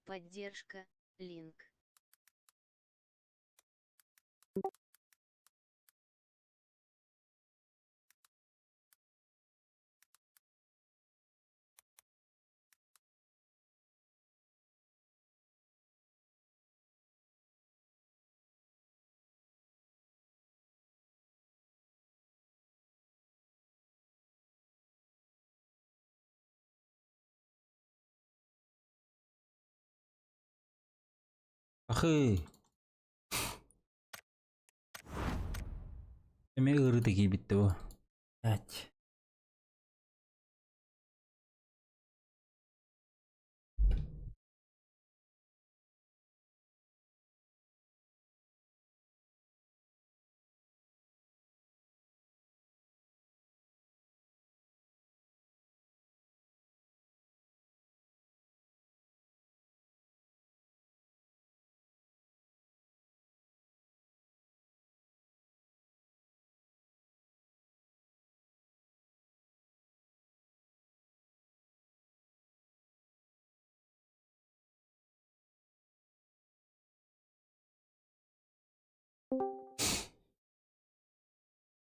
Поддержка. Линк. Ahı. Demek ırıdaki bitti bu. Evet.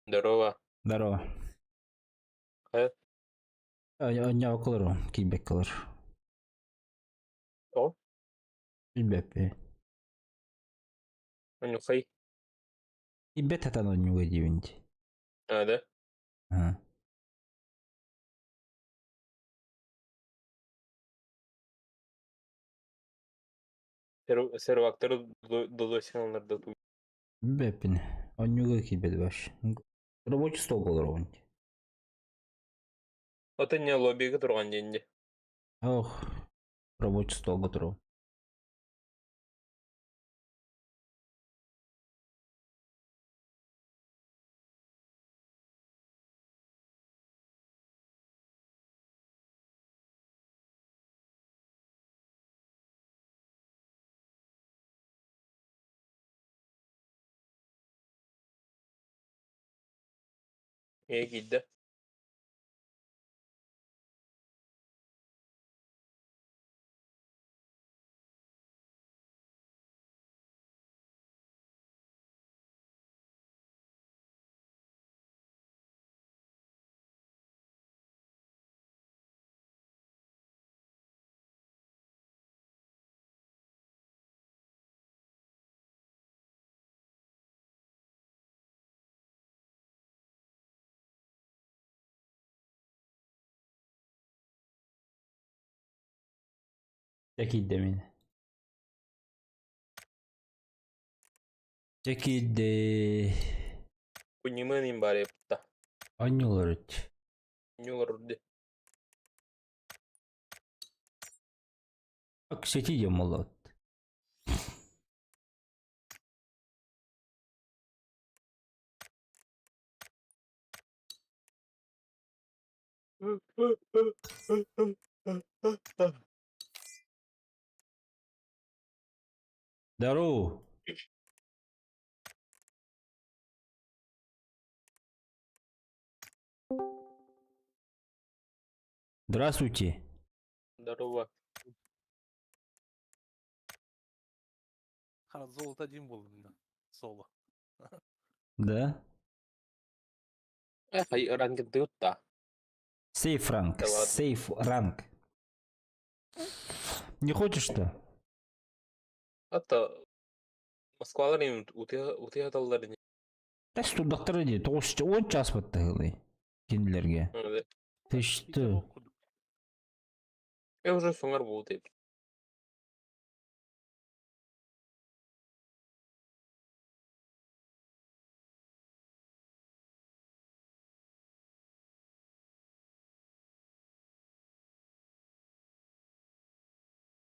Здорово. Здорово. Ne kalır o? Kibek kalır. О, Bilbep be. нюхай. Kibet atan o nyuga divinci. Да. Ha. Сервактор до сигналlarda tu. Bilbep ne? O nyuga kibet baş. Рабочий стол kalır o. Ата не лоббиге турган денде. Oh. Рабочий стол готов. Гидде. Çekildi mi? Çekildi. Кунимен имбарепта. Anyular. Нюрде. Bak seçeceğim valla. Здорово. Здравствуйте. Здорово. Золото один был именно. Соло. Да? Хай ранг дютта. Сейф ранг. Да ладно. Сейф ранг. Не хочешь что? Ата Москвалар утыга таллар не. Да что, доктор иди, то он час вот тагылый. Киндерге. Ты что? Я уже соңар болды.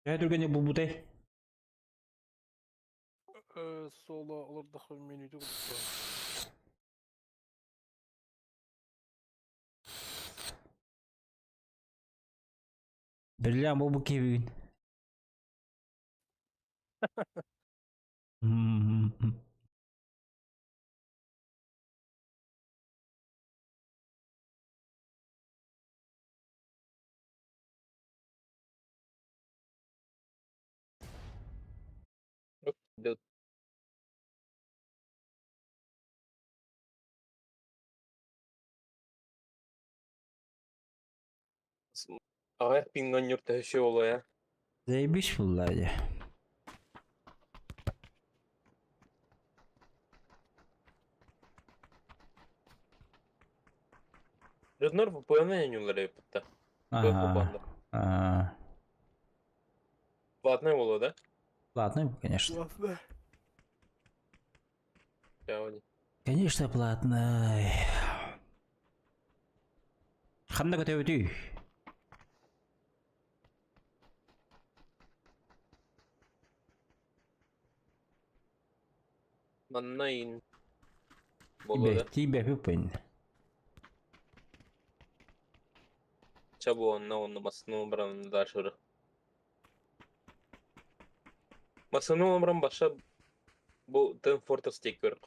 Я только не бубутай. Соло олордох менюде кутта. Берлям бубу кевин. Дыт. Аяк пинган юрта еще ола я. Заебись влади. Рызнар VPN нюлар епітті. Ага. А, Платный было, да? Платный, конечно. Ладно. Явно. Конечно, платный. Ханда көтөбүтүй. Маннайын. Было, да? Тебе пипен. Чабу он на масыну бран дашыры. Масыну бран баша бұл Team Fortress текер.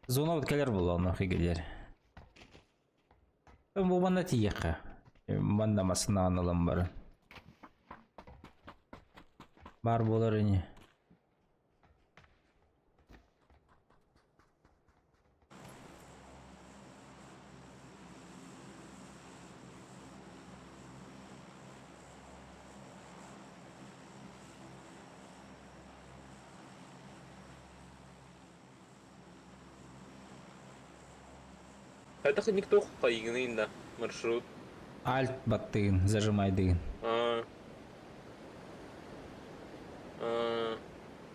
Зона өткелер болды оны фигелер. Бұл банда тиеққа. Банда масына аналым бар. Бар болар әне. Это никто поигнын да. Маршрут. Альт баттыгын, зажимайдыгын.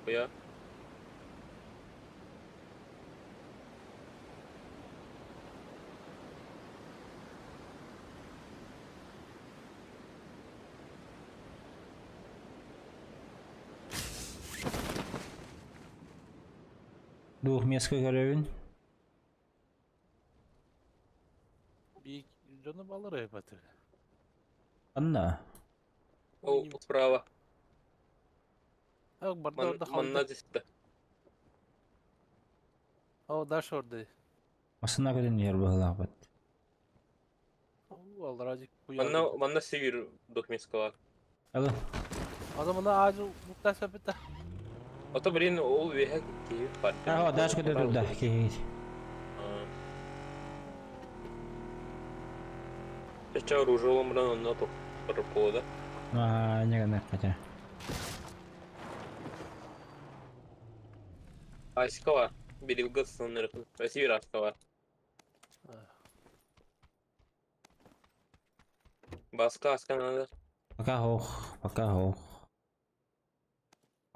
Я. Двухместка görevin. Bir canı balır hepatı. Anda. О, справа. Yok barda orada Манна kaldı. десті. O daş orada. Масына көтен yer bağlı bat. Allah razık bu yardım. Манна север Духминского. Алло. Adamına ağacı muhtaç bitti. Ото, блин, ол веха кейіп бар. Ага, даш көтен да. Сейчас оружие бран на топ. Парпода. А, не гана хотя. Аська var. Берилга сынырын. Север аска var. Басқа аска надо. Пока хоқ.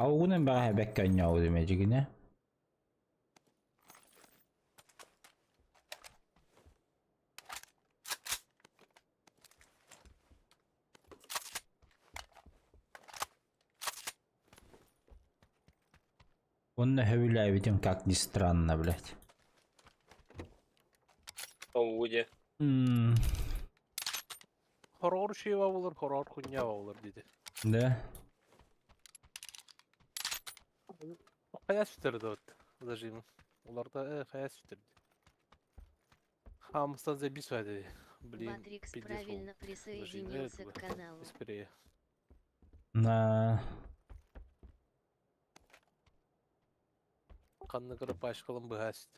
Ауғынан баға бәккән яу демежігіне. Он нахавиляю, как ни странно, блядь. Ауде. Horor şey var olur, horor kunya var olur dedi. Да. Hayat sütürdü o zajim. Onlar da hayat sütürdü. Хамстан забис dedi. Блин, Матрикс пиздец, правильно Зажим, присоединился этого, к каналу. Эспирия. На. Kanını kırıp aşkalım bu hasit.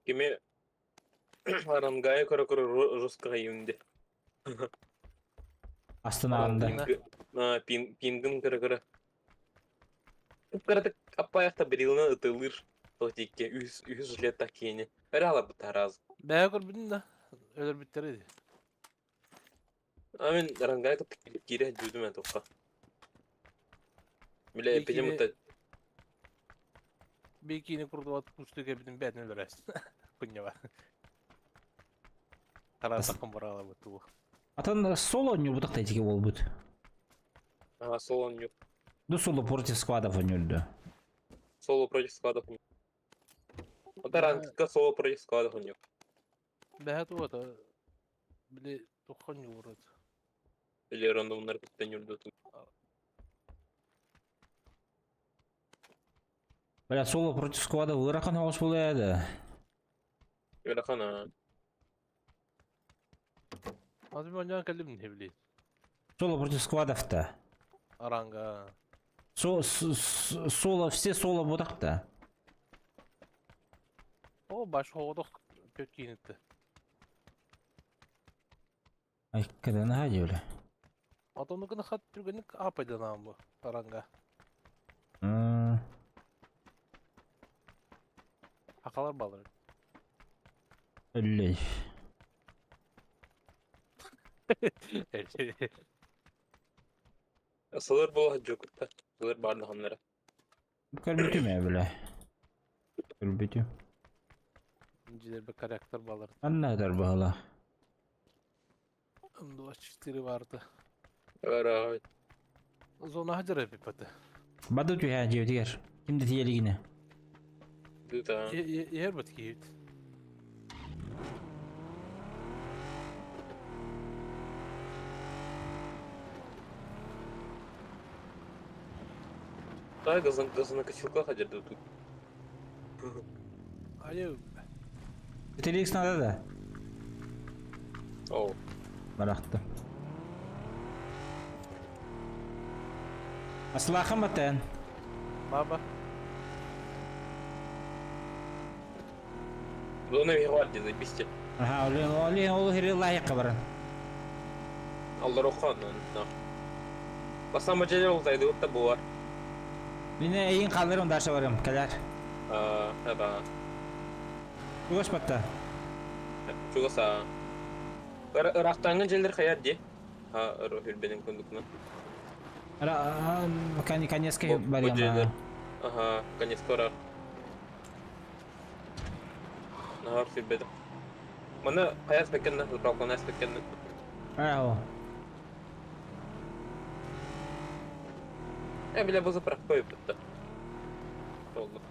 Кеме арангая көрі жосқыға емінде. Астанағында. Пингін көрі. Күпкірді апаяқта біріліні ұтылыр. Тотекке 100 лет такені. Әрі ала бұта разы. Бәе көрбүдүн да. Өлөр биттер еді. Амен арангая күпті кері жүдім ән тоққа. Біле әпеде мұта. Бейкini kurdu at kuştu kebinin ben ölür es. Kunya var. Kara takım var ala bu. Atan соло не бұтақтай теке ол бұд. Сол он yok. Ну соло против сквадов өнерді. Соло против складов нет. Ота рангка соло против складов нет. Бәе туа да. Біле тоқан юрат. Или рандомнар күттен юрды. Бля, соло против сквадов ұраққан ауыз болады. Верахана. Az bir oynayan kellim ne bileyim. Соло против сквадов-то. Aranga. Соло, все соло будак-то. O baş hoğduk pek giyinitti. Ay, когда на öyle. Adamlıkını hat türgenik apaydan ağam bu. Aranga. Hmm. Hakalar balır. Öyle. Asılır bu hacıkta. Asılır barda hanlara. Көрбүтүм böyle. Көрбүтүм. İnciler bir karakter balır. Anladar bağla. Onda çiftleri vardı. Ara. Zona hacer hep ipatı. Badı tüya cevdiger. Kimdi tiyeligine. Düta. Yer bat giyit. Daha gazına kaçılıkla hacırdı тут. Ayı. Телегс надо да. О. Барақты. Аслахым атан. Baba. Bunu bir var dedi bizce. Aha, олен ол хире лайық баран. Allah rohan. Basama celer olsaydı da bu var. Mine eyin kaldırım darsa varım. Kadar. Heba. Uğraş batta. Juga sa. Irak'tan celer hayat diye. Ha, Rohül benim kundukna. Ara конецкий Bu барем. celer. Aha, конец скоро. Nahar sürbedim. Mana hayat bekenna, Irak'tan hayat bekenna. Ау. Ya bile bozu bırak koyup bitti. Oldu.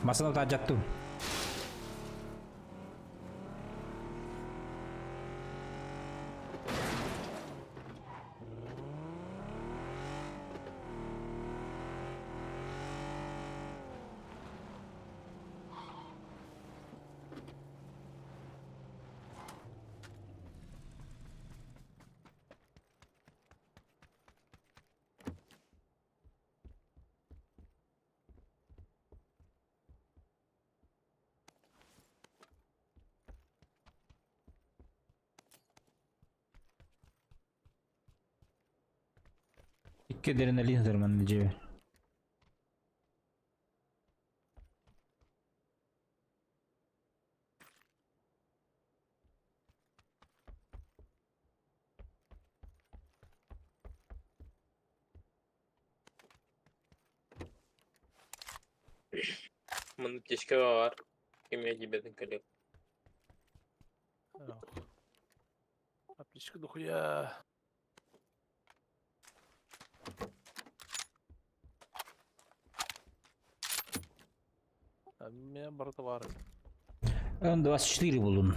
Masana tajattım. İki adrenalin zırmanı cebe. Mana keşke var. Kime gibedin kalıyor. Apliçki dokuya. Мен барда var. Ön 24 bulun.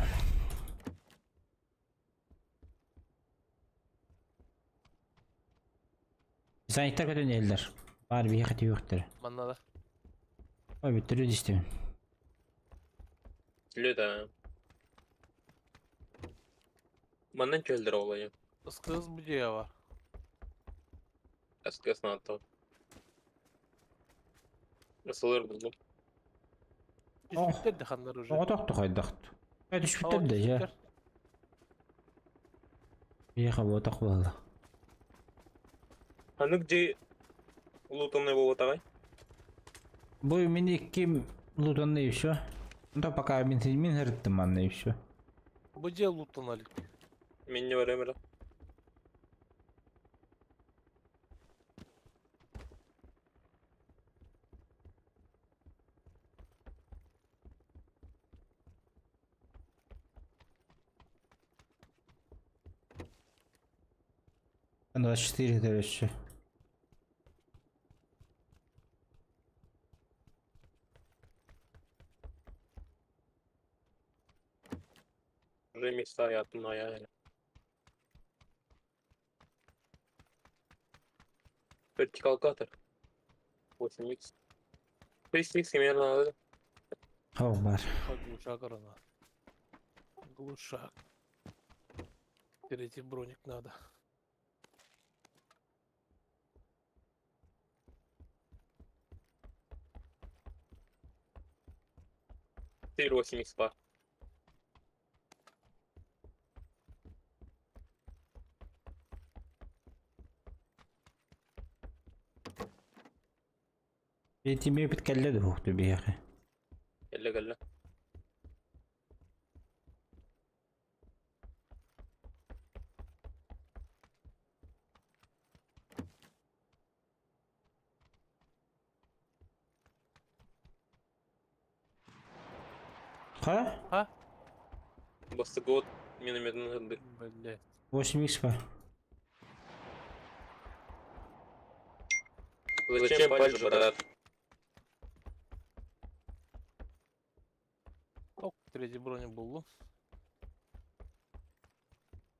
Sanitler kötü değiller. Bari bir yakıtı yoktur. Manna da. Oy bitiriyor işte. Gülüyor da. Mandan çöldür olayı. Iskız bu diye var. Eskasına attım. Asılır buldum. Düşmüşler de hanlar уже. Oğa taktı kaydaktı. Ya düşmüşler de ya. Bir yakı bu tak valla. Hanık ce Лутонный бова тагай. Bu mini kim lutun ne işi? Da пока min hırttım ben ne işi. Bu diye loot'tan alik. Мен не время. Ben 24 derece. Remix hayatının ayağı. Vertical cutter. 8x. 6x yemeğini aldı. Hava var. Глушак рано. Глушак. Третий броник надо. Теперь 8x var. Eğitimi bitkelle de huktu bir yakı. Gelle gelle. Ha? Ha? Bastı god minimeden hırdı. Блять. 8x var. Зачем пальцы, брат? Ок, третий броник был.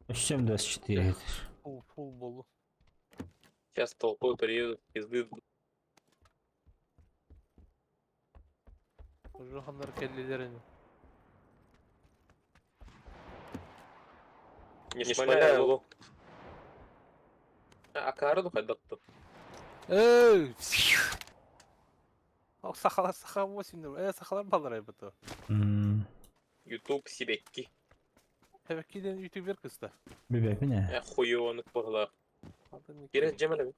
Düşeceğim 24'dir. Фул был. Сейчас толпой приедут, пизды. Уже хандар келлилерин. Не шмаляй его. А карду ходил-то. Эй! Ок, сахала 8. Сахалар балар буту. YouTube сибекки. Evet giden YouTuber kızdı. Bibebi ne? Я хуёнок погла. Керек жемеле.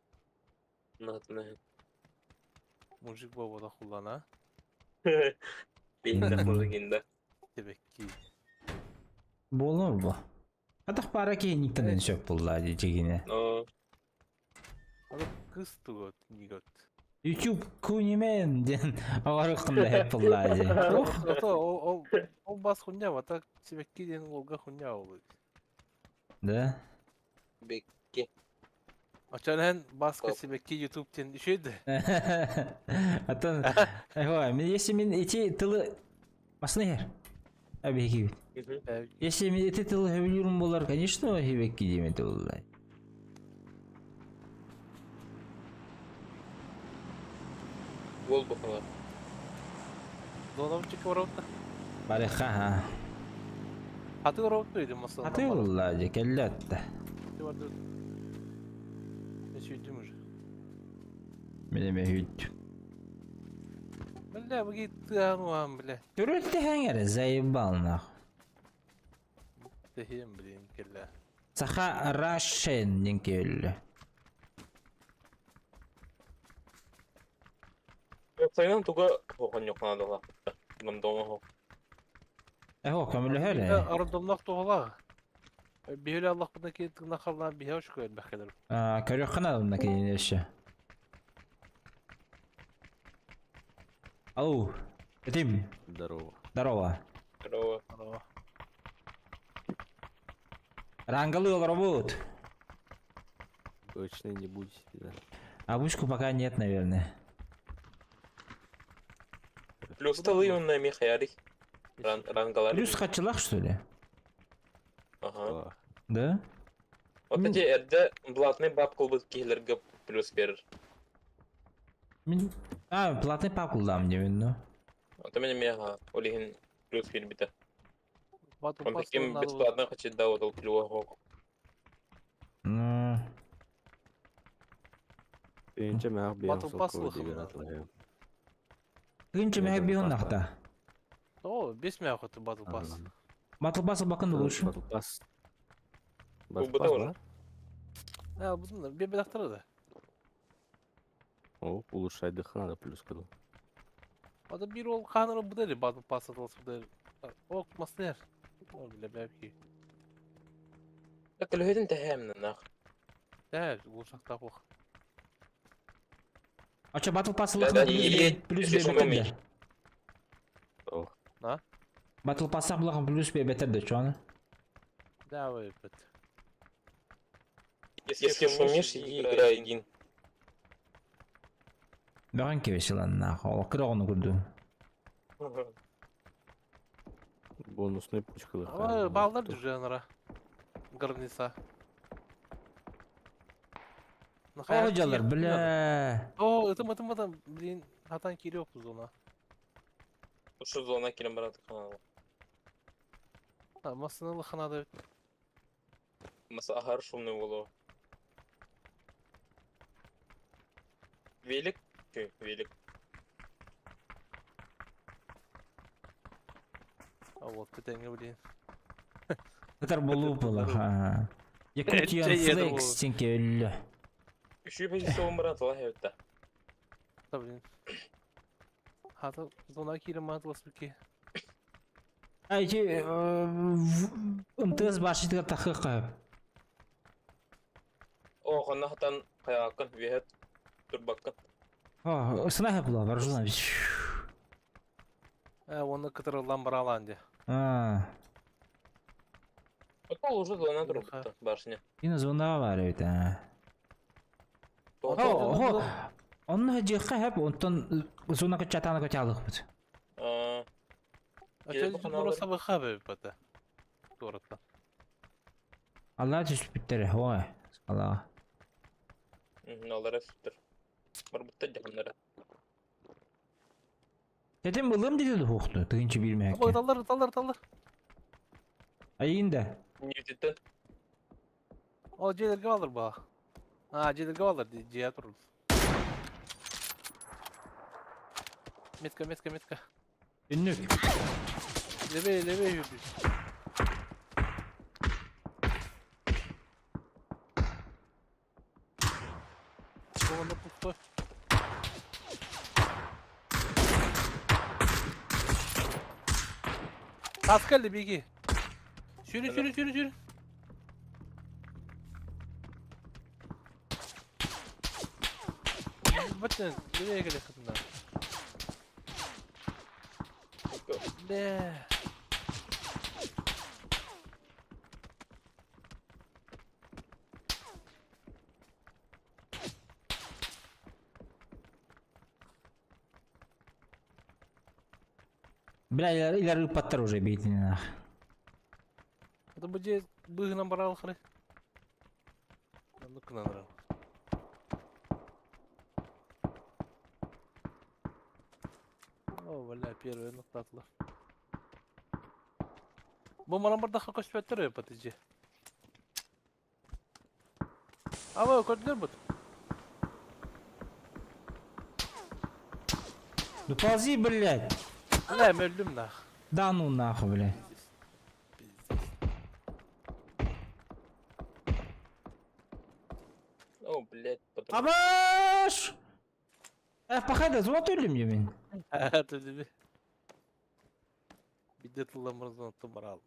Натна. Mujik baba da kullana. Бейнде музыкинде. Demek ki. Bu olur mu bu? Adak para ki nikten en çok bulla diyeceğine. Но Adam kız tugot, nigot. YouTube kunimen den avarıkında hep bulla diye. O bas hunya vata demek ki den olga hunya olur. Da. бекки. Açan hen baskı demek ki YouTube'ten düşüydü. Atan. Ой, мен если мен эти тылы масына yer. Абеки. Если мен эти тылы хөвлүрүм болар, конечно, хебекки демет оллай. Гол бухала. Dolabıcık var orada. Барыха ha. Hatı var orada masada. Аты оллай, келлетте. Vardı. Ne söyledim уже. Менеме хүт. Bile bu gitti anıam bile. Төрөлтө хаңер заебал. Tehiyem bileyim kelle. Саха Рашен динкелле. Sayın tuga kokon yok nada la. Nam doma. Эхо, камиле хеле. Arıdımlak doğala. Bir öyle Allah bundaki tırnaklarla bir hoş koyun bakalım. Көрөк каналымда кейин эше. Ау. Этим. Здорово. Здорово. Здорово. Araba. Рангалыл робот. Точно не будете, да? А вышку пока нет, наверное. Плюс столы он на мехаярик. Рангалар. Плюс хачылах, что ли? Ага. А, Да? Вот эти это блатный баб кылбыт кийлерге плюс берер. Платный пакулдам демин, Вот у меня мега. Олихин плюс фильм-то. Batı Он таким бесплатно хочет да вот клюва. ну. Önce ben bir Battle Pass koydu bakımından. yaratılıyor. Кынчы Я мега даже бион папа. нахта. O 5 mi yakıtı Battle Pass? Батл пасы бакын болушу. Battle Pass. Bu Battle da Pass var. mı? Ha bunlar bir dakika da. О, улучшать дыхание плюс каду. O da bir ol kanını bu dedi Battle Pass atılsı bu dedi. O masner. O bile belki. Так лёгин тәһәмнән нах. Değil, uçak da bak. Ача батл пасы Да, лахын и- плюс если что, бебетер. умеешь. Ох, Батл пасы лахын плюс бебетер де чуаны. Да, вы это. Если шумишь, иди играй один. Баған кебеші лан нах. Ол кырағыны көрді. Бонусный пучкалык. Ой, балдар жүрген ара. Гарниса. О, жалар, бля. О, ытым, блин, хатан кириок бу зона. Ушу зона кирен барады каналы. Масынылы ханада. Маса ахар шумный болу. Велик? Велик. А вот кетеңе блин. Кытар болуп болар. Ха. Якутиян Эче еді флекс бұл. сенке өллө. Үші позицион барады тала хевтта. Да блин. Хата зона кирен матылас бики. Айчи ымтыз башыдыга такы кайып. О, қанна хатан қаяқын, вехет турбаккын. О, снайпер була бар жуна. Оны кытырылдан баралан де. Это уже зона турбаккын, башыне. Ина зона бар өйтө. Тоғыз. О, онны жекка хеп, онтон зонага чатаны көталык бут. А чё просто выхабы пата. Тората. Алла түшүп биттер, ой. Алла. Алар эфтер. Бар бутта жакындары. Тетем былым диди хукту, тыгынчы билмек. Ой, талдар. Айында. Университеттен. О, желерге алыр ба. Желерге алыр, жия турur. Метка. Үннүк. Левее юрди. Кованда пустой. Kas geldi Bilgi. Sürü. Bakın nereye geliyor kadınlar? Ne? Бля, иляр паттар уже бейтин. Это будет быгы барал хры. Ну-ка надо. О, валя, первый нокtatlar. Bu malambarda kaç metre patici. Ama kötüler bu. Ну ползи, блядь. Ne öldüm da. Да ну нахуй, блядь. О, блядь, потом. Абаш! Пахайда, золотой ölüm yemin. Tabii. Bir de tıllamırızdan tımaral.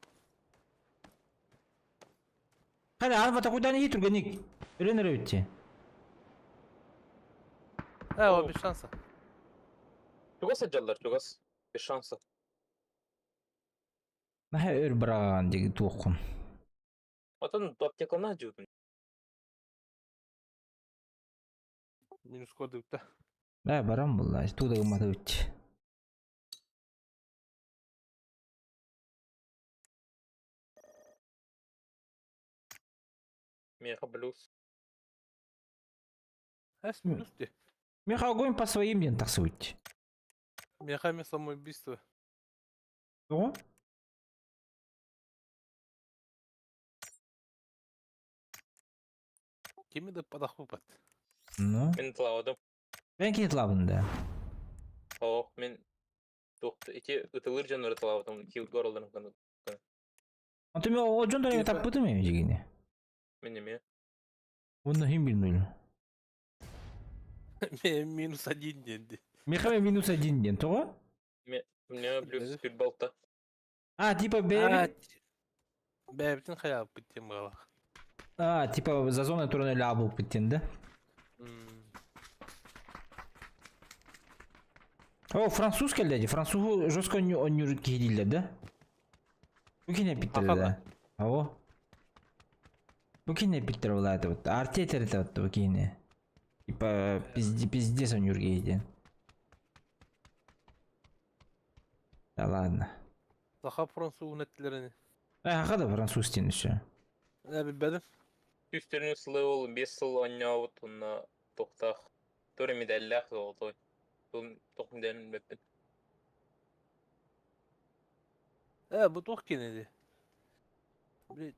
Hadi Alvata куда не идут, гоник. Ölenir ötçe. O bir şansa. Чугас аджалар, чугас. Без шанса. Наха өр браган деги туоккун. Отан аптекална жуудун. Minus koyduk da. Барам булла, туда гымата ötçe. Меха блюз. Es minus de. Меха огонь по своим ден так суть. Мехами самоубийство. О? Kimi de padahupet. Ну, Мен тылавадым. ben кетлабын да. О, мен тоқты. Ити ытылыр жаныр тылавадым. Килд горалдарын каны. Антон мен о жондар эми таппытым эми жегине. Мен неме? Onu kim bilmiyor. Minus 1 dendi. Меха мен минус 1 ден, тоға? Мне блюз фитболта. Типа бе... Бәбітін қаяп біттен бағала. Типа за зоной турне лабыл биттен, да? О, француз келди. Французу жестко онюр кейдилди, да? Bu kine bitti da. Avo. Bu kine bitti olay вот. Артетер это вот кine. Типа пиздец он юргейден. Да ладно. Daha Fransız netlerini. Haqada Fransuz tien düşü. Ne bilmedim. Üstünün sılı olun 5 yıl oynayavut onunla toktaq. Dörü medallах oldu. Tok medallini bepin. Bu doch kenedi. Bir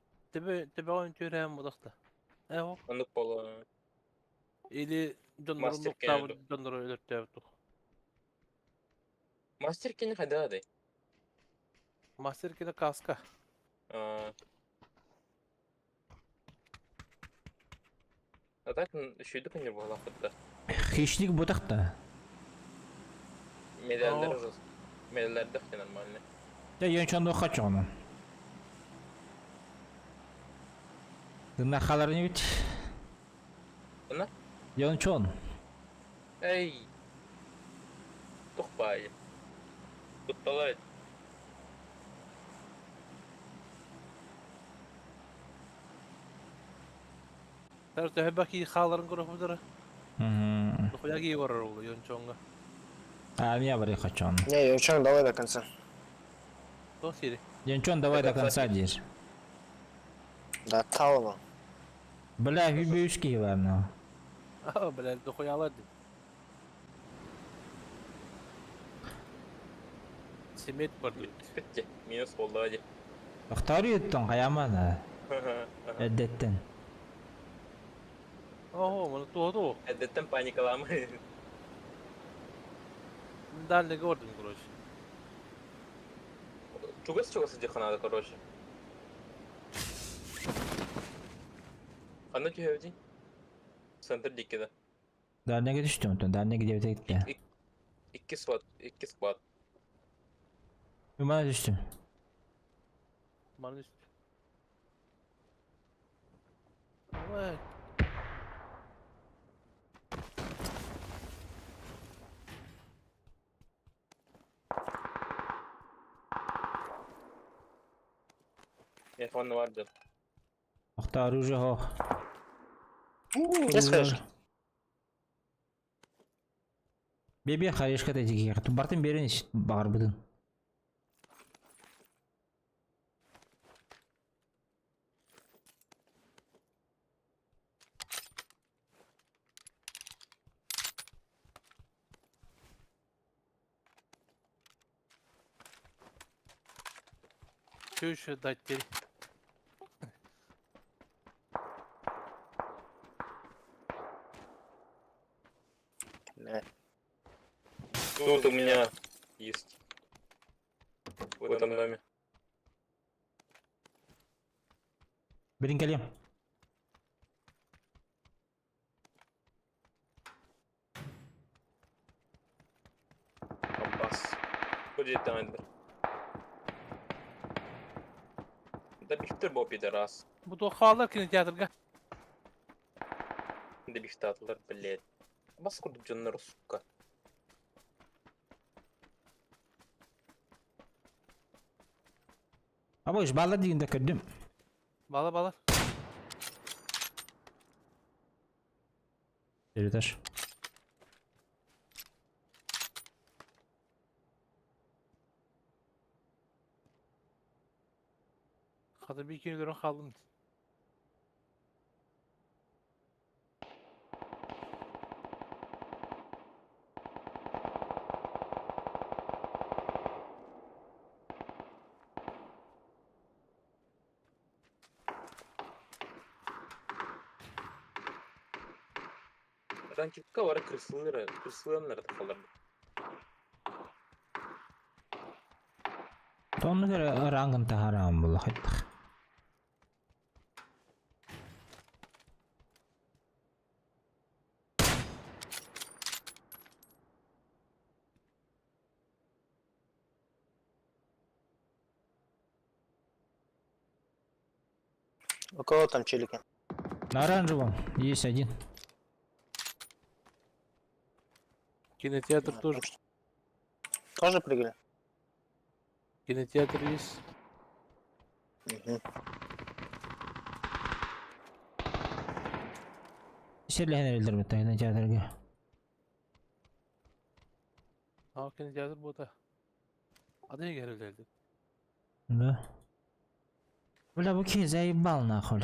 tebe oyun törem bu da. O. Anlık bola. Eli canlarım Master nokta Kennedy. canları öldürttü. Master keni kada aday. Master kene kaska. Atak şuydu kanır bu lafıtta. Hiçlik budak da. Medaller Oh. arası. Medaller de normalde. Ya yönçanda kaç onun. Dına xalarını bit. Ana? Yönçon. Ey. Tok bayı. Tuttalar. Ter tehbaki xaların grubudur. Hı. Dokuya giy varar oldu yonçonga. Niye var kaç onun. Не, Юнчонг, давай до конца. Doch seri. Yönçon davay da Evet, kansa zaten. dir. Да талого. Bla bir büyüş ki var ne. Aa böyle dokuya alardı. Simet vardı. Bitti. Minus oldu hadi. Aktar yuttun kayamada. Eddetten. Oho bunu doğdu. Addetten panikalama. Dalle gördüm kuruş. Чугас сидит надо, короче. Аны түйөвдей? Центр диккеде. Derneğe düştüm. Derneğe gidiyor gitti. 2 squad, 2 squad. Ümana düştüm. Bana üst. Vay. Telefonu vardı. Aktar ucu ho. Где скажешь? Бебе харишка да диги. Тубартын берен иш бар будын. Köşe daytleri. Не. Тут у меня есть. В этом доме. Berin geliyorum. Компас. Будет там это. Да бихтер бо пидорас. Bu da xalar kinoteatrga. Да бихтатлар, блядь. Бас курдук жаннар, сука. Ama iş bağla diyinde kördüm. Bala bala. Yürütür. Hadi bir iki lira kaldım. Ранчикка var kırsılır da kalır. Tonu göre rangın taharam bulu haytta. У кого там челики? На оранжевом есть один. Кинотеатр А, тоже. там что? Тоже прыгали? Кинотеатр есть. Угу. Şerlehine bildirme tayına çadırga. Aa kinotеатр bu da. Adı geldi. Да. Бля, Буки заебал нахуй.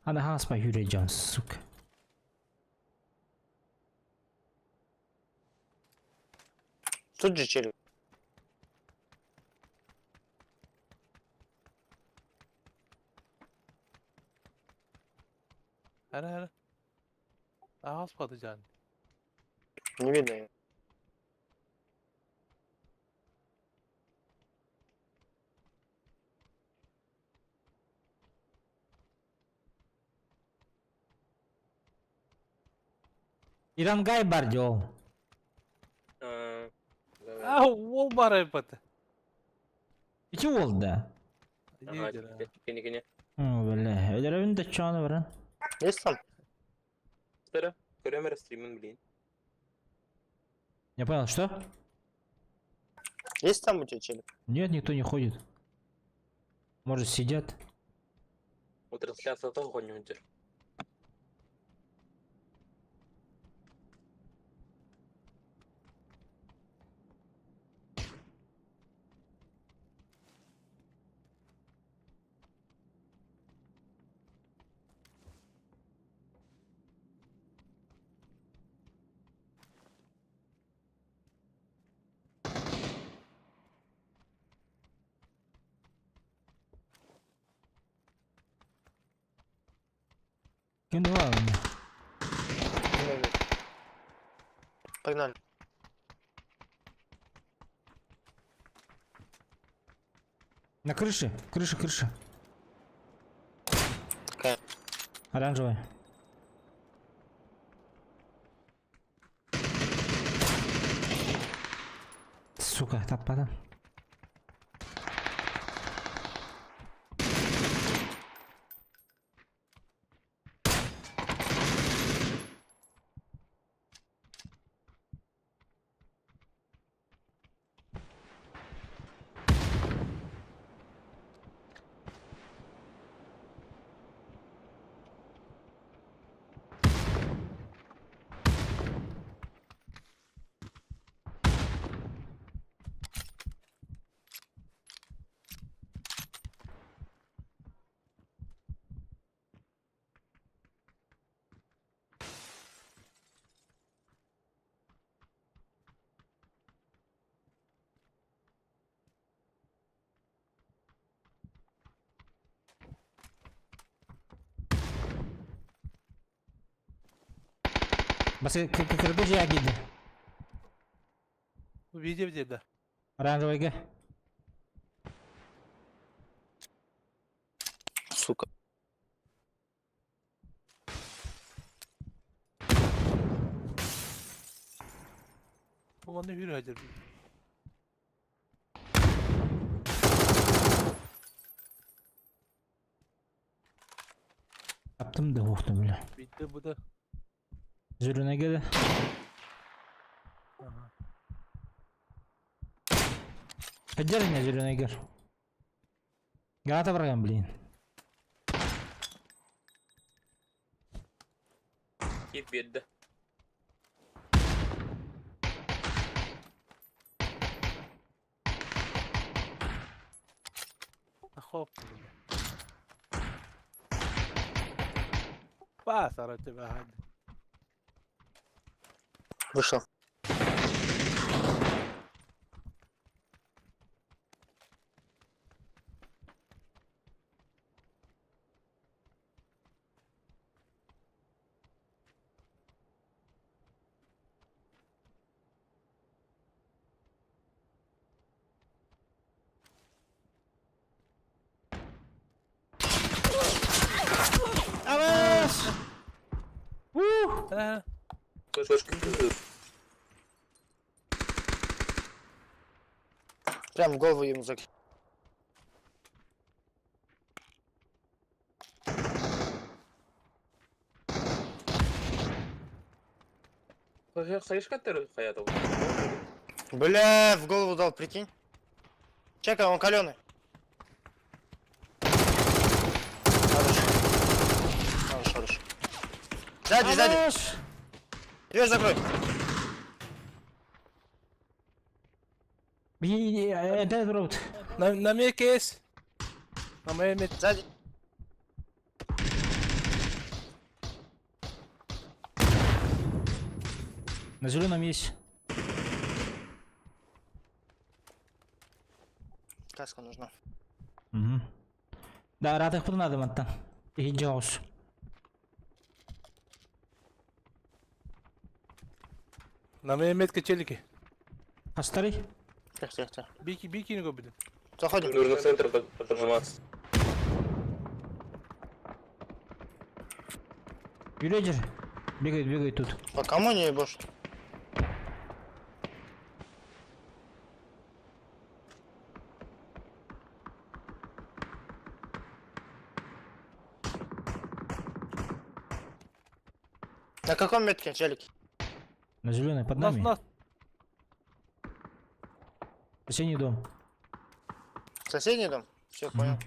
Ана хаспа юрейджан, сука. Тут же челик. Hele. Daha az patlıcan. Не видно его. İrangay бар жол. Давай. Ah, ol var elbette. İki oldu da. Ага, İyidir ha. кене. Böyle. Öyle de çağını var. Есть там? Тара, көрөмөр стримин билейин. Не понял, что? Есть там у тебя челик? Нет, никто не ходит. Может, сидят? У трансляцияда койнуңдар. Kim var mı? Не видно. Погнали. На крыше, крыша. Какая? Оранжевая. Сука, таппадым. Басқа кірді же әкелді. Bu video dedi. Оранжевайға. Сука. Bu bana yürü hadi. Таптым да оқты бля. Bitti bu da. Зеленая геда. Aha. Поддержи меня, зеленый гер. Граната врагам, блин. Кит берди. Hop. Bas aracı be hadi. Вышел. Аваш! He. Слышка. Прям в голову ему закинул. Слышка ты хаятов. Бля, в голову дал, прикинь. Чекай, он каленый. Хорош. Сзади. Аваш! Дверь закрой. Да, дробот. На меке есть. На моей мете. Сзади. На зеленом есть. Каска нужна. Угу. Да, радах надо мантан. И джаус. На моей метке челики. А старый? Тихо, тихо, тихо. Бики не губили. Заходим. Нужно в центр поднажиматься. Вилледжер. Бегает тут. По кому не ебашь? На каком метке, челик? На зеленой под Нас, нами. нас. Соседний дом. Соседний дом? Все, понял.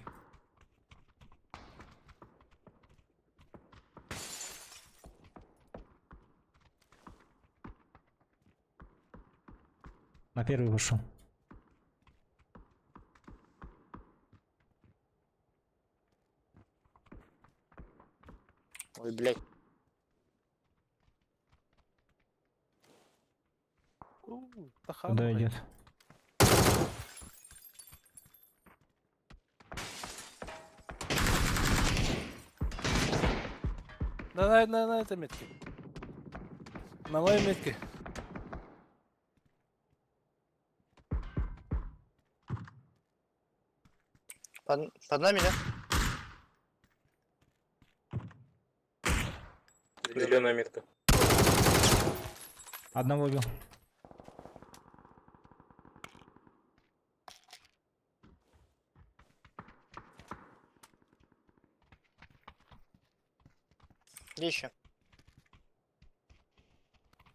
На первый вышел. Ой, блядь. Куда идет? На этой метке. На моей метке. Под нами, да? Зеленая метка. Одного убил. Где еще?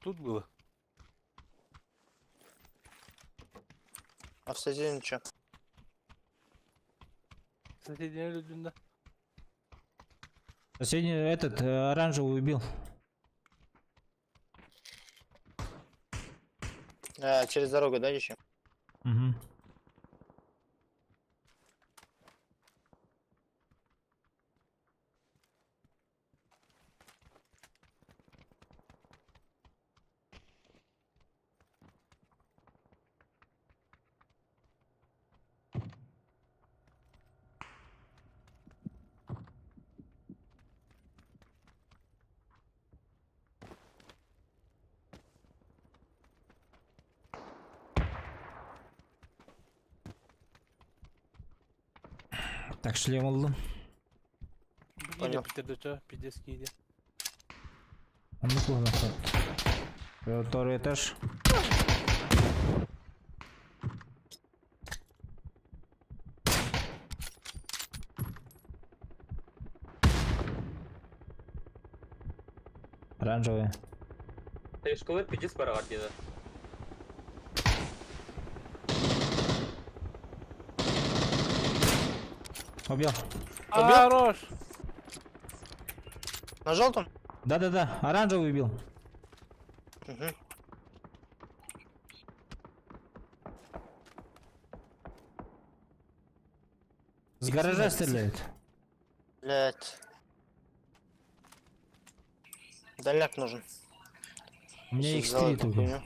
Тут было. А в соседнем что? Соседняя люди, да. Соседний этот оранжевый убил. Через дорогу, да, еще? Угу. Так, шлем aldım. Yine Понял. bitirdi çağ. Pideski yedi. А ну куда нахуй? Второй этаж. Оранжевый. Школа пиздец парагар деді. Убил. Хорош. На желтом? Да-да-да, оранжевый убил. Угу. С гаража стреляет. Блять. Дальняк нужен. У меня Сейчас X3 сделаю только. хуйню.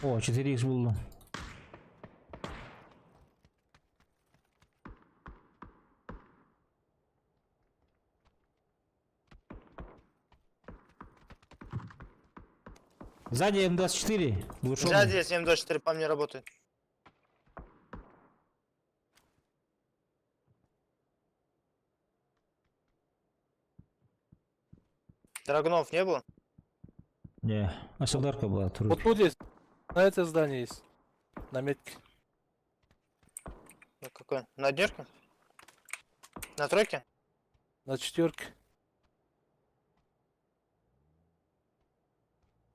О, 4X булду. Сзади М24. Глушёный. Сзади есть М24 по мне работает. Драгунов не было? Не, СЛРка была. Вот тут есть. На это здание есть. На метке. На какой? На однерке? На тройке? На четверке.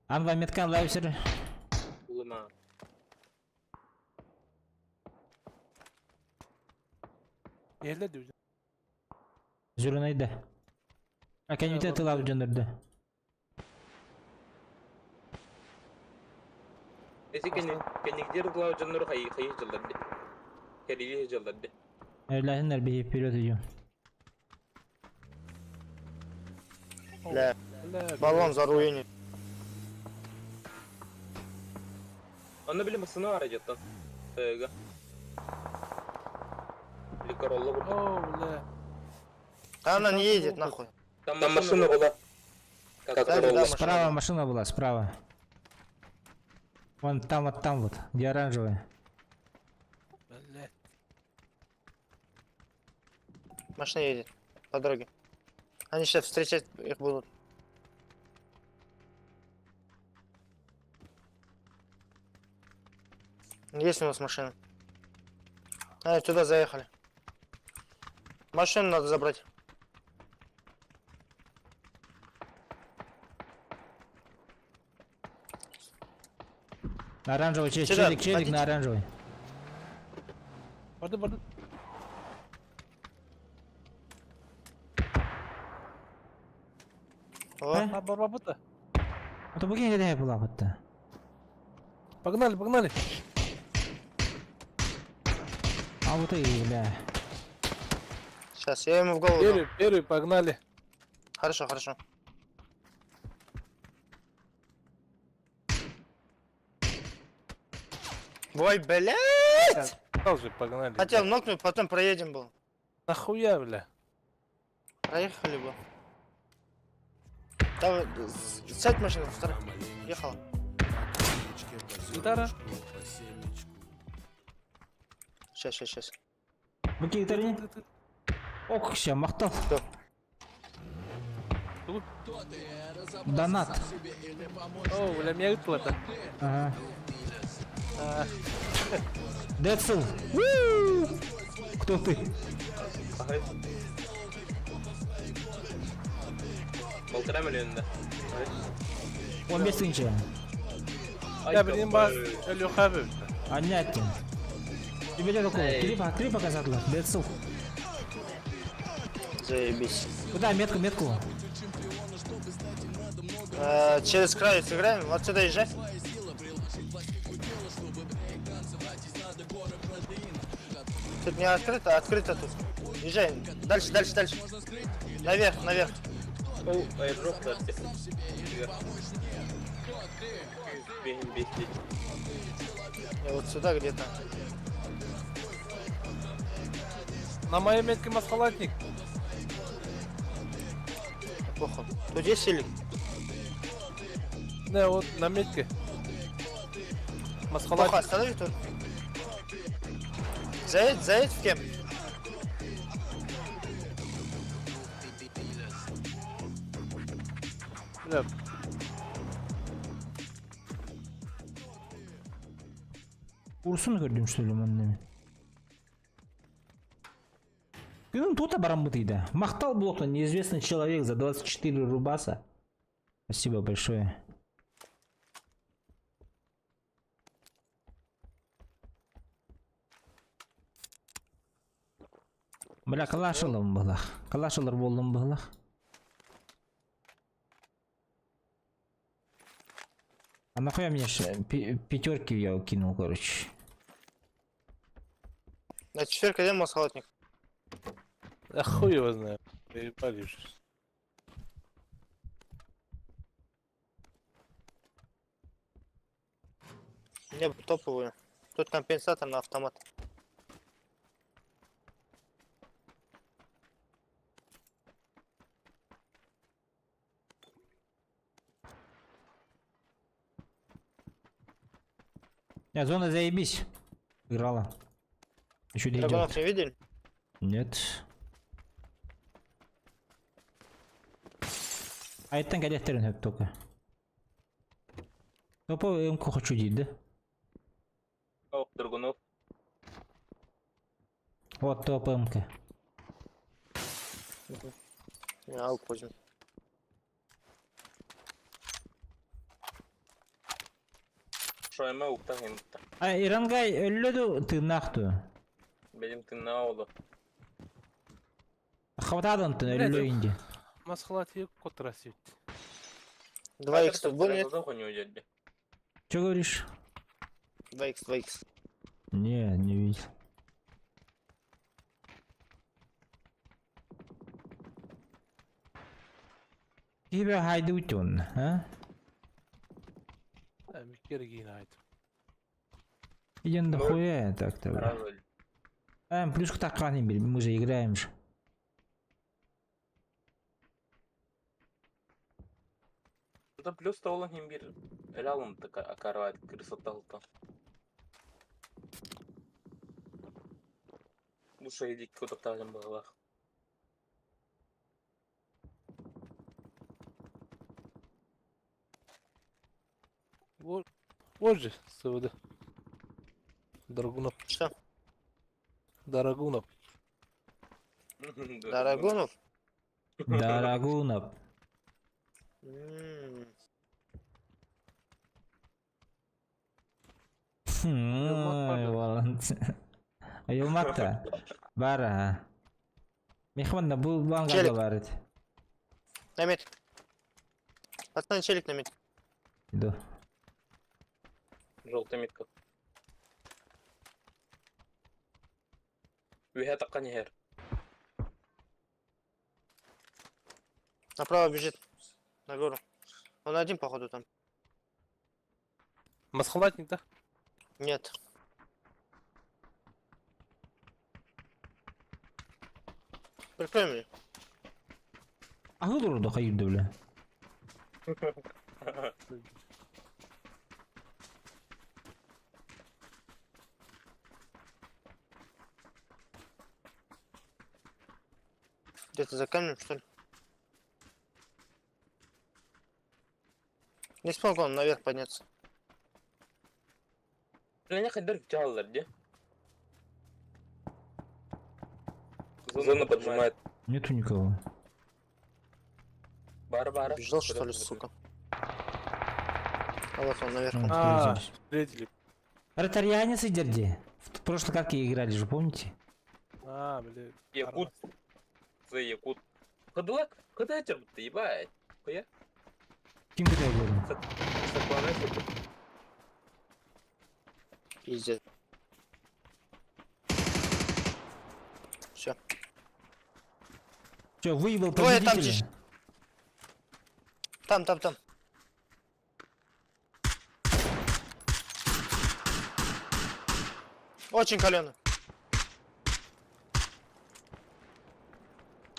Анва меткан лайвсер. Улыма. Yerle diyor. Зеленайда. А кенюте тылап жөнөрдө. Эти кенигдер глав жаннор хай жылдарды. Керили жылдарды. Эрлахинер бейіп вперед идем. Бля, Бля, баллон заруинит. Аны биле масына арajаттан. Тыга. Ликоролла бур. О, бля. А она не едет, нахуй. Там машина была. Как Да, Королла. да, Справа машина была, справа. Вон там, вот там вот, где оранжевая. Блядь. Машина едет по дороге. Они сейчас встречать их будут. Есть у нас машина. А, туда заехали. Машину надо забрать. На оранжевый Сюда, челик ходите. на оранжевый. Барды. О, А? Бар. А то бugün gede hep ulapıttı. Погнали. А вот и, бля. сейчас я ему в голову дам. Первый, погнали. Хорошо, хорошо. Ой, блядь! Тоже погнали. Хотел нокнуть, потом проедем был. Нахуя, бля? Проехали бы. Давай, сядь машину, вторая. Ехала. Гитара? Сейчас. Bugün gitarını. Ok işte maktal. Dur. Донат. О, бля, меня выплата. Ага. А, Децл. Кто ты? Полтора миллиона. 15 тысяч. Я, блин, бас, Леха, бля. Анятин. Тебе где такое? Три показателя. Децл. Заебись. Куда метку? Через край сыграем, отсюда езжай. Тут не открыто тут. Езжай, дальше. Наверх. Ол аэродром дартı. Benim bekle. Вот сюда где-то. На моей метке маскалатник. Плохо. Тут есть селик? Не, вот на метке. Плохо, Маскалатник. останови тут. Заедь в кем? Бля, Урсunu gördüm söyleyeyim annemi. Günün тута барамбытыйда. Махтал блока неизвестный человек за 24 рубаса. Спасибо большое. Бля, калашылым было. Калашылар болдым было. А нахуя мне пятерки я кинул, короче. На четверка где маскалатник? я хуй его знаю. Перепали уже. Мне бы топовую. Тут компенсатор на автомат. Нет, зона заебись. Играла. Еще не Драгунов идет. не видели? Нет. Айттан гадеттерин хөп только. Топо эмку хочу дейді. Ох, Драгунов. Вот топ эмка. Не, алып возьмем. Шойма уктан хемтта. А Ирангай өллөдү тырнактуу. Benim tırnağı oldu. хватадын тын Билет. өлөйүнде. Масхала тек котрасит. 2х тут был, нет? Чё говоришь? 2х, 2х. Не видел. Тебя хайдуть он, а? Микер гейн айт. Идем Ну, дохуя так-то, бля. Плюшку так хватит, мы же играем же. Да плюс то олың бир эле алынды акарват красоталта. Лучше иди куда там было. Вот же, СВД. Драгунов. Что? Драгунов. Дарагунов? Дарагунов. Ayılmakta. Var ha. Mehman da bu banga Çelik. da var idi. Намет. Пацан, челик намет. Иду. Желтая метка. Виха такая не хер. Направо бежит. На гору. Он один, походу, там. Масхалатник, да? Нет. Прикрой меня. Ахыл урду хайырды бля. Где-то за камнем, что ли? Не смог он наверх подняться. Меня ходер втягивал, где? Зона поджимает. Нету никого. Бара-бара. Бежал, что ли, сука? А вот он наверх. Он А, здесь. встретили. Ротарианец и дерди. В прошлой катке играли же, помните? А, блядь. Якут. За якут. Ходулак? Куда я тебя ебать? Хуя? Ким ты я говорю? Соклонайся. Пиздец. Все. Че, выебал Двое там победителя? чиш- Там. Очень калёный.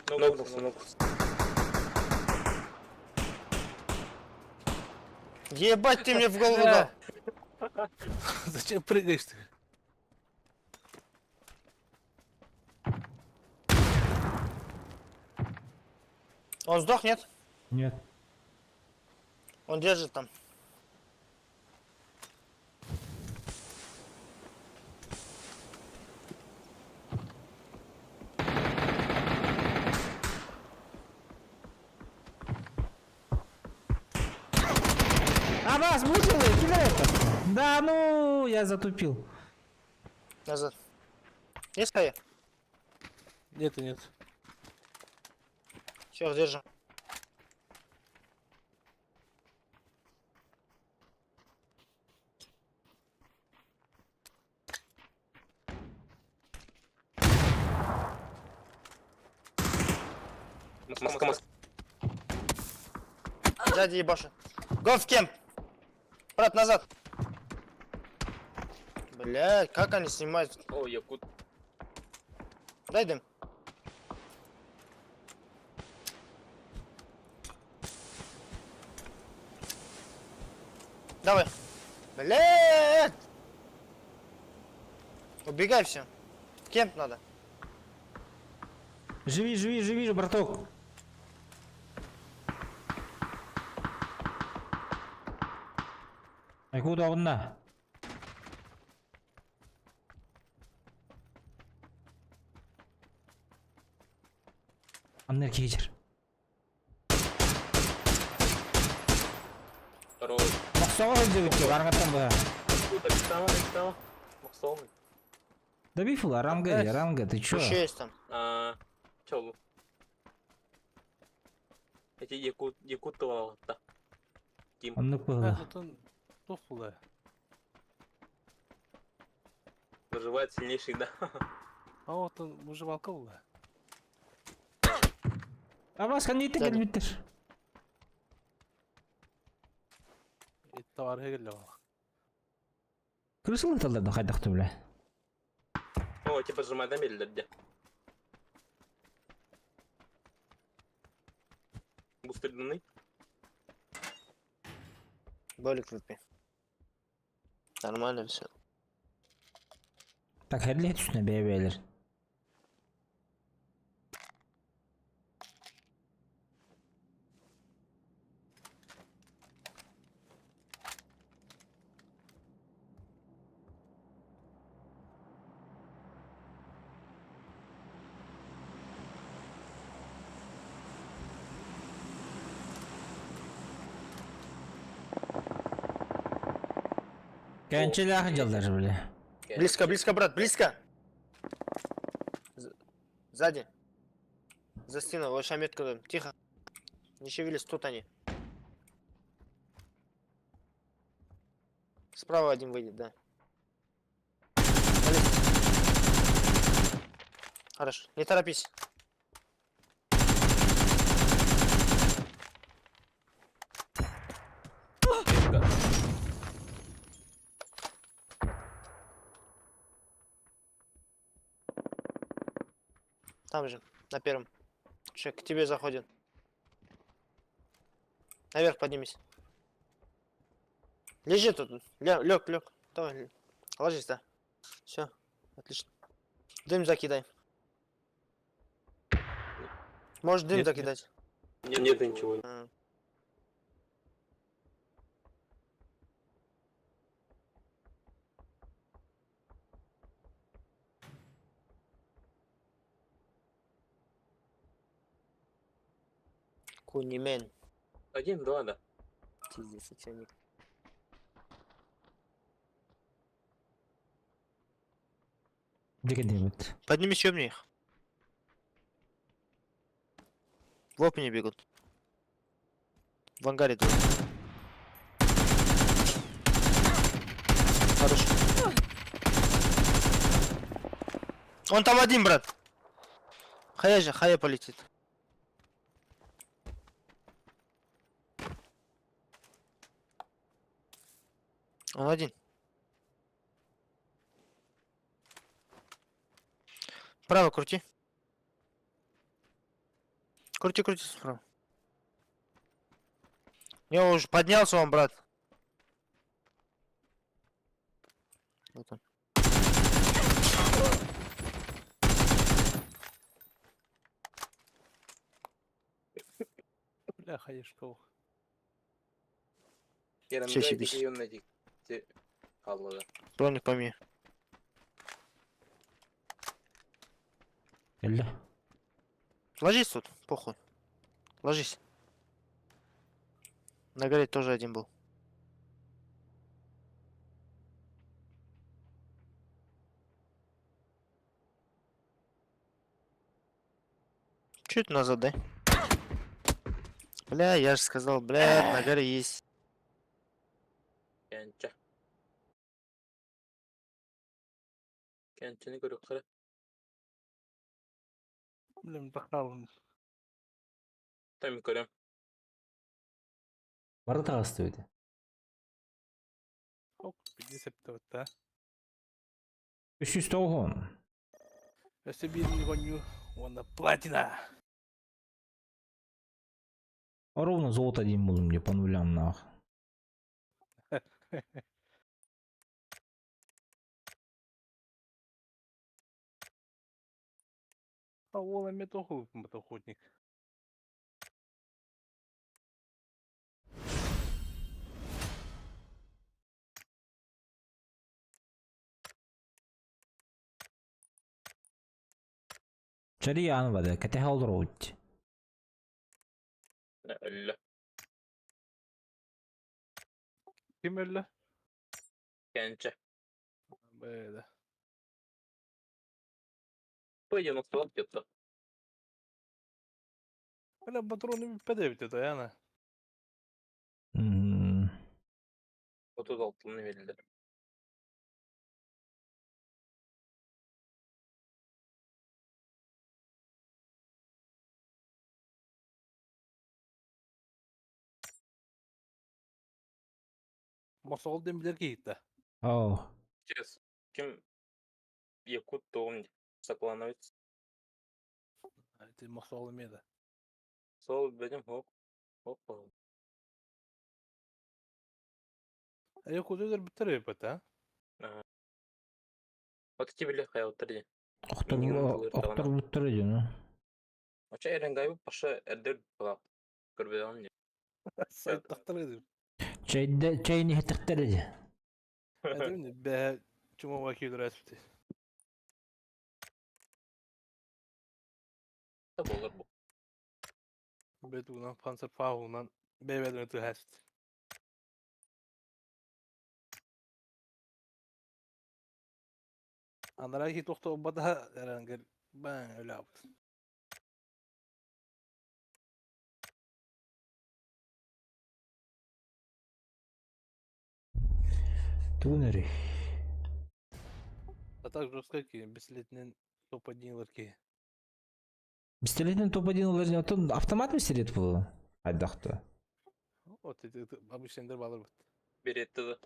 Нокнулся. Ебать, ты мне в голову дал. Зачем прыгаешь ты? Он сдох, нет? Нет. Он держит там. А вас мучили? Кидай это. Да ну, я затупил. Назад. Есть кая? Нет. Все, держим. Москва. Сзади ебаши. Го в кемп. Брат, назад. Блядь, как они снимают? О, якут. Дай дым. Давай. Блядь. Убегай все. В кемп надо. Живи, браток. Ай, куда он на? Аннер кейдер. Второй. Максова ждёте, аргатан ба. Там. Да бифл, аранга, ты чё? Еще есть там. Чё? Эти якут да. Тим. Оннук Ha, было. tutun tuflu. Выживает сильнейший, да. А вот он выживалка был. А басқа не еттің Дәді. келметтер? İtti var hele o. Крысыл аталарды қайдақты біле. О, типа сжимадан белдерді. Бустердыны. Болик выпей. Нормально все. Так, әрлі түсіне бәйбәйлер. Кәнчелі ақы жалдар біле. Близко, близко, брат, близко. Сзади. За стеной, вот метку даем. Тихо. Не шевелись, тут они. Справа один выйдет, да. Полез. Хорошо, не торопись. Там же, на первом. Че, к тебе заходит. Наверх поднимись. Лежи тут. Лег. Давай, ложись, да. Все, отлично. Дым закидай. Можешь дым Нет, закидать. Нет ничего. Кунимен. 1-2, да. Пиздец, оценник. Деке деймет. Поднимись еще мне их. В опене бегут. В ангаре двое. Хорошо. Он там один, брат. Хая полетит. Он один. Право крути. Крути справа. Не, уже поднялся он, брат. Вот он. Бляха, ешков. Yanımda Çeşit. iki yönüne gitti. Allah'ım. Броник по мне. Әлі. Ложись тут, похуй. Ложись. На горе тоже один был. Чуть назад, дай. Бля, я же сказал, бля, на горе есть. Kence. Kençini görüp kara. Блин, bakalım. Там görüyorum. Барды тағасты өйді. Hop, bir septe ötte. 390. Если bir гоню, вон платина. Ровно золото дейін болым деп, по нулям нах. А вон метоху, мотоходник. Чари анвады, кәте халдыр өйтті. Öyle. Kim öyle? Kence. Böyle. Pойдем на склад где-то. Öyle patronu bitmedi bitti yani. Hmm. 36'ını verildi. Masal dembiler gitti. Oh. Через kim Якут doğum Соклановец. Hadi masal demeydi. Sol benim hop. Hop. Yok ödüler bitti bitti ha. Вот эти были hayatları. Oktor Минимум булыр oktor тагына. buttır ediyor. Ача эренгай паша эрдер бала. Көрбеден. Sayt taktır edeyim. Çayını hetikler ediyor. Edim de be cuma vakit resmeti. Tabi olur bu. Bedu'dan Panzer Fahu'ndan BV'den ötürü hest. Anlara ki tokta obada herhangi ben öyle yaptım. Тунери. А так жестко ки беслетнен топ-1 ки. Пистолетин топ-1 олар отон автомат пистолет bu. Айдақты. Вот эти обычный балыр бит. Bir etti de.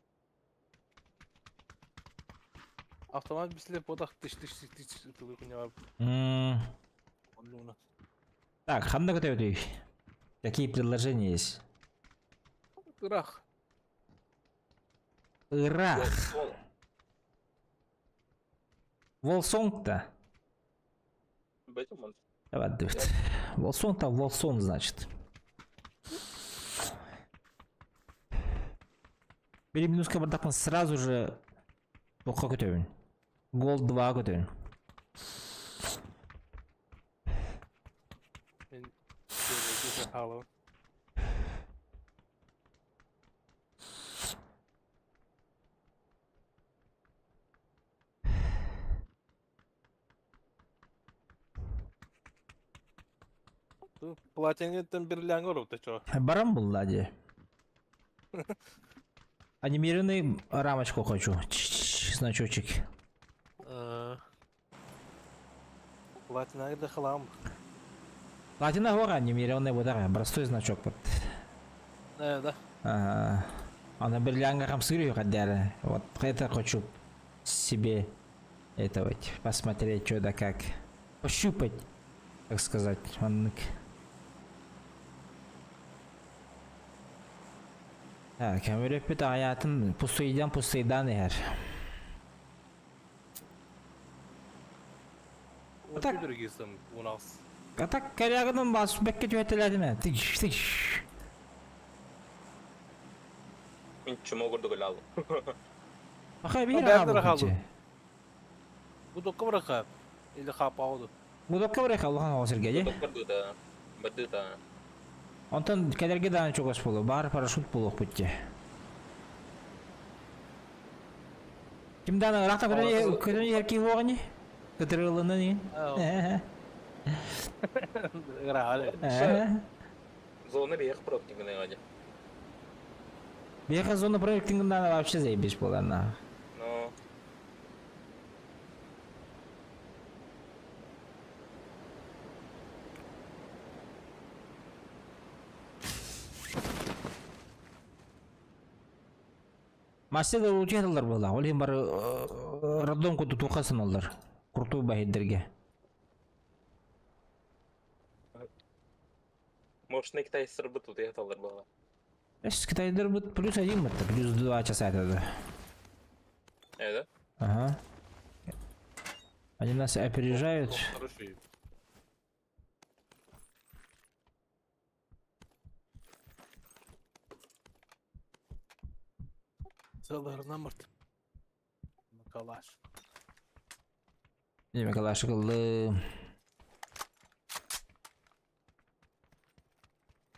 Автомат беслет подах тыш тылы күнә бар. Онлуна. Так, ханда готовы. Какие предложения есть? Ирах. Ирак. Sol. Волсонг-то. Benim он. Давай, Дэвид. Волсон-то Волсон, значит. Бери минуска бардакпын сразу же оққа көтөбүн. Гол 2 көтөбүн. Мен көзө халы. Платингеттен бир лаңы урупты чо. Барам был, лади. Анимированный рамочку хочу. Значочек. Платинагерде хылам. Платина гора анимированный вот такой простой значок. Вот. Да. Ага. Она берлянга хамсырю кадяра. Вот это хочу себе это вот посмотреть, что да как. Пощупать, так сказать. Он... Так, я böyle bir hayatım pusuydan her. Вот Так. так гисем у нас. Atak kariyagının bas bekle tühetelerdi mi? Tıç tıç. Min чума көрдүк эле ал. Bakay bir Ha, yere ben de abi rakalım. kıçı. Bu dokka bırakıp. Или хапауду. Bu dakika bırak Allah'ın havasır gece. Көрдүк да. Бады да. Ondan kaderge daha çok az bulu. Bahar paraşüt bulu kıçı. Kimden rakta kötü erkeği var ni? Kıtırılığında ni? Играли. Зона бияк проектингine гади. Bir kız onu projektinden вообще заебись была на. Но Мастерда учителдар была. Олим бар роддом куту тухасын олар. Курту бахиддерге. может нектай сырбы тут яталар бала. Эс Китайдер бут +1 бутты. +2 часа это. Да? Ага. Они нас опережают. Хороший. Целый намырт. Калаш. Demek Allah kıldı.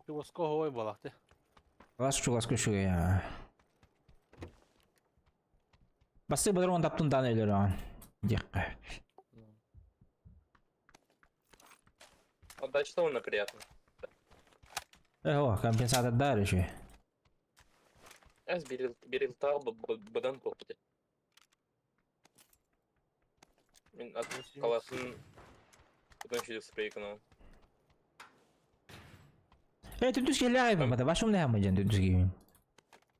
Чуваско ой балахты. Калаш şu ya. Bası bir on taptın tane ölür an. Dikkat. Отдать что он приятно. О, компенсатор еще. Аз bir yıl daha budan toptu. Мен атын қаласын budan şey spreykanı. Түндүз келе айбын бада башым не хамажан түндүз кийин.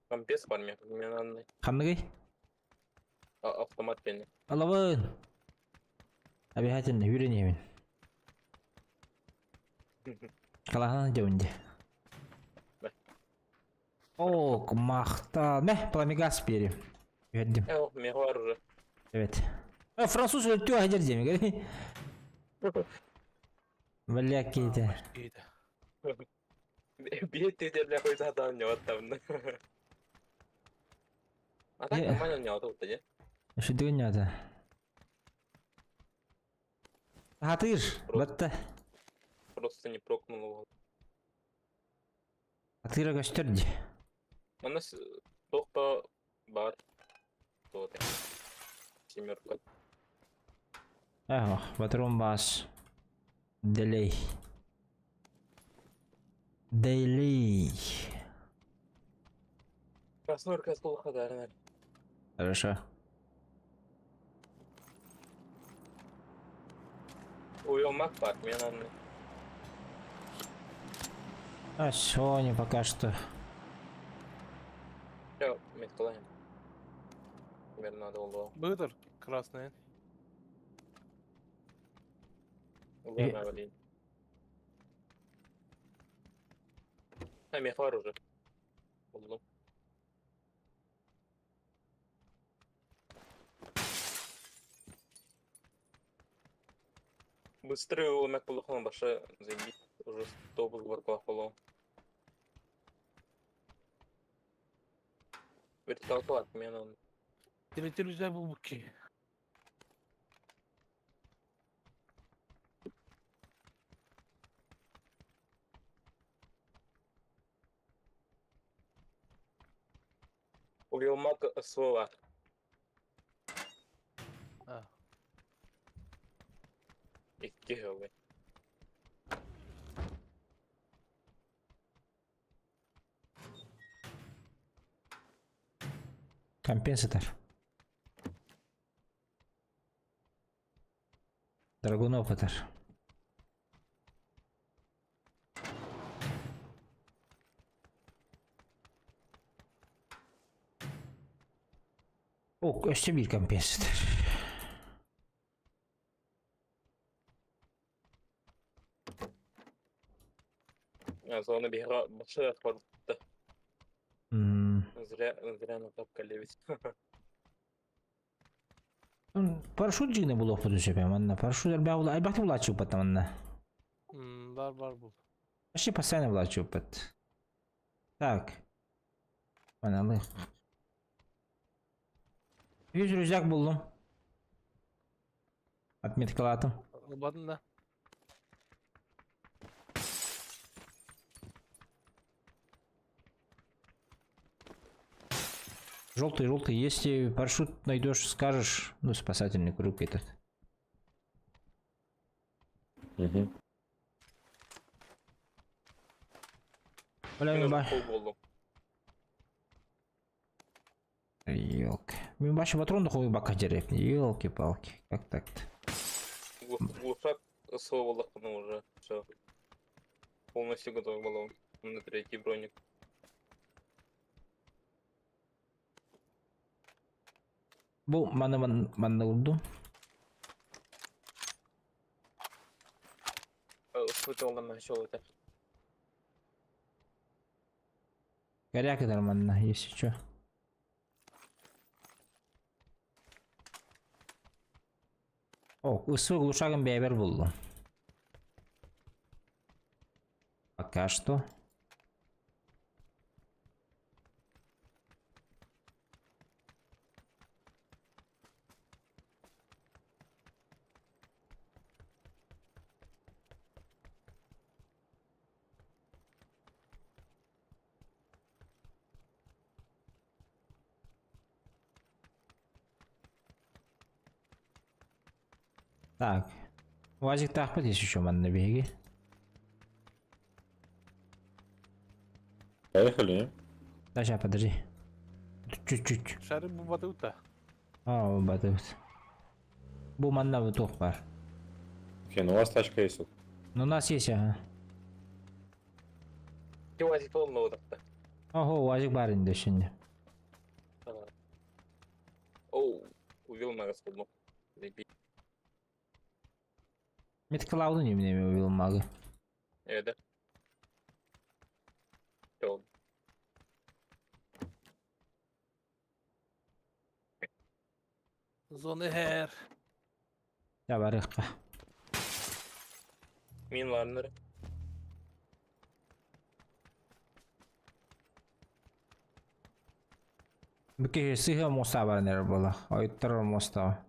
Компес var mı? Мен anlay. Хамныгы? Автомат beni. Алабын. Обязательно үйренемін. Қалаған жауынде. О, мақтан. Мә, пламегас берем. Үйрендім. Мен var уже. Evet. Fransız öldü hacer demi. Vallahi kiydi. İyiydi. Bir tedbirle koysa adam ne var tabii. Adam kemana ne oldu ya? Şu dünyada. Hatır. Batta. Просто не прокнул его. Hatıra gösterdi. У нас только бар. Вот. Семерка. Ah, patron bas. Delay. Delay. Краснорка с полуходарной. Хорошо. Уйомак бар, мен анлay. А Sony пока что. Yo, мен кылайын. Мен надо oldu. Bıdır krasnaya. Ладно, блин. Мех var уже. Buldum. Быстрый умек полухон башы заебись. Уже 9 барках полу. Вертикалка var, men onu. Diletir bu ki. Uyumak ısığı var. Ha. İki hıvı. Компенсатор. Драгунов атар. Ok, işte bir компенсатор. Sonra bir başı atmadı. Hmm. Зря на тапка левить. Парашют жигне було подушепе, манна. Парашют бя була, айбахты була чупат манна. Var bu. Почти постоянно була чупат. Так. Аналык. 100 рюкзак buldum. Отметкалатым. Almadın da. Желтый, желтый. Если парашют найдешь, скажешь. Ну, спасательный круг этот. Угу. Бля, Мен ба. уже пол болдum. Ёлки. Мен башы патронды қойып бака жереп. Ёлки-палки. Как так-то? Глушак ысыğı болдық бұны уже. Все. Полностью готов болу. На третий броник. Бұл мана урду. Испытывал на щел это. Горяк это нормально, если чё. О, ысык глушагын бейбер булду. Пока что. Так. Вазик тахпат есть еще ман на беге. Поехали. Да, сейчас, подожди. Чуть-чуть. Şerif bu batı da. О, батут. Bu manda bir tok var. Окей, ну у вас тачка есть. Вот. Ну, у нас есть, ага. Кивазик olma odakta. Ого, azıcık var indi şimdi. Оу, увел на расходну. Met Cloud'un yemin emiyor uyulmalı. Evet. Oldu. Zonu her. Ya barıkka. Min var nere? Bu kişi sıhhi mosta var nere bola. Oyutlar mosta.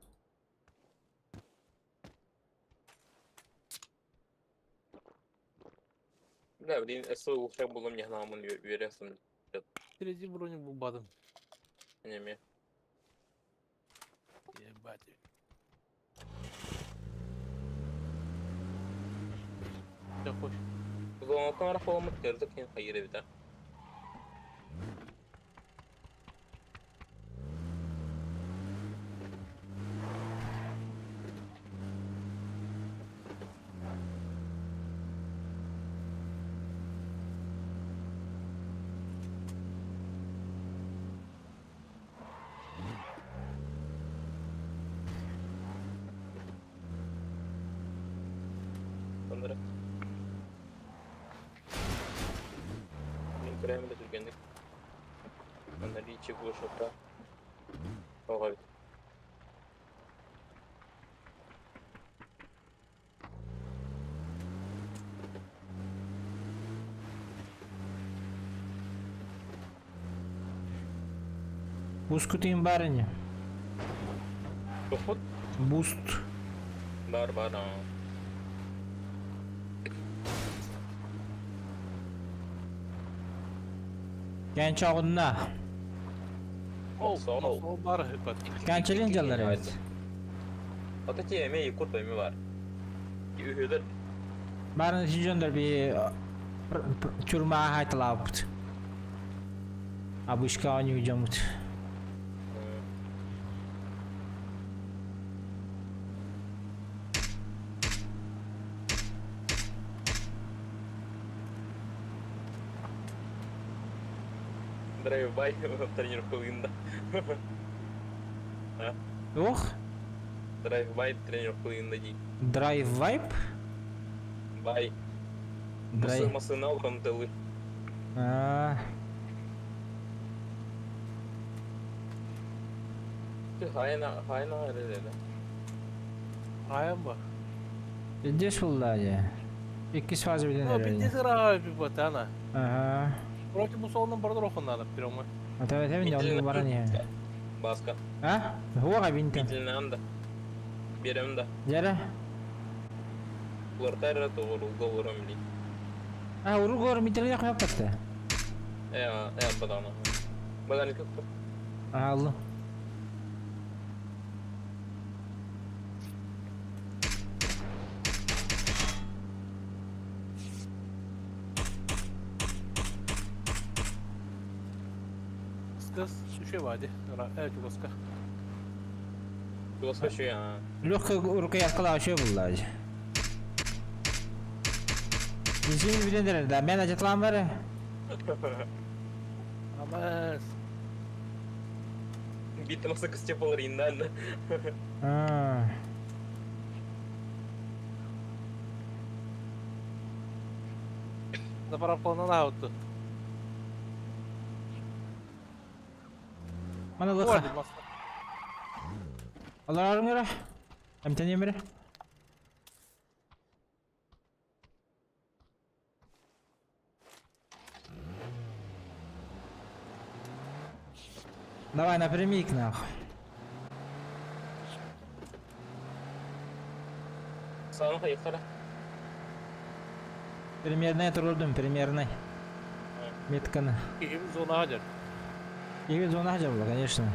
Ne bileyim, esas uçak bulum yahnamın üyeresin. Birinci bronyu bu batı. Ne Ебать. Ya hoş. Zonattan ara falan gördük yine hayır evde. Onları. Benim kremi de sürgendik. Onları içi bu şokta. Oha. Boost kutayım bari ne? Çok Boost. var ha. Genç ağında. Oh, Sağ ol. sol var hıpat. Gençliğin canları evet. Atatürk yemeği kurt bölümü var. Ühüdür. Barın için gönder bir türme haytılaptı. Abuşka oynayacağımız. Драйв-бай в тренировкалığında. Yok. Драйв-бай тренировкалığında değil. Drive Vibe. Бай. Drive. Masını al kanıtalı. Ha. Hayna öyle dedi. Ayağım bak. Bildiğiz vallahi ya. İkisi fazla bilen Ha bildiğin herhalde. sıra bir batı ana. Aha. Burası bu solundan burada okundan bir ama. Evet evet de onun var ya. Baska. Ha? Huwa bintim. Bitilini anda. Birim de. Jara. Ulartayra doğruldu olurum bileyim. Ha uru gor mitri yak yapattı. Badana. Badana kıktı. Ha Allah. Kız düşüyor hadi. Evet Koska. Baska şu ya. Lukka urka yakala şey bulladı. Bizim bilen herhalde. Ben acıtlan var. Ama Bitti masa kız yapılır inden. Ha. da para falan aldı. Mana Bu lukka. arada masa. Allah arın yara. Hem tanıyım biri. Давай напрямик нахуй. Sağına hayıklara. Примерно трудом, примерно. Меткана. İkimiz ona hacer. И зона хотя была, конечно.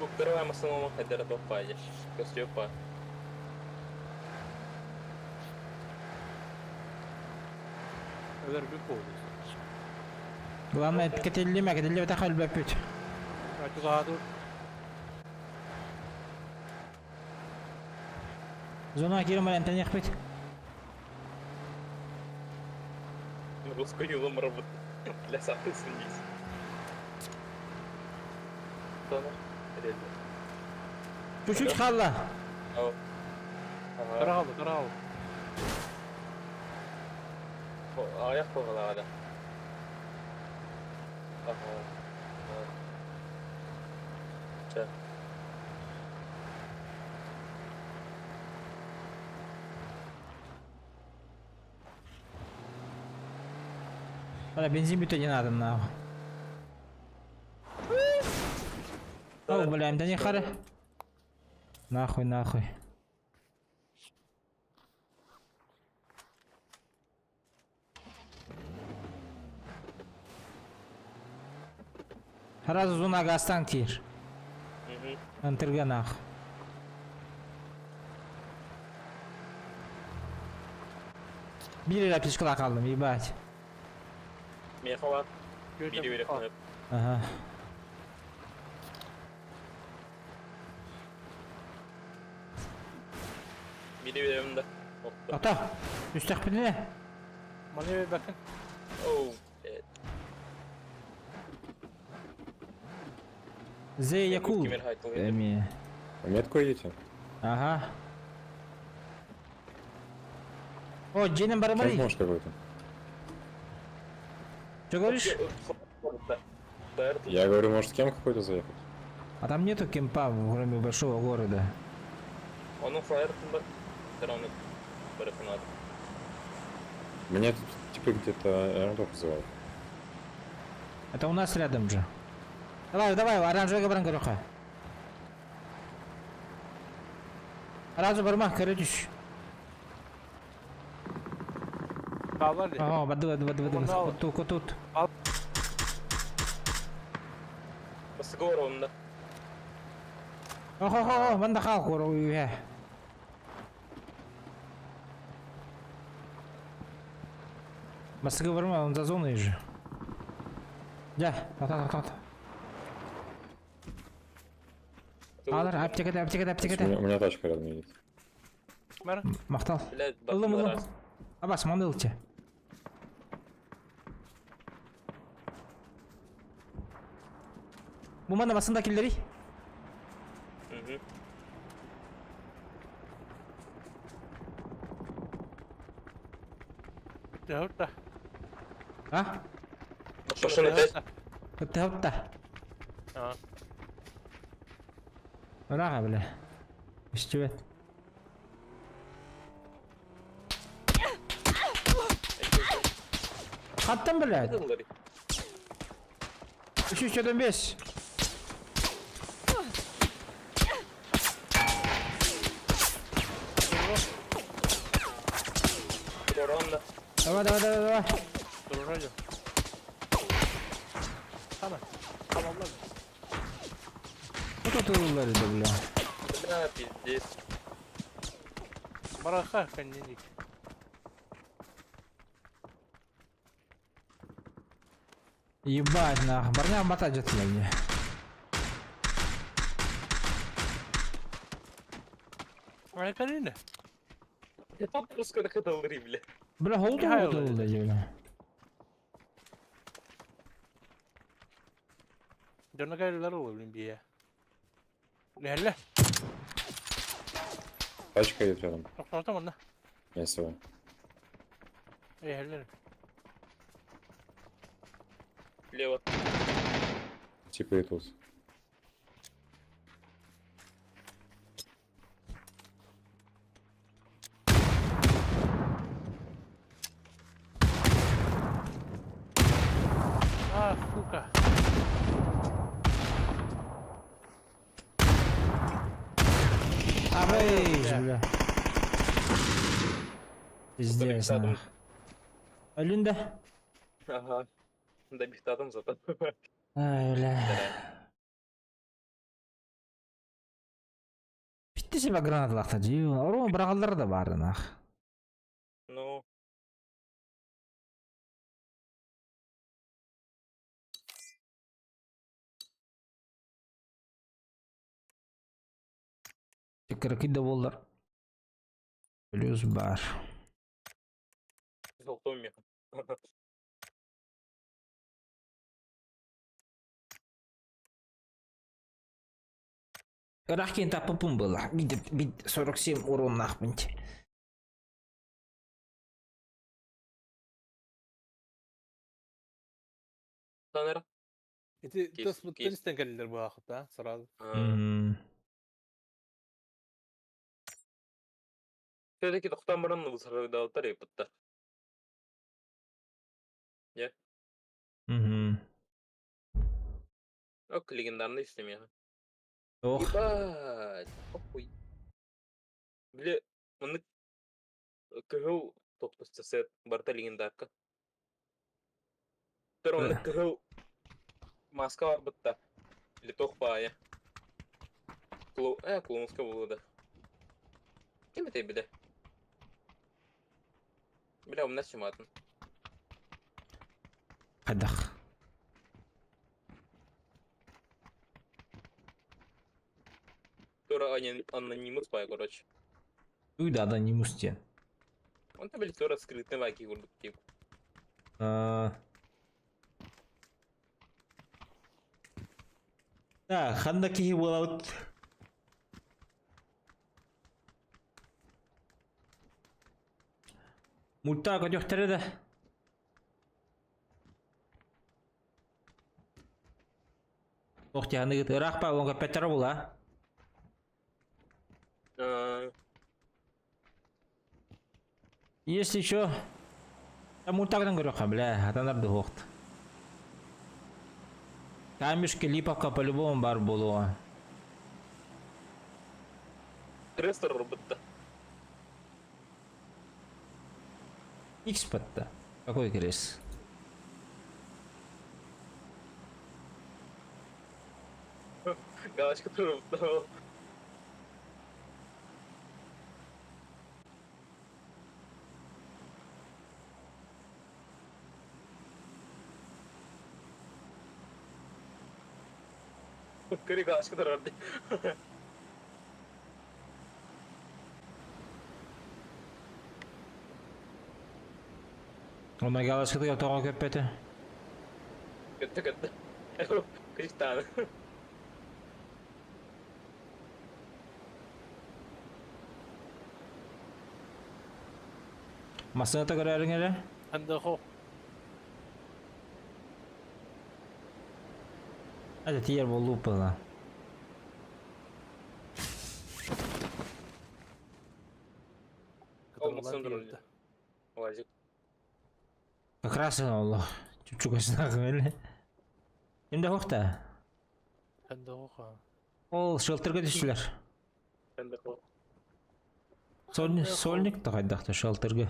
Открываемся нового хедера топая. Костюпа. Öder bir oldu. Главное, кетеллеме тахал бәппет. Açık ağa dur. Зона кирим алан таньяк бит. Русскую юлом работает. Для самых сильных. Sonra. Реально. Чуть-чуть халла. Ау. Ага. Kara aldı, kara aldı. Ayak kovalarda. Aha. Çak. Hala benzin bitiyor yine adam na. Oh, блядь, да не хара. Нахуй, нахуй. Сразу зона гастан тир. Антырга нах. Bir lira psikoloğa kaldım, ебать. Meha var. Görkem, Biri al. koyup. Aha. Biri önümde. Ata, müstakbel ne? Manevaya bakın. Oh. Evet. Z Yakul. Kimin haytıl geldi? Эми. В метку идите? Ага. О, Джейном Чем Барамари. можешь какой-то? Что говоришь? Я говорю, может, с кем какой-то заехать? А там нету кемпа, кроме большого города. Onun flyer'ında Дроны надо. Мне тут типа где-то аэропорт вызывал. Это у нас рядом же. Давай, давай, оранжевый баран гороха. Разу бармах, короче. Dağlar ya. Ага, воды. Вон, Вот тут, вот тут. Басыгоровында. Охо, мында хал коруя. Масыга барма, он за зоной же. Да, ата. Алар, аптекада. У меня тачка рядом едет. Mer. Мақтал. Блядь, Ылым. бакылар. Абас, мандылча. Bu mana basında killeri. Hırta. Ha? Машина десь. Hıtta. Ha. Raga bile. İşçivet. Kattın bile. Kılları. 3-3-5. Oranda. Давай. Durur hocam. Tamam. Tamamlar. Bu da tırılları da bile. Бля, пиздец. Bırakar kendini. Ебать нахуй. Барня мотать же мне. Ay karine. Просто кадалры, бля. Бля, холду Михаил, тırıldı bile. Dönme gayrılar olur bir ya. Lehelle. Тачка едет рядом. Yok tamam da. Я свой. Lehelle. Лево. Типа и тут. Ah suka. Абейж, бля. Пиздец Садом. нахуй. Ölünde. Ага. Да бихтатом зато. Ay bля. Ити себе гранаталакта жи. Орун брагалдар да бар нах. Ну, Текерки да болдар. Плюс бар. золотой. Рахкин таппын было. Бит 47 урон нахпынч. Таныр. Эти Кес- теннистен келдилер бу акытта сразу. Все-таки тоқтан бұрын бұл сарайда отыр епітті. Ок, легендарный істемеға. Ох. Ебать! Охуй. Бля, мұны кігіл топтысты сет барта легендарка. Тұр оны кігіл маска бар бұтта. Или тоқ бая. Клоунска болды. Кем это бля? Бля, у нас чематын. Кадах. Тура анонимус бая, короче. Уйда да не мусте. Он-то, блядь, тура скрытный ваки курдук тип. Так, ханда кихи болаут. Мульта көтөктөрө да. Охтяны рахпа онга петер була. Если что, там мультагдан көрөк бля, атанарды хохт. Камешки липовка по-любому бар болуа. Рестор бұтты. Икс патта. Какой крес? Галочка тура бұтты. Кыри галочка тура бұтты. Ona галочка да тога көппети. Көтті. Кристан. Масыны көрөрүң эле. Анда хо. Ада тиер болуп бала. Olmasın durumda. Olacak. Как раз Allah. Чучук снагы эле. Эмне хокта? Анда хо. Ол шелтерге түштүлөр. Ben de o. Сольник да кайдакта шелтерге.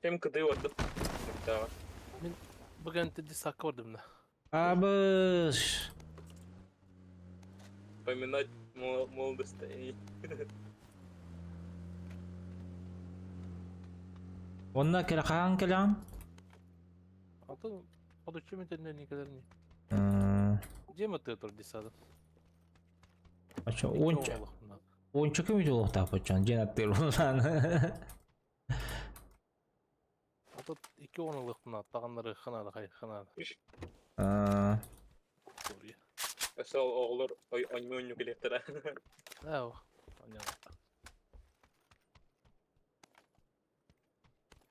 Hem kıdığı vardı. Tamam. Bugün de sakı vardı bunda. Абыш. Вспоминать молодость. Онна келе каан келем. Ата o da kimin tenine ne kadar ne? Cem atıyor tur disada. Ача ончо ким жолук тапачан женаттыр улан. Ата 2 onluk buna attağanları xınadı hay xınadı. Doğruya. Asal oğullar oynuyor gelektir. Ha o. Anladım.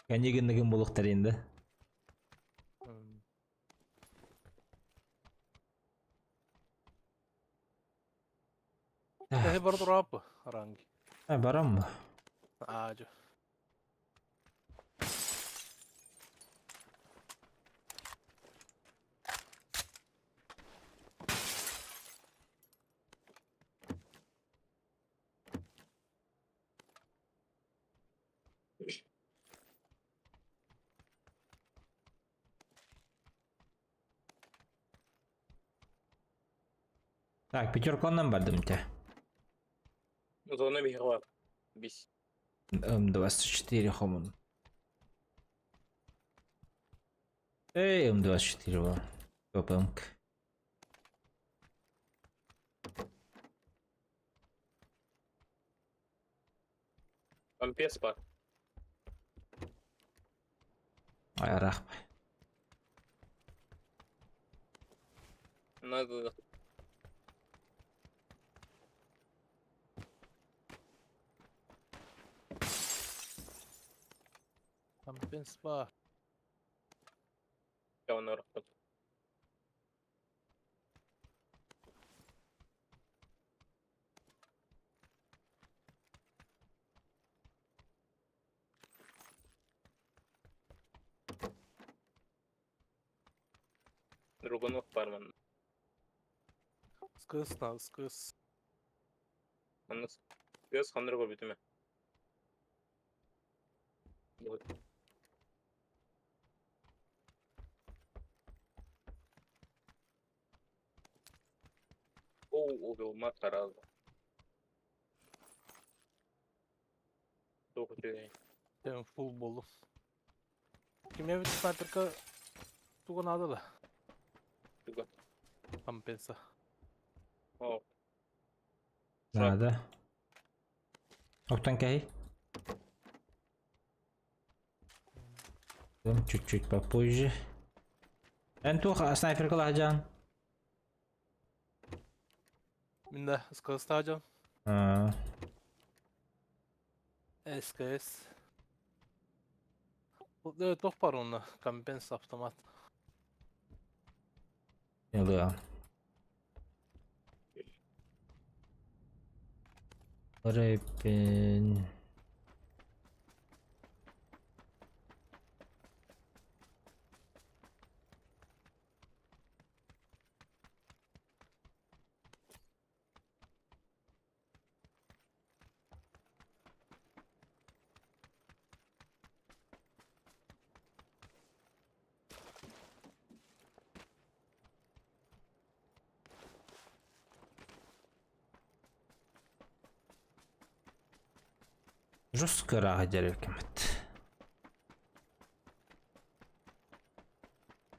Кенегендигин болуктар енді. Ne var durap mı? Rangi. Барам ба? Ağacı. Так, пятерконнан бардым те. Зона bir var. Biz. М24 хомун. Эй, М24 был. ППМК. Ampes var. Айрах. Надо. Компенс бар. Ya onu rakam. Другой var mı? Скыс. Anlas. Biraz kandır koy bitime. Вот. O olmaz karazdı. Çok kötü. Тем фул болу. Кеме бит снайперка туга надо да. Туга. Компенса. О. Надо. Октан кай. Чуть-чуть попозже. Энтух, снайперка лахджан. Минде скыс тажан. СКС. Да, тох бар онна. Компенс автомат. Yılıyor. Rapin. Жестко рахадер кемет.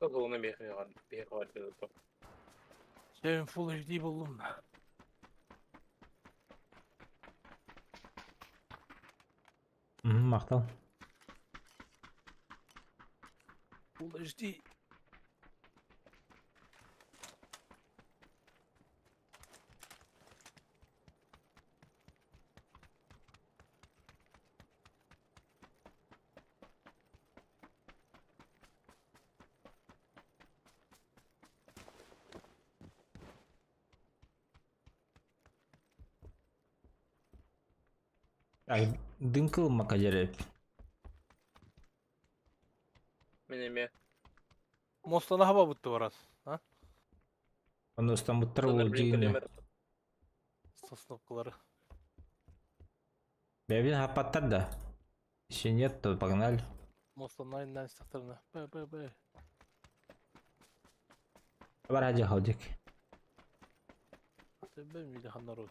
Zona bir var. Bir var. Тем фул HD болдум. Мактал. Фул HD. Ay, dым кылма кадереп. Benim Мостана хаба бутты барат. А? Оностан буттар Zona ол bir жигине. kilometre. Сосновкалары. Бебин хапаттар да. Еще нет, то погнали. Мостан айынан стақтарына. Б. Бар хаджа халдик. Б миде ханару.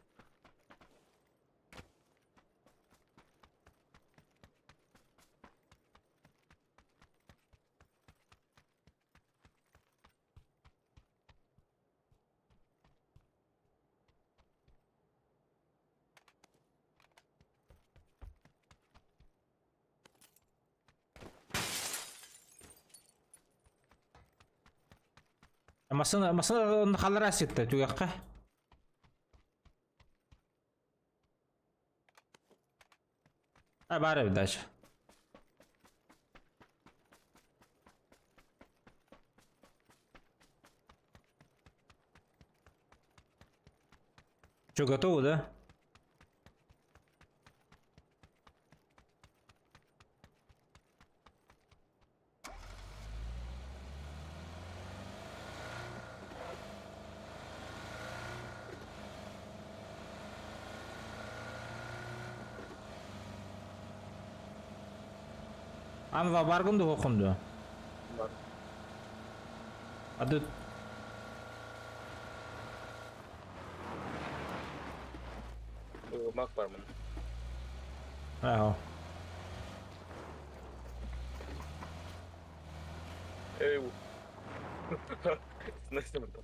Масына халар асетті түгаққа. Бар даже. Что, готово, да? Ama bargındı okundu. Var. Adı Bulmak var bunun. Bravo. Ey bu. Nasıl burada?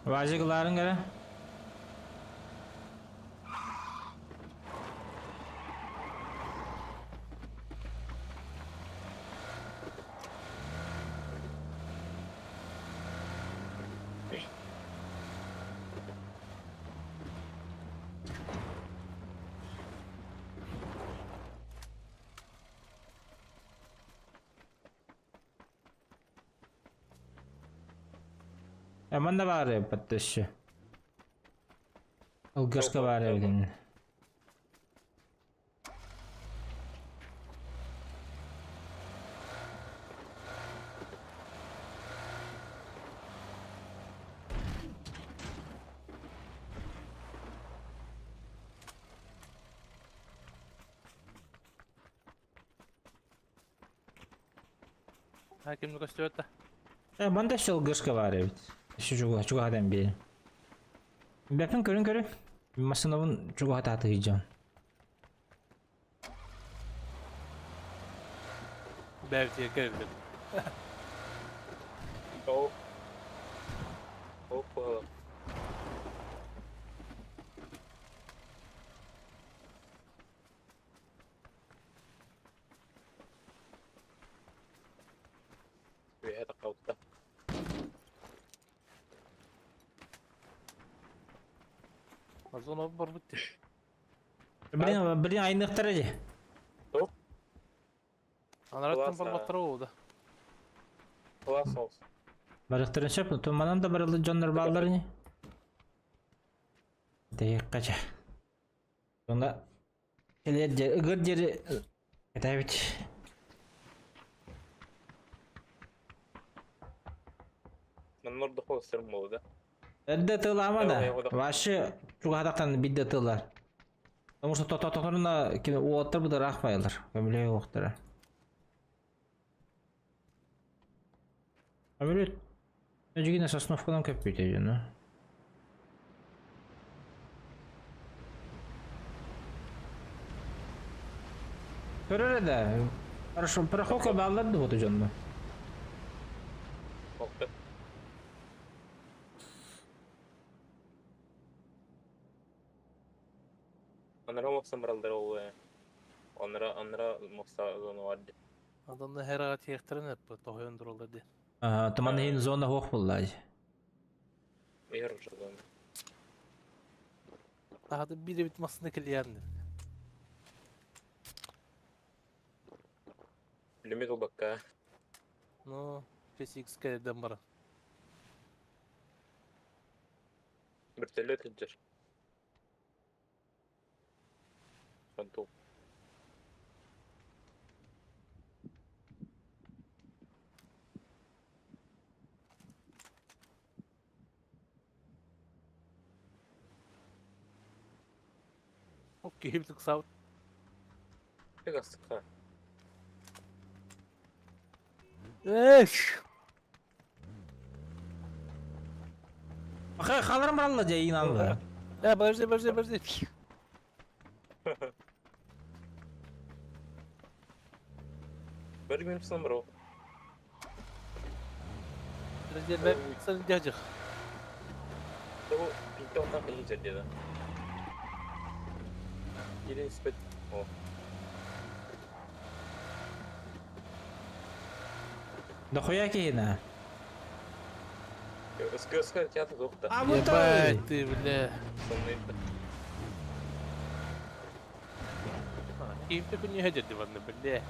Vajigların gara. Aman da var ya pataşı. Ilgışka var ya bilin. Hakimlik gösteriyor. Aman da şu ılgışka var ya. Şu çok adam bir. Bakın körün. Masınavın çok hata atacağım. Belki geldi. Hop. Hoppa. Bir hata kalktı. Az ona bir bitti. Birin aynıktırıcı. Hop. Anarattan Klasa. balbatları oldu. Klas olsun. Barıktırın şaplı. Tumadan da barılı canlar bağlarını. Deyik kaça. Sonra ıgır ceri. Evet. Ben orada konserim oldu. Edde tığlama da. Eyvallah. Başı çok hadaktan bir de tığlar. Sonuçta totototoruna kimi o otur bu da rakmayılır. Ömüle yoktur. Ömüle önce yine Sosnovka'dan köpüydü canı. Körere de. Parahoka bağladı bu da canlı. Oldu. Onlara moksan baralları oldu. Onlara moksa zonu vardı. Adamda her ağaç yektirin hep bu. Tohuyundur olur diye. Aha, tumanı hin zona hoş bulladı. Yer zonu. Daha da biri bitmesinde kiliyendi. Limit ol bakka. No. PSX keleden bara. Bir türlü tecrübe. Fantom. Okey, bir tık sağ. Pek astık ha. Eş. Bakay kalırım barallıca inandı. Ya barıştı. Böyle benim sınırım o. Barıştı ben sana cacık. Bu pinti ondan kıyı içeride. Yine nispet o. Da koya ki yine. Yok. Ыскы тятı dokta. Абытай! Ебать ты, бля. Соннайdı. Киев'те күнне хәдәде ванны, бля.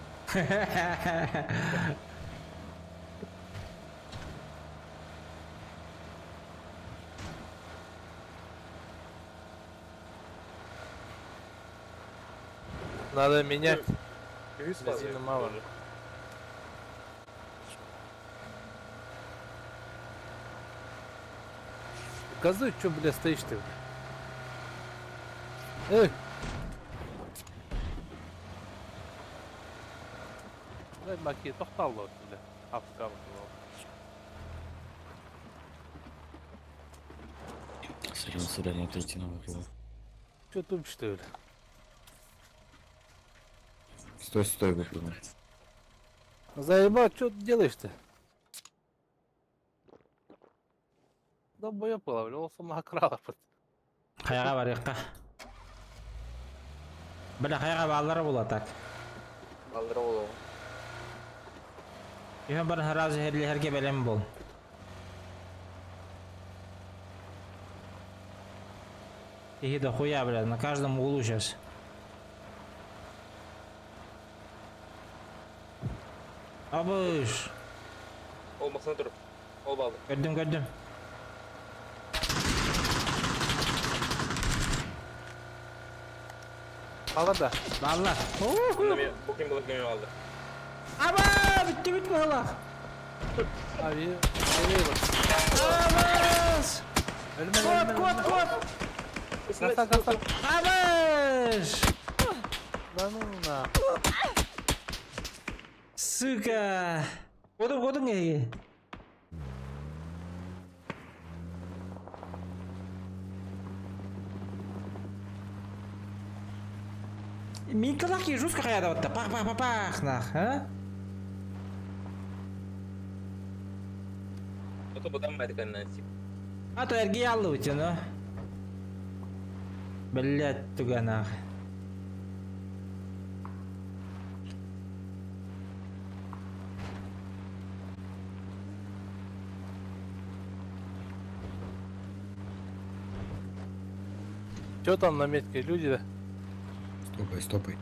Надо менять. Yüz Бензина мало. Газуй, чё, бля, стоишь ты? Эй! Дай маки, тоқтал вот, бля. Афган. Сорян, отойти надо было. Чё тупишь, что ли? Стой, выпрыгну. Заебал, чё ты делаешь-то? Да боя половлился макрала. Каяга барыкка. Бля, каяга баллары була так. Kaldırı oğlum. Үйөн барын разы herge белем бол. И да хуя, бля, на каждом углу сейчас. Абыш. Olmasına dur. Ol bağlı. Gördüm. Қалада. Ballar. Bunda bir booking balık gömüğü aldı. Aba bitti hala. Abi, nereye bak? Abas. Ölme. Kod. Kasa. Abas. Lan ona. Сука. Kodum ya. Минкалаки жестко каяда вот пах нах, а? O da budan verdik annen sip. А то эрги аллы утяну. Блять, туга нах. Чё там на метке, люди, да? Стопай.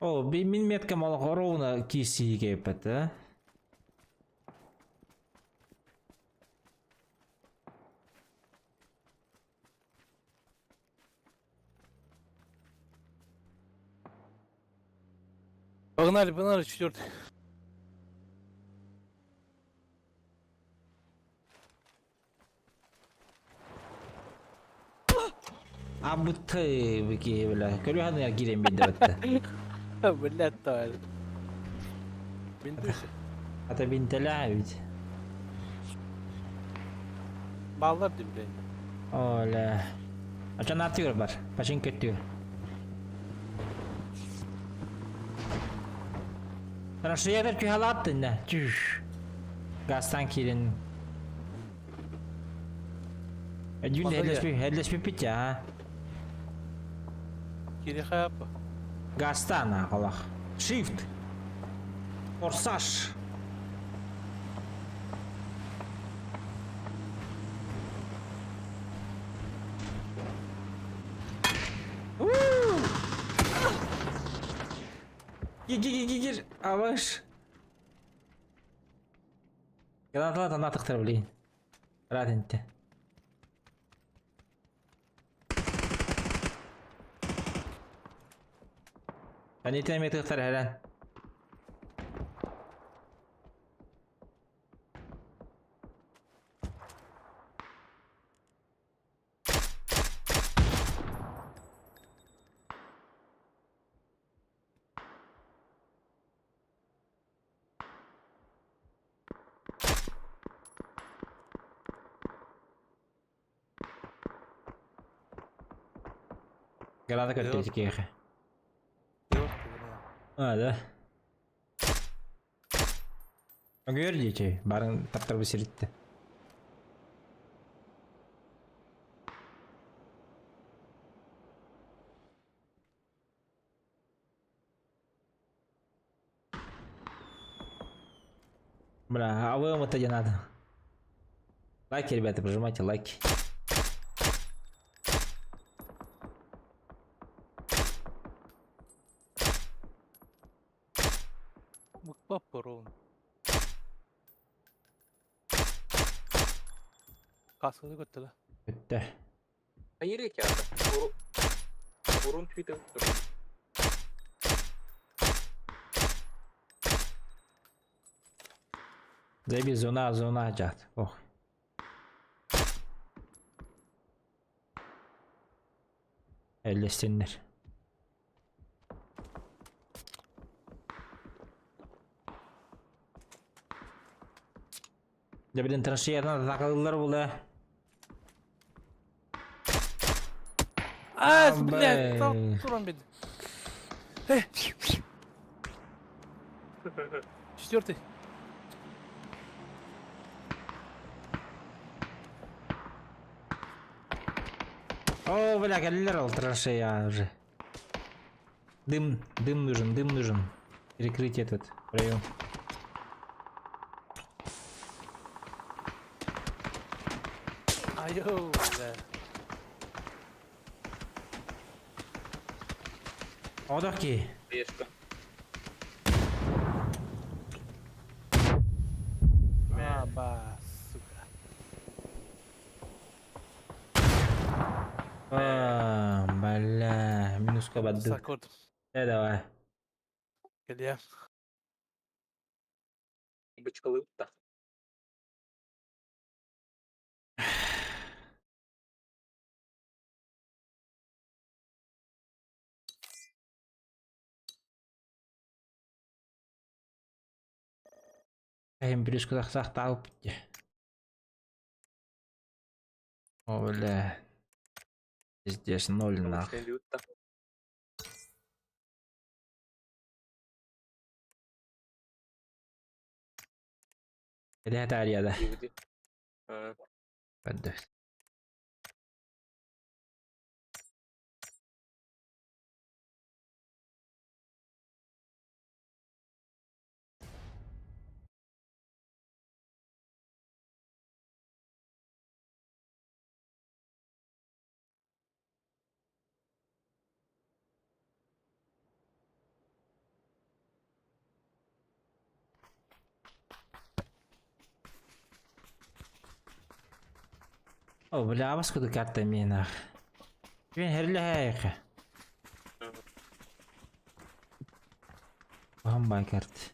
О, min метка мало ровно киси гепет, а? Погнали, четвертый. Абытай бики, бля. Көрüyorsun ya gireyim bir de batta. Блядь, тварь. Бинтуйся. Ata binteler ведь. Ballar değil, блядь. Öyle. Açan atıyor var. Paşın kötü. Sana şu yerler ki hala attın ne? Tüş. Gazdan kirin. Dün Masaya. hedleşme pit ya. Кириха yapma. Gazdan ha Allah. Shift. Forsaj. Gir. Avaş. Granatlar da tıktır bileyim. Rahat ente. Hani temel tıktar helen. Galada kötü ki. Yok dedim ya. Hadi. Gör diyeceği. Barın taptar bir siritti. Бля, а вы ему-то не надо. Лайки, ребята, прожимайте лайки. Mutfak var oğlum. Kaskını götür la. Bitti. Hayır ya kağıda. Burun tweet'e tuttum. Zabi zona açacak. Oh. Ellesinler. Zabi'nin tranşiyadan takıldılar bu la. Aa, Abi. блядь, tam durun beni. Hey. Четвертый. О, бля, галилер траншея уже. Дым нужен. Перекрыть этот район. Ayo be. Odaki. Değişti. А, ба, сука. Бля, минуска бадды. Sakordum. Давай. Geliyor. Bıçkalı da. Hem плюску сақталып бітті. О, бля. Здесь 0 нах. Sen diyor da. Где это арияда? Yedi. Ha. Бадды. О, бля, бас куды карта мен ах. Мен херле хайх. Бамбай карт.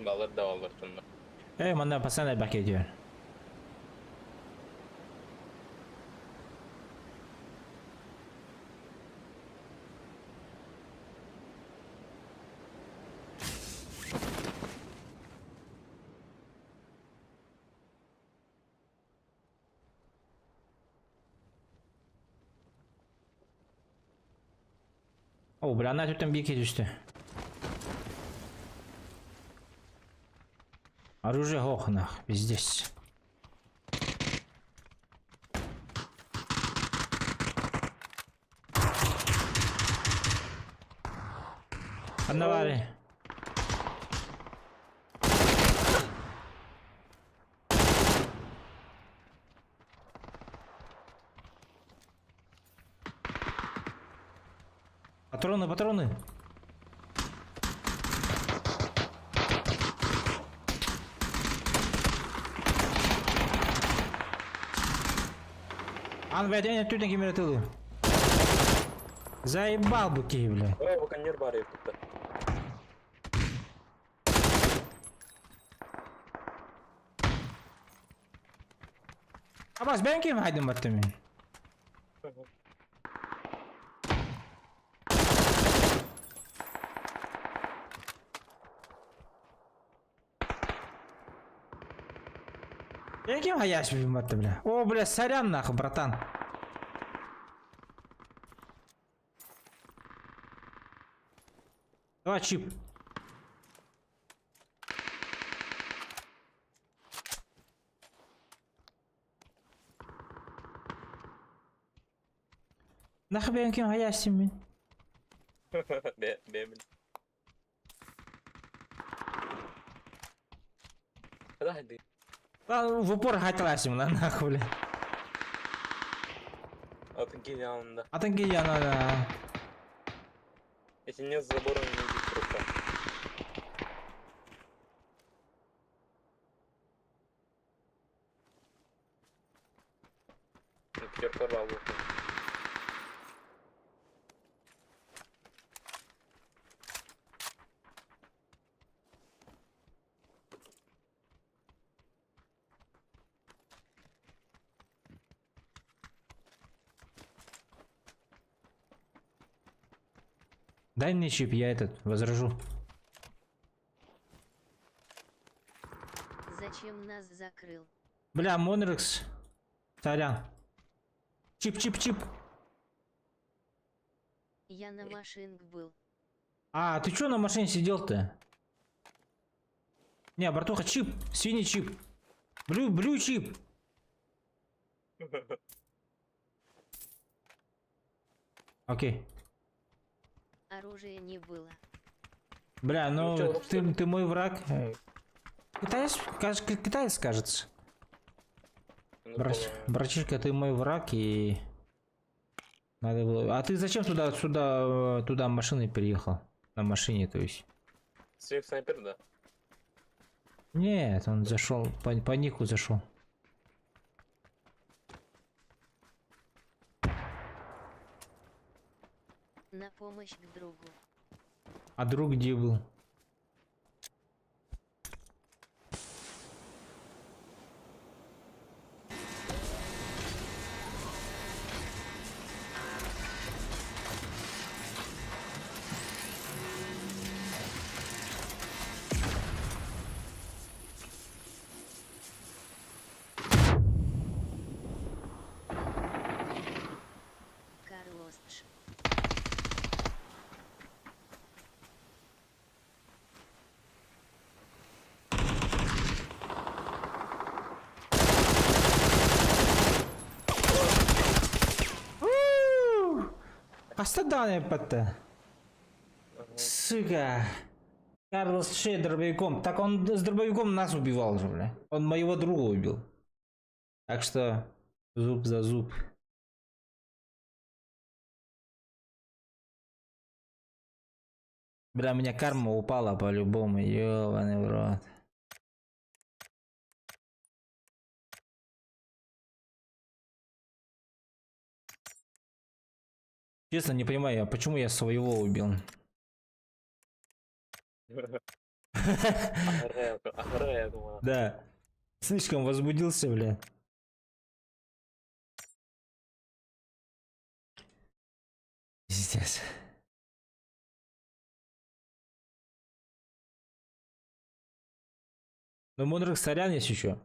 Балар да балар тунна. Мана пацаны бак ediyor. O Blanlar tütten bir kez düştü. Оружие охнах, пиздец. Одновали. Патроны, патроны. Анведение тут не кемеретылы. Заебал буки, бля. Ой, буканер бар епті. Абас ben kim haydim battım. Ben kim hayaş bir battı bля. О, бля, сорян нахуй, братан. Давай чип. Нахуй ben kim hayaşsın ben. Bemin. Hadi. Lan в упор хайталасың lan нахуй бля. Atın ki yanında. Atın gel yanına. İçinde забором не идет просто. Пятерка работает. Дай мне чип, я этот возражу. Зачем нас закрыл? Бля, Монрекс. Сорян. Чип, чип, чип. Я на машинг был. А, ты чё на машине сидел-то? Не, братуха, чип. Синий чип. Блю чип. Окей. Оружия не было. Бля, ну чё, ты мой враг. Китаец, кажется. Ну, по-моему. Братишка, ты мой враг и... Надо было... А ты зачем туда машиной переехал? На машине, то есть? Стрим снайпер, да? Нет, он зашел, по нику зашел. На помощь к другу. А друг где был? Карлос. Кастадан епатты. Сука. Карлос Шей дробовиком. Так он с дробовиком нас убивал же, бля. Он моего друга убил. Так что зуб за зуб. Бля, у меня карма упала по-любому. Ёбаный в рот. Честно, не понимаю, а почему я своего убил? Ахырга якын. Да. Слишком возбудился, бля. Пиздец. Ну, мудрых сорян есть еще.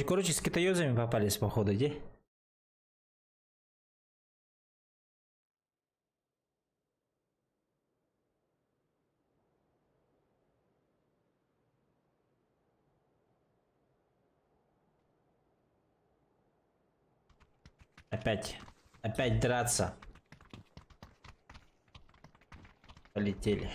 Короче, с китаёзами попались, походу, где? Опять. Опять драться. Полетели.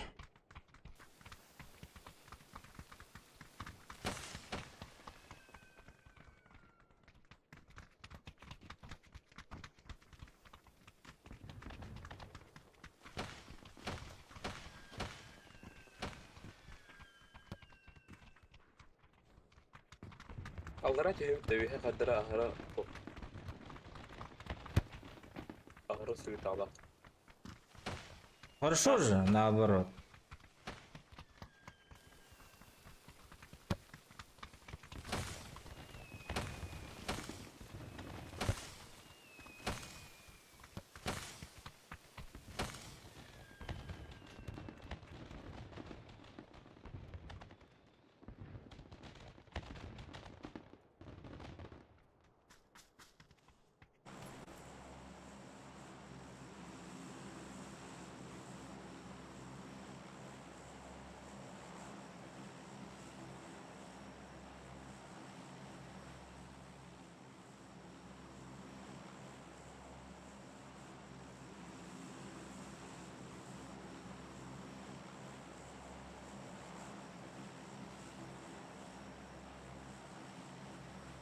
Аллара түйіп дөбеге қадыра ахыры сүгіт ала. Хорошо же, наоборот.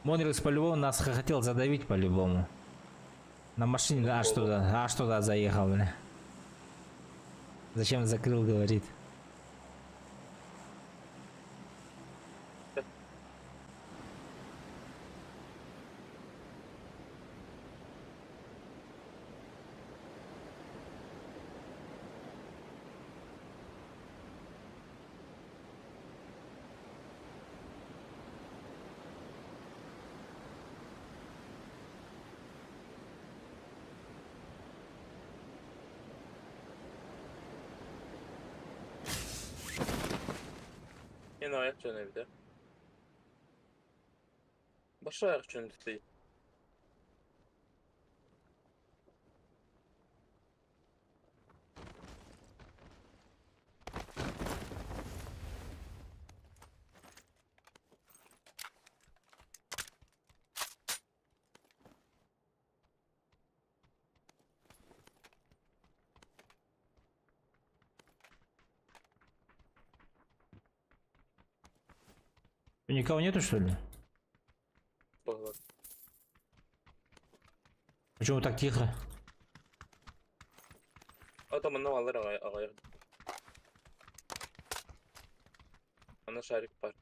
Монрикс по-любому нас хотел задавить по-любому. На машине аж туда заехал, бля. Зачем закрыл, говорит. Yine ayak çöne bir de. Başka ayak çöndü değil. Никого нету, что ли? Bak. Почему так тихо? Adamından alır ayak. Ana şarik var.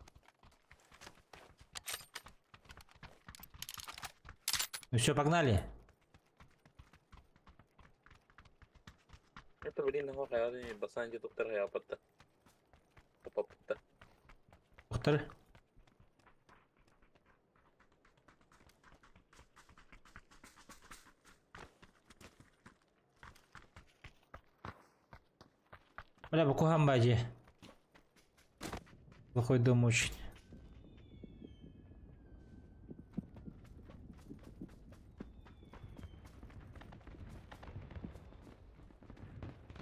Ну все, погнали. Это, блин, его hayatı basancı doktor hayatı. Kapattı. Доктор. Бля, Бакуган бади. Плохой дом очень.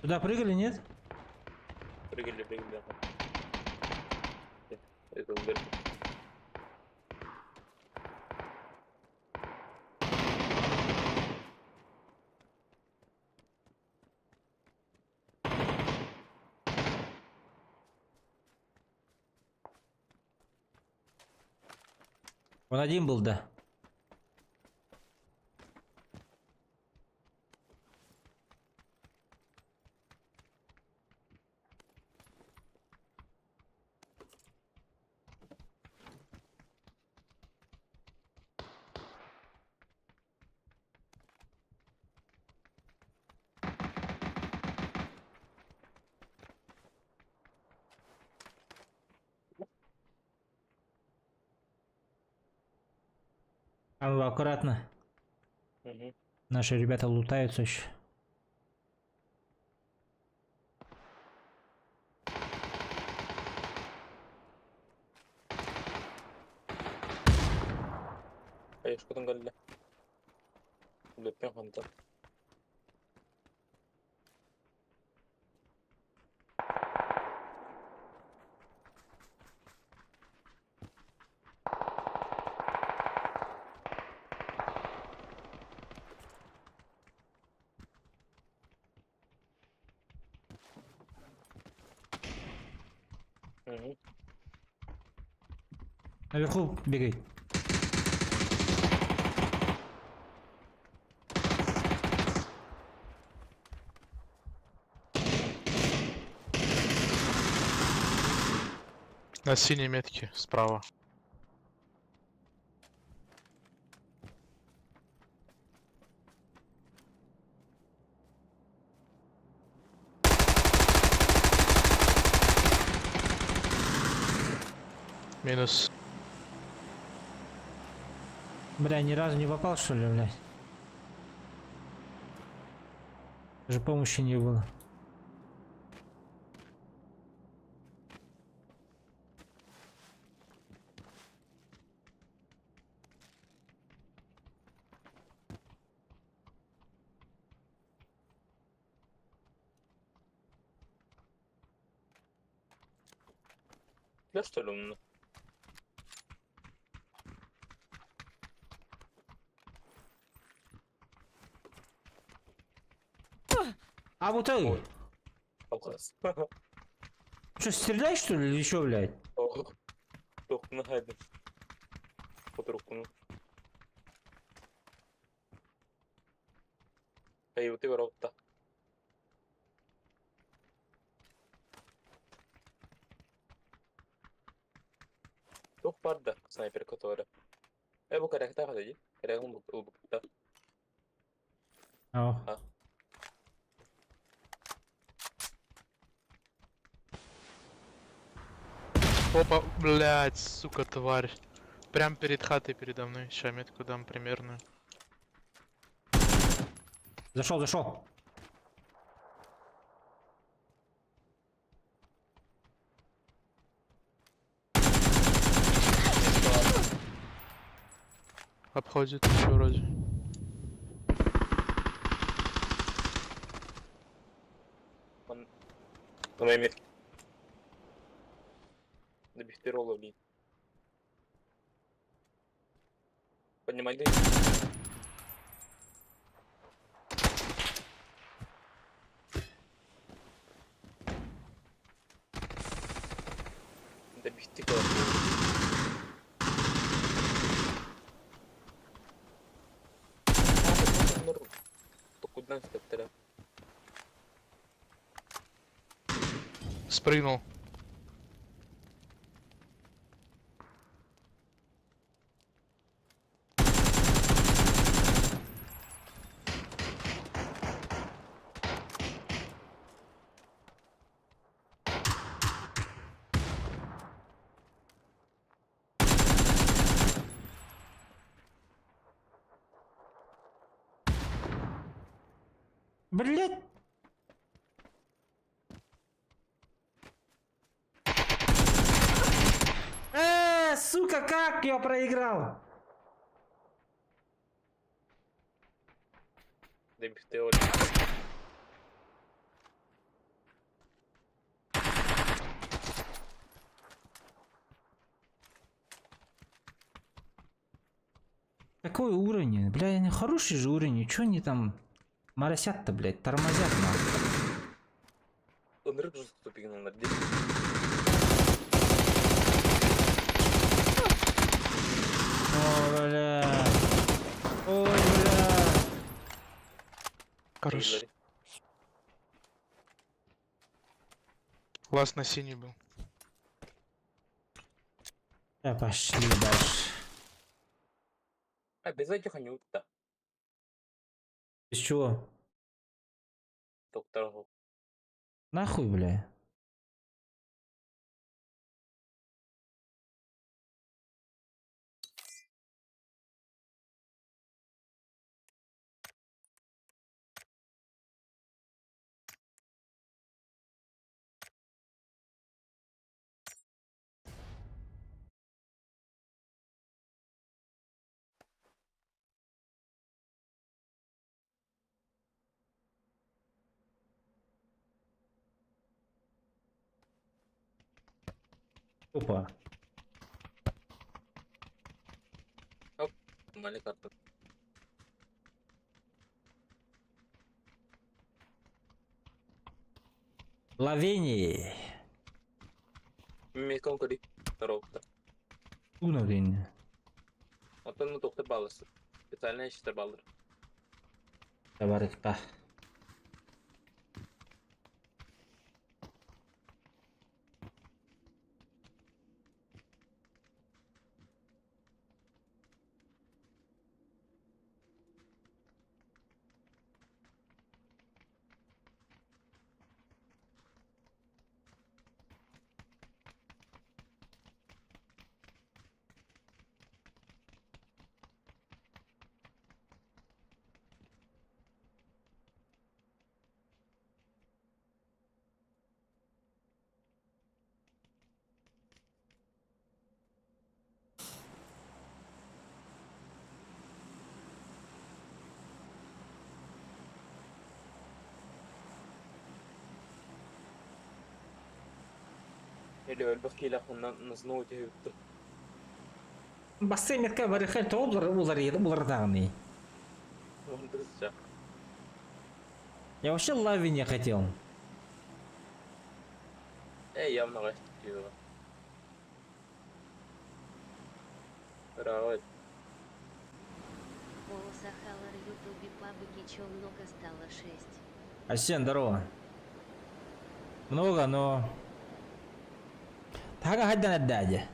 Туда прыгали, нет? Прыгали, прыгали. Ага. Это удар. Он один был, да. Алло, аккуратно. Угу. Наши ребята лутаются еще. Кайышкадан галле. Дөппен хантар. Угу. Наверху бегай. На синей метке справа. Минус. Бля, ни разу не попал, что ли, блядь? Даже помощи не было. Да что ли умно? А вот ты! Ой. Алхас. Что, стреляешь, что ли, или что, блядь? Токуна хайдын. Фоторукуну. Кайыты бар отта. Тох бар да, снайпер который. Бу каракта кадади. Карагын улбукта. Ау. Опа, блядь, сука, тварь. Прям перед хатой передо мной. Ща метку дам примерную. Зашел, зашел. Обходит еще вроде. На моей метке. На бифтерола, блин. Поднимай. Да бифтика. Куда спектра? Спрыгнул. Блядь. Сука, как я проиграл? Да бифтерола. какой уровень? Бля, они хороший же уровень. Чё они там моросят-то, блядь, тормозят нахуй? Ынырып жусуп тупигин onlar. О, бля. Ой, бля. Хорош. Класс на синий был. Да, пошли дальше. А без этих они утта. Из чего? Доктор. Нахуй, бля. Опа. Малик attı. Лавини. Мекон кори. Тарокта. Уновень. Отын доктор балысы. Специальная işler балыр. Табарыкта. Или ölbek ondan nızını öteye yuttu. Бассейн метка барыхай то булар тагыны. Он дырысча. Я вообще лавини хотел. Явно kaçtık diyor. Браво. Полосахалар ютубе пабыки чё много стало 6. Асен, здорово. Много, но... Тага хайдан аддаде.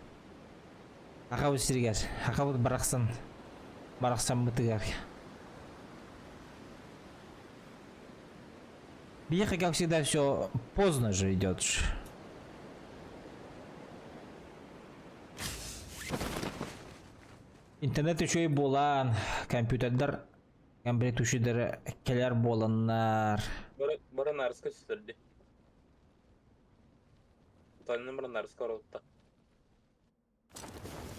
Ака усиргер. Ака вот барахсан. Барахсан бытыгар. Биеха, как всегда, все поздно же идет. Интернет еще и болан. Компьютердер. Комплект ушидер келер боланнар. Бара нарыска süslerdi. Tanrım bana narıska orada.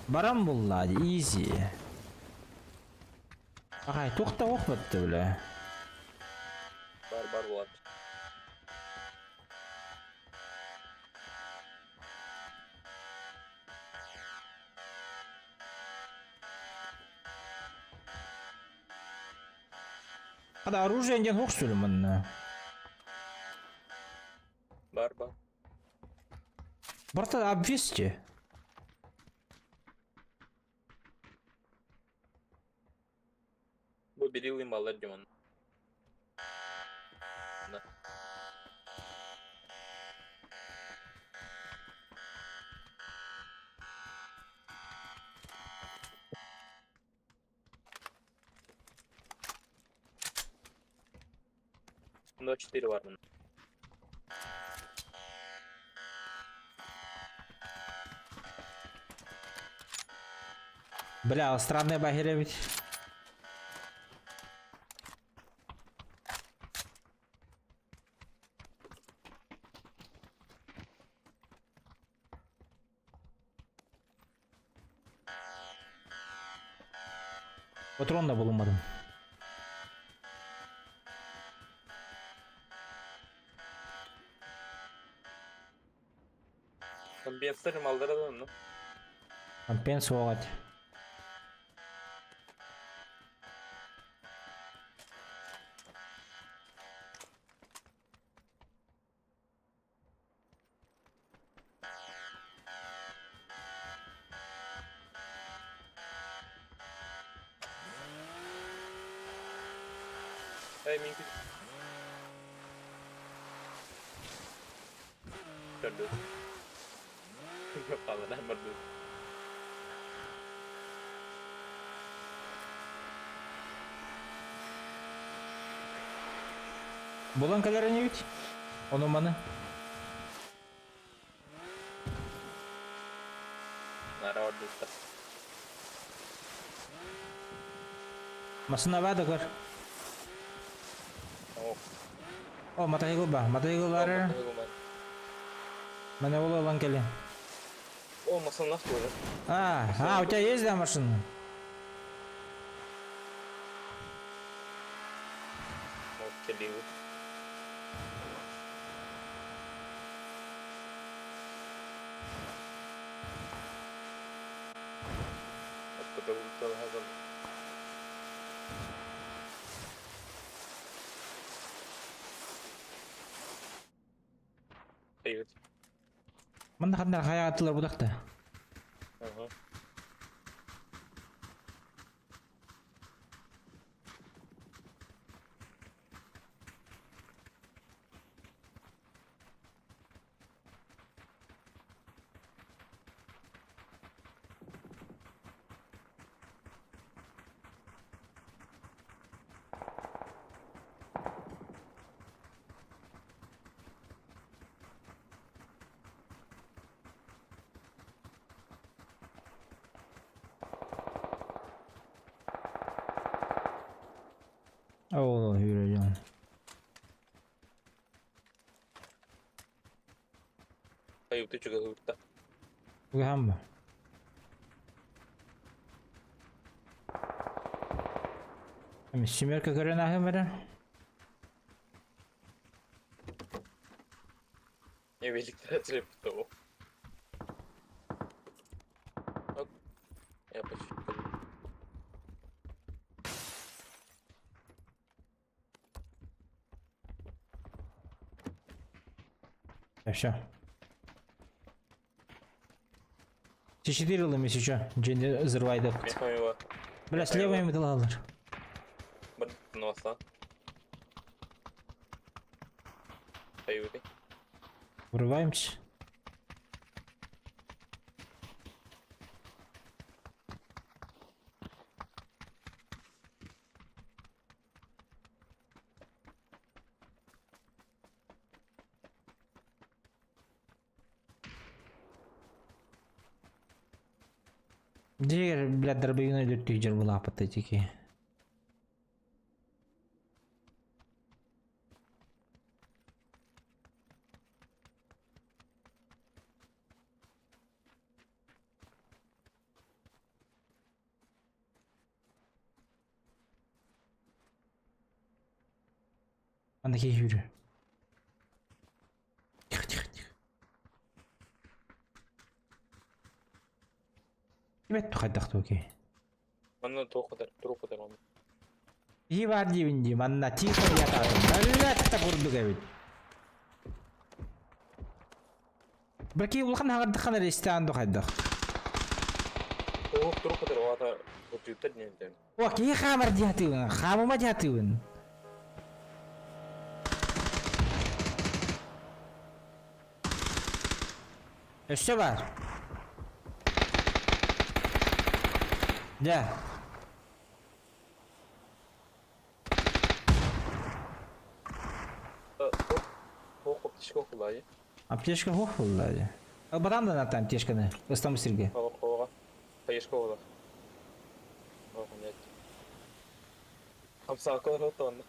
Барам буллади, изи. Ағай, тоқта оқпатты біле. Бар болады. Ада оружие ден хоқ сүлімін. Бар. Барта обвесте. Bu bir yıl imbalar diyorum. Da. Bunda 4 var bunun. Бля, странные багеры ведь. Патрон да bulunmadım. Kompensatör mallara da onu. Компенс оғат. Ай, мин кит. Gördüm. Kaldı lan burada. Болан калера не ведь? Он уманы. Nara orada. Masına var da kar. Oh. О, матайгыл ба. Матайгыл бар. Мене было лан келе. О, масын nasıl olur? У тебя есть, да, машина? Вот келеwu. Откуда улетел газон? Привет. Мында кандай хаятылар будакта. Ага. О, yürüyeceğim. Kayıp da çıkıyor hırtta. Bu hem mi? Семерка көрен ахы мәрі? Я велик тратили в того. Оп. Я почти. Yaşa. Çeşitli yılım еще. Cende zırvaydı. Мехами var. Бля, слева им дылалар. Bir nosa. Kayıp. Врываемся. Дигер, блядь, дробовик идет тигер в лапы такие. Андaki yürü. Тихо, тихо, тихо. Evet, тухайдақты окей. Bana трупы дар onu. И бар деймін анда тихо жатады. Блядь, ұрды кәбет. Бірке ұлған ағырды қана ресторанды қайдық. Трупы дар вата. Вот ютад не дем. О, кей қамыр диятыуын, қамыма диятыуын. Өші бар. Да. Аптечка кулай. Аптечка хоқ болды. Батам да натан аптечканы. Остам сірге. Хава. Каешка ола. О, нет. Хамсакалар отан.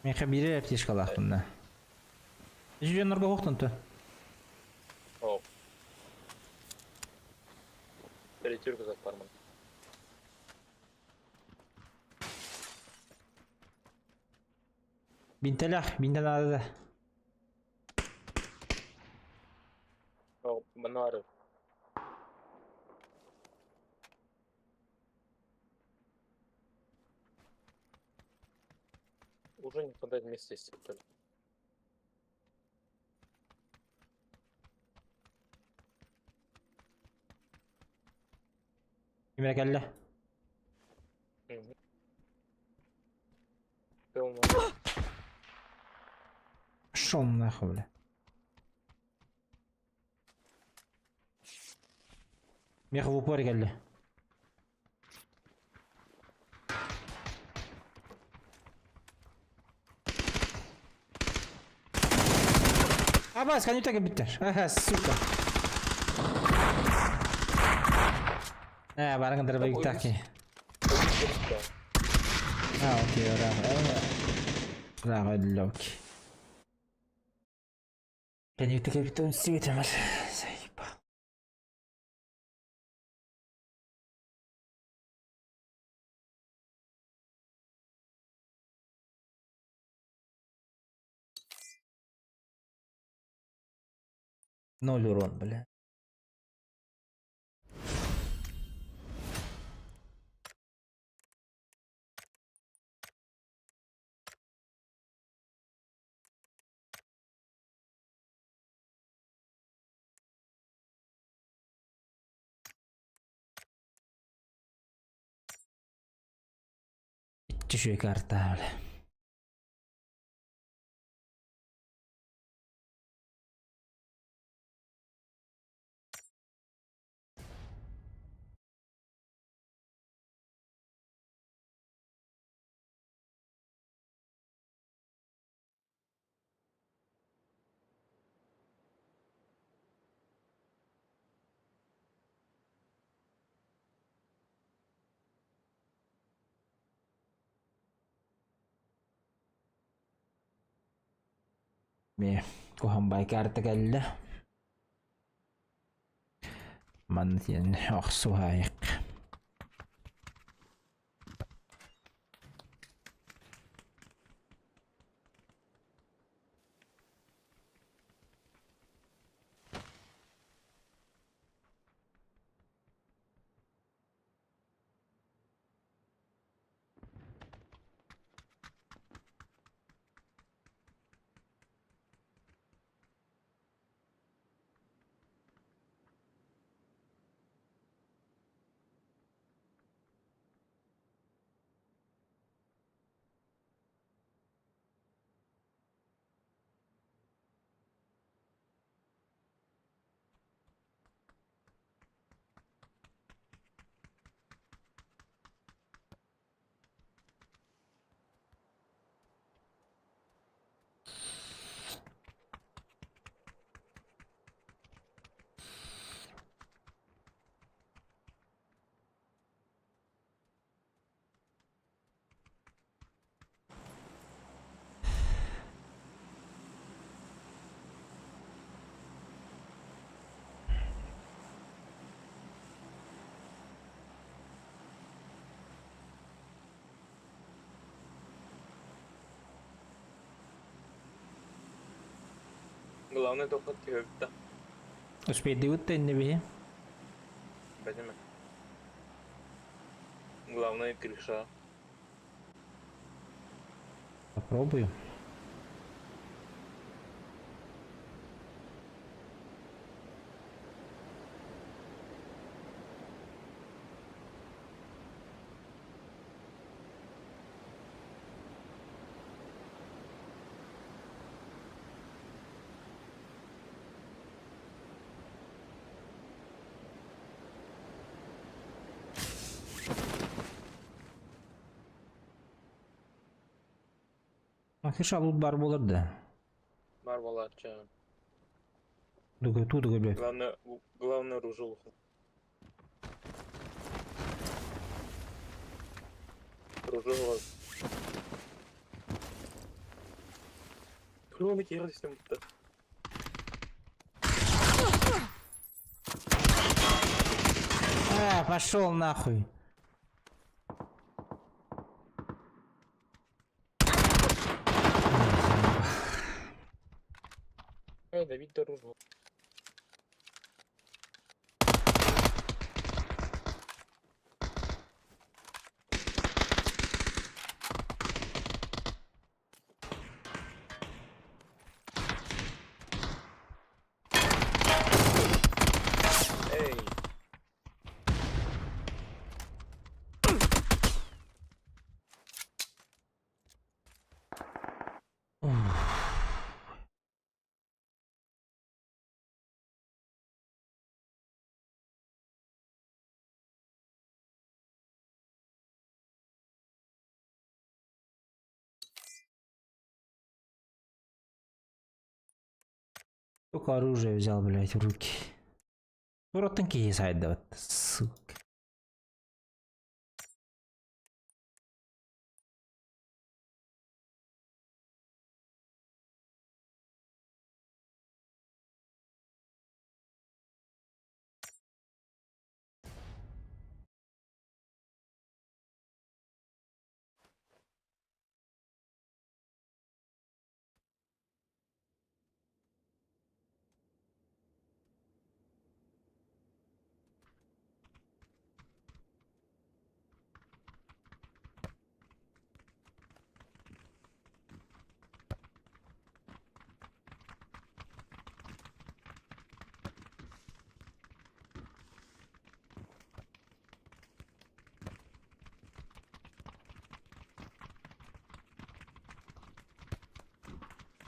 Мен қабире аптечка лақтымда. Жүжен нұрға хоқтын ты. О. Перетюрка за парман. Бинтелях, бинтелады. О, манары. Уже не подать вместе с тем. Кімер кәлі? Filmu. Шел нахуй, бля. Мех в упор geldi. Abbas kan yutak bitter. Aha suka. Barang terbaik tak ya. Okey udah. Udah lock. Kan yutak bitter sweet mas. Sayıp. Ноль урон, бля. Düşüyor kartta öyle. Mie, kunhan bai kartta geldi. Man tien aksu haik. Главное только тёрта. Успеть дивитися не бі. Понимаешь? Главное крыша. Попробую. Ахиша лут бар болар да. Бар болар чагы. Дуга тудуга бля. Главное ружулха. Ружулха. Кроме террористов. Пошел нахуй. Давид дорожу. Эй. Только оружие взял, блядь, в руки. Рот танки сайт, да вот, сука.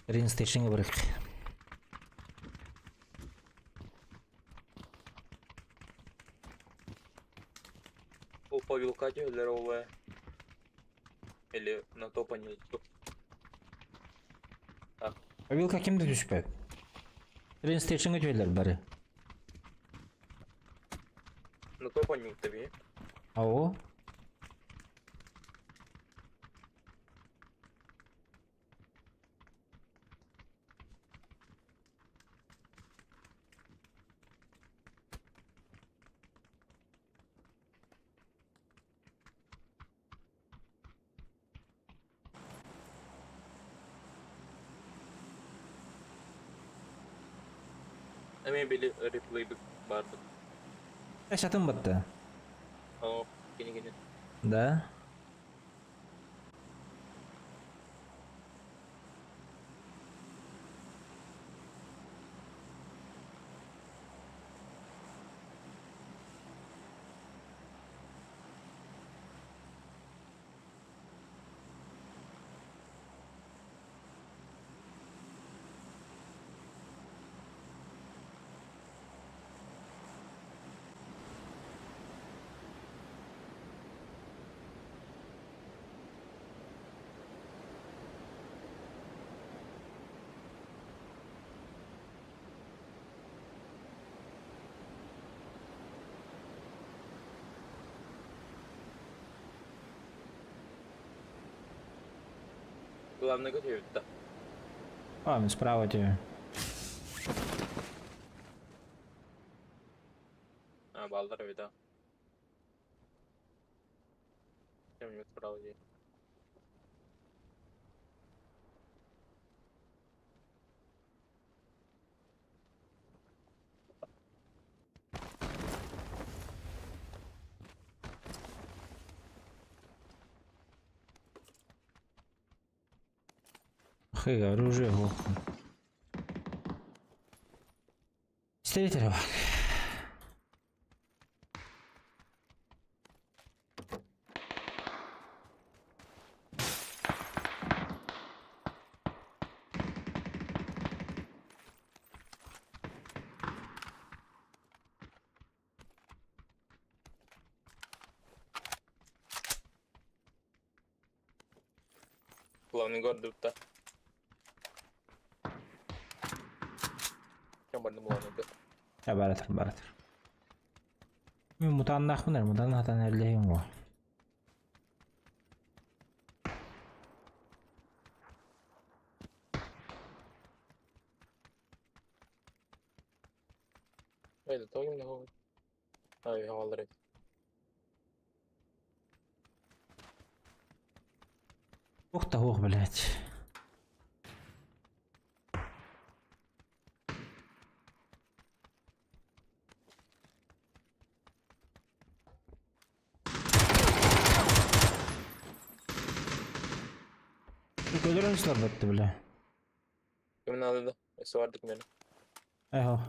Train station'a bırak. Ол по вилкате здоровая. Или на топанье. Вилка kimde düşpet? Train station'a götürdüler bari. На топанье tabii. А o? Hemen biri replay vardı. Yaşatın battı. Aa, gene. Да. Главное готовить, да. Ладно, справа тебе. А, балдар вида. Чем-нибудь справа здесь. Хыга, оружие, во. Пистолетлere bak. Главный город да. Чем больно главный город? Ya baratır baratır. Mutan nakmıdır, mutan hatan erleyim o. Haydi toyum ne oldu? Ay havaları. Ух да, ух, блядь. Öldürmüşler battı bile. Kimin aldı? Esi vardık benim. Eho.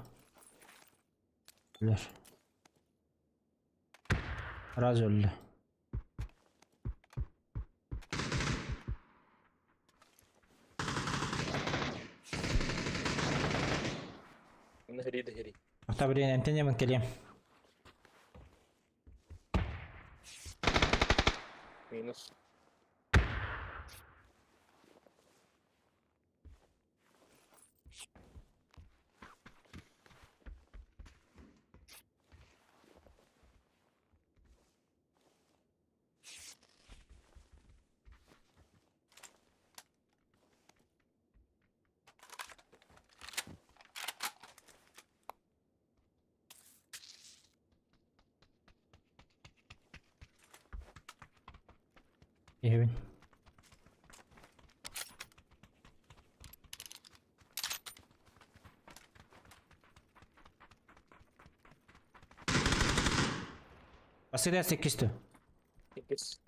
Öldür. Raz öldü. Nehri de heri. Hatta bir enten ben geleyim. Minus. Evin. Basırya 8'ti. 8.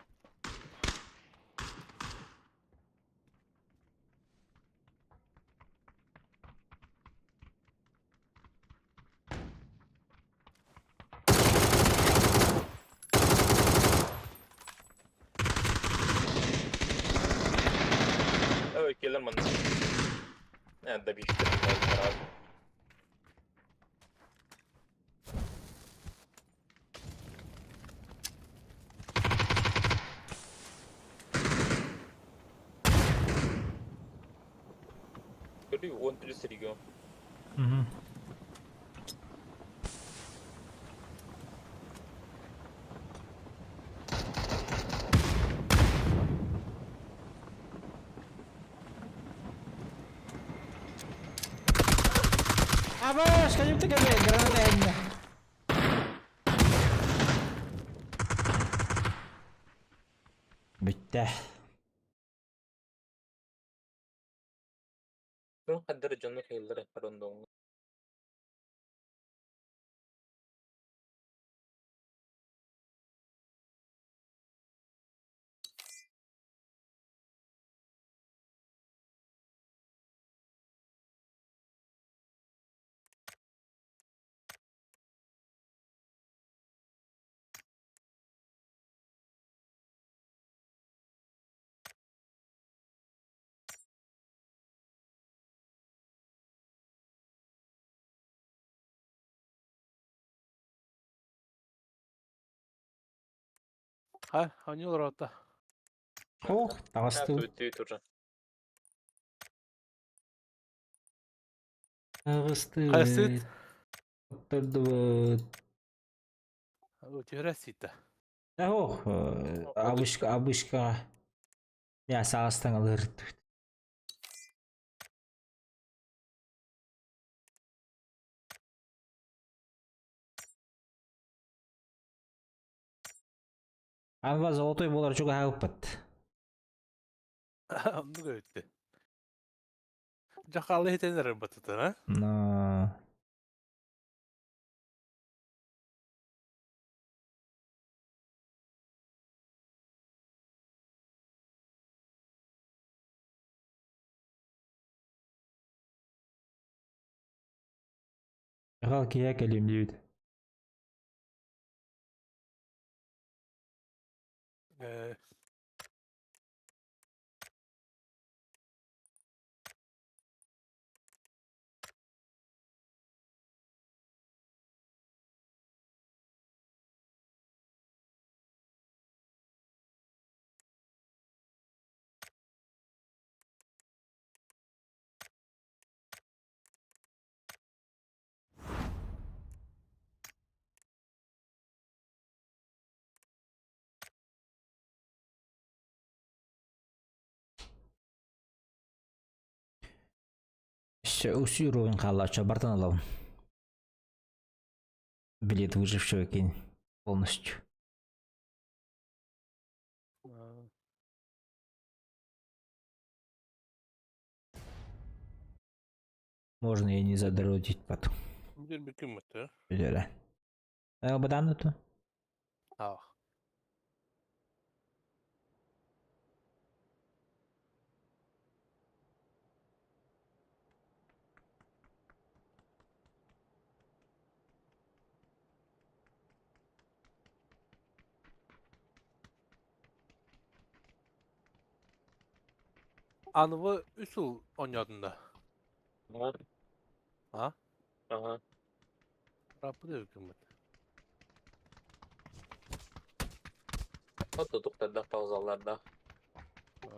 Evet, gelir bana. Ne de bir işte abi. Görüyor, 10 sürüyor. Hı hı. Vamos, kayıptı gibi. Granada elinde. Bitti. Ben kadar canlı hayırlar yapar onda onu. Ha, oynuyorlar orada. Oh, Ha, tağıstı. tüy turcan. Tağıstı. Hayır, Oturdu. Ötüyorasıydı. Oh, abışka. Ya sağıstan alır. Ama zolotoy bolar çok ağıppat. Onu gördü. Cakallı yetenler batıdan ha. No. Yakal ki ya gelim diyordu. Ee, Все, усю уровень халача, бартан алам. Билет выжившего кинь полностью. Можно и не задротить потом. bir kıymetli. Güzel. Бадан это? Ha. Anıvı üsul oynuyordun da. Aha. Ha? Aha. Rapı da hükümet. O tutuklarda pauzalarda.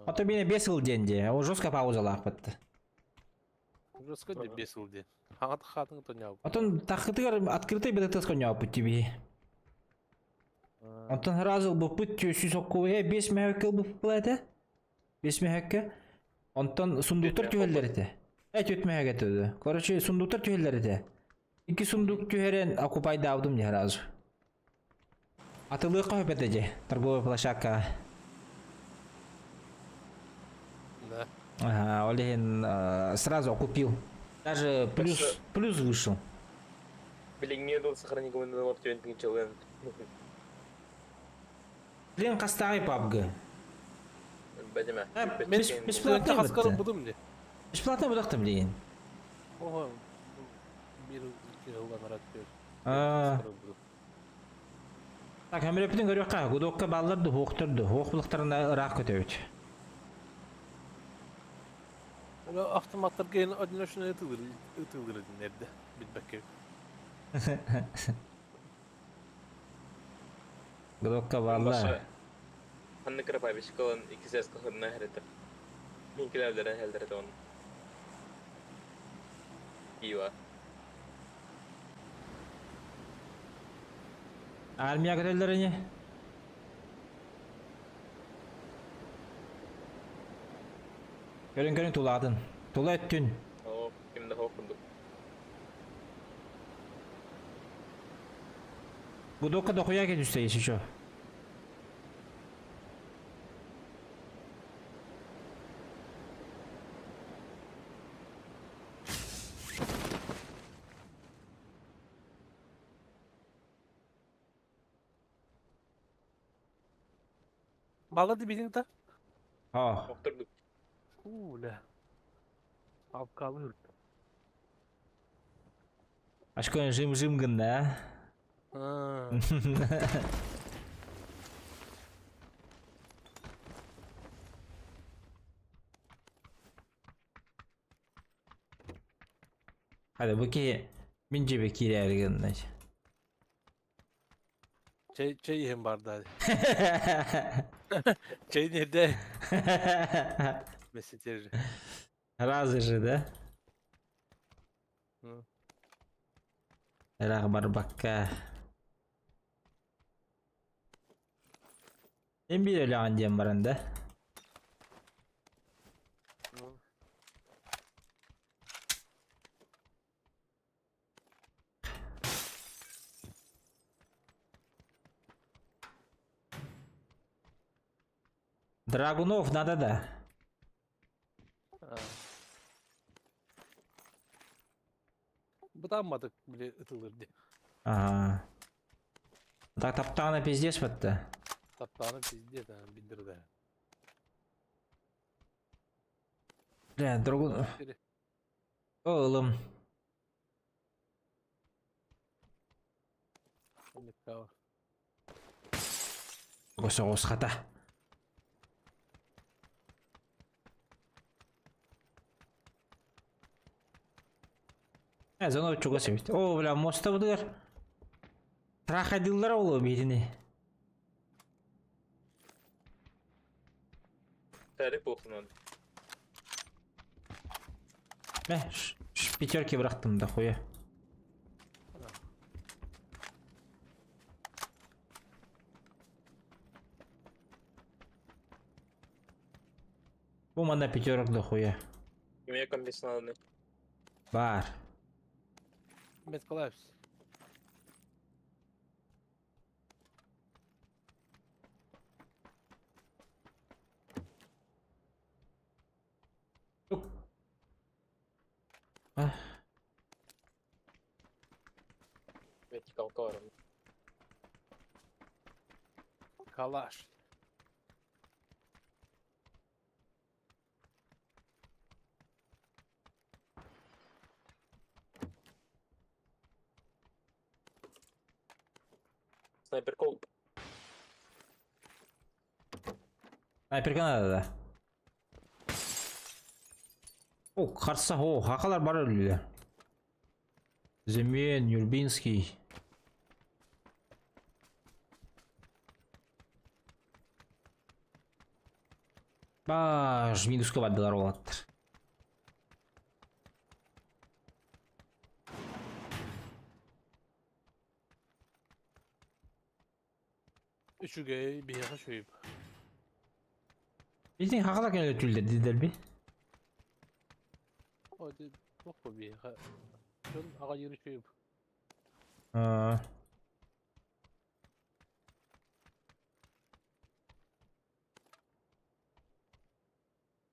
А то меня бесил деньги, а он жестко пауза лапотты. Русқа Ага. де бесілде. Хаңат хатын тоняу. А то тахтыгар открытый билет коня по тебе. Антон разыл bu pıt tüysüz okuvaya 5 mehekkel bu pıplada. 5 mehekkel. Антон сундуктар tühelleri de. Et ötmeye getirdi. Короче сундуктар tühelleri de. 2 сундук tüheren окупайда aldım ya razı. Atılığı kahpedece. Торговая площадка. Да. Ага, Олеген сразу купил. Даже плюс вышел. Билиңе дол сохрани команданы оптиментин чалын. Блин, кастагы пабгы. Бәдеме. Бесплатно Хаскарым бітті. будым не. Бесплатно бұдақтым дейін. Ого. Bir iki yıldan arat diyor. А, так, әмірепінің көріққа, гудокқа балларды хоқтырды. Хоқпылықтарына ұрақ көтеуіт. Öyle avtomatlar gelin adına şuna atılır nerede? Bitmek Гудокқа балла. Ханны кырып айбеш кылын 2 сәс кылына хәретеп. Мин киләләрдән хәлдәрдә он. Ива. Армия көтелдеріне. Көрін туладын. Тула өттін. О, кимдә хокунду. Гудокқа дохуя кетүсте еще. Bağladı bizim de. А, Хоктырды. Ula. Apkalı hırt. ашкөн жым-жым гында. Ha. Hadi bu ki mince bekir ergin. Çay yiyin bardağı. Çay nerede? Mesajı. Razı же, да? Hı. Рах барбакка. Мен бир ойлаған дем бар анда. Драгунов надо да. Budanmadık bile ıtılırdı. Ага. Так таптана пиздец бітті. Taptağını pizdiye de bildirdi. Бля, Драгунов. Biri. Oğlum. Kava. Осы хата. За мной чуга себет. О, бля, моста будылар. Проходилдар ол бетіне. Тарих болсын он. Мә, пятерки бырақтым да қоя. Bu manda пятерок да қоя. Кимге комбинацияларны. Бар. Met Kalaevs. Ah, Vertikal var. Kalaş. Снайпер кол. снайперка надо да. О, қарсы, о, хақалар бар өлілер. Земен, Юрбинский. Баш, минусқа бадылар олаттыр. Üçüge bir yaka şuyup. Біздің хақалар кәне өтілдер, дедер бе? Hadi yok mu bir yaka? Şun ağa yürü şuyup.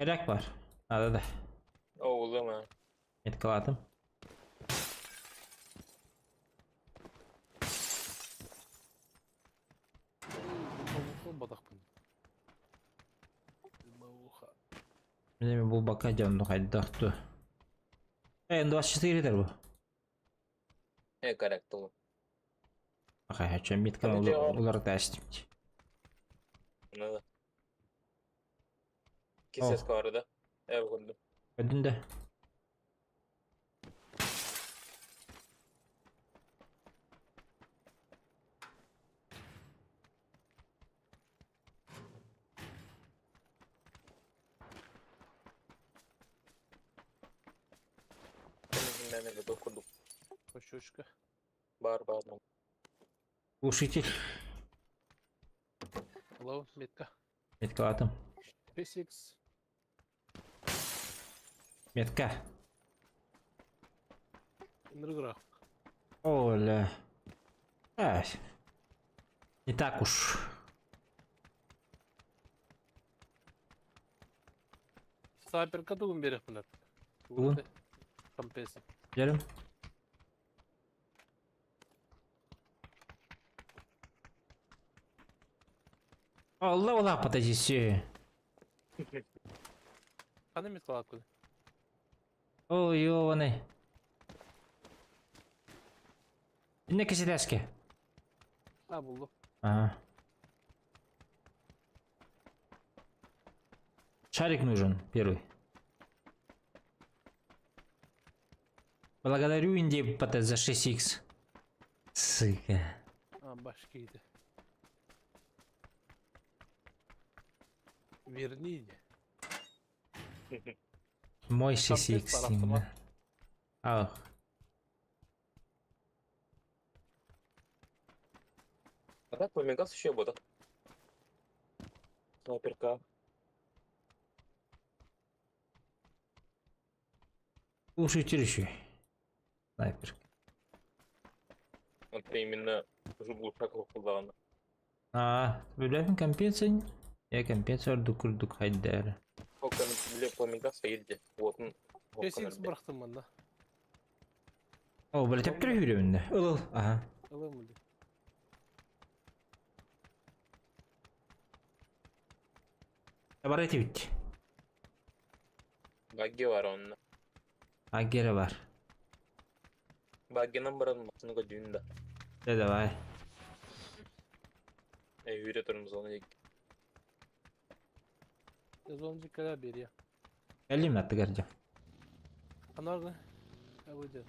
Gerek var. Hadi da. Oğlum ha. Etkaladım. Badak bunu. Бауха. Benim bu bakacağım da haydi daktı. En 24 der bu. Correct oğlum. Bakay haçan mitkan Hadi cevap. olarak da açtım. Buna da. İki Oh. ses karıda. Ev kurdum. Ödün de. Senin de dokurdum. Koşuşka. Bağır. Ушитель. Hello, метка. Etkaladım. P6. Метка. Underground. Оля. Ай. Не так уж. Саперка тугун берек булат. Тугун. Компенса. Gidelim. Allah Allah патазisi. Каны метка алып кел. Ой, ёбаный. Ne киселяски? А, булду. Ага. Шарик нужен, первый. Благодарю Инди за 6х. Сука. А, башка иди. Верни. Мой Там 6х тест пора именно. автомат. Ах. А так помигас еще буду. Снайперка. Глушитель еще. Снайпер. Вот именно глушак kullandı. Бюллетин компенсация. Я компенсация курдук хайдер. Hokan'ın bile помигас sayıldı. Вотun. P6 бырактым мында. О, блядь, теп кіре үйренді. Ыл. Ага. Алам мында. Табарайты бит. Багги var onun. Аггері бар. Баггinin barınmasını gördüğünde. Давай. Yürü durumuz onu ilk. Yazılımcı kadar beri ya. Geleyim attı garacağım. Anar ne? Ya bu diyor.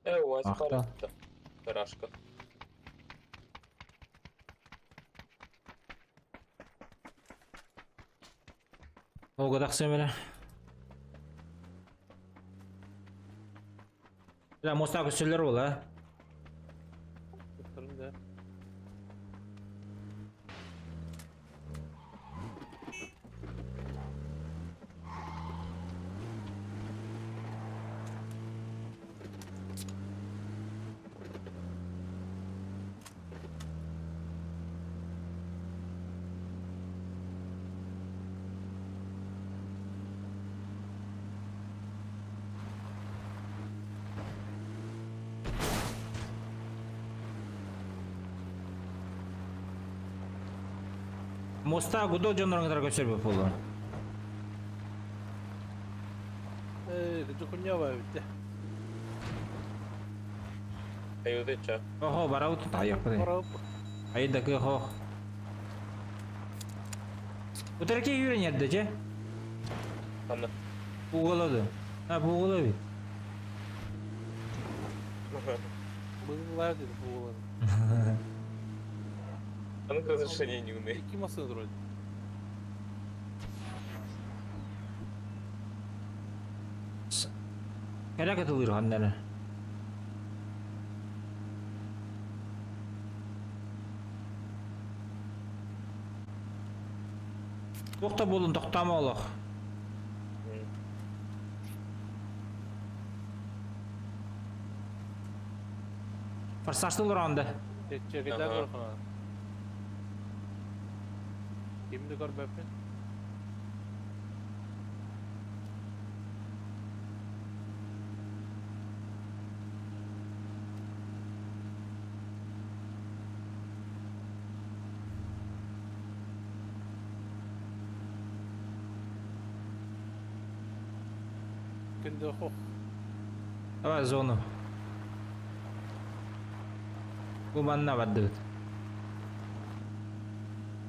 У вас Ах, пара. Гаражка. O kadar sömüre. Ya Mustafa köşeler ol ha. Tutarım da. Mustafa gudol jonlarına köşeler bu oldu. Gıcı kunya var bitti. Ayuda ça. Oho, bara utun ayak bu. Para Ayı da ki ho. Bu terke yürüyen yerde ce. Anla. Buğuladı. Ha buğuladı. Bunlar dedi bu oğlan. Onun разрешения не умеет. İki masada duralım. Kala katılır hanlara. To'xta bo'lin, to'xtamoqliq. Forsajlı anda. Tekçe gider Aha. korkuna. Kimdi görmepmin? Kimdi oku? Давай зону. Bu bana vardı.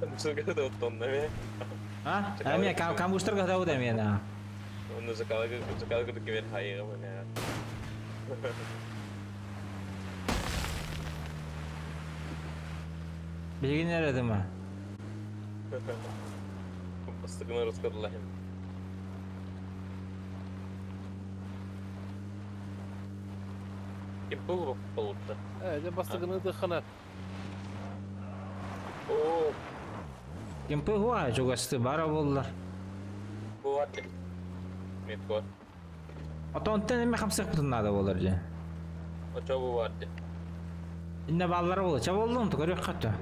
Мусорга да оттонна ме. Ha? Hem ya kampüstür kadar o demiyor ha. Onu zakalaga da kimin hayır ama ne. Bilgi nerede mi? Бастыгына раскадылахим. Kim bu buluttu? De bastığını dıkına. Oo, Kempi huwa juga bara bollar. bu vardı. Metkor. Otonten mi 5 butunlarda bollar je. O çabu vardı. Inne ballar bollar. Çab oldun to görüyor katta.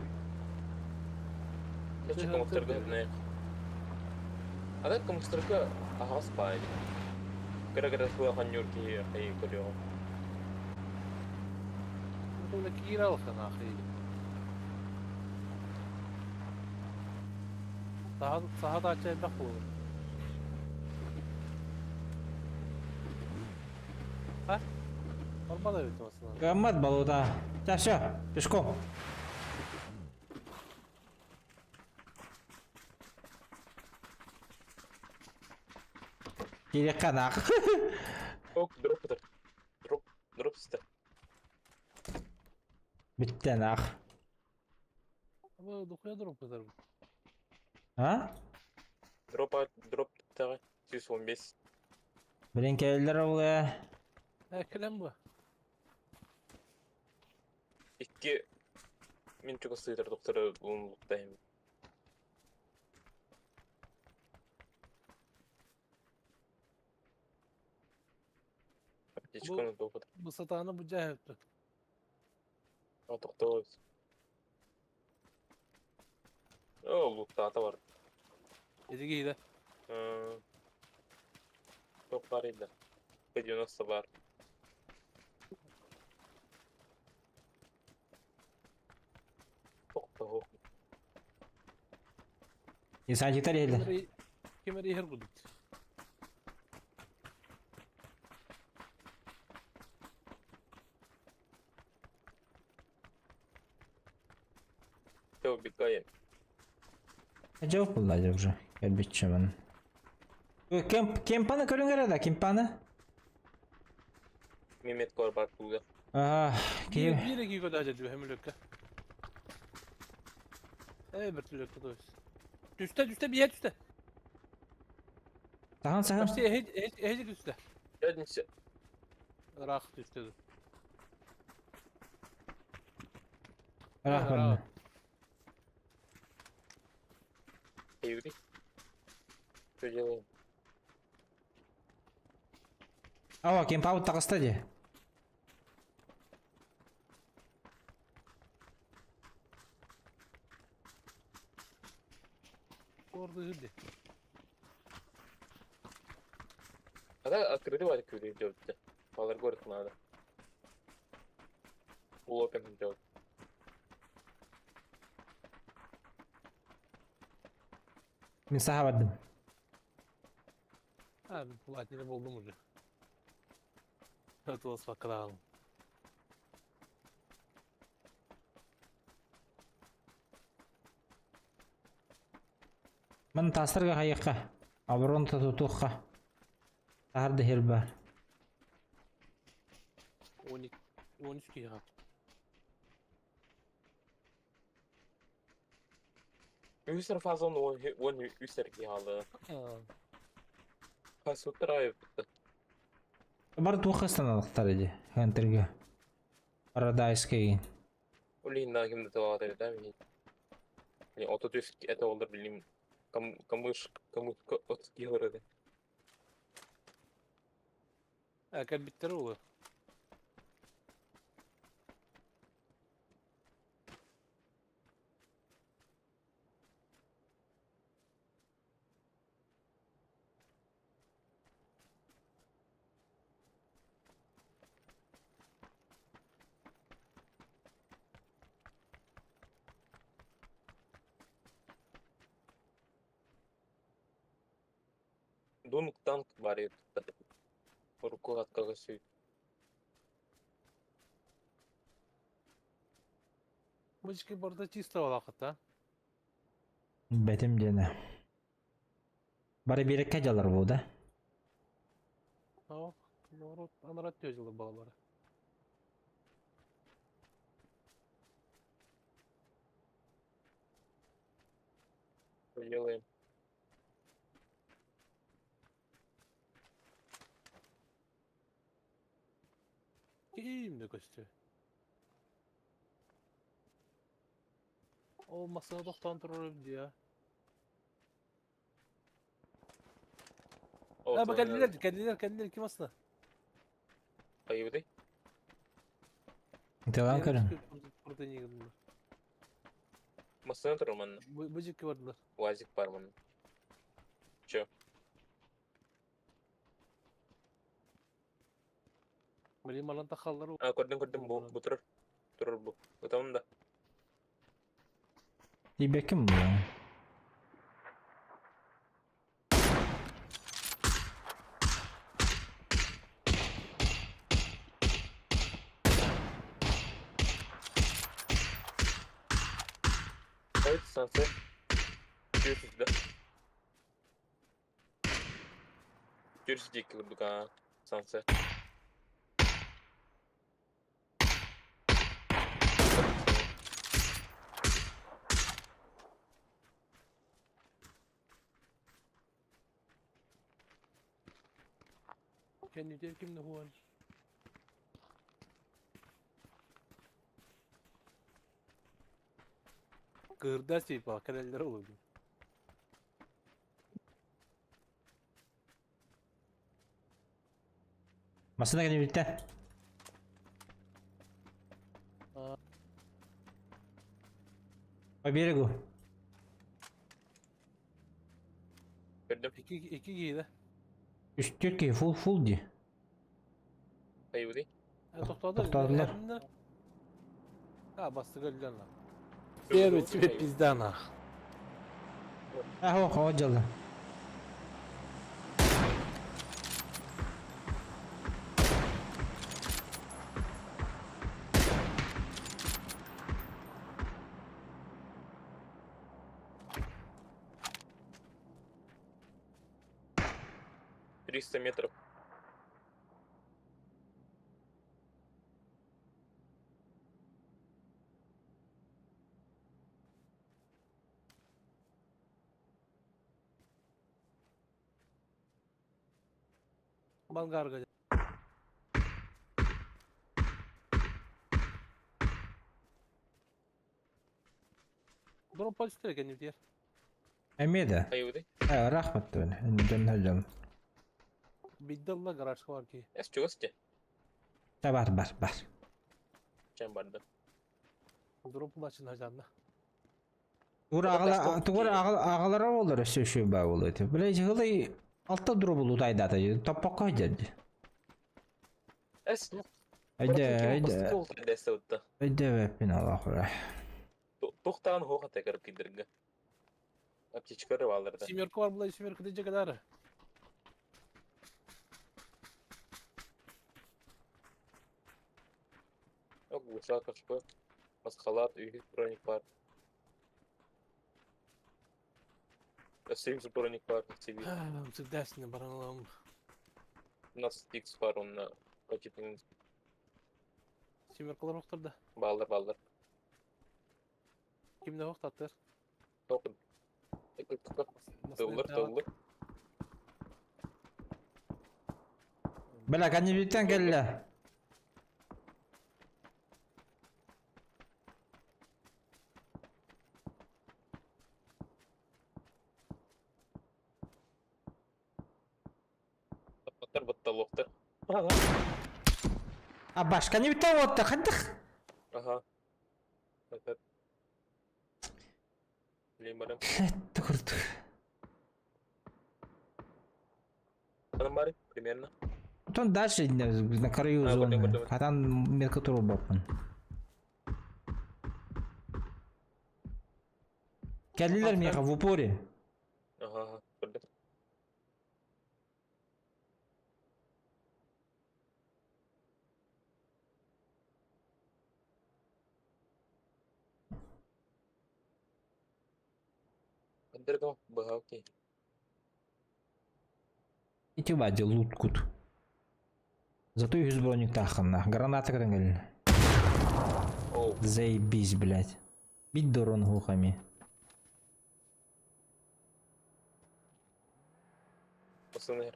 Kaçı komutörgü ne? Ada komutörgü ahas pay. Gara-gara suha hanyur ki hayır koruyor. Burada kira alsan ahi. Sahada açayım bak olur. Ha? Olmadı evet aslında. Gammat baluda. Çaşa. Pişko. Kiri kanak. Ok, drop eder. Drop ister. Bitti nak. Ama dokuya durup kadar. Ha? Drop tara. 115. Birinki eller olaya. Kelem bu. İki min çok sığdır doktora bulunluktayım. Hiç Bu- konu doktor. Bu satanı bu cahildi. O doktor. O lukta var. Dedi ki de. Çok var illa. Video nasıl var? Çok da o. İnsan çıkar eller. Kemeri her guduk. Çok bir gayet. Cevap bulacak уже. Gel bitçe ben. Kempana körün garada kempana. Mehmet Korbar bulga. Ki Bir iki kadar acaba hem lökke. Evet lökke doyuz. Düste bir yer düste. Sahan sahan. Başta hece düste. Yardımcı. Rak düste. Rahman. Evli. Çocuğum. Ава кемпа вот так остави. Orada hüddi. Ada akredite var köylü cevapta. Bağlar gördük nada. Bu open cevap. Min saha vardım. Ha bir platini buldum ucu. Evet olası bakalım. من تاثرga hayiqa. Abronta tutuqa. Sardı herbar. 13 ki ya. Üster fazla onu üster ki halı. Ha. Kasut rayıp. Бар тухастан алықтар еді. Хантерге. Paradise кейін. Улинда kimde tava dedi değil mi? Yani otodüs ete olur bileyim. Kamış ot gelir dedi. Erken bitti o. Дунк танк бар еді. Руку атқаға сүй. Мыжки борда чисто вакыт, а? Бетим дені. Бары берекке жалар бұл да. Ау, народ, анарат төзілі балалары. Делаем. Kimdi köstü? Olmasına doktan durur diye. Ha bak kendiler kim aslında? Ayıbı değil. Devam karın. Burada niye geldiler? Masana тұрмын. Bıcık vardılar. Уазик бар мұның. Чё? Benim alan takalları А, көрдім. Бұл тұрыр. Тұрыр бұл. Өтамын да. İyi kim bu ya? Evet, sanse. Görüşürüz de. Görüşecek vurduk ha. Sanse. kendi der kimde huvan. Kırda şey bak kareller olurdu. Masada gidip birlikte. Bir yere go. Gördüm. İki giydi. 3-4 ki full diye. Ayıbı değil. Topladılar. Ha bastı göller lan. Diğer Ayıbı. üçü hep bizden ha. Ah o calı. метров. Bangarga. Drop pozisyonu kendi diğer. Emmi de. Ayıbı değil. Rahmet öyle. Dön canım. Biddalla garaj var ki. Es çok azca. Var. Can barda. Drop'un açın hacanda. Tuğur ağalara olur şu bağ oluyor. Böyle hılı altta duru bulu dayda atacak. Topak koyacak. Es. Haydi. Deste utta. Haydi ve bin Allah Allah. Tohtağın hoğa tekrar gidirge. Apçıçkarı varlardı. Simyorku var burada simyorku diyecek kadar. Yok bu şarkı çıkıyor. Maskalat, üyük, kronik var. Sevimsiz kronik var. Sevim. Sık dersine baranalım. Nasıl X var onunla. Paketin Simyorkular oturdu. bağlar. Kimde yok tatlar? Tokun. Dağılır. Bela kanı birlikten gel. Battaloqtar. Başka ne bir tane oldu? Hadi. Aha. Evet. Bileyim bana. Tıkırdı. Adam bari примерно. Потом дальше на краю А, зоны. потом. А там мелкотур бапан. Geldiler mi ya в упоре? Aha. Gördüm. Интергам багавки. Ити бади лут кут. Зато 100 броник тахана. Граната кренгель. Оу, Заебись, блядь. Бить дорон глухами. пацаны.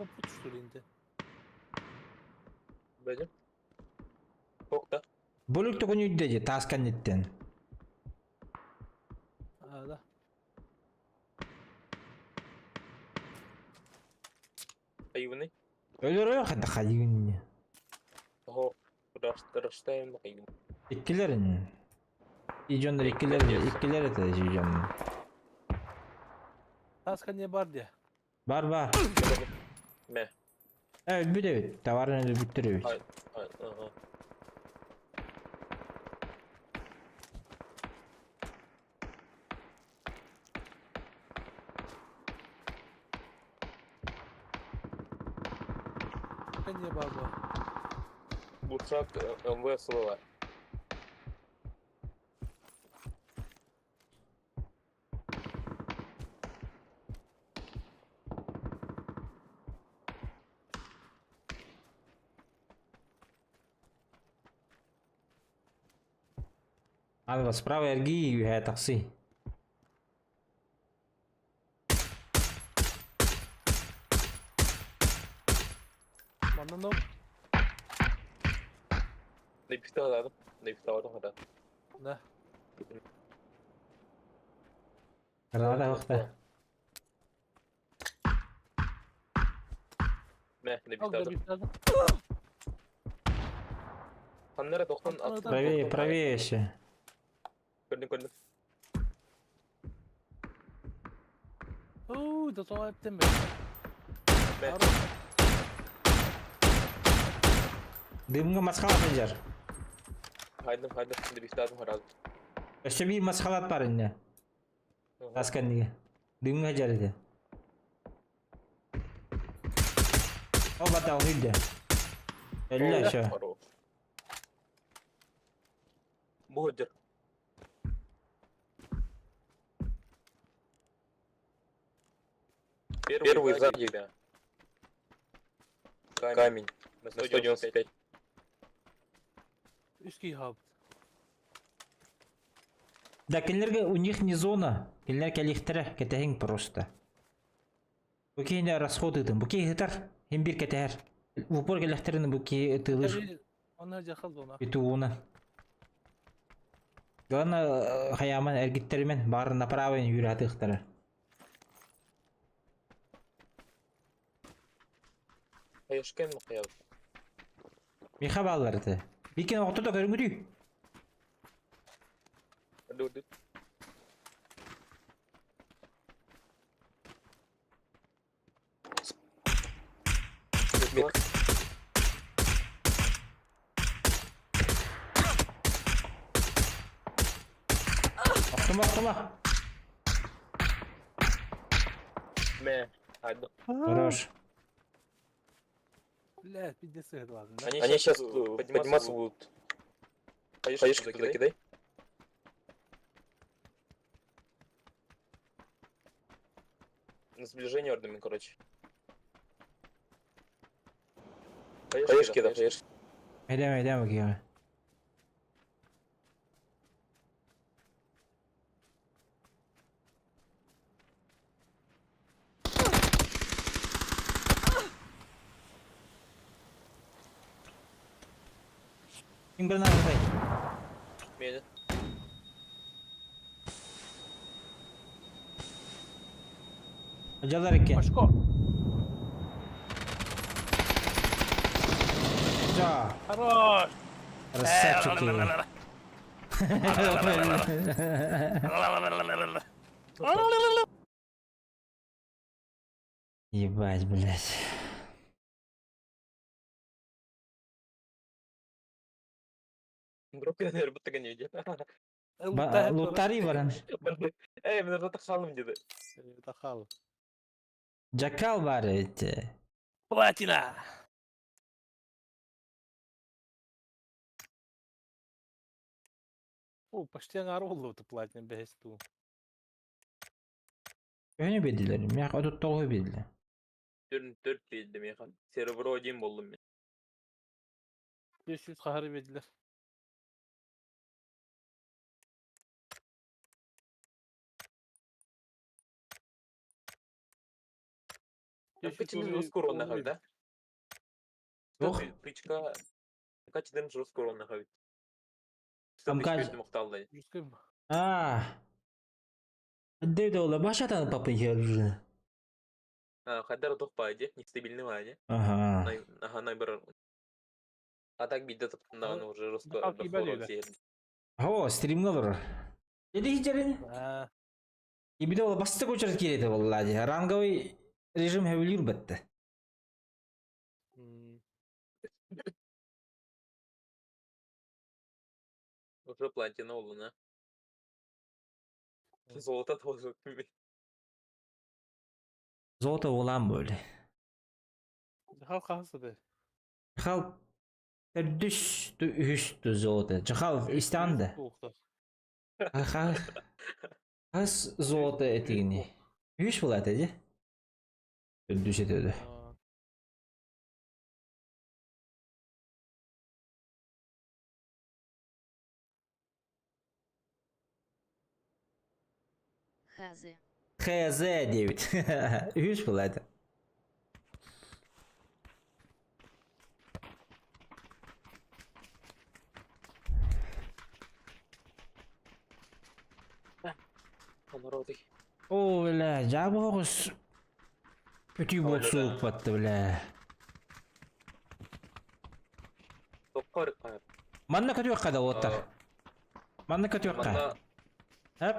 Попут что ли инде? Бәдем. Kokta. Бөлүктө күнүдө таскан еттен. Да. Ayvını. Өлөрө хада хайын. Oho. Rastayım bakayım. Иккилерин. Ижондар иккилер это ижон. Таска не бар diye. Бар. Me. Өлбүдөбүт. Товарын өлбүттүрөбүт. Ay. Aha. Taska не бар bu. Bu uçak MV var. Алга справа эрги такси. Mandan da Nefiste aldım. Nefiste aldım hadi. ne? Граната вакта. Me. Al Nefiste da aldım. bir tane. Hanlara 90 Anladım. attım. Правее еще. Gördüm. Oo, da sonra ettim Me. ben. Дымга маскалат жар. Haydım. Nefiste aldım herhalde. Еще bir маскалат бар инде. Таскан диге. Дымга жар иде. О, бата ойды. Эле еще. Bu hıdır. Первый сзади, да. Камень. На 195. Üsküy hab. Да, келлерге у них не зона. Келлер келихтере кетехин просто. Букейне расходы дым. Букей гитар. Hem bir keter. В упор келехтерин букей тылыр. Onlar cahal ona. Битууна. Главное, хаяман эргиттермен барын направлен юратыктары. Hayışken mi kıyalım? Миха балларды. Бикен оқты да көрүңүрү. Hadi. Met. Ақтыма. Me. Hadi. Хорош. Блядь, bir de sıhhat lazım. Они сейчас подниматься будут. Хаешку закидай. На сближение ордами, короче. Хаешки, да, хаешки. Эдем бакига. Ким гранат атай. Меди. Жалар экен. Başko. Да. Хорош. Красавчики. Ебать, блядь. Группе, наверное, будто гоняют. Лутари баран. Ey, ben orada kaldım dedi. Такал. Жакал бар эти. Платина! О, почти аңары болды өті платина бәйісту. Öyle bedilerim. Ya o da doğru bildi. 4 bildim ya. Server oynayayım buldum ben. 500 қағары беділер. Kaç yıldır Rus korona kaldı? Yok. Причка. Kaç yıldır Rus korona kaldı? Там Kaç? kaç- Muhtarlı. Жүзген ба? Devde ola başatan papın yarışı. Kadar тупая, нестабильный ваня. Aha. Ага, найбар. А так биде тұтқындан уже Руско Қалки бәлейлі. серді. О, стримге olur. Dedi hicretin. Bir de ola bastı koçar kireti vallahi. Rangavi rejim hevliyor bitti. Уже платина олуна. Золото тоже. Zota olan böyle. Хал қағысы да. Hal düştü üstü zota. Çıkal istandı. Has zota etiğini. Yüz bulat edi. Düş ediyordu. Хазы. HZ David. Yüz bulat. Народы. O bile cabos. Kötü bok soğuk battı bile. Топқар қайып. Manna kötü yok kada otar. Manna kötü yok kada. Манда Hep.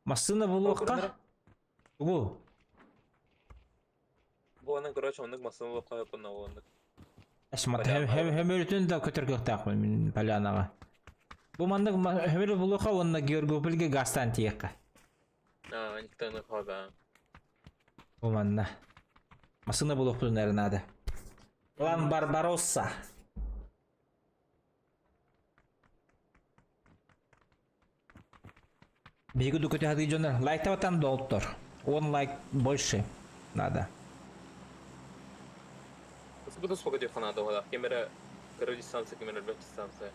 Masını bulu okka. Bu. bu anın короче оның масını қайып бұна оның. Esmat hem öğretmen de kötü yok takmın min palyanaga. Bu mandık hem bulu okka onunla görgöpülge gastan tiyekka. Никтаны қаға. Bu manna. Masını bulu okudun erinade. Lan Barbarossa. Бегу до көтө хады жондар. Лайктап атам доктор. 10 лайк больше надо. Буду сколько тебе надо года. Камера дистанция, камера дистанция.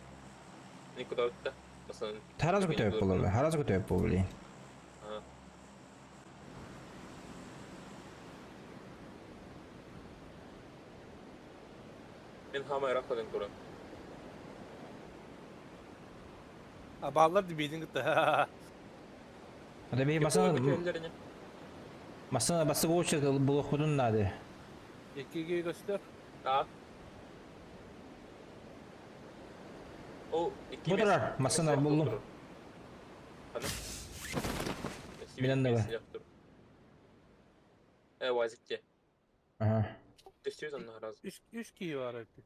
Никуда өтті. Мысалы. Тараз көтөп болобу. Хараз көтөп болобу. Мен хамай рақадан көрем. Балалар дебейдің күтті. Ада бей масана басы гоочер булок будун нады. Екеге көстер. О, iki Budur, masana buldum. Bilen de var. Vazikçe. Aha. İstiyorsan daha razı. Üç kişi var artık.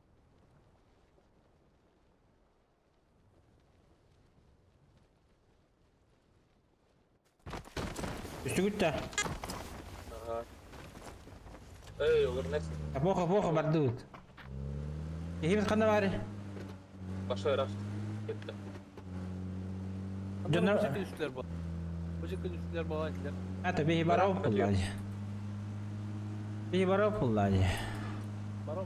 Üstü gütte. Aha. Ey, olur nesin? Поха бардут. Египет кандай баары? Başa rast. Gitti. Canlar- Bu şekilde üstler bu. Bu şekilde üstler bağlantılar. Ата бей барау пуллади. Бей барау пуллади. Var mı?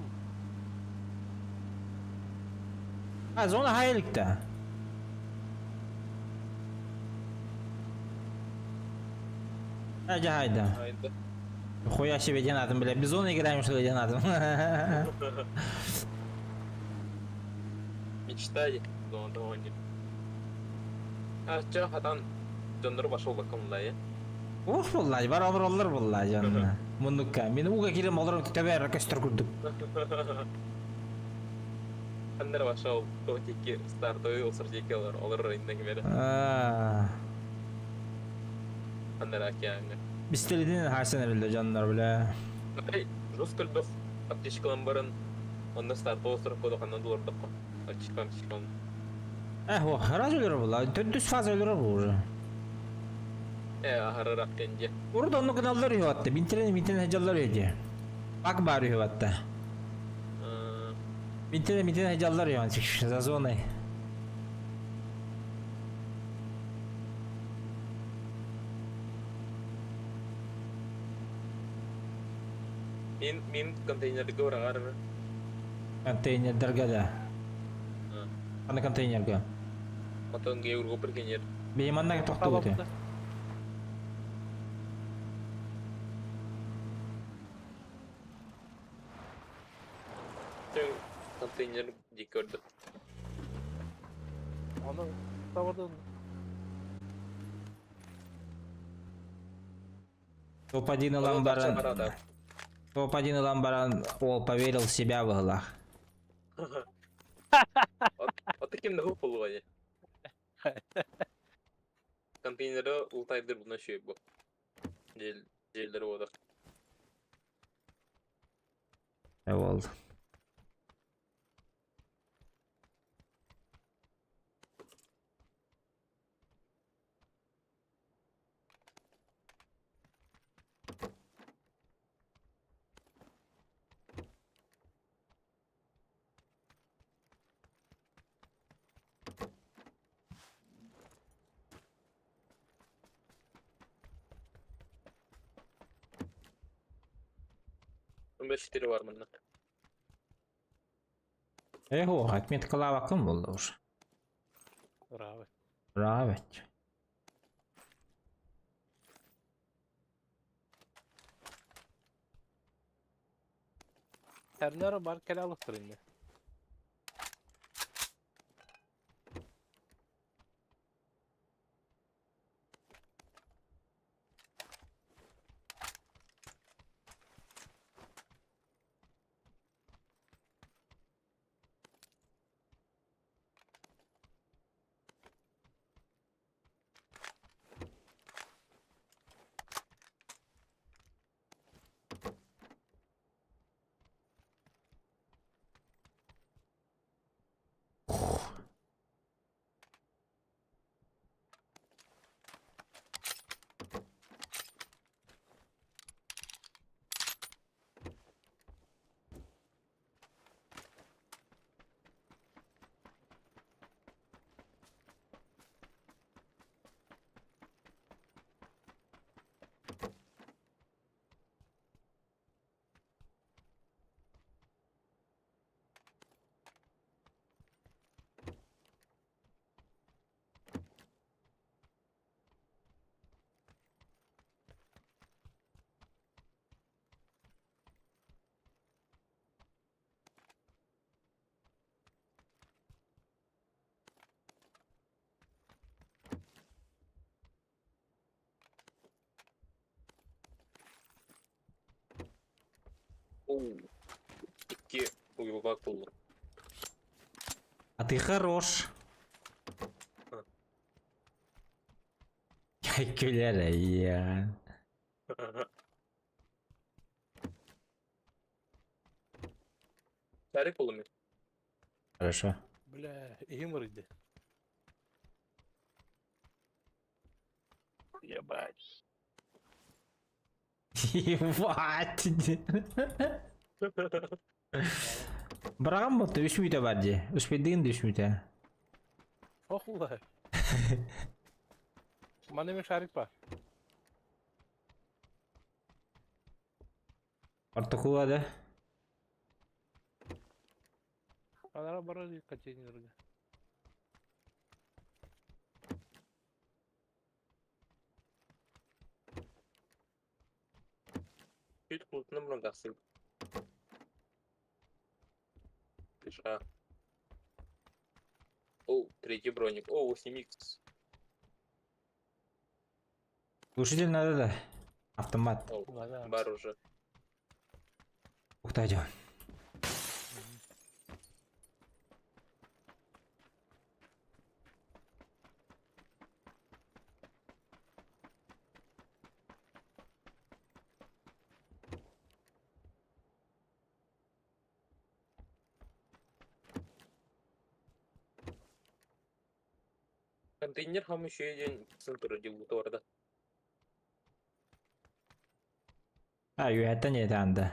А, зона хайлыкта. Aja hayda. Haydi. Хуя себе денатым, бля. Без зоны играем, что ли, денатым. Мечтай. Zonda oynayayım. Çağ hatan döndürüp başı oldu kanımda ya. Ух, пуллади, барабар олар пуллади жанна. Мунукка. Мен уга кирем оларым төбе оркестр курдук. Kanlara başı ol. O teki startoyu olsar teki olur. Olur rayından gibi. Kanlara akiyanga. Biz teledin hasene bildi canlar bile. Hey, Rus kıldık. Ateşkalan barın. Onda starto olsar kodu kandan dolar da. Açıklam. О, раз өлөр була. Төндүс фаз өлөр бу уже. Ahararak kence. Урда онну каналдар үйөттө. Минтен хажаллар үйдө. Бак бар үйөттө. Минтен хажаллар үйөттө. За зоной. Min konteynerge oragar. Контейнердерге да. Аны контейнерге. Moton geurgo bir kenyer. Бейманнан токтоо Tamam өтө. da. Sen konteyner dikördü. Onu tavırdan. Топ-1 ламбаран. Топ-1 ламбаран ол поверил в себя в глах. O takım da hop oluyor ya. Konteyneri ultaydır buna şey bu. Jelleri olur. Ne oldu? Beşleri var bunda. Ego, отметкалар акын болду уж. Bravo. Равет. Terler var kere alıp durayım. Oo. İki uyulmak buldu. А ты хорош. Күлер я. Tarık oğlum. Хорошо. Bля, юмор иди. Ебать. Ебать. Брагам мото 3 мүнөт бар же. Успедин 3 мүнөт. Охула. Bana bir şarik var. Артакула да. Bana bara контейнерге. Чуть крупно много сыл. Тыша. О, третий броник. О, 8х. Глушитель надо да. Автомат. О, Ладно. бар уже. Уктадим. Контейнер хамы шүйеден сынтыры жылуты орда. Ha, yönetten yetendi.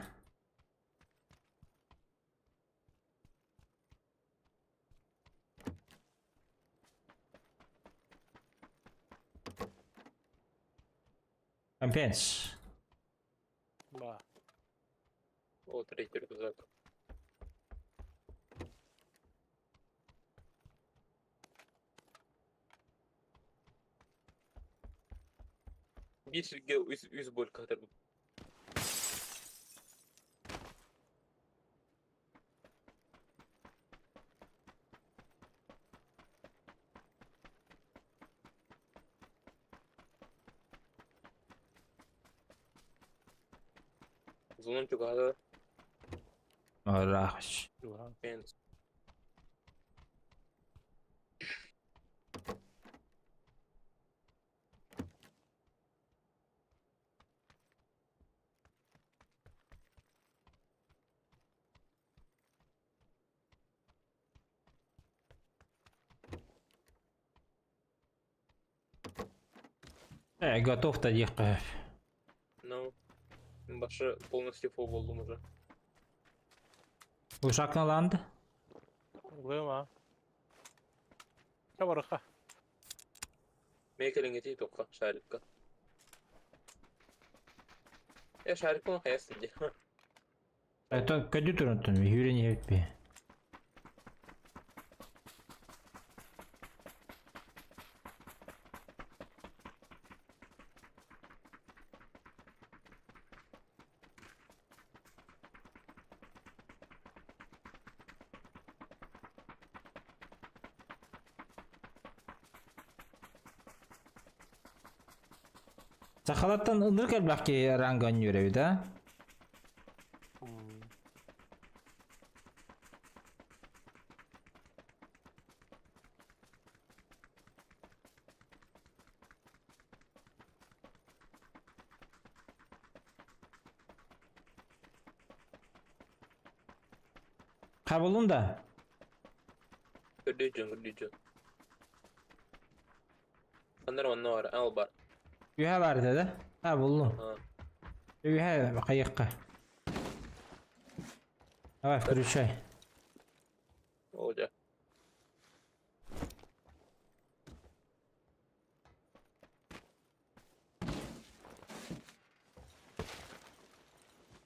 Компенс. Ба. O третий рюкзак. Bir sürge üz bol kadar. Zonun çok ağır. Orax. Yuha. Ben Готов тоді. ну, başı полностью фол oldum уже. Uşaklandı. Uyuma. Kabarıka. Meykelin getiği tokka şarikka. Ya şarik bunu hayasın diye. Это кади турунтун, Юрий не етпе. Сахалаттан ындыр келбақки ранган юреби да? Kabulun da. Gördüğün. Anlar onunla var, al bar. Yuha var dedi. Ha buldum. Ha. Yuha kayıkka. Evet, bir şey. Olacak.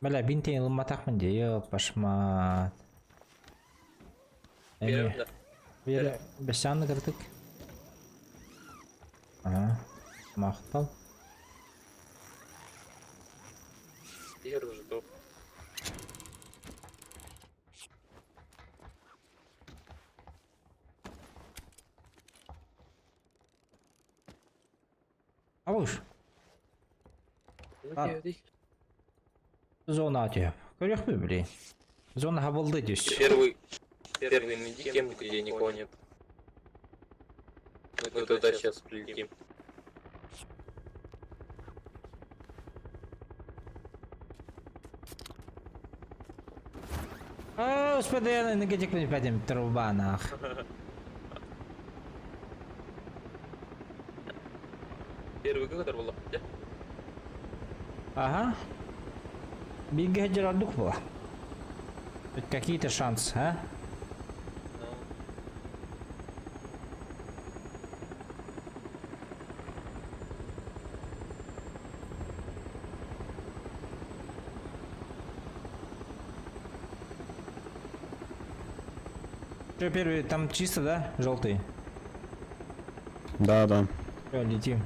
Böyle 1000 tane ılma takmın diye yok başıma. Benim de. Bir 5 tane kırdık. Aha. Maqtal. Diğer уже top. Avuş. Ну, Ha. geldik. Zona atıyor. Görüyor mu bileyim? Zona havıldı diyorsun. Первый найди кем где никого нет. Мы туда сейчас прилетим. Господи, я не гетик не пойдем труба нах. Первый kadar было? Ya. Ага. Беги Джеральдук была. Хоть какие-то шансы, а? Ну, Что первый, там чисто, да? Желтый. Да, да. Все, летим.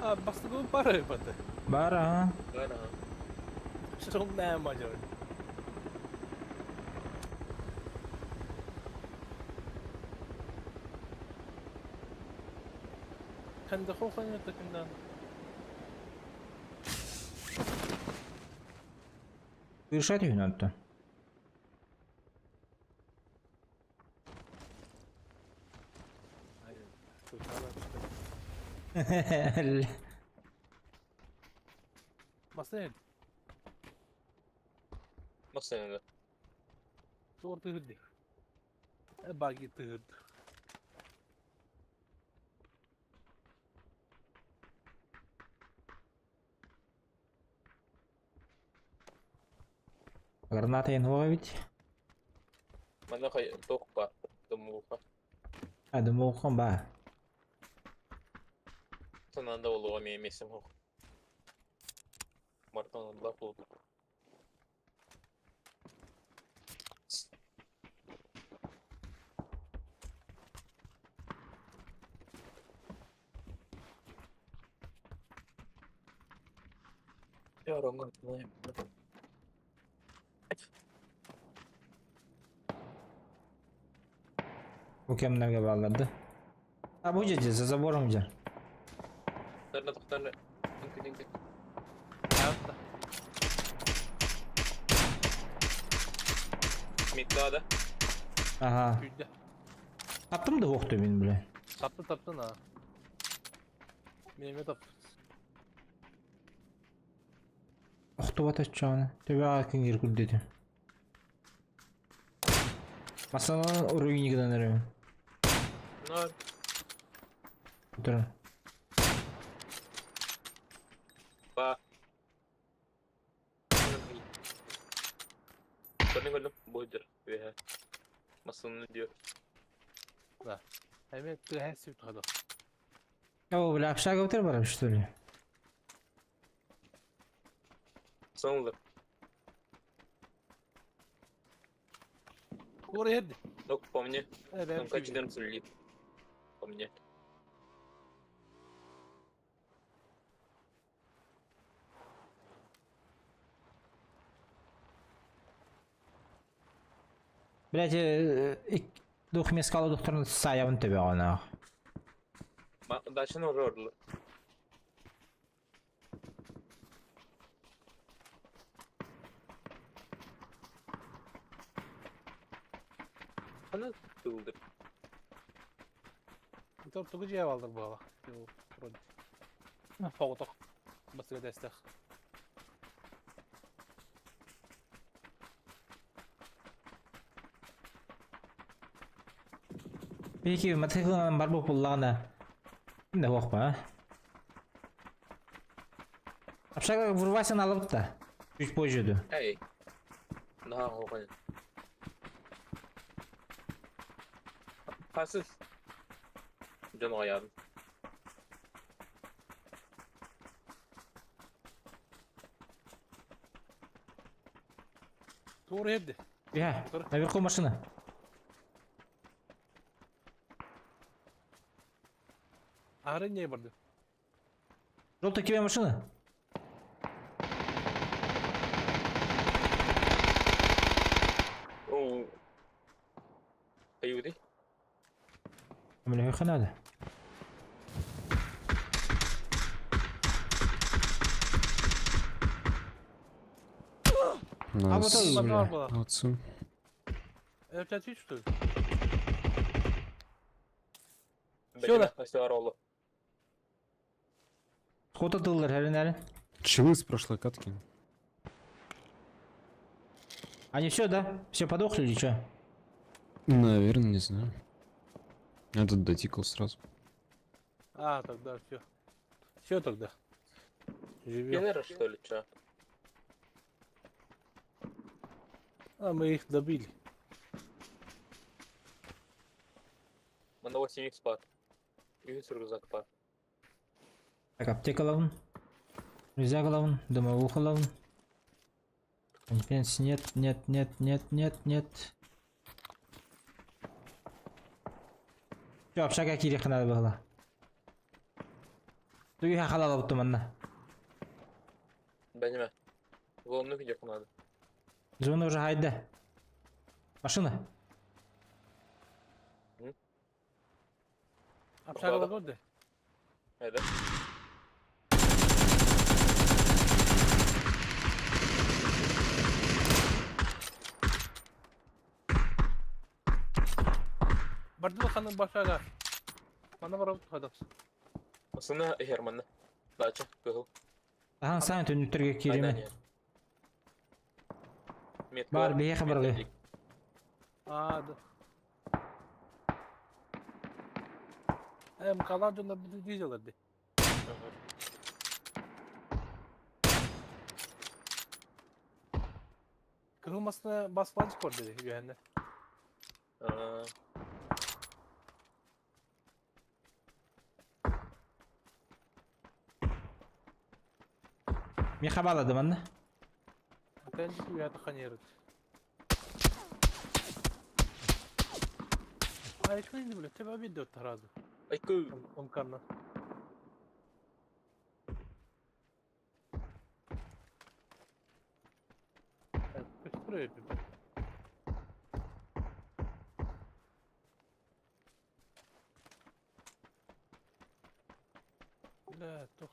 А, бастыгын пары баты. Бар, ага. ладно. Şunun ne amacı var? Kendi kofan yatakinden. Решать ее надо. Hayır. Kurtarlar işte. Masaya. Nasıl yani? Zor tığırdı. Bagi tığırdı. Граната януга бит. Mana kayak tokpa, temuka. Hadi muğum ba. Sananda oluyor memesim o. Martan Allah oldu. Ya orang ne? Bu kimlerge bağladı? Ha bu gece za забором gel. Tarla tarla. Dink. Hayatta. Miktada. Aha. Köyde. Attım da oktu benim bile. Taptın ha. Benim taptı. Oktu bat açacağını. Tabi akın gir kul dedi. Masanın oraya giden arıyorum. Nar. Durun. Pa. Kollum boydur. Ve masanın diyor. Hemen tığ her şey tuhadı. Ya o bile aşağı götür bana что ли? Sonunda. Oraya yerdi. Yok по мне. Ben Там şey К14 лит. По мне. Блять, дух мне сказал доктор Саявын тебе она. Дальше на рорлы. Ana tıldır. Top tuğu cevap aldık bu hava. Foğutuk. Basıya destek. Peki matematik var bu pullağına. Ne bakma. Aşağı vurvaysın alıp da. 3 boyuyordu. Ey. Daha hokan. Pasif. Can ayarım. Doğru yerdi. Ya, наверху машина. Ağrı niye vardı? Желтая тебе машина. Oo. Ayudi. Бля, их надо. А вот Нас... он, бля. Молодцы. Evet hiç tutuyor. Şöyle. Aşağı oldu. Сход атылар, әрін. Чилы с прошлой катки. Они все, да? Все подохли или что? Наверное, не знаю. Этот дотикал сразу. А, тогда все. Все тогда. Живем. Gelir что ли, чё? А мы их добили. Bana 8x var. 100 рюкзак var. Так, аптека лавн. Рюкзак лавн, дымовуха лавн. Компенс нет. Все, общага кири надо было. Дуй я халала вот манна. Benim. Golümlü gidecek надо. Зона уже хайда. Машина. Apşarlı gördü. Haydi. Bardı bakanın başaga. Bana var tuhadı. Aslında Herman'ı. Дача. Кыгыл. Ага, сами ты внутрь Айдан кири. ya. Метка Бар, бие хабарга. метка. А, да. Kalan jollar bizi diyeceklerdi. Ага. Kırılmasına basmacık var dedi güvende. Ага. Мен хабарладым анда. Atayıncı güvende kanıyordu. Ay hiç neydi böyle? Tebe bir dört taradı. Айкы. Omkarına. Evet, kötü buraya yapayım ben. Да, toch.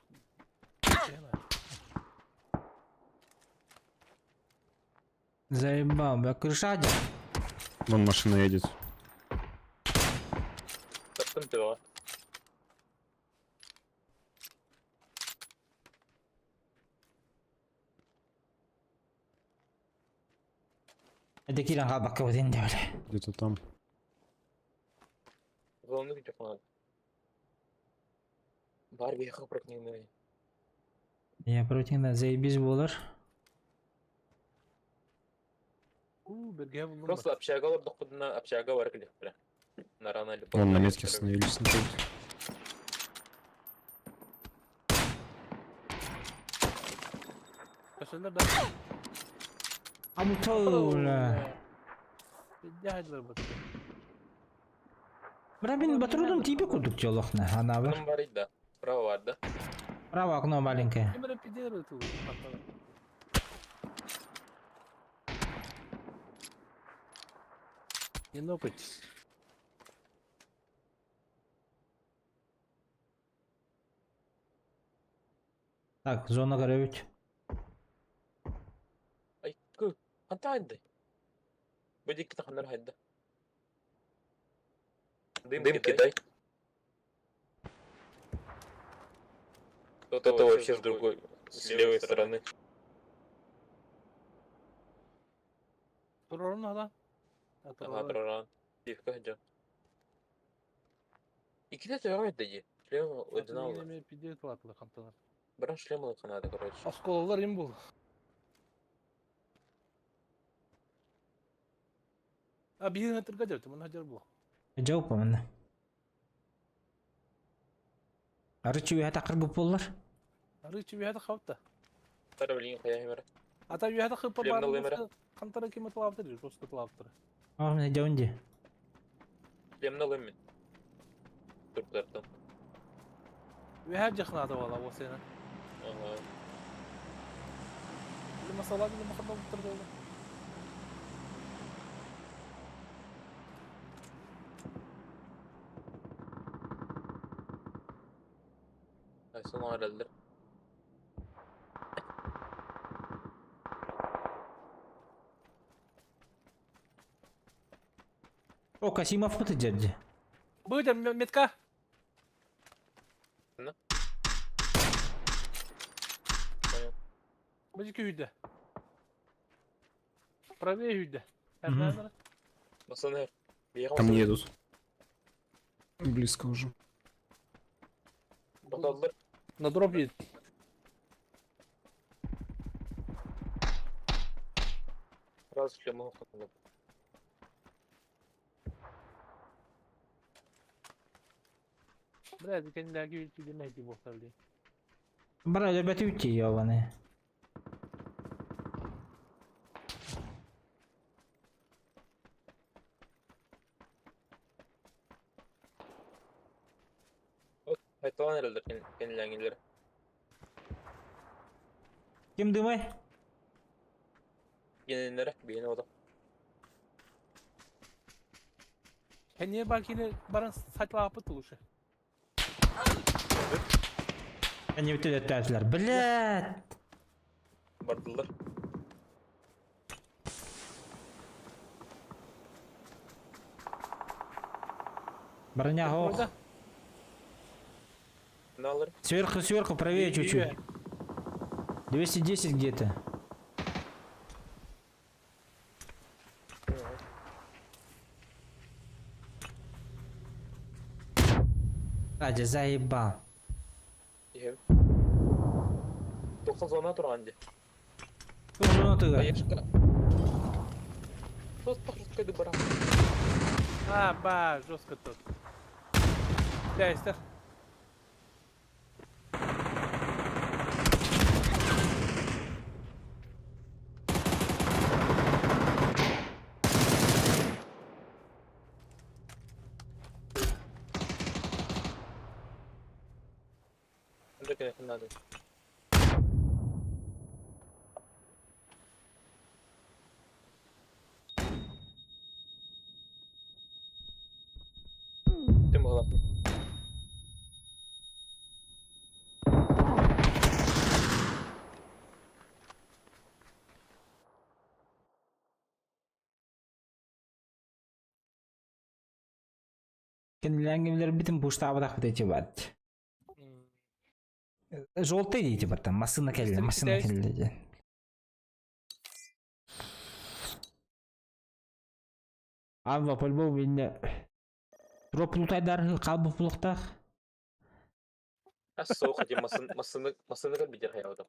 Заебал, бля, крыша один. Вон машина едет. Таптым тыга. Это килан калбакка өтейін деп эле. Где-то там. Главное где надо. Бар бияха прокнены. Я противно заебись болар. Берге buldum Просто общагалар доходна общага бар где прям. На рано или Вон на поздно метке всё остановились. на желтой. Kaçırlar da. Амутоула. Дядьlar bak. Бра мен батрудum типи кудук жолокна. Ана бар. Bunun var da. Справа var da. Право окно маленькое. Kimere pideri tu. Не нопать. Так, зона көрөбүт. Айкы. Канта айды. Bude kita хандар хайда. Дым кидай. Кто-то вообще с другой, с левой стороны. Turorun adam. Ага, Троран. Тихо, хадя. İkide de öyle dedi. Шлем одинал. Yine pideri tuatlı kantalar. Бран шлем надо, короче. Askolalar im bul. Bir yine tırga derdi. Bunu hacer bu. Жауап мына. Арычы уя такыр буп боллар. Arı içi bir hadi kavta. Тара блин, хая химера. Ata bir hadi kıpa Шлем var. новый мера. Kantara kimi tuavdır. Rostu tuavdır. А, мына жауынды. Шлем налым мен. Турклардан. Ve her cekna da valla o sene. Ага. Bir masala bir makanda bitirdi oldu. Aysun ayrıldı. О, Касимов мыты жерде. Buyur Metka. Понял. Бacık hüyde. Правее hüyde. Her Мгм. nerede? Пацаны, Ко мне едут. Близко уже. Баталдар. На дроп едет. Раз шлем алып. Biraz kendilerine hüyde neydi bu tabi. Бара löbeti үтчи ябаны. Айтылган herhalde kendilerine. Ким дымай? Yenilere bir yeni oda. Kendine bak yine bana saçma apıt oluşu. Они бүтүп өттүлөр. Блядь. Bardılar. Броня ох. Orada. Ne alır? Сверху, правее чуть-чуть. 210 где-то. Aja zahiba. Ем. 90 зона тұрған де. Uzun otuga. Конечно. Просто жесткайды барам. А, ба, жестко тут. Дайстер. Öndekine надо. Тем главное. Kendilerine bütün puşta abdak bitiyor bat. Желтый дейте баттан, масына келді, масына келді де. Абба по-любому бенде дроп лутайдар қалбы пулықтақ. Ассо хотя масыны как бедер хаялдым.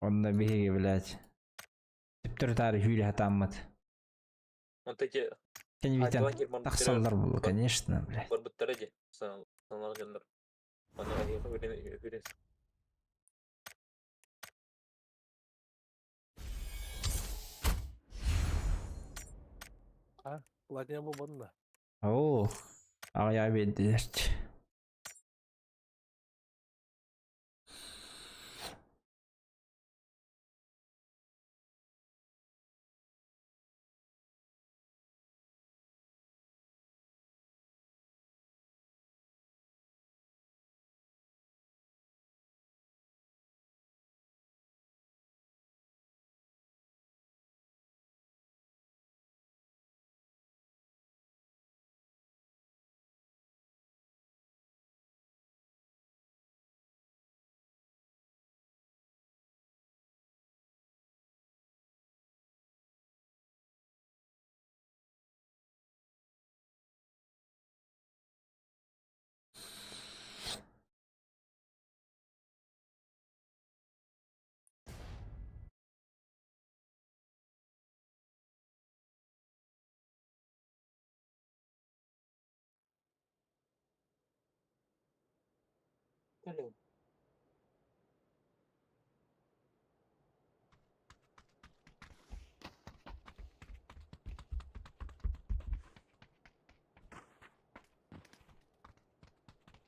Онда беге, блядь. Типтір тары хүйлі хатаммат. Он таки Кені бейтен тақсалдар болу, конечно, блядь. бар бұттары де. Саналар жандар. Оны айыға үйренес. Ладня бұл бұрында. Оу, ағая беддерді.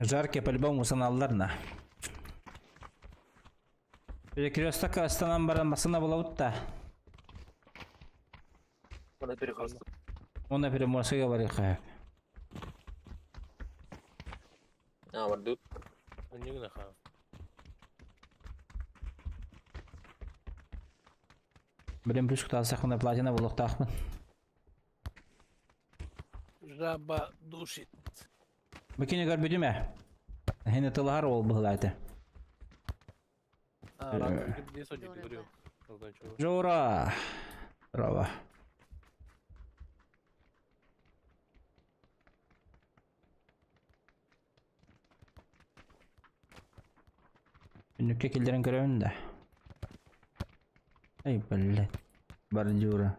Жаркие по-любому саналларна. Перекресток астанан баран масына бола утта. Оны перехвастым. Ona переморсыга бари қайып. Бар тут. Не гына хан. Білем плюс құталсақ мына платина болуқтақпын. Жаба душит. Бекене көрбеді ме? Хені тылғар ол бұғылайды. А, ладно, где сотик говорил. Жора! Браво. Үнікке келдерін көремін да. Ай, блядь. Бар Жора.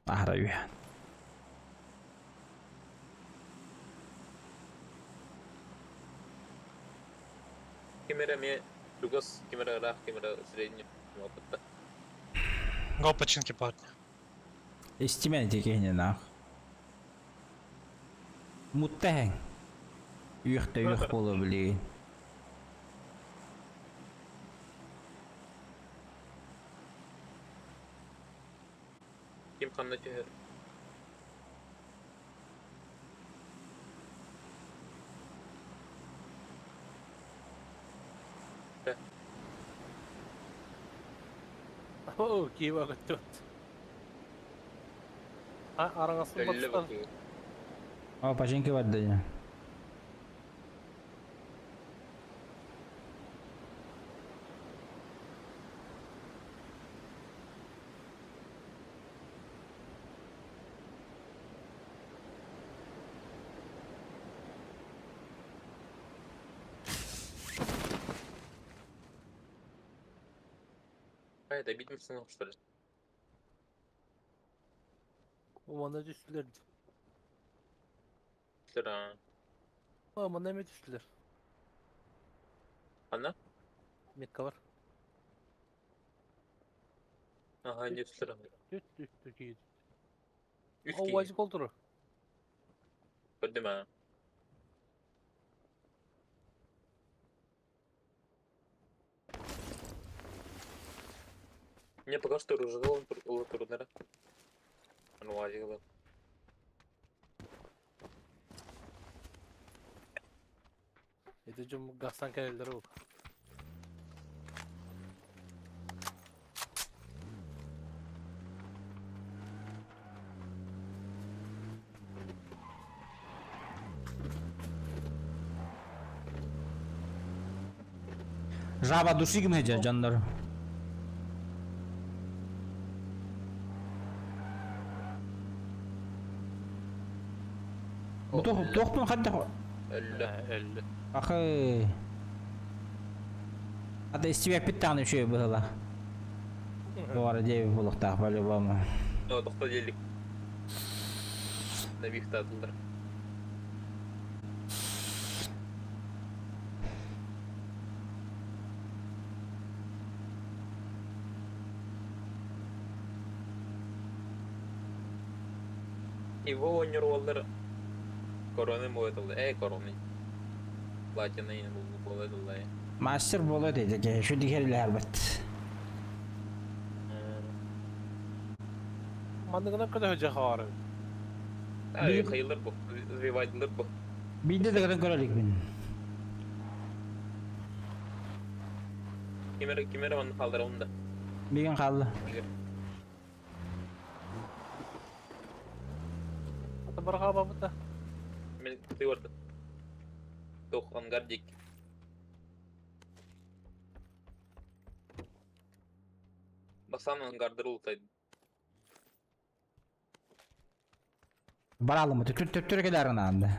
Ахраю. Камера мне Люгас, камера рах, камера средняя. Опытта. Го починки парня. Естимен текені нах. Мұттәң. Үйіқті үйіқ болу білейін. Ким қанна чехер. О, Киева готов. А, араңасын Өлі батыстан. bakıyor. О, паченки бар да. Hayda bitmişsin hoşları. Umanda düştüler. Sıra. Umanda hemen düştüler. Ana? Mekka var. Aha ne sıra. Düştük iyi. Üç O ki. vacık oldu. Gördüm ha. Мне пока что ружье было трудно. Ну, вазило. Edeceğim gastan kelleri o. Жаба души ким хеже жандар. Bu tohpun hadda. Öldü. 50. Ахы. Hadi isteyip bir tane şey böyle. Bu arada diye bulduk da по-любому. Ну, doktor geldik. На вихта atılır. Его oynuyorlar. Korona mı atıldı? Korona. Platina yine bu atıldı. Master bolu dedi ki şu diğerler elbet. Mandığına kadar hoca var. Ay, hayırlar bu. Revive'lar bu. Bir de görelik bin. Kimere bana kaldır onu da. Bir gün kaldı. Hatta baraka babı da. Ben kutuyordu. Toh gardik. Basan gardır olsaydı. Baralım mı? Tüptürü giderin andı.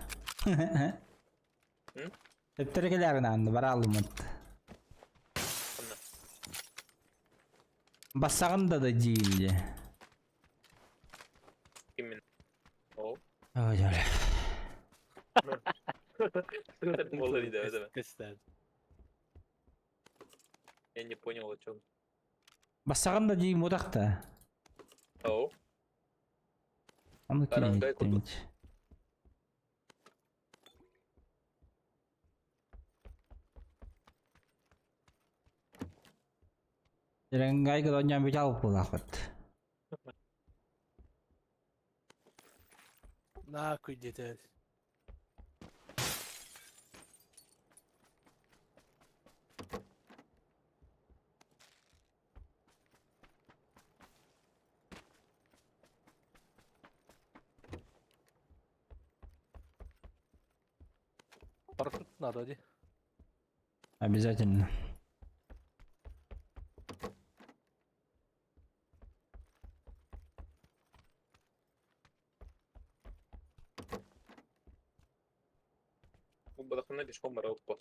Hı? Tüptürü giderin andı. Baralım mı? Anla. Basağın da değildi. Kimin? O. Öyle. Молодец, да, да. Göster. Я не понял, о чем. Basağın da değil mudak da. О. Onu Karangay kim ettim kutu. hiç. Karangay kadar onyan bir cevap bulakıt. Na kuydeter. Парашют надо, hadi. Обязательно. Bu balıklarına pişman var avukta.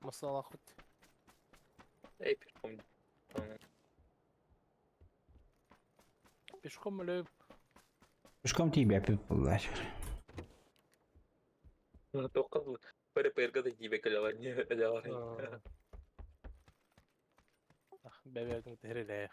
Masal akut. Pişman. Tamam. Пешком или Пешком тебе пипулlar. Toh перепырка да gibi kalalar niye öyle var. bebeğin terele.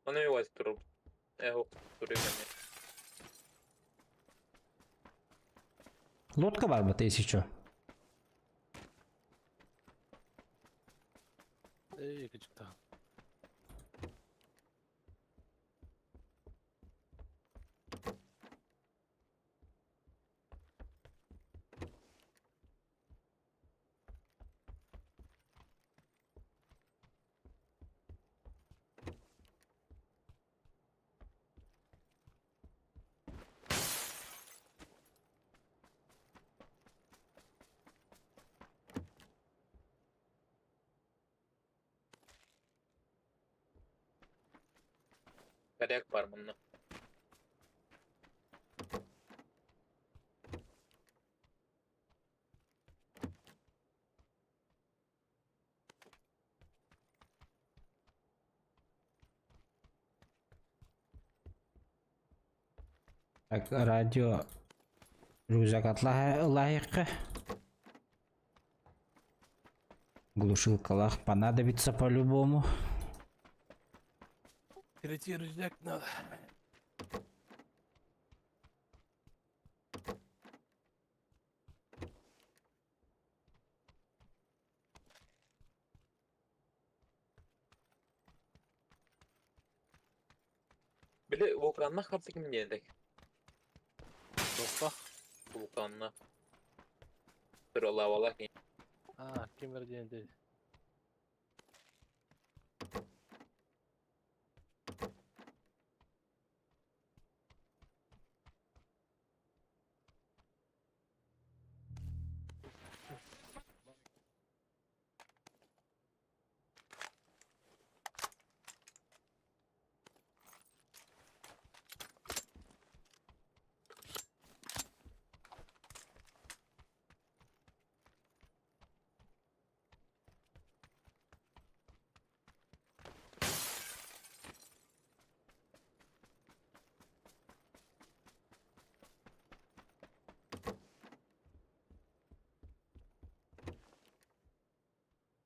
Ona bir vazip durur. Duruyor bende. Лодка var mı тысячу? Küçük daha. Karyak var bununla. Так, радио рюкзак лайық. Глушилкалах понадобится по-любому. Третий рюкзак надо. Bile Volkan'la kartı kim diyedek? Dostak. Volkan'la. Bir ola ola ki. Ha, kim verdiğini değil.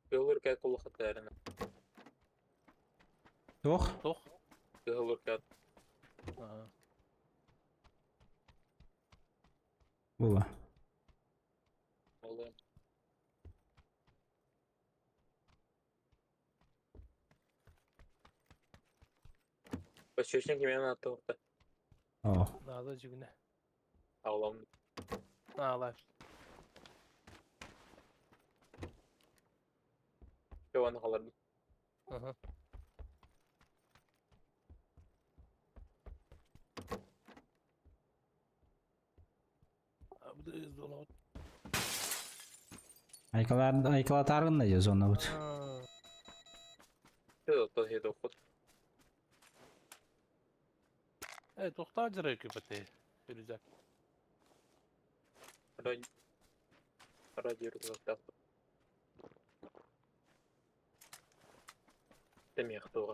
Kıhılır kağıt kolu hatlarına. Toch? Toch? Kıhılır kağıt. Ha. Было. Oğlum. Başçıyorsun ki benim attı orada. О, Надо cibine. Ağlam. Ha lan. Kıvanı kalırdı. Hı hı. Abi de zola. айкалатарын да зона вот. Ha. Kıhılır kağıt hedi okut. Evet, doktor cırı köpete. Rüzgar. Radyo kağıt. Demeyek doğru.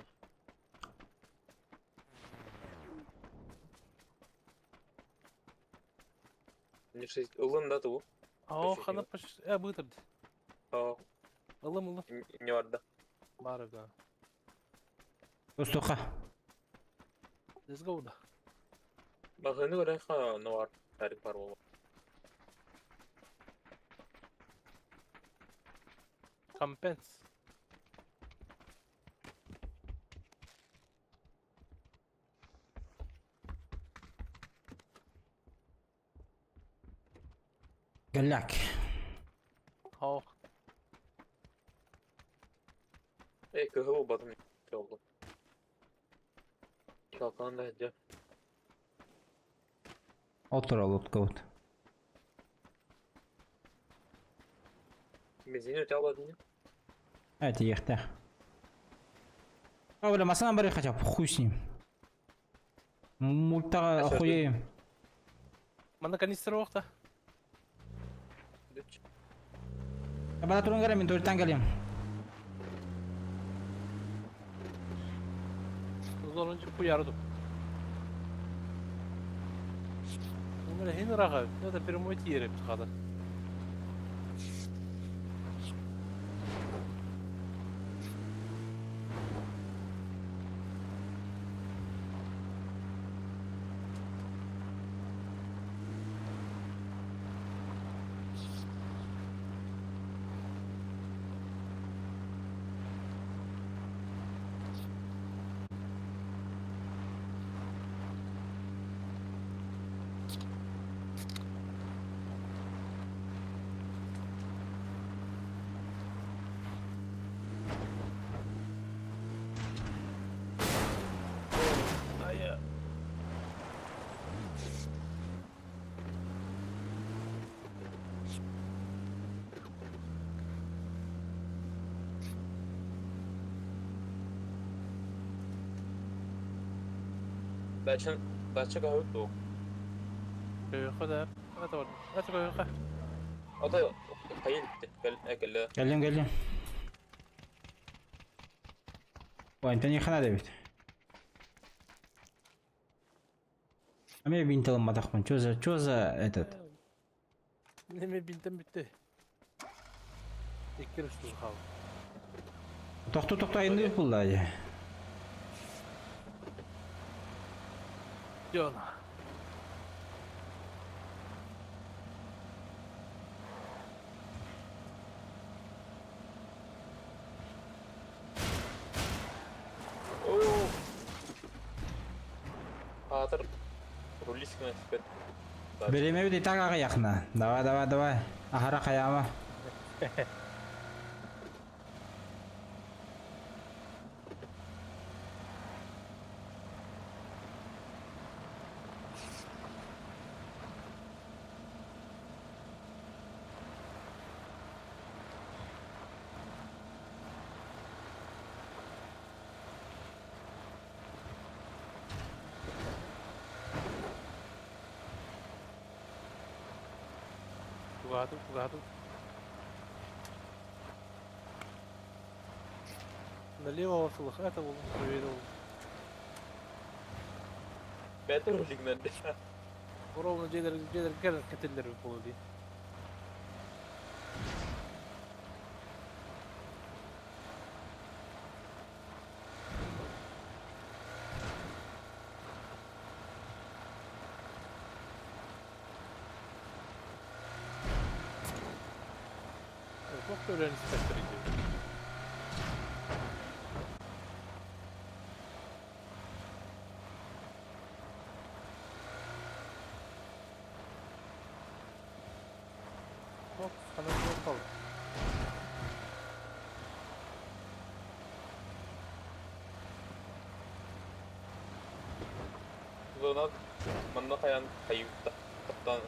Не шесть. Улын да bu. Aa, Teşekkür kana paş. Bıtırdı. Aa, Ilım. ne vardı? Var da. Достуха. Let's go da. Bakını göre ha ne var? Tarih var baba. Compens. Галяк. Ha. Kıhıl batım oldu. Kalkan da hediye. Отыр ал отқа вот. Benzin öte aladın ya. Это ехта. А, бля, масана бери хотя бы, хуй с ним. Мульта А что, охуеем. Manda kanistr yok da. Düç. Bana turun gara мен төрттен келем. Zoruncu uyardım. Bunlar hen rahat. Ya da bir muhit yere çıkadı. Дача kahve soğuk. Köye da. Hadi var. Hadi köye. O da hayır gitti. Gel. Geldim geldim. Oyundan yıkana da bit. Ama bin alınmadık mı? Çöze этот. Neme bindim bitti. İki üstü kaldı. Toktu ayında bulladı. Yona. Oo. Hatır. Rulis kime tipet. Береме бит так аяқна. Давай. Ахара қаяма. Пугado. Налево вошел, это был проверил. Beter rulikmen. Ровно джейлер гер кетелер болу ди. Çok öğrenci sektoruydu. Bak sana bir kaldı. Zona manna kayan kayıpta. Kaptan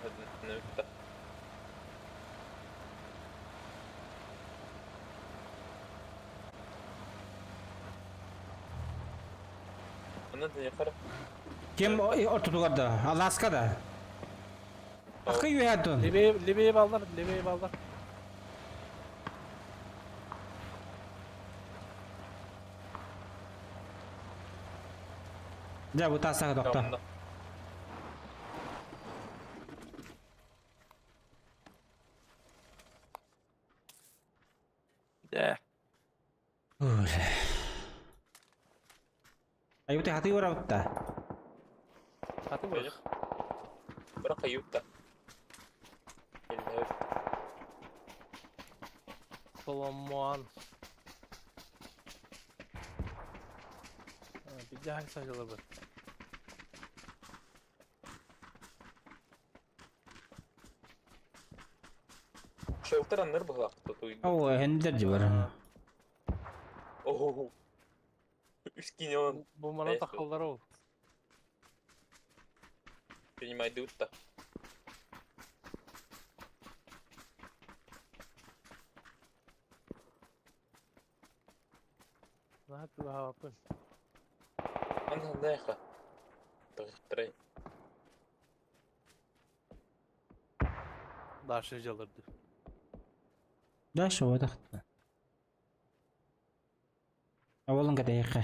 nöbette. Anladın ya kara. Kim ortadoğu'da? Alaska'da. Akı yuhadın. Libe'ye bağlar, Libe'ye bağlar. Ya bu tasağı doktor. Tamam. De. Ayo teh hati ora uta. Hadi Böyle. bak. Bırak kayıpta. Solomon. Bir daha sayılır bu. Shelter anlar bu hafta duydu. Oh, hender ji var. Oh. Üskine on. Bu bana Neyse. takılır ol. Принимай дутта. Rahat bir hava yapın. Anda neha. Трей. Daşlıcı alırdı. Da şu vada. Awalın ka daqiqa.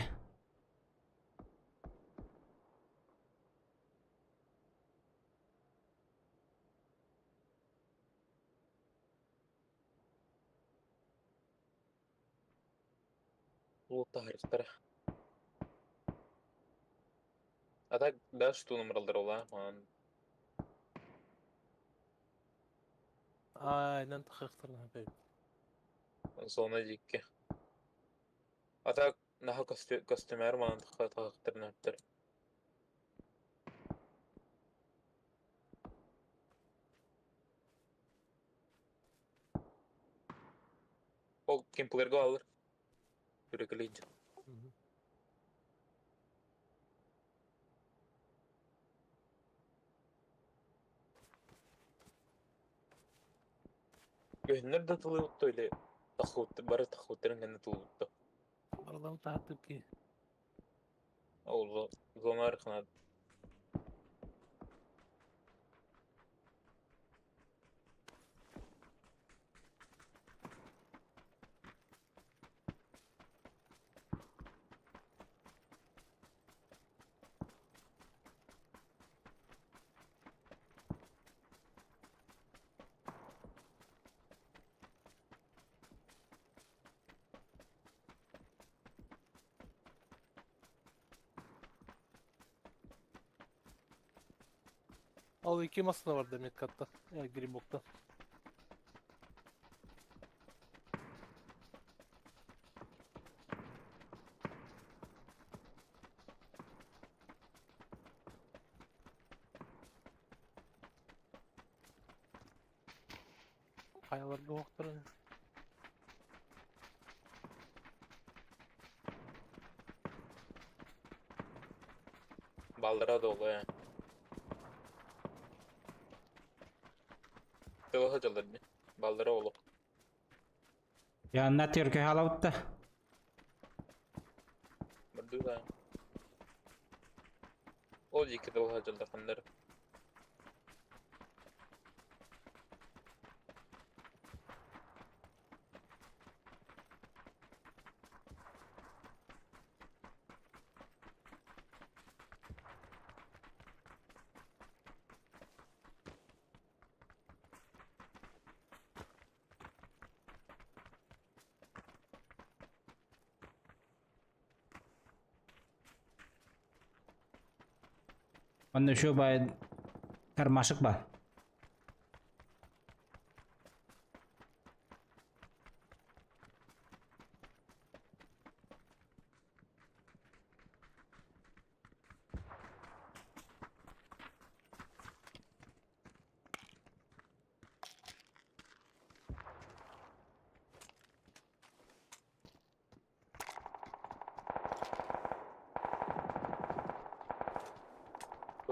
Ол тарихтар. Ата да что номерлер ола. Aynen tıkıktırın abi. Zona dikki. Ата наха костюмер ман тахтар нәптер. Ол кемплерге алыр. Үрекелейді. Гönler de tılığı uttu öyle. Bari takıtların gönne tılığı uttu. Aradan tahtım ki. Ол зона арқына Al iki masada var demek katta. Ya gireyim boktan. Kayalarda boktan. Baldıra dolu ya. Tılıha çalır bir. Baldıra oğlu. Yanına Türkiye halavutta. Bırdı da. O iki tılıha çalır kanları. Onda şu bay karmaşık var.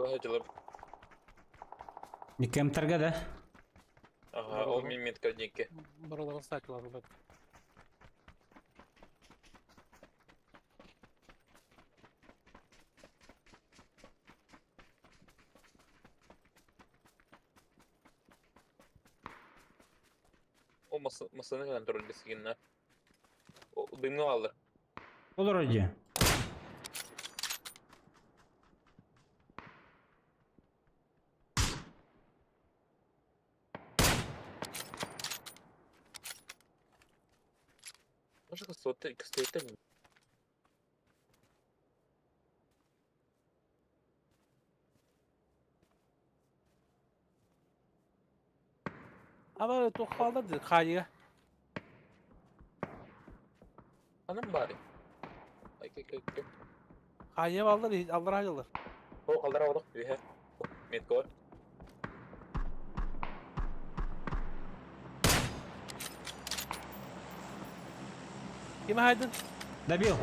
Tılıha çalır. Bir kemterge de. Aha, o mimit kadinki. Buraların saçmaları bak. O masanın kontrolü siginler. O duymu alır. Olur hocam. Może kıstayıta mı? Ama tokhalda dedi kayıya. Anam bari. Ay ay. Kayıya alır, alır alır. O kaldıra oğlum. Ühe. Mit gol. Kime haydın? Добил.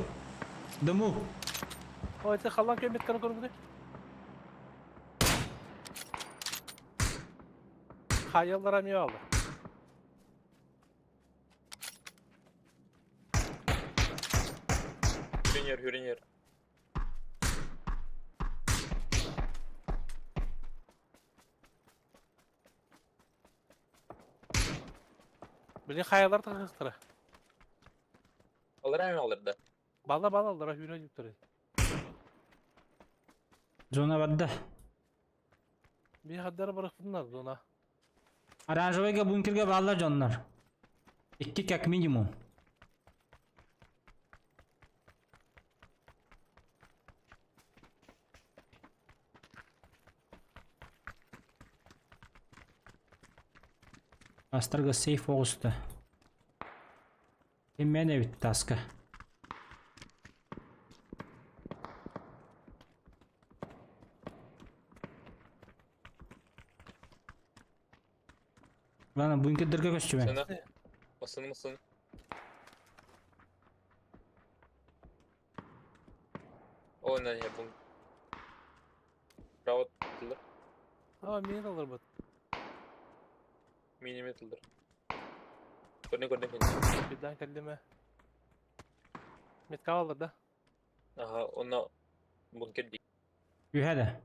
Дыму. O ete kalan köy metkanı kurgudu. Kayyalara niye aldı? Hürün yer. Bile kayyalar takıştıra. Alır mı alır da? Bala aldıra hüre yüktürü. Zona vadda. Bir haddere bıraktınlar zona. Оранжевыйга бункерге bağlar canlar. 2 как минимум. Астырга сейф оғысты. Мен бит таска. Ладно, бункердерге көшчү мен. Sana. Mısın? O ne ya bu? Bravo atılır. Ama mini alır bu. Minimi atılır. Gördün beni. Birden kendime. Metka alır da. Aha ona bunker değil. Ühe de.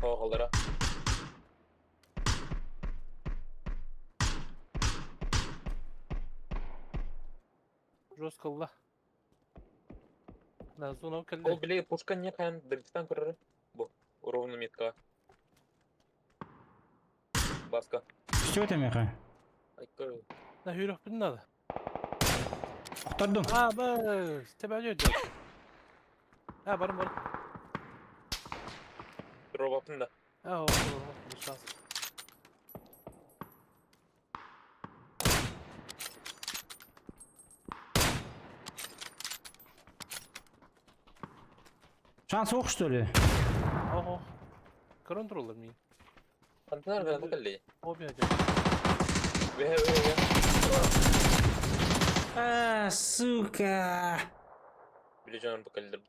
O kaldıra. Roskalla. На зона O кelle. bile puşka niye kayan dırtıktan kırarı? Bu. Ровно метка. Баска. Что там яха? Ay kır. Na hürük bin adı. Kurtardım. Ha bak. Tebelli ödü. Ha varım. Ровapın da. Ha o. Şans. Şans yok что ли? Ого. Контроллер мин. Антар гранат калли. О, бля, дядя. Ве. Сука. Били жаным бакалдыр.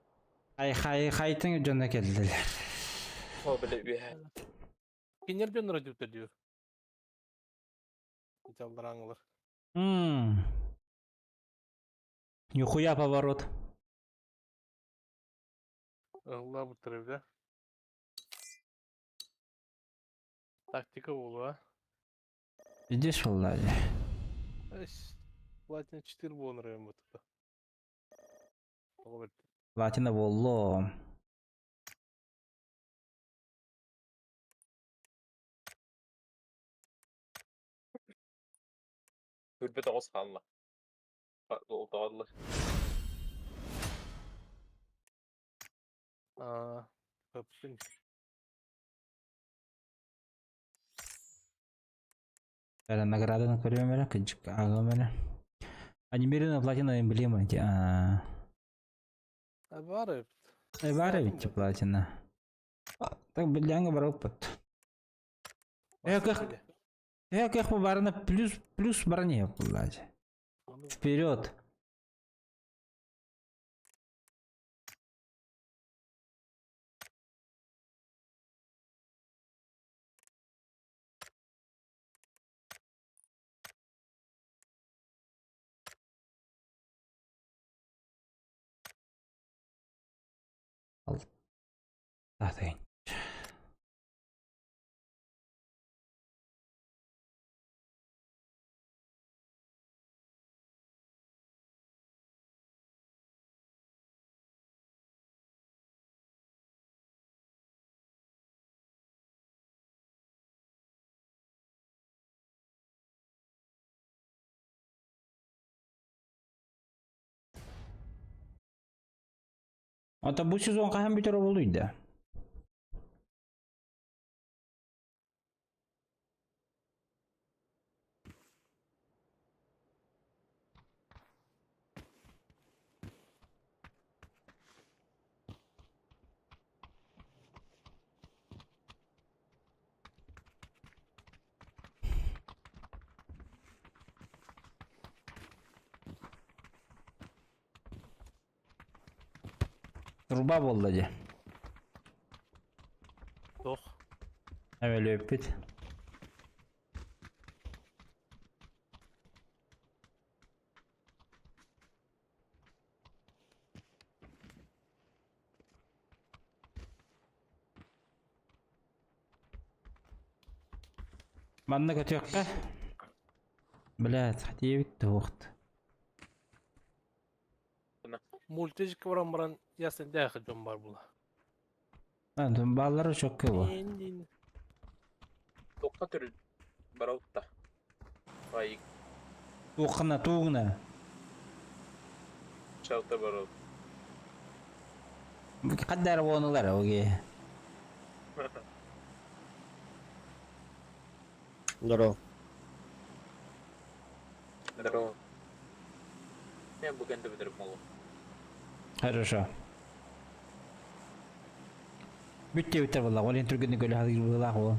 Хайтың жона келдилер. О, били ве. Кинер бен радио диyor. Çaldır anılır. Нихуя поворот. Allah bu tarafta. Taktika bu ha. Видишь, Влади? Платина 4 bu onur bu tutu. Olur. Платина болло. Hürbet ağız kalla. O dağılır. Aa, kapısın. Это награда на время, качка, а немерено платина эмблема. Var ya. Var ведь платина. Так бляга бар опыт. Как по барна плюс броне, Влади. Вперед. Nothing. Ата bu сезон кайһан битер болду. Труба болду. Yok. Öyle öpüt. Манна көтөккө. Блядь, хотевит вакыт. Multijik varan yasin daxil jon var bula. Lan balları çok kötü. Endin. Тоққа түр бараутта. Вай, Туğuna. чалта бараут. Kadar bonular oge. Здорово. Здорово. Мен бүгінді бітіріп молу. Хорошо. Bütте бітір была. Олен түргенді көлі хадыр была ол.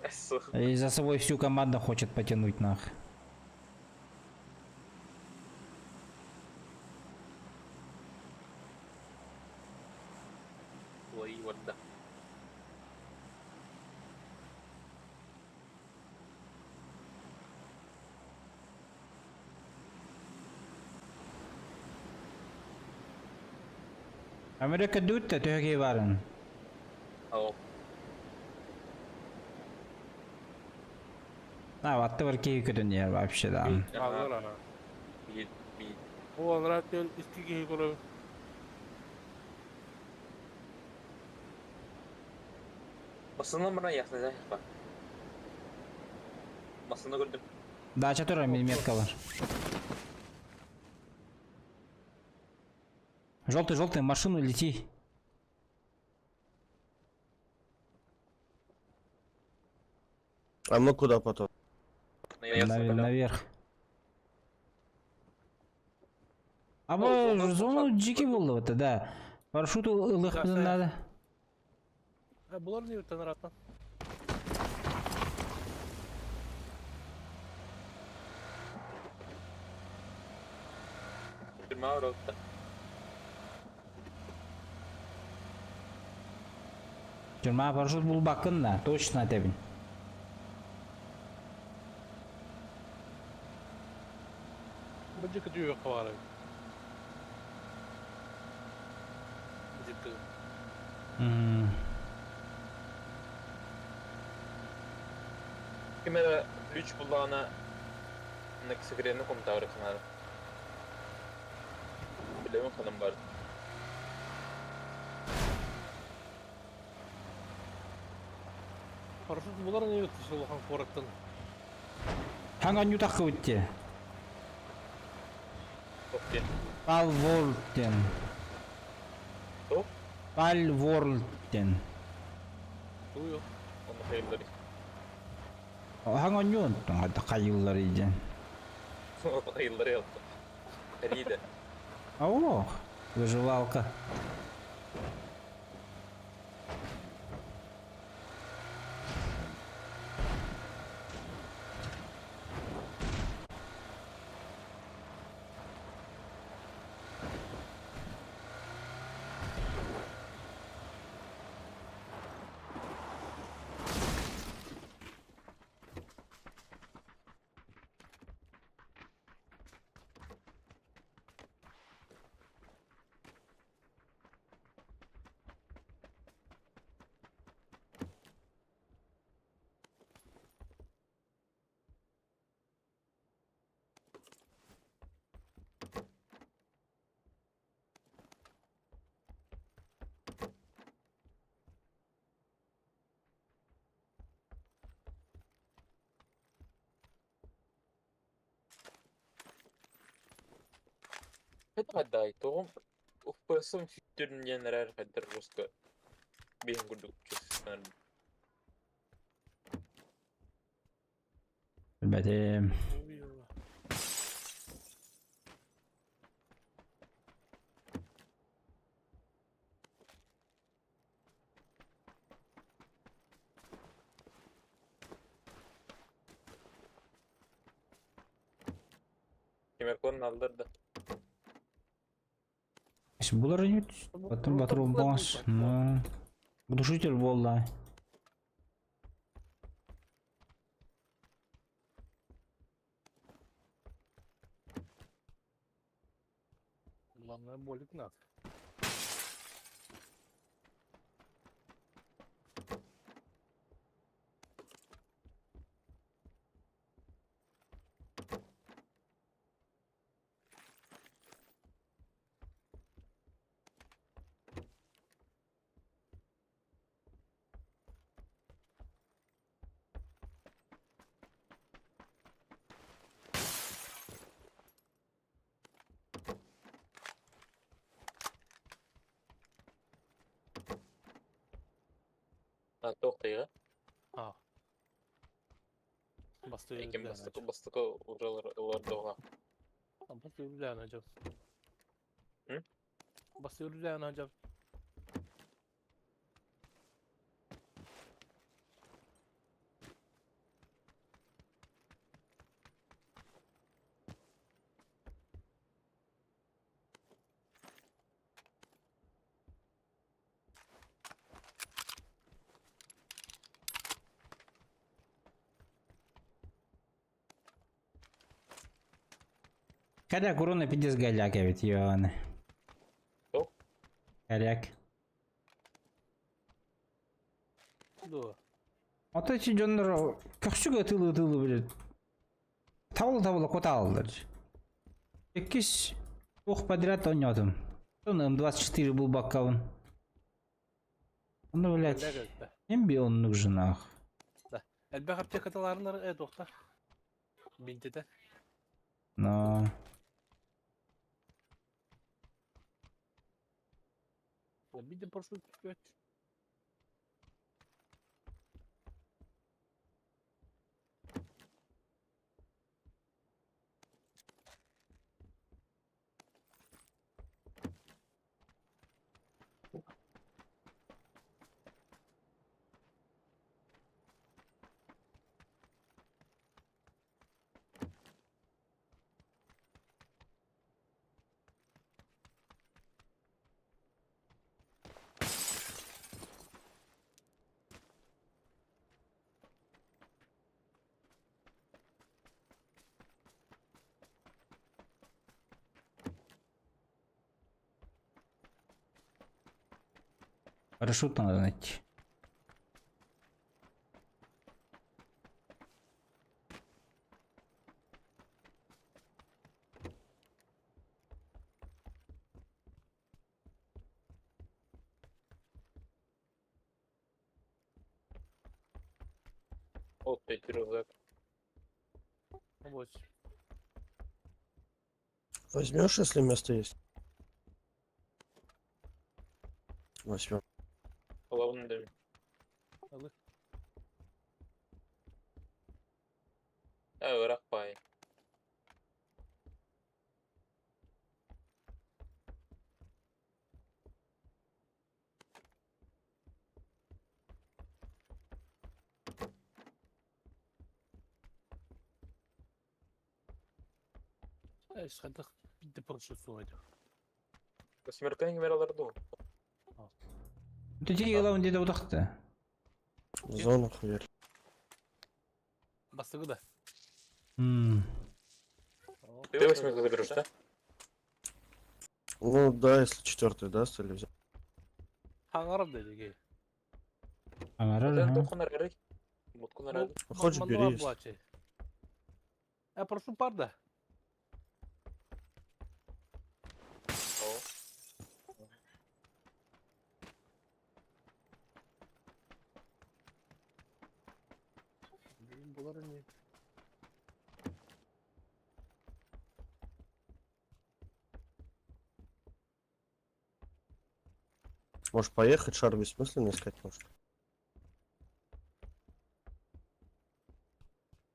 Эссу. И за собой всю команду хочет потянуть нах. Ой, варда. Amerika dutta töge varen. Ау. А, ватты бар кей көтөн вообще да. Alır ana. Бейт, бейт. O onlara tel iski gehi kolu. Басына мына ясны да ба. Басына көрдім. Дача тура метка бар. Желтый, машину лети. А мы куда потом? Наверх. А Ну, bu зона зону сахат. жеке болды вот да. Парашют ылых Да, bilen да. надо. Булар не өттен аратан. Жиырма оралда. Жиырма парашют бул бакын да, точно тебин. Bir cıkı diyor kavarı. Bir cıkı. Кемера ключ булана на секретный комтары канал. Билемem kanım var. Парашют булар не өтті шылған қораттан. Hangi yutak ötті? Okey. Palworld'den. Top. Palworld'den. Duyuyor. Onu hayırları. Hangi yuttun? Hadi kayılları yiyeceksin. Hayırları yaptı. İyi de. Ох, выживалка. Это отдай, то в person фьючер не нравится, это русское. Бенгуду, честно. Betim. Duyuyor. Kemerkor'un aldırdı. Şimdi bunları ne? Batır olmaz. Ну, глушитель болды. Главное болит нас. Ha, tohtayı. А. Басты Ekim yürüyen bastıkı oralarda ola. Басты yürüyen hocam. Hı? Басты yürüyen hocam. Kada kuruna pidis galjak evet yani. Yok. Galjak. Ду. Ата чи жондар көксүгө тылы билет. Табыл кота алды. 8 ох подряд ойнадым. Сон М24 был баккаун. Onu блядь. Hem bir onluk jınaq. Elbette aptekatalarını doktor. Bintede. No. Bir de parçalı tüket. Парашют надо найти. Вот 5 рюкзак. Вот. Возьмешь, если место есть? Возьмем. Главное даже. Алло. Бırak bay. Ешқандай битті парашют суғайды. Восьмерканың мераларды ол. Ты тиги главное где-то удахты. В зону хуярь. Бастығы да. Ты восьмерку заберешь, да? Ну да, если четвертый даст или взять. Хаңарым деді ге. Аңарар, Sen ага. dokunar arayı. Mutkunar arayı. Хочешь, бери. если- Парашют бар да. Бұлар не? Можешь поехать, шар бессмысленно искать, может.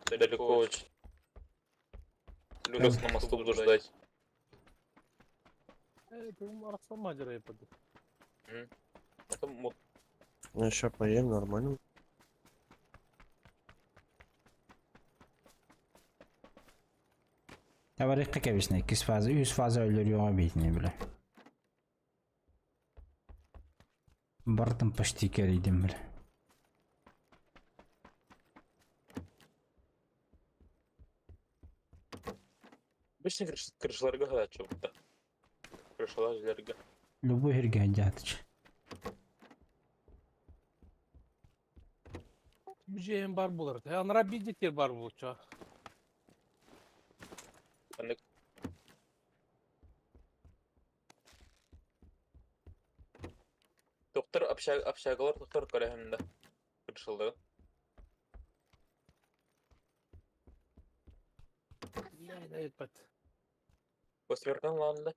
Далеко очень. Люкас на мосту буду ждать. Benim arasam macera yapadı. Потом Ну, сейчас поем, нормально. Tabarikka kebisine 200 fazla 100 fazla öldürüyor beytini bile. Bartın почти keriydim bile. обычно крышларга хадат чобукта. Крышалар жерлерге. Любой herge hacatыç. Bir şeyim var bular. Yanlara bir yer var bu uçağı. Hani доктор общагалар доктор көрәһендә. Крышалар. Ne etmedi. Восьмерканың ланында.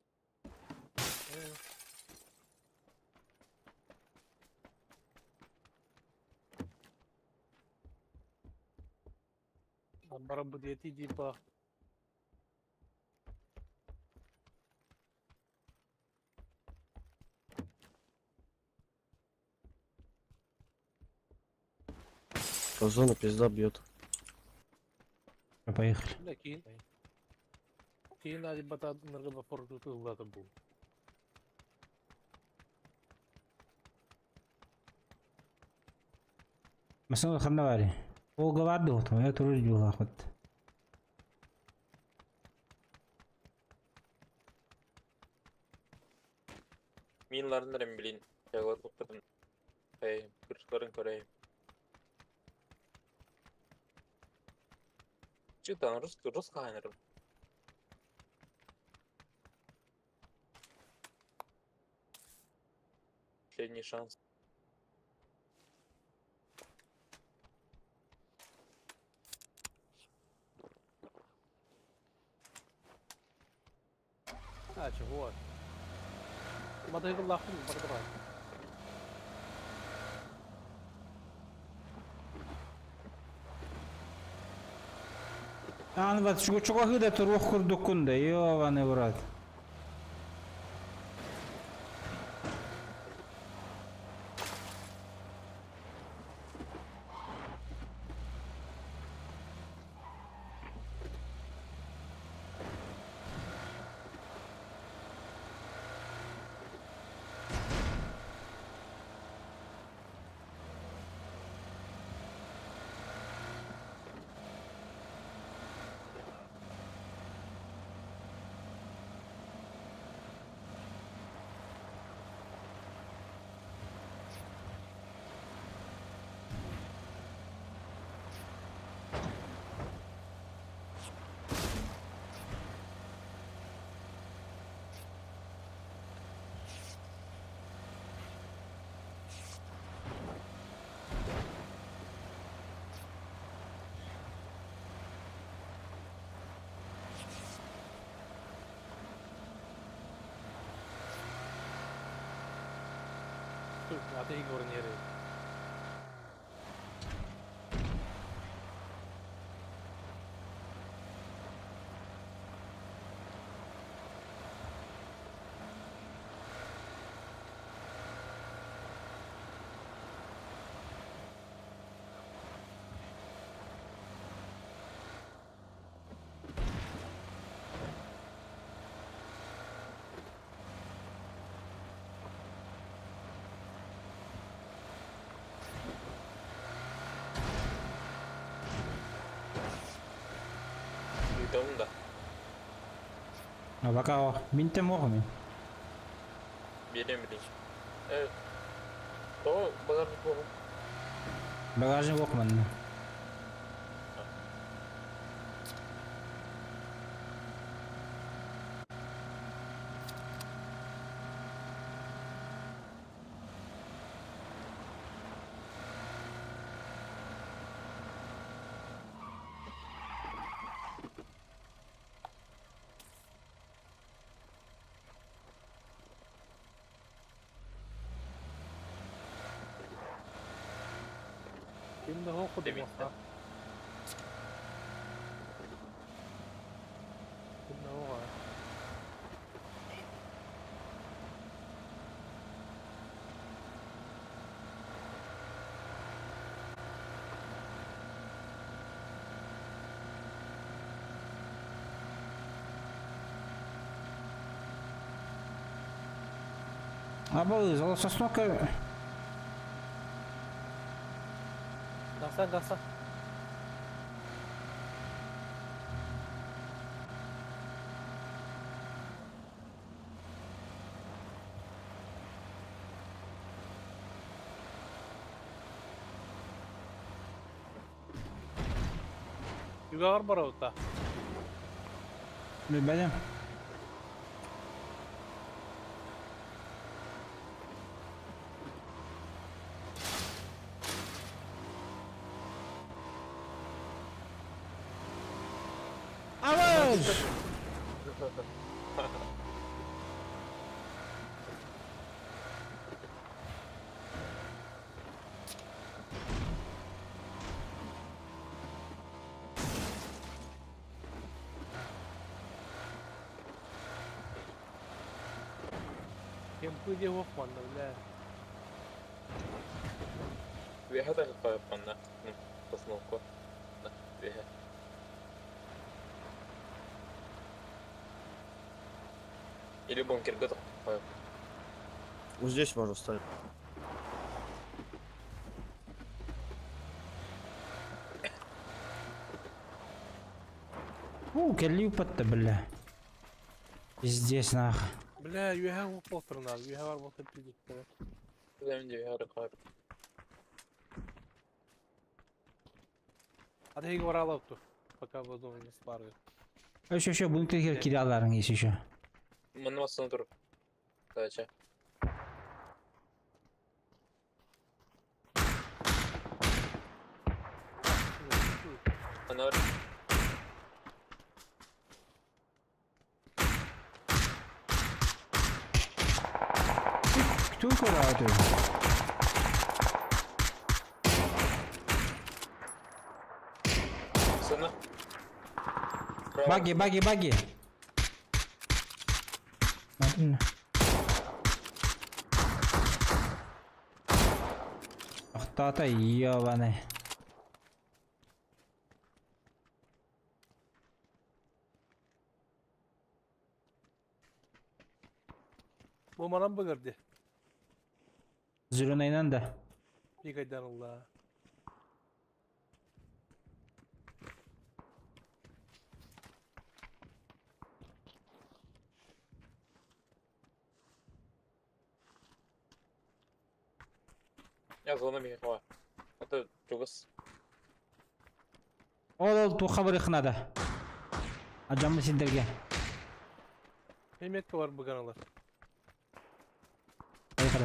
Bana bu diyeti deyip bak. По зону пизда бьет. Поехали. Ne ki? Кейін hadi bata nırgı baporu kıldı bu. Mesela خلنا varي. Olga vardı o tamam ya turur yolu akıt. Миналарын да билин. Ягылар доктордун. Крышаларын көрәйим. Читан рус хайнер. Последний шанс. Ha çubuğu var. Bada yıkıl laktın bada da var. Yani bak şu çok ahıda tur kurduk kunda. Yo bana bırak. Аты ей горын ері. Duydum da. Ha bak o. Bintem yok mu? Bileyim. Evet. O bakar bu. Bagajı yok bende. Şimdi okudum Demin. olsa. Şimdi o var. Abi zalo sosnoka. Kalsan kalsan. Yugar bara uta. Benim. Avaz! Kempu dia Wolfman da bile. Виха какая панна. Постановка. Да, виха. Или бункер готов. Вот здесь можно ставить. Келли упатта бля. Пиздец нах. Бля, юга Wolfman надо. Юга var Wolfman пиздец. Куда мне виха ракар. Hadi hey var alıp dur. Пока воздух не спарывает. Şu bunu tekrar kiraların iyisi şu. Мана басына тур. Дача. Ана бар. Кто корады? Сына. Баги. Ладно. Ах, тата ебаный. Bu bana mı girdi? Zülüneyle de. Bir kaydan Allah. Я зона миха. Это другас. Ол тухабыр ықынады. Ajamı sindirge. Heymet var bu kanalar.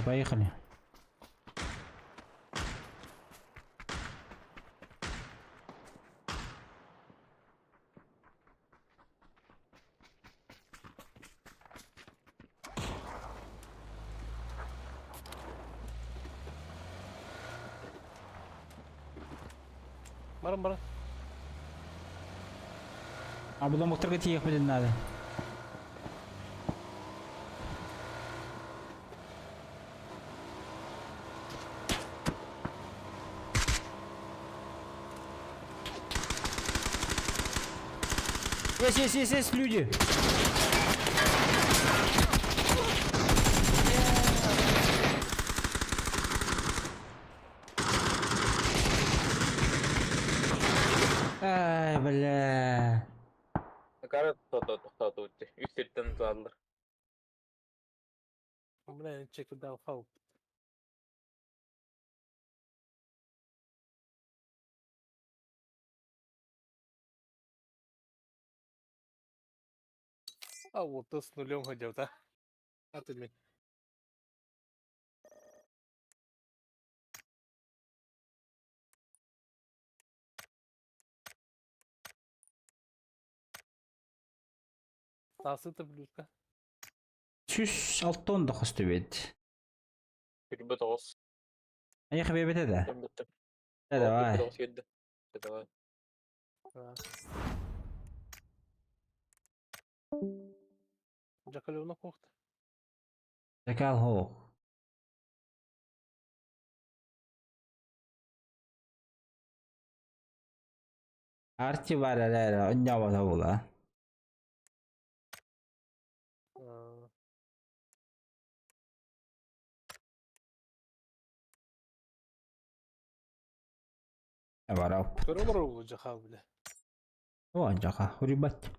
Поехали. Barın. Ha bu da motorga tiyek bilin hadi. Есть, люди. Ай, бля. Кара тоқтату өтті. Үстерттен тұтадылар. Buna çekil daha faul. А вот то с нулем ходил, да? А ты мне. Тасы ты блюдка. Süs altton da kostu bed. Күрбі тоғыз. Ayakı bebete de. Sen bitti. Hadi Күрбі vay. тоғыз келді. Давай. Джакалевна кухта. Çakal ho. Arti var hele. Onyava da bula. Ne var hop. Kırılır olacak abi bile. O ancak ha. Huribat.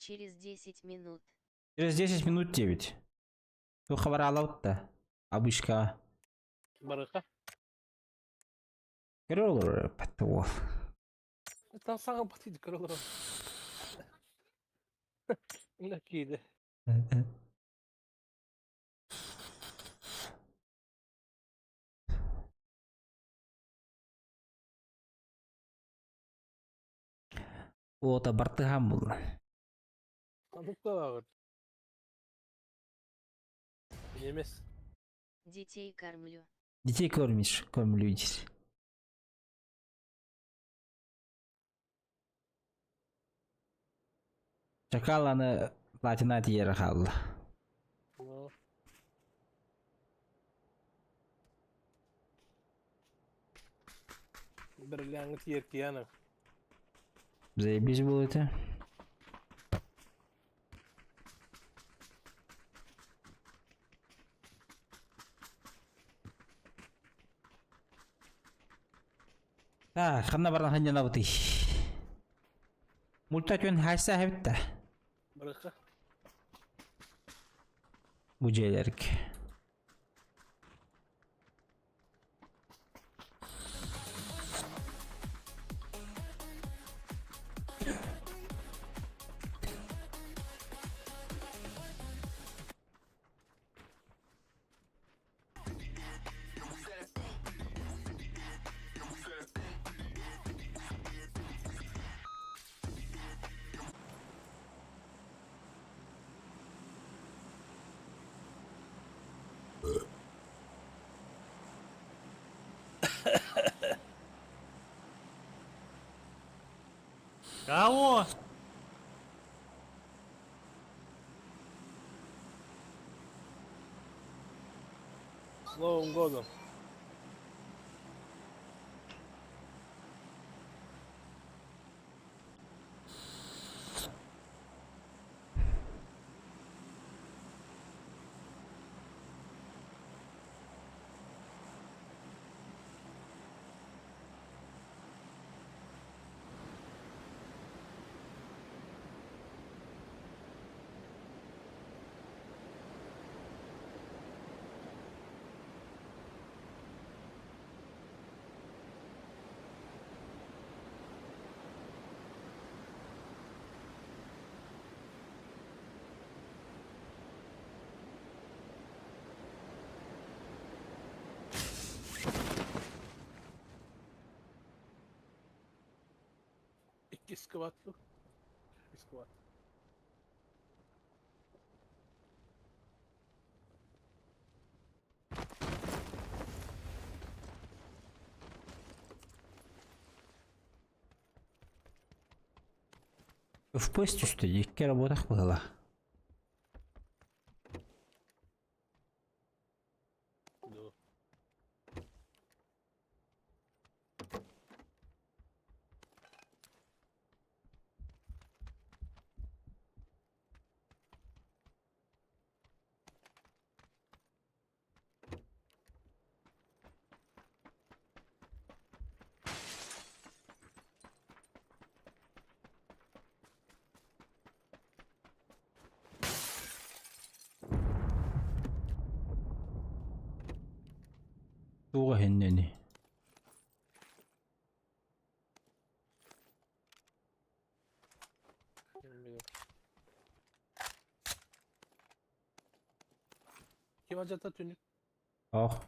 Через 10 минут. Через 10 минут 9. Bu haber alıp da. Abuşka. Baraka. Göre olur. Patta o. Tam sana batıydı kırılır o. Ne kiydi. O da bartıham buldu. Tanık da var. Yemez. Детей кормлю. Детей кормишь, кормлюсь. Çakallanı platinat yeri kaldı. No. Bir langıt yer ki yana. Заебись будет. Так, ханна бардан ханjana бути. Multatön haysa hepte. Baraka. Bu ceylerik. Кого? С Новым годом. Искыватту. Искыват. В поезд түсті, екіге работақ бұғыла. Да. Туға хеннені. Bilmiyorum. Kim acaba tünük? Ақ.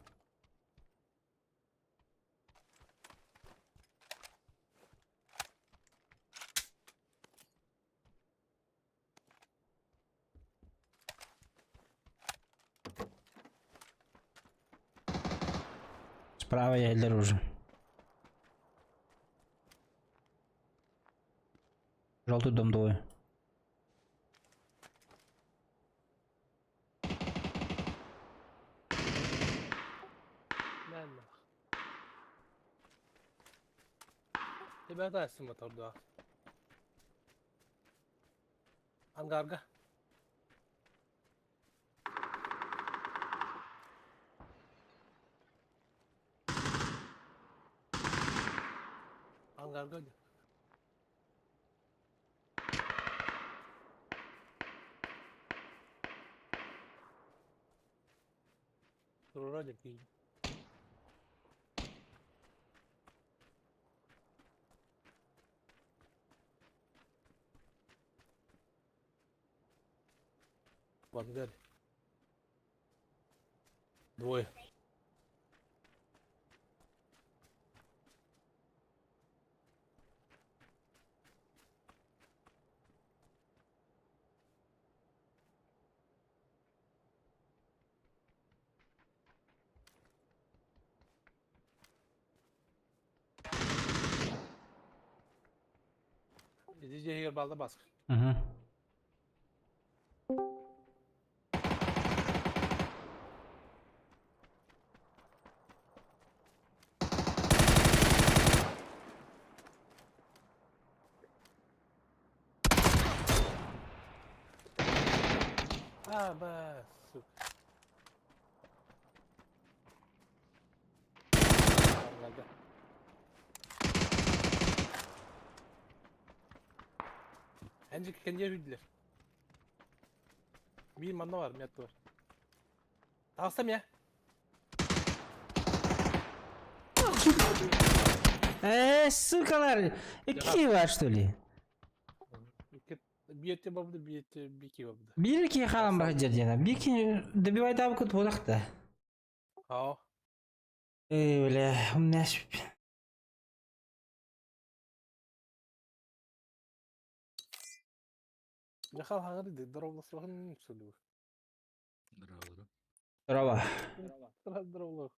Справа елдер уже. Желтый дом двое. Ben de. Ben de açtım motorda. Angarga. Angarga. Durur ki. Бангар. Двое. İzleyiciye yer balda baskı. Угу. Ha be. Süper. Angarga. Bence kendiye bildiler. Bir manda var, miyat var. Dağılsam ya. Сукалар! Какие var что ли? Bir ete babdı, bir ete bir iki babdı. Bir iki kalan bakacağız yana. Bir iki добивай да кут бодак да. Ha. Öyle, nasip. Ne kadar hangarıydı, drop'la bakın söylüyor. Здорово. Здорово. Drop'la.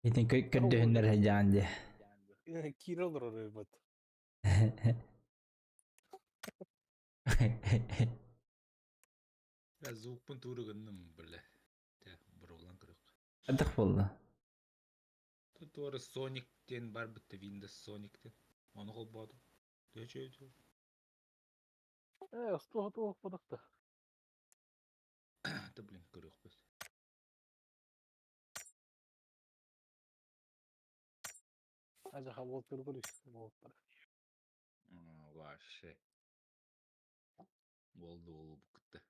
Итин көйдөхүндөр хажаанды. Kira olur oraya bat. Я звукпун турыгынным биле. Те, бурулан кырык. Адык болду. Тут ора Сониктен бар битте Windows Сониктен. Onu колбоду. Төчөйдү. Стоğu badık da. Ты, блин, кырык біз. Acaba volt kırılır işte. Voltlar. Вообще. Болду ол букты.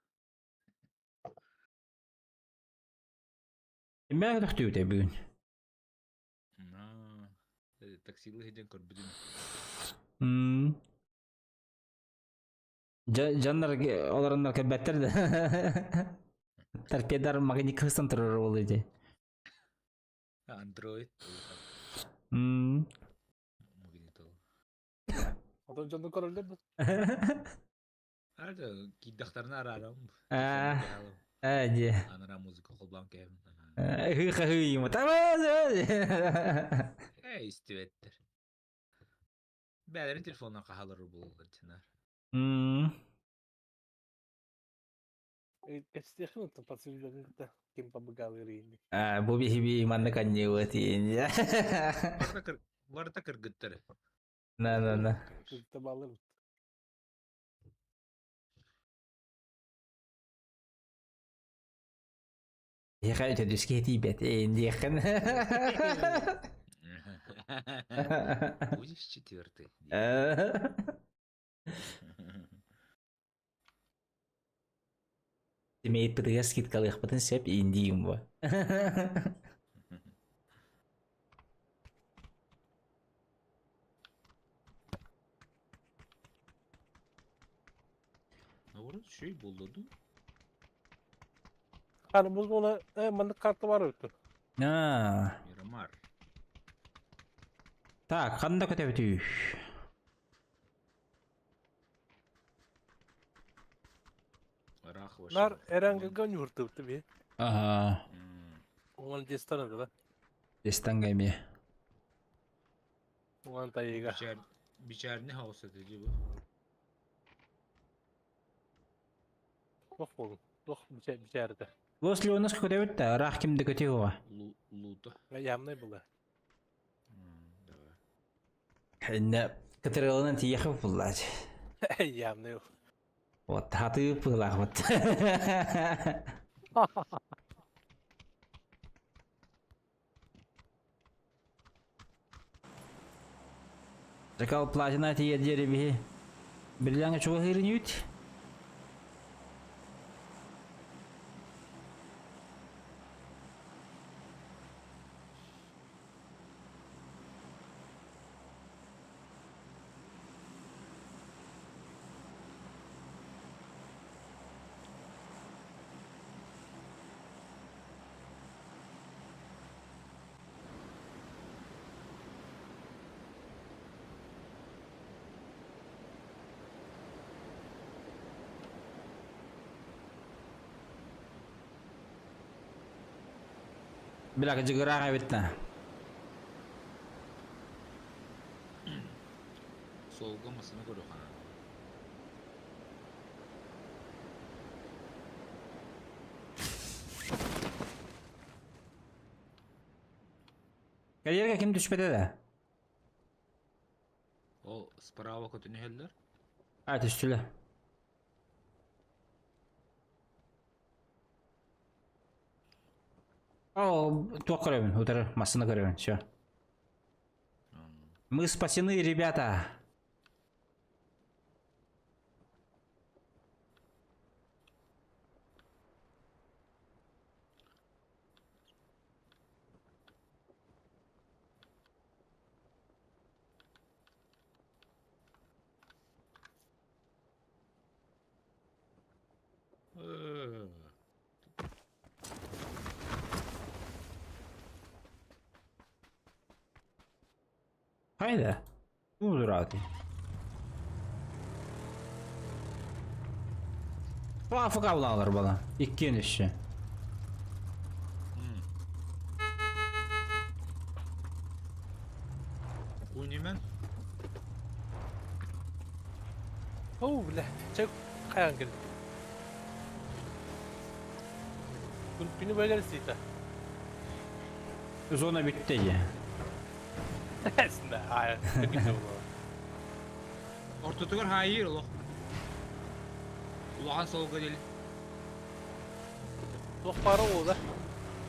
Мен тохтуйт бүгүн. На. Таксилы хеден көрбүдүм. Жандар оларындар кебеттер да. Торпедар магник хысын турар болду. Android. Hmm. Gitu. Adam canlı kararlı mı? Ada kidaktarına ararım. Ah. Geldim. Aja. Anara müzik kullan kem. Hıy mı? Tamam. İstivettir. Bәлерин telefondan kahaları bulur çınar. Hmm. Estiyakın unuttum. Pasiflerinde de. Kim pabagalı rini. Bu bir imanlı kanyewatin ya. Varda kırgıttır. Nah. Kızda bağlarım. Ya kan itu diski tibetin dia kan. Будешь четвертый. Timei prias kit kalau ikhbatin siap indium ba. Orası şey buladı. Hani buz ona manlık kartı var ötü. Nah. Miramar. Так, қандай көтеп өтейік? Рах ваш. Nar Erangil'ga yurttu bir. Ага, Onun destanı da. дестан кәме. Onun tayiga. Biçer ne havası edici bu? Yok oğlum. Yok biçerde. Лос Леонас көтеп өтті, рақ кімді көтеп оға? Лута. Ya yamnay bu da. Давай. Әнне кітірілінің тиеқі бұллады. Yamnay o. Вот, хаты бұллақ вот. Жақал платина тие дері бі. Бірләңі чуға хырын ют. Bila kejegerang ya bitna. Soğugamasını görüyor ha. Kariyerga kim düşmedi de? O sparava kötü ne heller? Ha düştüler. О, туа көрөмүн, утары массыны көрөмүн, всё. Мы спасены, ребята. Haydi. Dur hadi. Tuhafı kavlalar bana. İki yenişçi. Unimen. Oh bile. Çek kayan geldi. Bunu böyle sita. Zona bitti ya. Aslında hayır. Bitti bu. Ortatıkır hayır ulan. Ulan soğuga değil. Çok para oldu.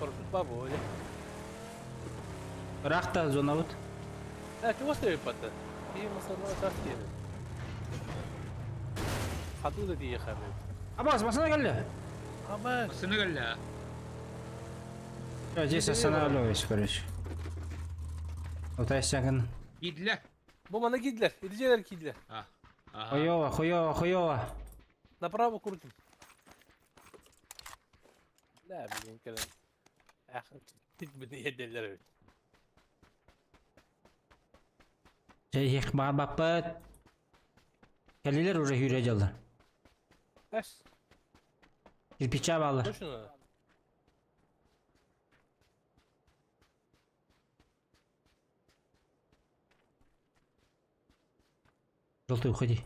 Korkut baba öyle. Raqta zona ut. Ha ki nasıl yaptı? İyi mesela tas yedi. Hadu da diye haber. Abbas basına geldi. Ama Masını gel la. Ya здесь останавливаюсь, короче. Утайсякын. Gittiler. bu bana gittiler. Gidecekler gittiler. Ah. Aha. Хуёво. Направо крутим. Ne bileyim kadar. Ah, hiç beni yediler öyle. Şeyh bana bapat. Kelliler уже hüre callar. Eş. Kirpiçe bağlar. Dur şunu. Желтый, уходи.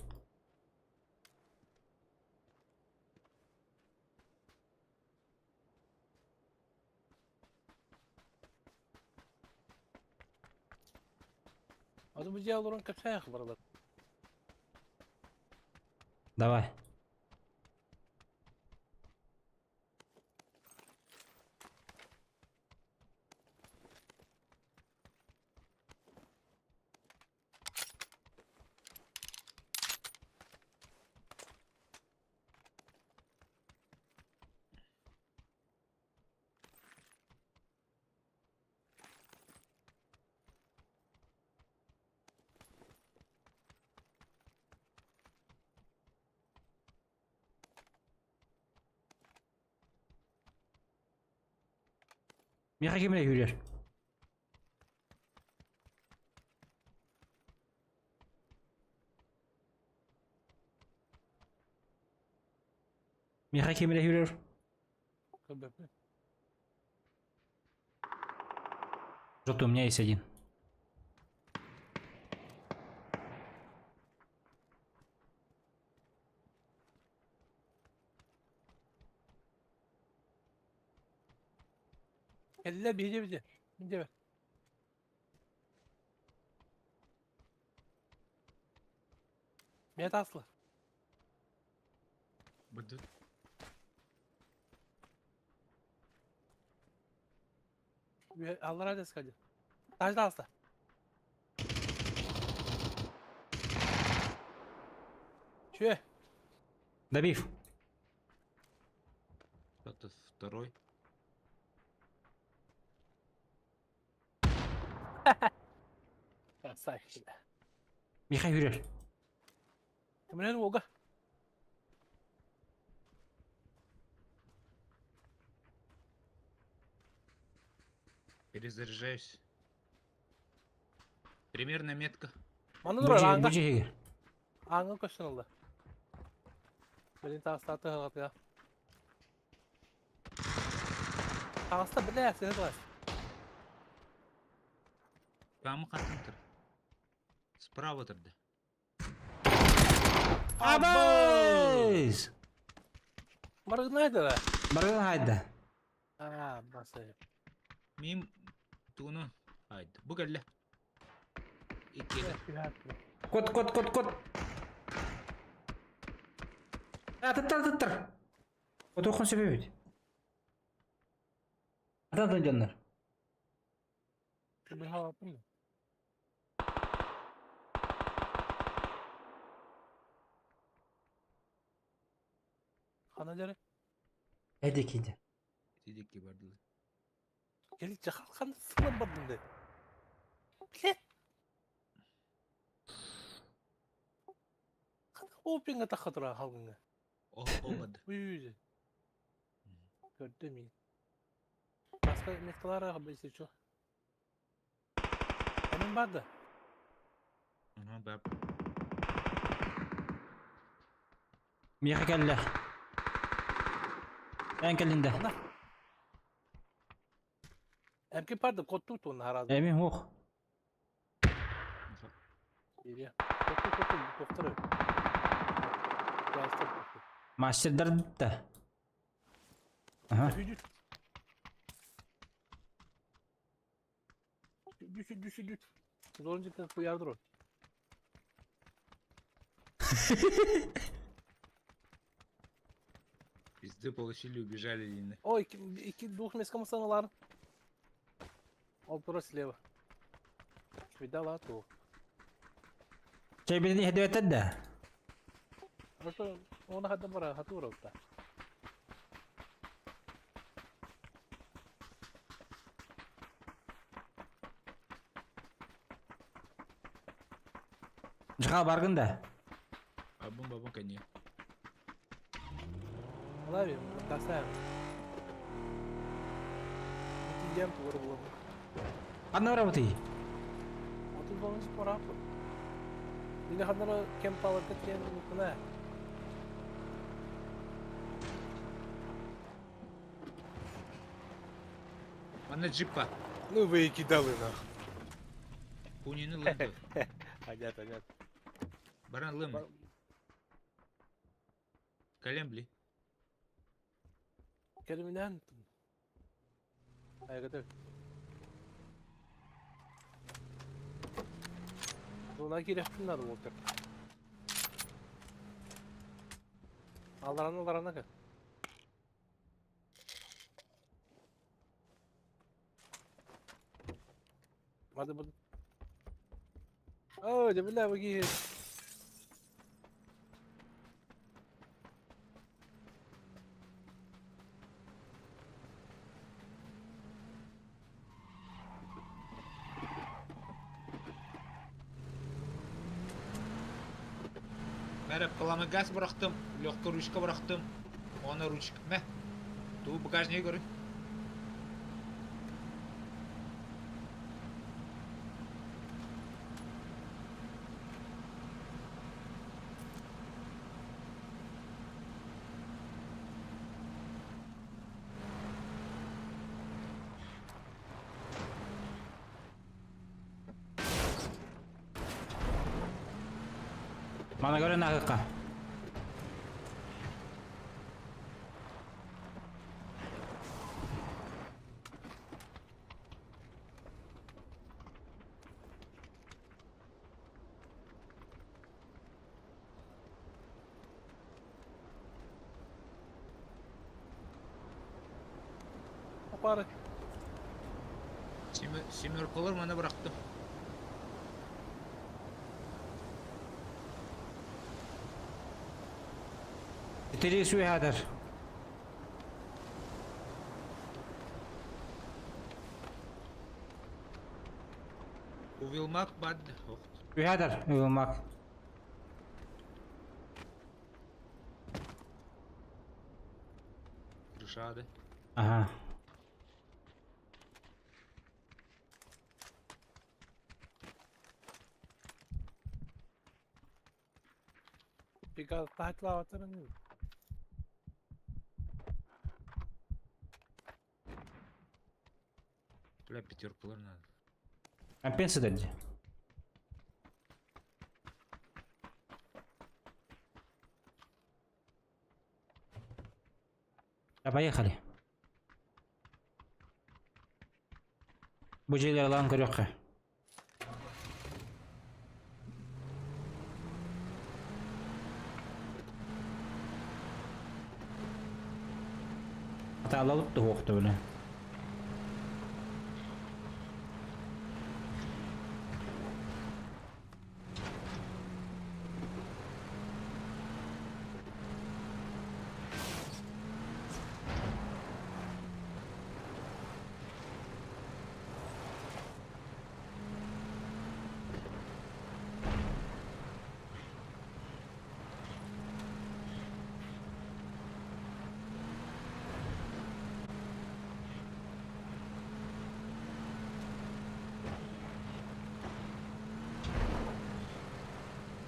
Hadi bu cihaz olan kaç ayak var lan? Давай. Miha kimle yürüyor? Miha kimle yürüyor? Kabul. Желтый, у меня есть один. Geldiler bize. Bize ver. Mehmet Aslı. Bıdı. Allah razı olsun hadi. Tajda Aslı. Şu. Добив. Кто-то второй. Say. Miha yürüyor. Kemudian Woga. Перезаряжаюсь. Примерная метка. Mana dur anga. Böce gir. Anga koşunuldu. Benim taslatı hırlat ya. Tasta bile seni var. Прямо хатынтыр. Справа тұрды. Abaz! Marık nerede be? Barın hayda. Aa, nasıl? Мим туны айды. Бұгәлі. Икелі. Кот. Тыттыр. Кот оқын себебет. Атан жандар. Bir hava yapayım mı? Kanaları Эдекиде. Тедекке бардылы. gelince kalkan sıkılan badın de. Bilet. O pinga takhatıra halgınga. Olmadı. Uyuyucu. Gördü mü? Başka metkalara haberisi şu. Benim vardı. Ага, бәп. Miha kelle. Ben kellinde. Ana. Emki vardı kottu tuğun herhalde. Emin hoq. Geliyor. Kottu doktoru. Bastır. Masterдар da. Aha. Düşü. Zorunca kız yardır o. Пизды получили, убежали лины. О, iki двухместка саналар. Опера слева. Видала то. Şey birini hediye etti de. Просто ona hada bara hatura uta. Çıkal bargın da. Бабам коне. Лови, касаем. İkinci tuğru bulalım. Anne var mı tıyı? Otuz olunca para yapalım. Yine kadar kemp alır diyen unutma. Ана джипа. Ну вы и кидалы нахуй. Пунини лынды. Понятно. Баран лымы. Калем бли. Керминен. Айгады. Buna gireftin adı olacak. Allarana kız. Hadi bu. Oh, cebilah bagi. Бәрі пыланы газ бұрақтым, легкі ручка бұрақтым. Оны ручка. Мә, ту багажне көрі. Bana göre nakıka. Aparı. Семеркалар маны бұрақтым. Tiri suyu hadar. Увилмак бад. Suyu hadar. Uyumak. Решады. Aha. Bir gaz tahtla atarım. Бля, пятеркалар надо. Компенсы дадите. Поехали. Bu şeyler lan yok. Hatta alıp da hoktu öyle.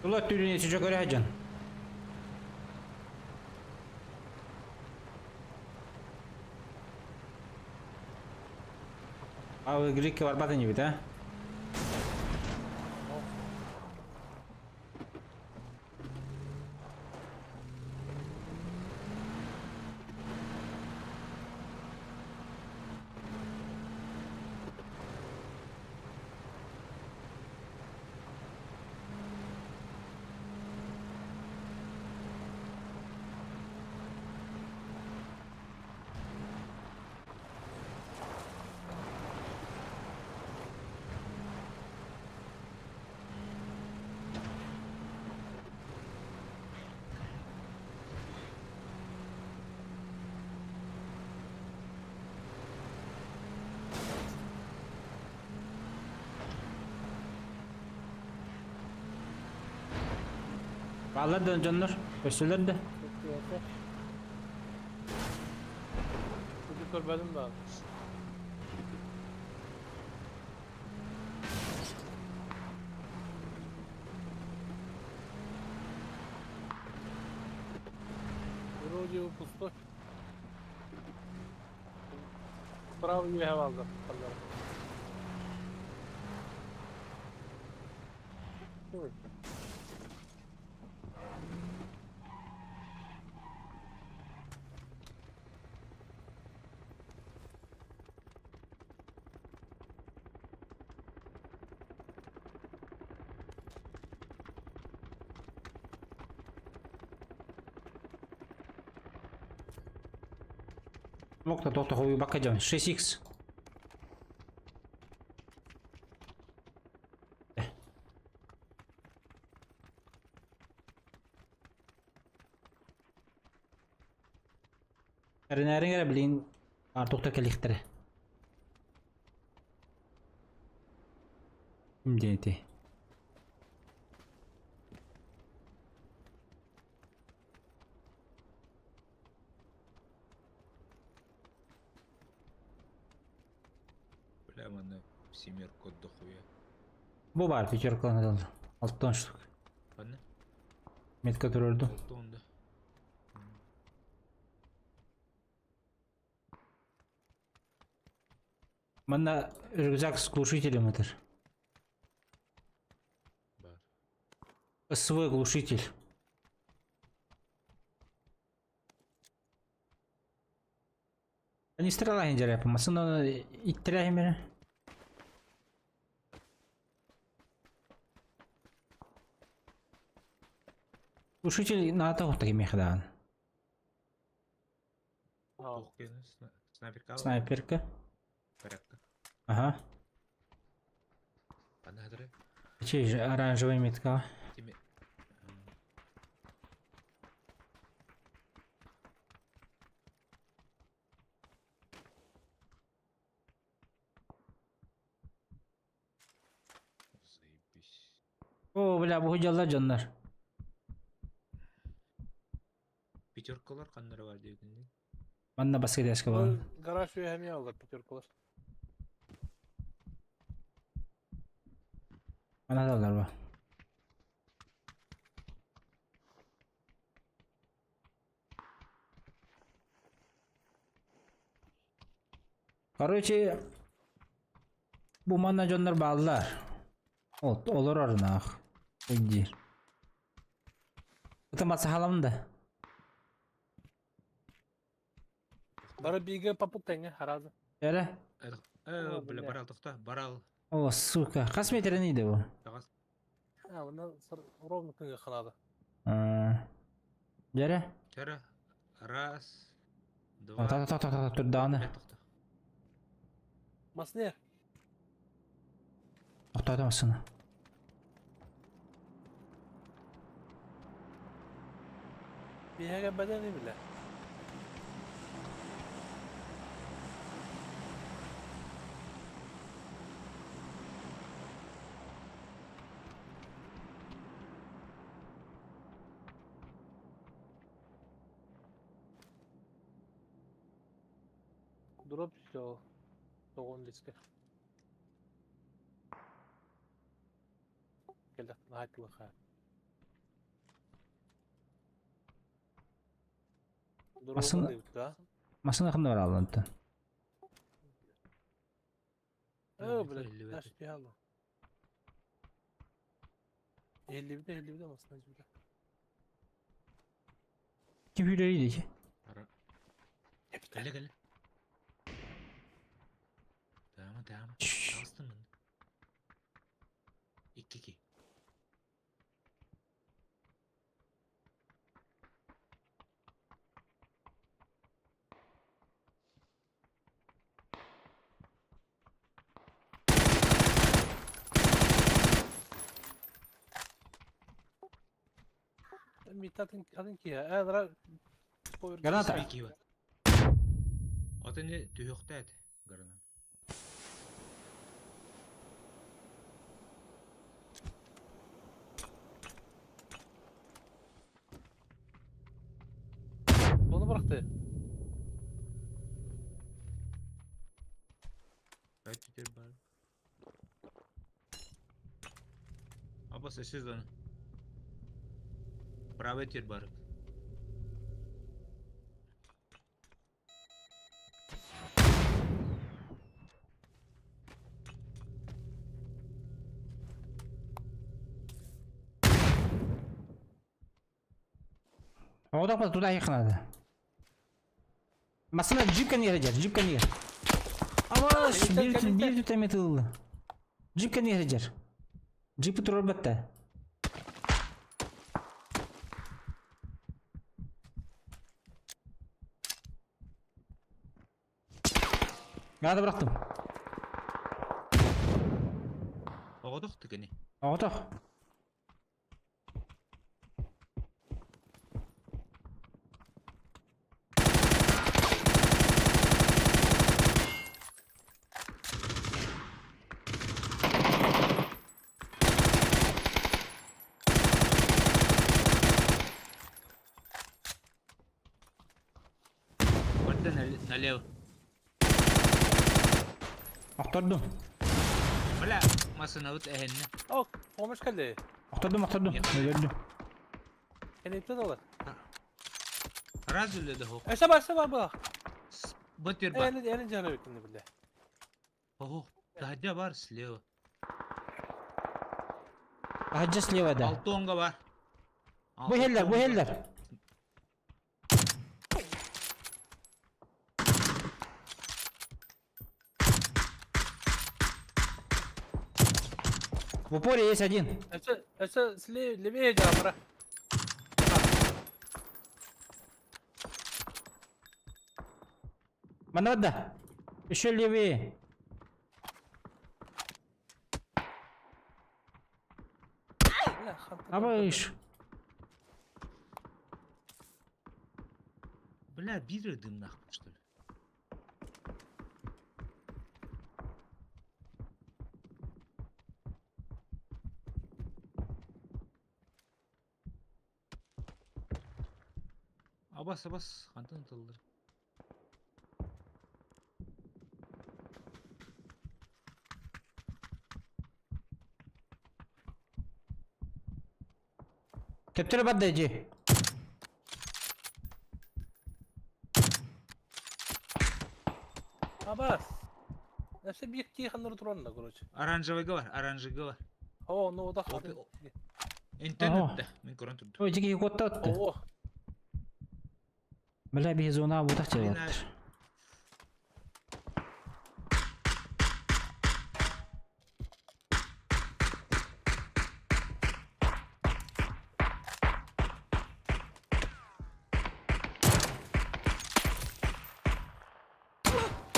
Ulan tüyünü çocuk öğreneceksin. Abi Greek var bakın gibi de. Bağlar da canlar. Gösterler de. Çocuk benim de. пустой. Справа не алды. Смокта тоқта қою баққа жамын. 6x. Әрін білейін артуқта кәліктірі. Кімдейті? Бля, аны семерку дохуя. Бұл бар, пятеркалан адалды. 6 штук. Аны? Метка тұрырды. Тонда. Манда рюкзак с глушителем это. Бар. Свой глушитель. Не стреляй, не деревья, масына и тряхи. Глушитель на того такими мехдан. Тух кені снайперка. Снайперка. Порядка. Ага. Панадыры. Чей же оранжевая метка. Тиме. Заебись. О, бля, bu hıcalar canlar. Пятеркалар қандары бар дедің. Bana başka deska var. Garaj üye hem aldı pütürküler. Bana da var. Короче, bu manna canlar bağlılar. Olur arına. Uydur. Bu da halamda. Бары биге попутenge харазы. Yere. Бля, барал, тоқта, барал. О, сука. Kaç metre neydi bu? Тағас. Bundan ровно кынга қылады. Yere. Чара. Раз. Два. Ta dur dağını. Бля, тоқта. Маснер. Toxtatamazsın. Bihege bedeni bile. Drop все. Тоғын диске. Келді. Найтылы қай. Aslında- Masını yakında var alındı. Блядь, наш пиано. 50'de masına cümle. Kim hüleriydi ki? Келе, келе. Tamam, tamam. Şşş. Tağыстың мын. Икки. Adın ki ya. Eğer Granata. Икки бар. Аты не түйіқтәді. Гранат. Onu bıraktı. Қайт Питер бар. Абба сәсіз оны. Правый тер бар. Oda bak tуда yakınada. Masana jip kan yere jar, jip kan yere. Ama bir tüteme tıldı. Jip kan yere jar. Jip turur batta. Gada bıraktım. Оғдық тігіне. Oda. Барды налево. Aktardum. Бля, масынауыт әхенне. Oh, olmuş geldi. Aktardum. Ne gördüm. Elipte dolar. Раз өледі хоқ. Başla bak. Бұтер бар. Elin canı beklendi bile. Хоқ, тахаджа бар, слева. Hacca sleva da. 6 онға бар. Bu heller. В упоре есть один. Это левее Джамара. Манада. Еще левее. Абайш. Бля, бирі дым нахуй, что ли? Абас, қантын тылдыр. Кептіре бадда жи. Абас. Нәрсе bir тиханыр тұрғанда, короче. Оранжевыйға бар. О, ну да хаты. Интернетте, мен көрін тұрды. Ой, жеке котта отты. О, Бля, безуна будақ жайлаттыр.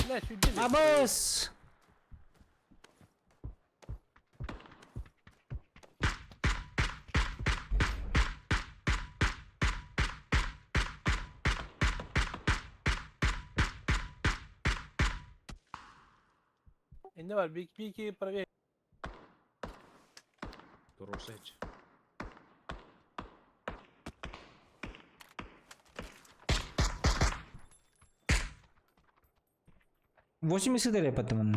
ne şu dili. Абас! Ne var? Bir iki para ver. Тұрысайчы. Восемь исыдали потом.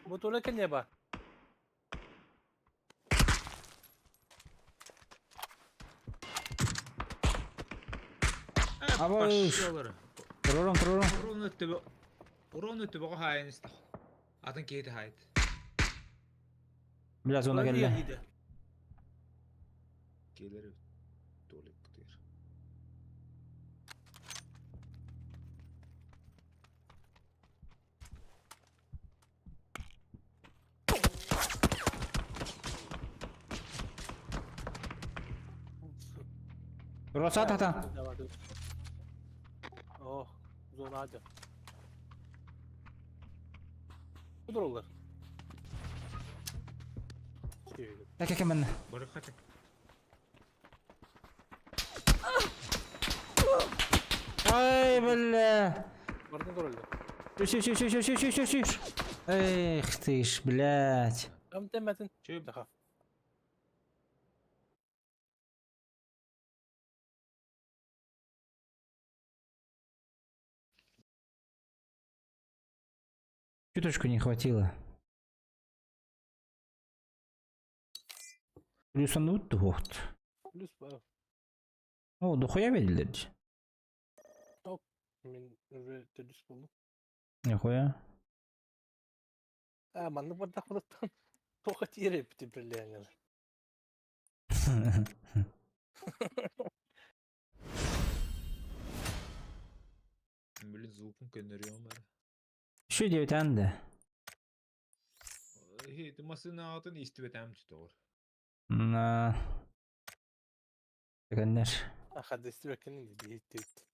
Bu tuğla ne var? Абайш. Тұрорым. Урон өтті бұға хайын істі. Атын кейті хайд. Бля, зона келді. Келері толик күтер. Роса тата. Oh, zona hadi. Budur olur. Так мен. Бұры қаты. Ай, бля. Vardı görüldü. Шиш. Эх ты ж, блядь. Tam demetin. Çöp. Daha. Чуточку не хватило. Плюсануть вот. Plus var. О, дохуя verildi. Min öyle düz buldum. Нихуя. Aman burada kulaktan tokat yere bitti birleyenler. звукын көнөрүөм бара. Şu diyor de. Хейти масына атын истибетем tutор. Na. Tekenler. Ахадести бекенин дейт.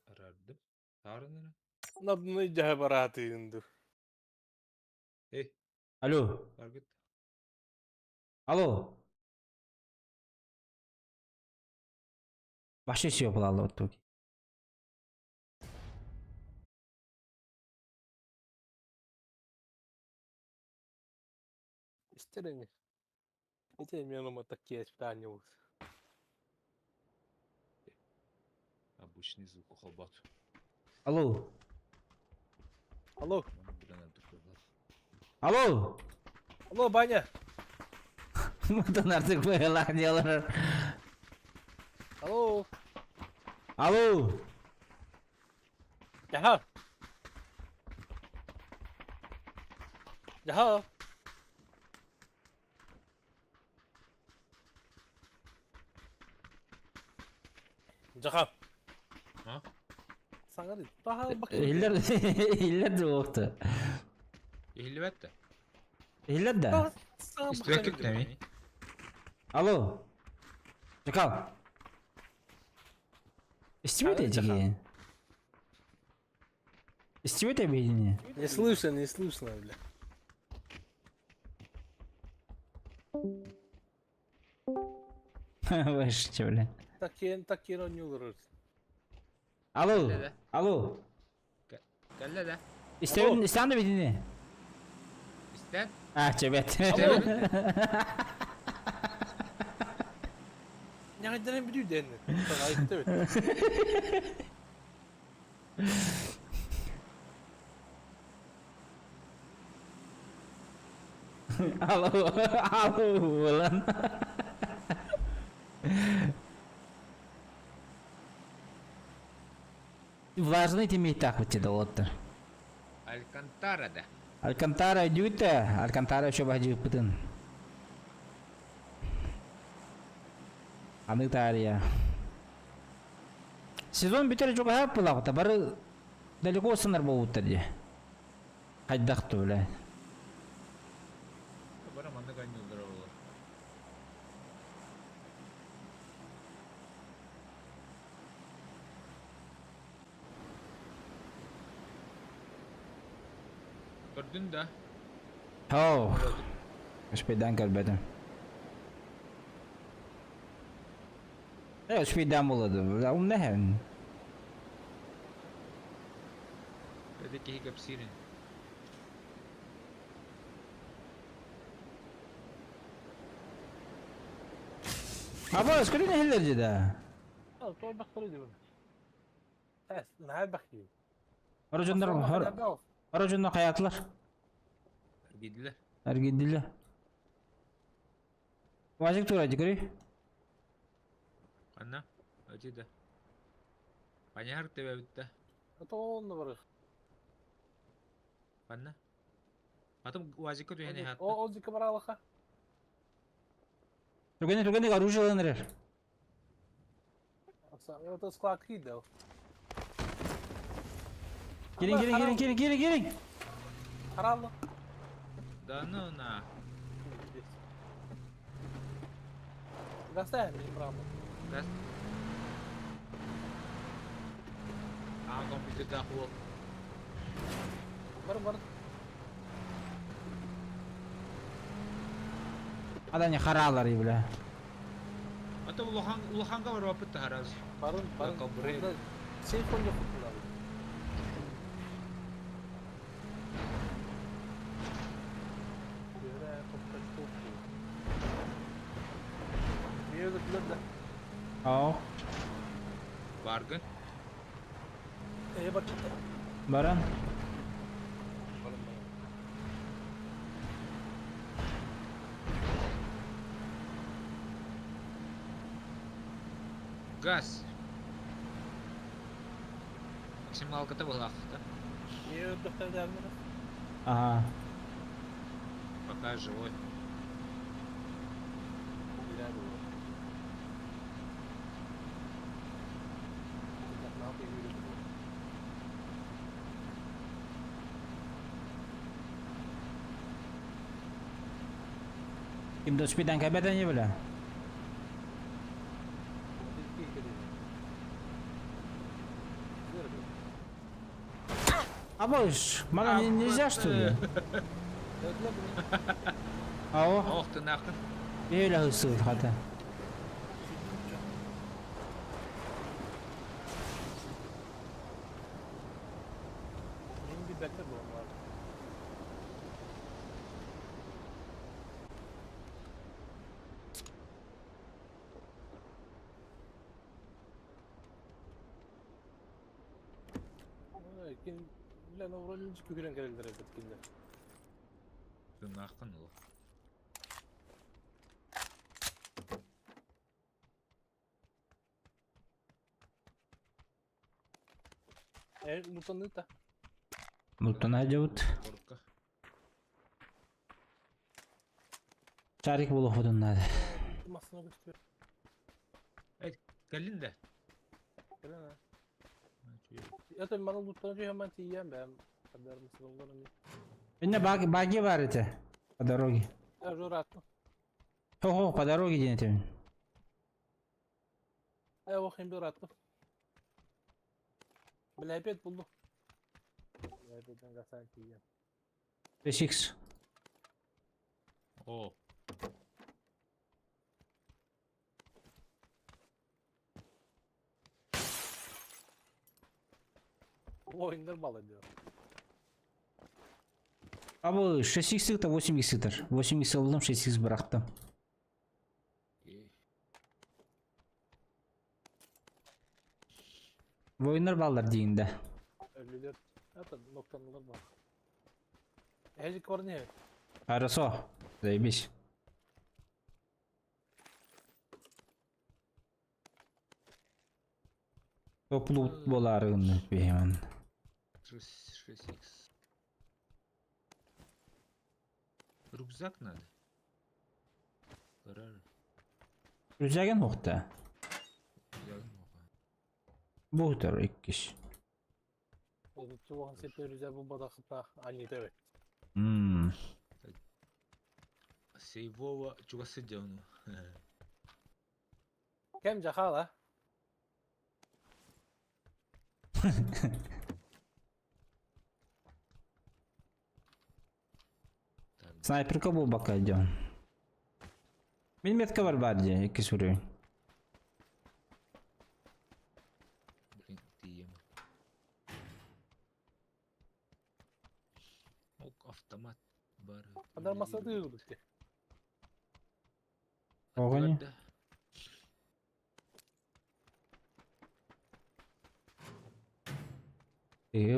Арардым. Тарыныр. Надны жаһа баратыынды. Эй, Alo. таргет. Alo. Başka şey yapılalım otur. Истереми. Эти менома такие испытания вот. Обычный звук холбат. Alo. Алло, Buradan öldürüyorlar. Alo. алло, Баня. Buradan artık böyle lan diyorlar. Алло. Alo. Jaha. Jaha. Jaha. Ha? Sana değil. Daha bak. İller İller de yoktu. Ehlivet İller de. Daha sana İstivek bak. mi? Alo. Çakal. İstimi Çakal, de çakal. çekeyim. İstimi de beni. Не слышно, не слышно, бля. Baş şöyle. Такие не olur. Alo. Nerede? Alo. Gel de. İstem de beni. İster. Ah cebet. Ne kadar biliyor denir. Bak ayıp evet. Alo. Alo lan. Важно иметь так вот это вот. Alcantara'da. Alcantara juta, Alcantara coba aja putun. Anı ya. Сезон битер juga apa lah, baru далеко сынар болып тәрде. Қайдақ бля. Bana manda kaynıyorlar oralar. Gördün de. Oh, sepedaan kalbedim. Sepedaan buladı. Ne hem? Dedi ki kapsirin. Apa, sekarang ni hilir je dah. Al, to bak böyle diyor. Ne bakıyor? Aracınlar hayatlar. Gidiler. Ergediler. Vajik tur aja kiri. Anna. Acı da. Banyak harta be bitti. To onu var. Anna. Atım vazika tuh yani hat. O zikir var alaka. Turgani оружие ланрер. Это склад кидал. Gelin. Karanlık. Da no na. Gazete mi bravo? Gas. Ah, komputer dah work. Var. Adanya haralar ya bля. Atau ulahan ka var apa haraz. Barın. Kabure. Burada şey koyuyor kutular. Böyle topta çok iyi. Bir yerde de. Oh, Bargain. Bak. Baran. Газ. Максимал kata bolak. Bir yerde de. Aha. Пока живой. Kim dospidan kaybeden ya böyle. Aboş, bana ne yaştı? Avo, Охты нахын. böyle hırsız hadi. Benim bir bekle bu onlar. Kim bilen uğrayınca köküren gelirler elbetkinler. Нахын ол. Mutanlık da. Multan acabut. Корка. Çarik bulu hudunlar. Masına göster. Gelin de. Gelen ha. Ya tabii bana lootlanınca hemen tiyyen ben. Kadar mısın onların? Önde bagi var ete. По дороге. Ya zor attım. Ho, по дороге денете. Ya bakayım bir attım. Bilebet buldum. Bilebetten kasan tiyyen. 5x. О. Bu oyunlar bal ediyor. Abi 6x to 8x'tir. 8x aldım, 6x bıraktım. Bu oyunlar ballar deyinde. Ölüler. Hatta noktanlar var. Hecik var niye? Хорошо. Заебись. Toplu bolarını bir hemen. 6x. Рюкзак надо. Karar. Rüzgarın nokta. Yazın oha. Bu tür ilk kişi. Çoğun sefer güzel bu badakıta aynı evet. Hmm. Сейвова чугасы жауну. Kem cakala. Снайперка bu bakacağım. Benim metka var bence. İki sürüyor. Блин, тием. Ok автомат бар. Kadar masada yürüdük ki. Огонь. Да.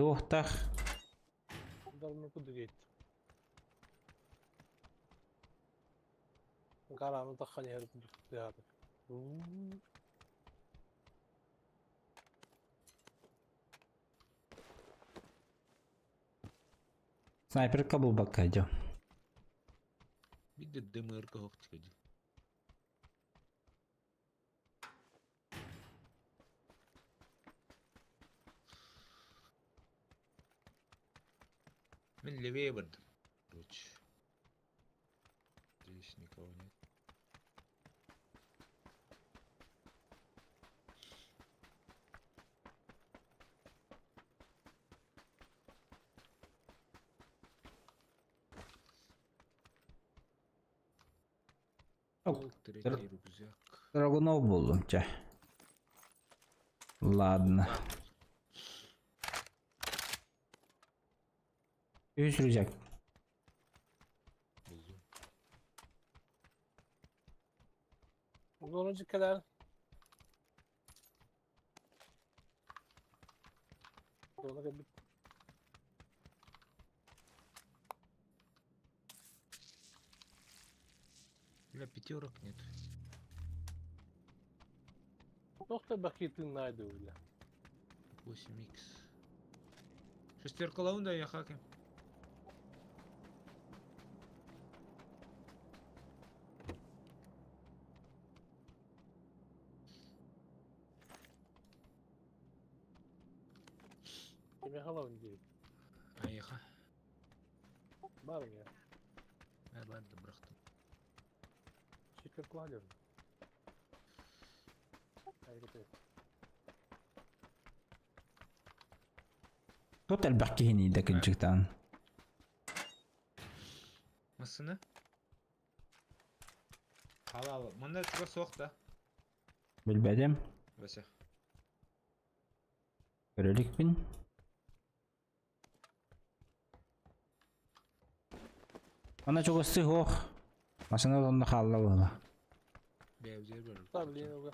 Охтах. Kadar mı kudu gitti. Karanı takkan yer kudu yani. Снайперка bu bakacağım. Bir de DMR-ка ok çıkacak. Ben левее бардым. Короче. Здесь никого нет. Yok. Третий рюкзак. Dragunov buldum ki. Ладно. Bir sürecek. Buldum. Sonuncu kadar. Sonra bir Бля, пятерок нет. nokta bakiyetini найду öyle. 8x. Шестерка лаунда я хакем. Kime halam değil. Аяха. Var ya. Ben de bıraktım. Köp kullanıyorum. Hayret et. Total bakki hini de kıncıktan. Mısını? Halal. Manda çıra soğuk da. Bilmedim. Başa. Görelik bin. Ana çok ısı yok. Masana donda kalla valla. Bevcer böyle. Tabii liyen oldu.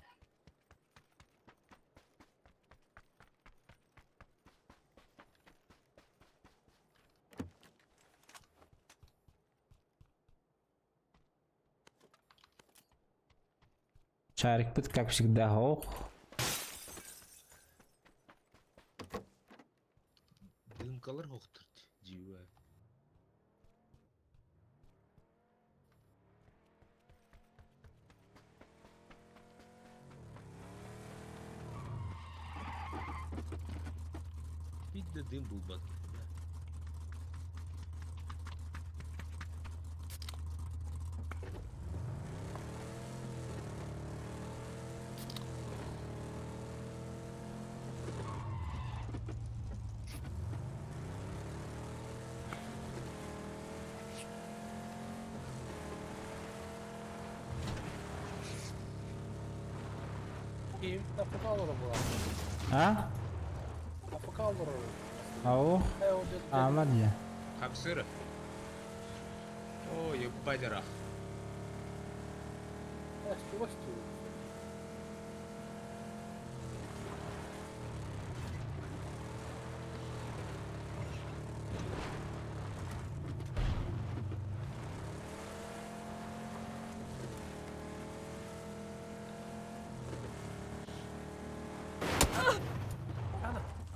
Çarık bit как всегда hoch. Dımkalar hoğtur. Civa. Bir de dım bulmak. İyi, lafı kaldırır bu arada. Ha? Lafı kaldırır. Ау. He o dedi. Ahmad ya. Kapsırı. Oo ебать рах. Чего стоит?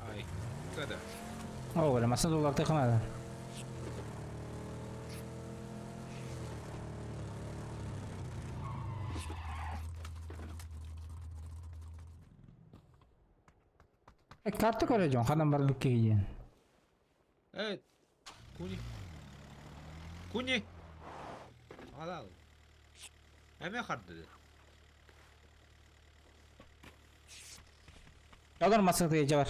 Ay. Bu kadar. Oh, wala masa dolak ta kana. Kartı koyacağım. Hanım var bir kıyın. Evet. Kuni. Kuni. Al al. Hemen kartı. Yalan masada yiyece var.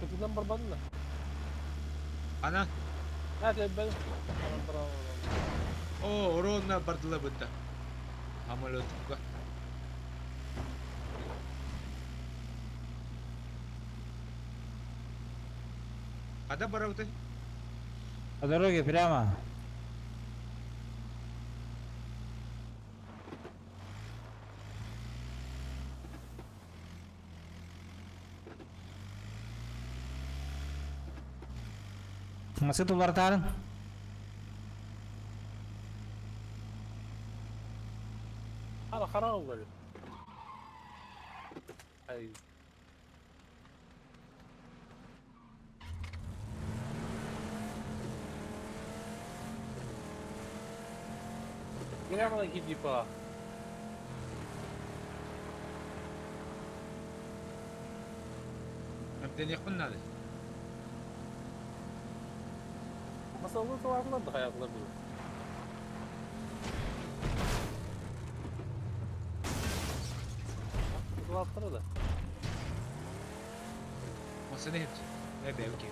Kötüden barbarın da. Ana. Hadi ben. Tamam bravo. Oo oronna bardıla bunda. Amalı tukka. Ada barauta. По дороге прямо. Masih tuh wartawan. Hala karar oluyor. Hayır. Прямо таки типа. Öpten yakın nalı. Masalı tarafından da hayatlar bu. Kulakları da. Masa ne hepsi? Ne belki.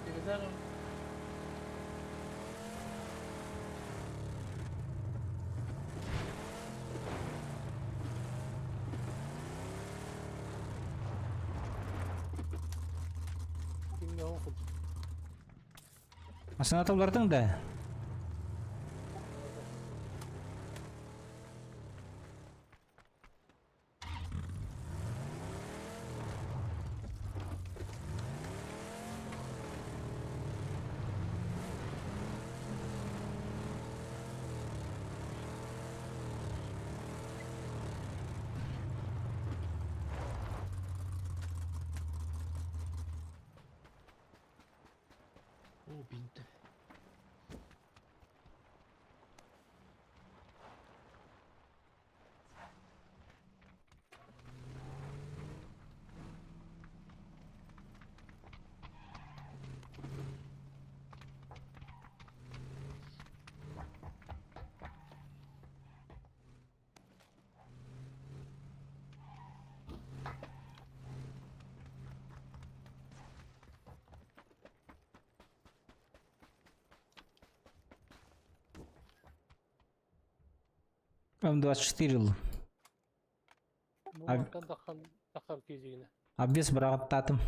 Birden o. Kimle okul? Masih tuh da. Бинте. М24 Bu Abi- maktan takar кезегine. Аббес бірақ аттатым.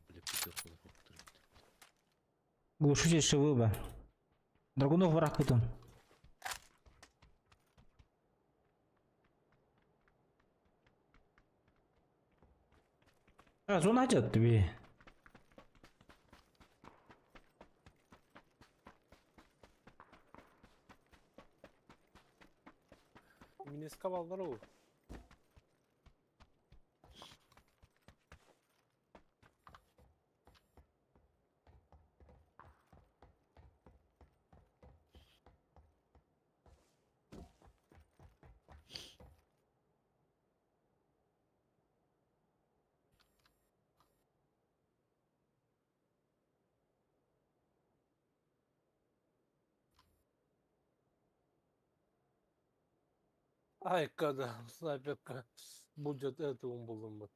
Бля, пидор болып тұр. Глушитель ШВБ. Драгунов враг потом. Зона açıldı bir. Mineskab aldılar o. Ay kada снайперка будет этому buldum bak.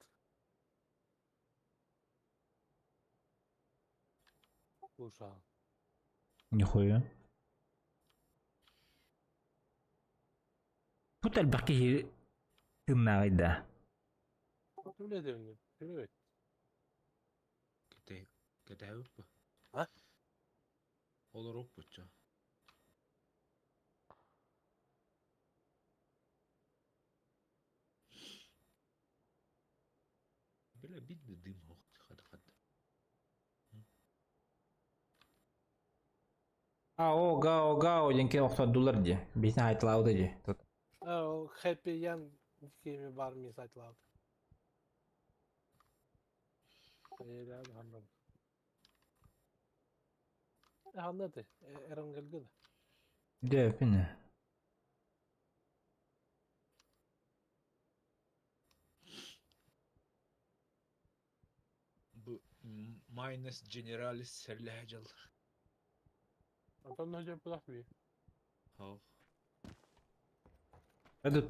Uşağım. Нихуя. Тут البقية كنا غدا. Öyle demiyor. Evet. Кетайып па? А? Олар оп бұтча. Бля, бидді дым оқты. Хады. Гао, денке $90 ди. Битен айтылауды ди. Тут. O Happy Yan kimi var mı saytlar? Öyle anladım. Anladı. Eren geldi. Да, пина. Bu Minus Generalis Serlehe calır. Adam önce bırakmıyor. Hao. Hadi.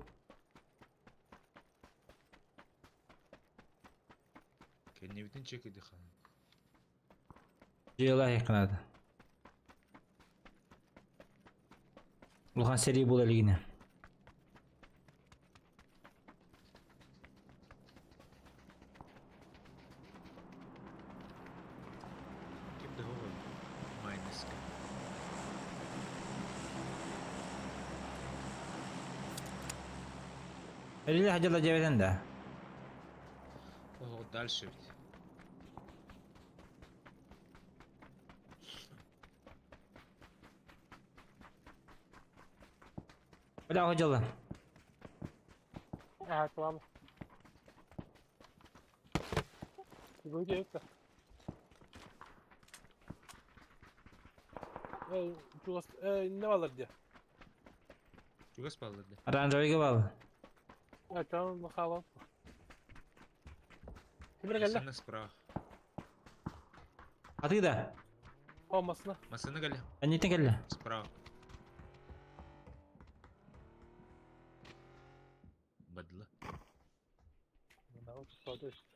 Kendine bütün çekildi hanım. Жела yakınadı. Улхан сери бола лигине. Kimde o var? Minus. Элили хажала жебеден да. O dальше ведь. Бля хажала. Tamam. Böyle yok da. Ne alır diye. Juga spalladı. Оранжевыйга бал. Tamam bakalım. Kimine geldi? Masana справа. Атыда. Olmasına. Masana geldi. Аннетен келди. Справа. Бадла. Tamam, tutmadı işte.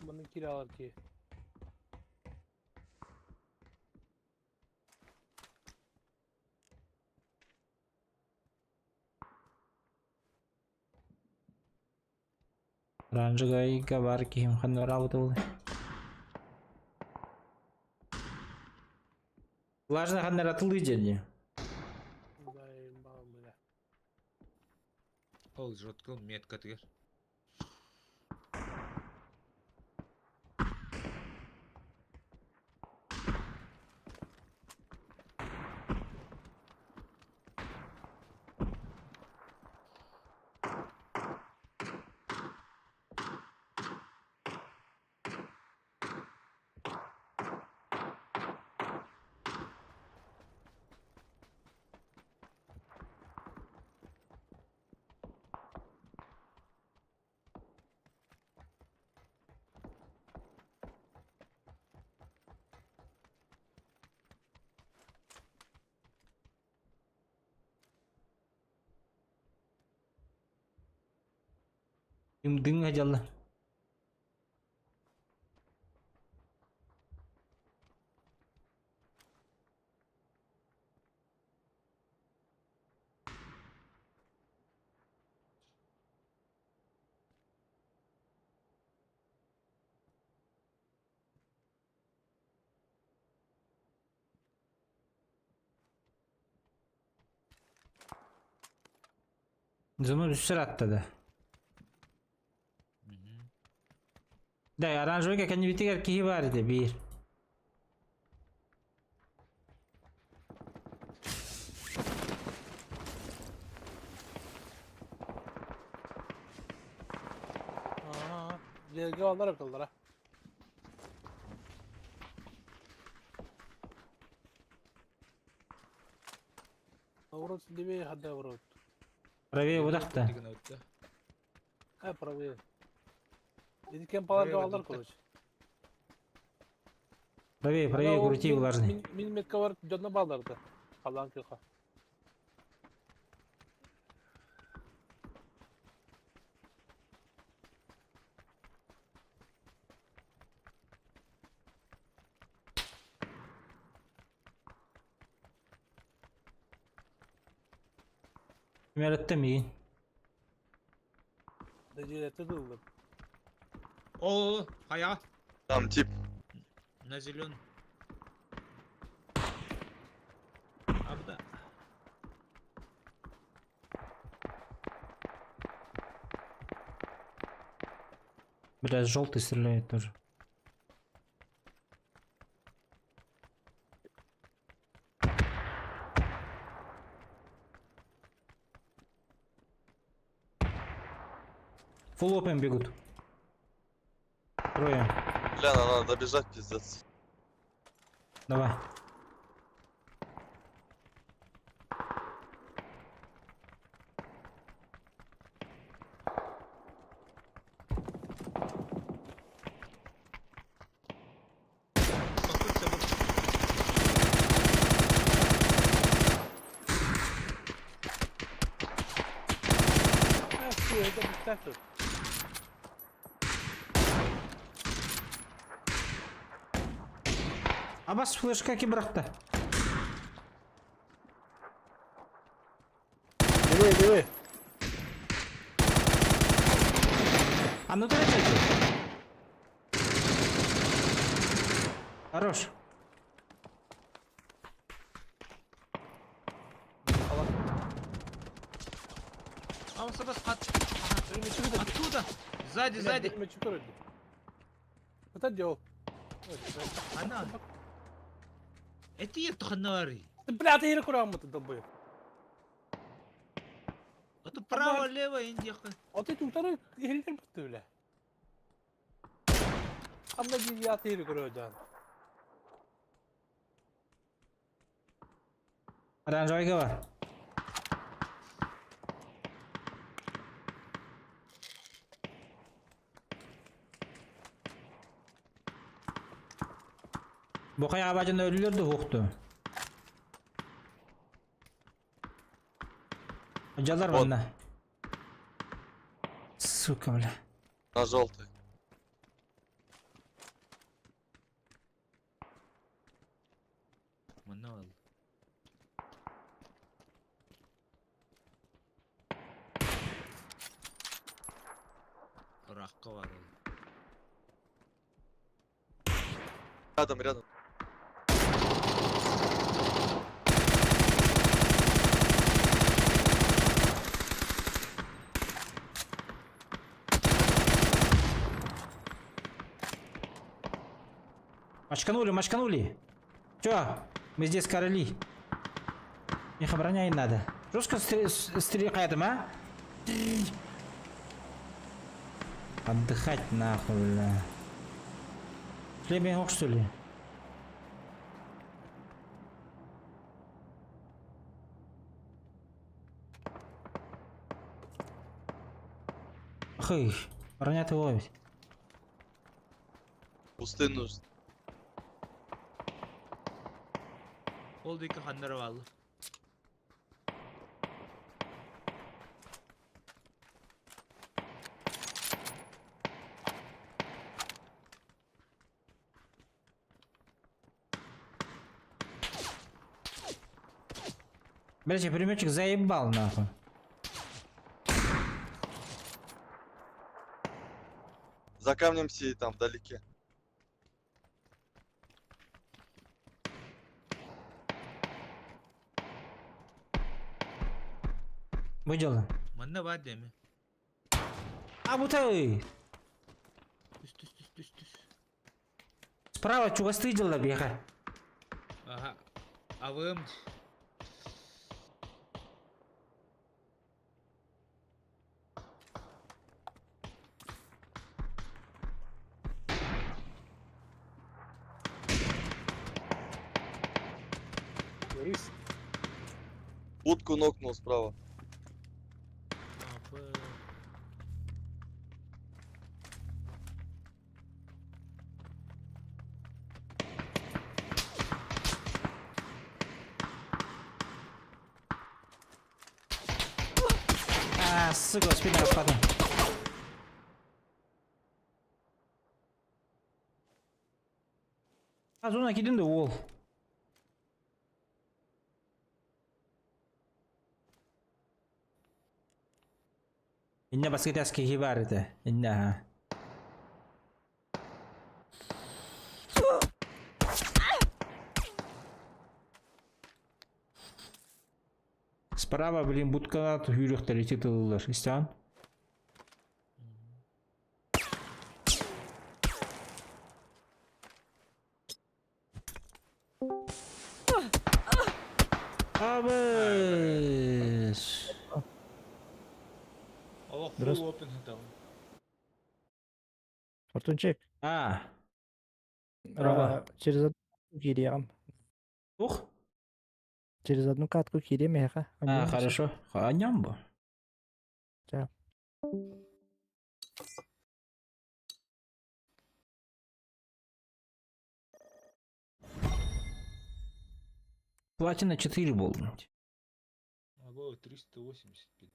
Bunun kiralar ki. Оранжевыйга бар кийим ханна работа болду. Влажный ханна атылды жерде. Dayım bağımlı. Ол жотко меткатыгер. Ding hajalla. Zımı üstüne atladı. Da aranjörge kan ju bitiger ki var idi bir. Aha. Gelgi aldılar akıllara. Avrat dibe hadda avrat. Praveye budakta. Деген өтті. Ha правее. Dedikten palarga Правее aldılar budakta. kılıç. Правее крути влажный. Мин var canına bağlardı. Kalan kıka. Merettem iyi. Decilete dıldım. О, хая. Там тип. На зеленый. Абда. Biraz желтый стреляет тоже. Фулл опен бегут. Трое. Бля, надо бежать, пиздец. Давай. Сопыр, сопыр. Ha şu evde diktatör. Абас флешка кибрахта. Dibe dibe. А ну давай дайте. Хорош. А, сабас, от... Önüme çıkı da. Оттуда. Сзади, сзади. Önüme çıkar öldü. Kıta diyor. Она. Это я туханавари. Ты, бля, ты ири курам мыты добы. Это право, лево, индиха. А ты тутары ири мыты бля. Amma bir yat iри kuracan. Оранжевый var. Bu kaya bacın ölülerdi huktu. Hocalar Вот. bana. Сука, бля. На желтый. Манал. Рахка var oğlum. Рядом, рядом. Мочканули. Чё? Мы здесь короли. Их оборонять надо. Жестко стрелять, а? Отдыхать нахуй, бля. Шлемень что ли? Хый, оборонять его ведь. Пустынную. Ол дейкі қандары балы. Блять, пулеметчик заебал нахуй. За камнем сидит там вдалеке. Выдел. Манна бар деме. А вот эй! Түс. Справа чугасты видел бега. Ага. Авым. Рис. Будку нокнул справа. Апы. А, сука, спина впаду. А, зона кидin de ол. Inne басқа тәскеге бар еді. Inne ha. Справа, блин, будка үйректер летит ылылар. Истян? Абыш. Аллах, Здравствуй. full open там. Артунчик, А. Право. через одну катку кириям. Ух. Через одну катку кириям, яха. А, хорошо. Аням бу. Да. Платина 4 болнуть. Ого, 385.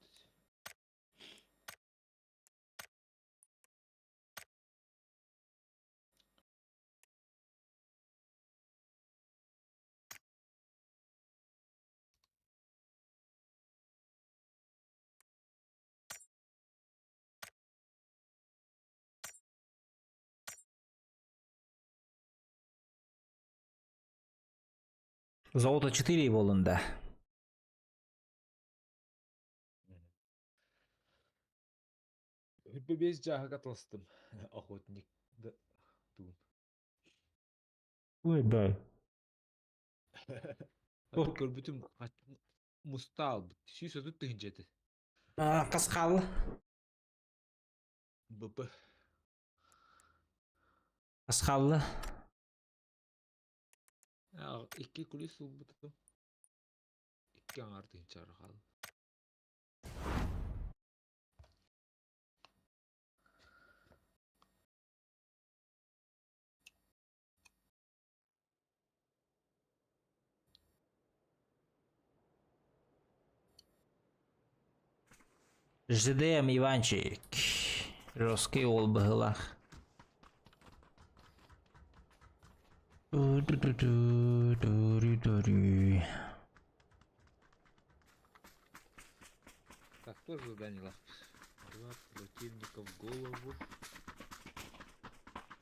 Золото 4 болында. Без жаға қатылыстым. Охотник. Да. Тун. Ой, бай. Аты көрбүтүм мустал. Сүйсө тут тыгынчети. А, каскал. БП. Каскаллы. Икки кулис улбутум. Икки аңар тыгынча аркал. ЖДМ Иванчик. Жесткий ол быгылах. Так, тоже задание. 2 противника в голову.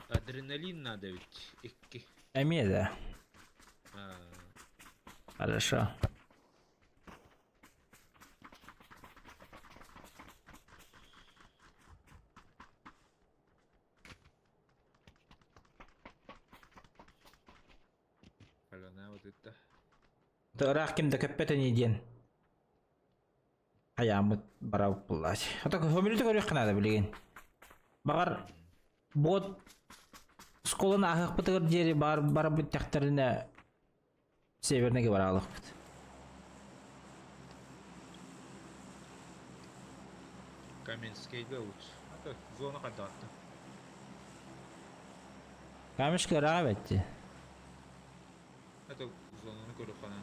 Адреналин надо ведь. Икки. Амеда. Хорошо. Kalana вот это. Тыраак кимде көппетен иден. Аямыт барабык буллач. Ата көмүлүтө көрөк кана да билеген. Багар бот школаны ахык бытыгыр жери барабыт тактарына севернеге баралык. Каменскийге лучше. Это зона кадатты. Камешке рабетти. Это зонаны көрүп кана.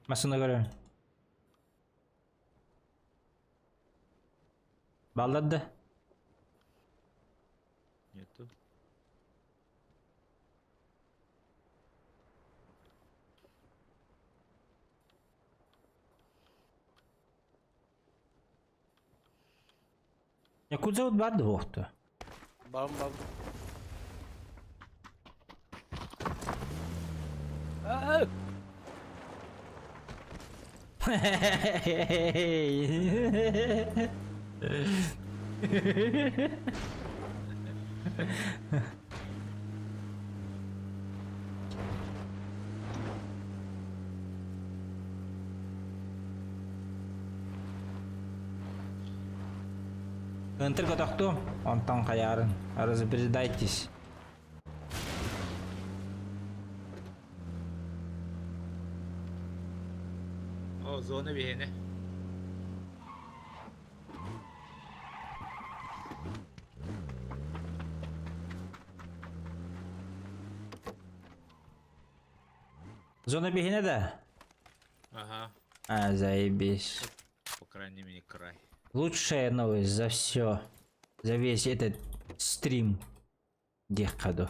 Masını görüyorum. Bağladı. Нету. Яку зовут барdı вохту? Bam bam. Aa! Ынтыр көтөктү, онтон каярын. Разбирдайтесь. О, зона вене. Зона бегине да? Ага, А, заебись. по крайней мере край. Лучшая новость за все. За весь этот стрим. Дехаду.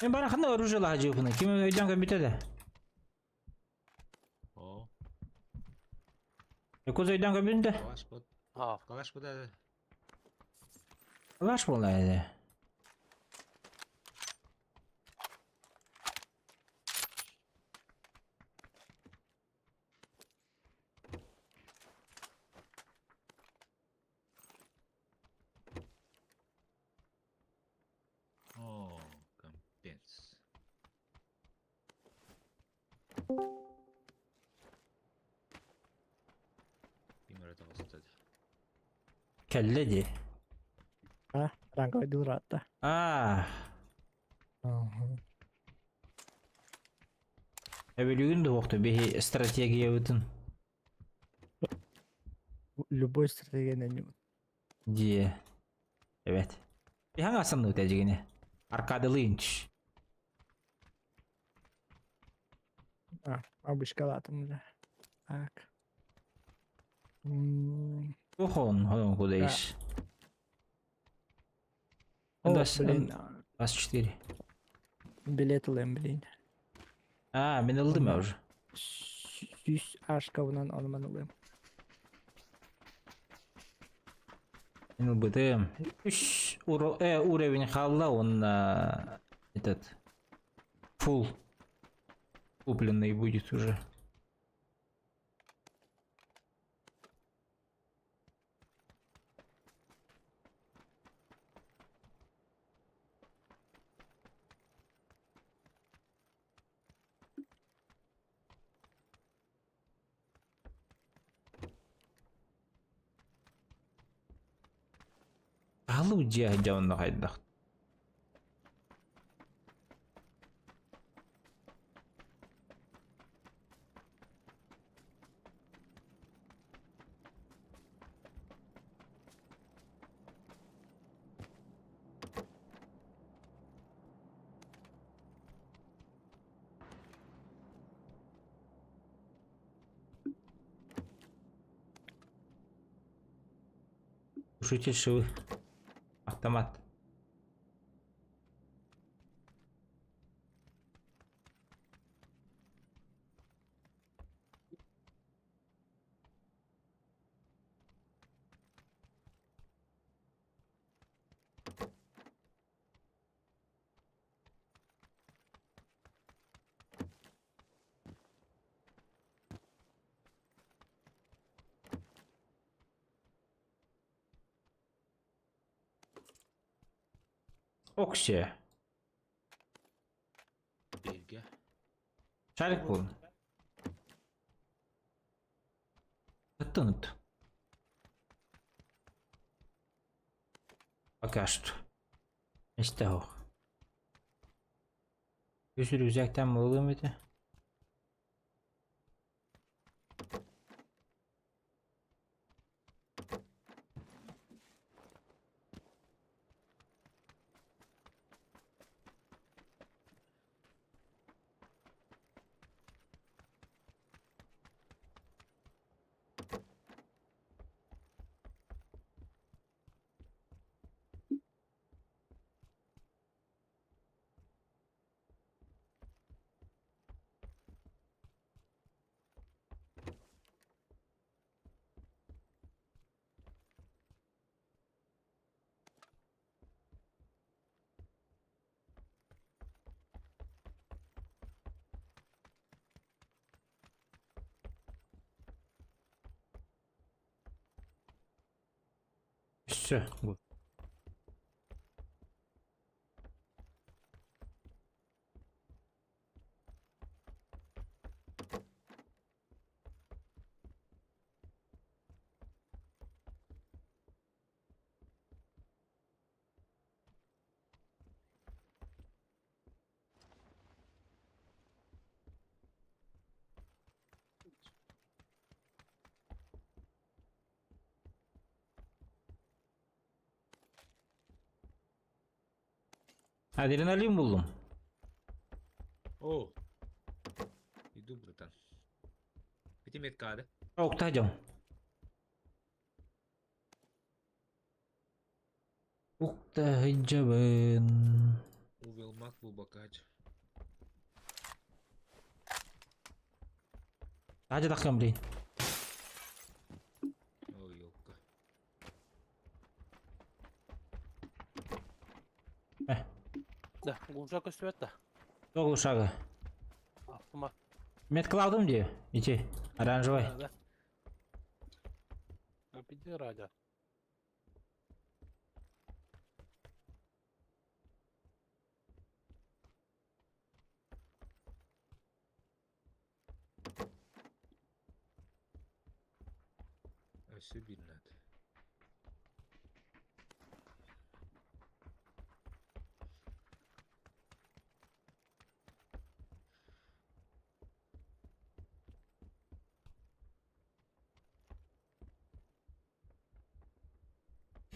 Мен бара қандай оружие лажы бұны? Кім өйден компьютерде? О, Якуз өйден компьютерде? калаш под. Ha. Калаш под. Лаш болайды. О, компенс. Пример этого стать. Kelle de. Ah, rango di rata. Ah. Ага. Öbürü de yoktu bir strateji yaptın Любой стратегия на нем. diye. Evet. Bir hangi aslında öteceğini? Arkadı Lynch. А, обышкалатым уже. Так. Он куда иш? О, Das блин, Бас 4. билет alayım блин. А, ben aldım ya уже. 100 aşkavından alman alayım. Ben aldım. 3 уровень халла, он этот full купленный будет уже. Алу жия жауында қайдақ. Глушитель шивы. Автомат. Окше. Belge. Şarkı bulun. Unut. Пока что. İşte o. Bir sürü uzaktan mı olur muydu? Все. Bu. Adrenalin buldum. О. Иду, братан. Где меткады? Oktaycam. Oktaycamın. Увелмак был бакач. Hadi dakikam değil. Ой, елка. Да, глушак өстіп да. Doğru uşağı. Автомат. Меткл aldım diyor. İçi. Оранжевый. Да. Піди радіо. Все видно.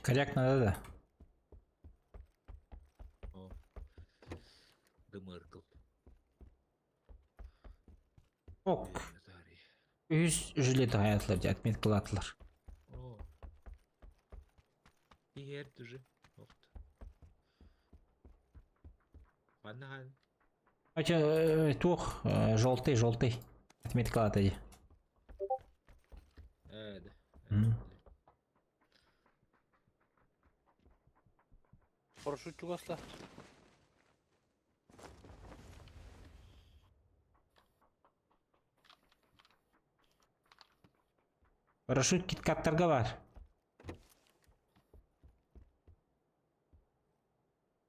Коряк надо да. О. Дымыркл. Ok. Назарий. Üz жилеті hayatlar diye меткл atılır. О. И герб уже. Охт. Хан. Хотя тух желтый. Отметка атади. Да. Мгм. Парашютчик асла. Парашют киткаттарга бар.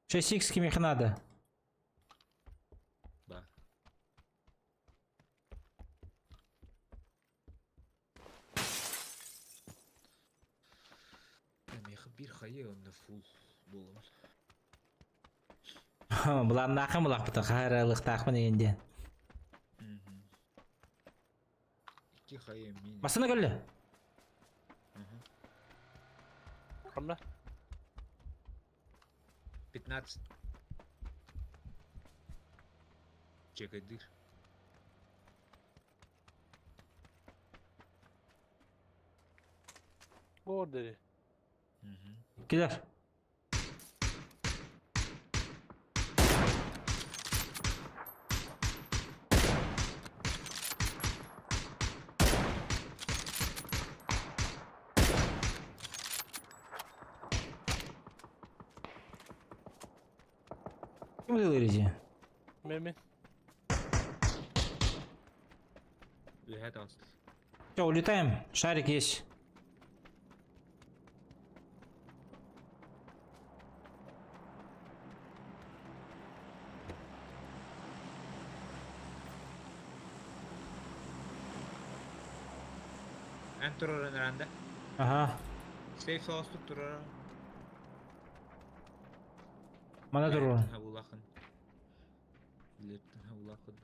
6х кимге надо? Да. Меха Bir hayı onda full bolamaz. Bulan nakı mı lakpıta qaralıq taqmı degende. İki hayı mini. Basına gölle. Hamle. 15. Чекадыр. Order. Gider. Kim verici? Memin. Ühet asıl. Все, улетаем. Шарик есть. En turarın rende. Ага. Safe house turar. Mana durur. Ha ulakın. Bilettin ha ulakın.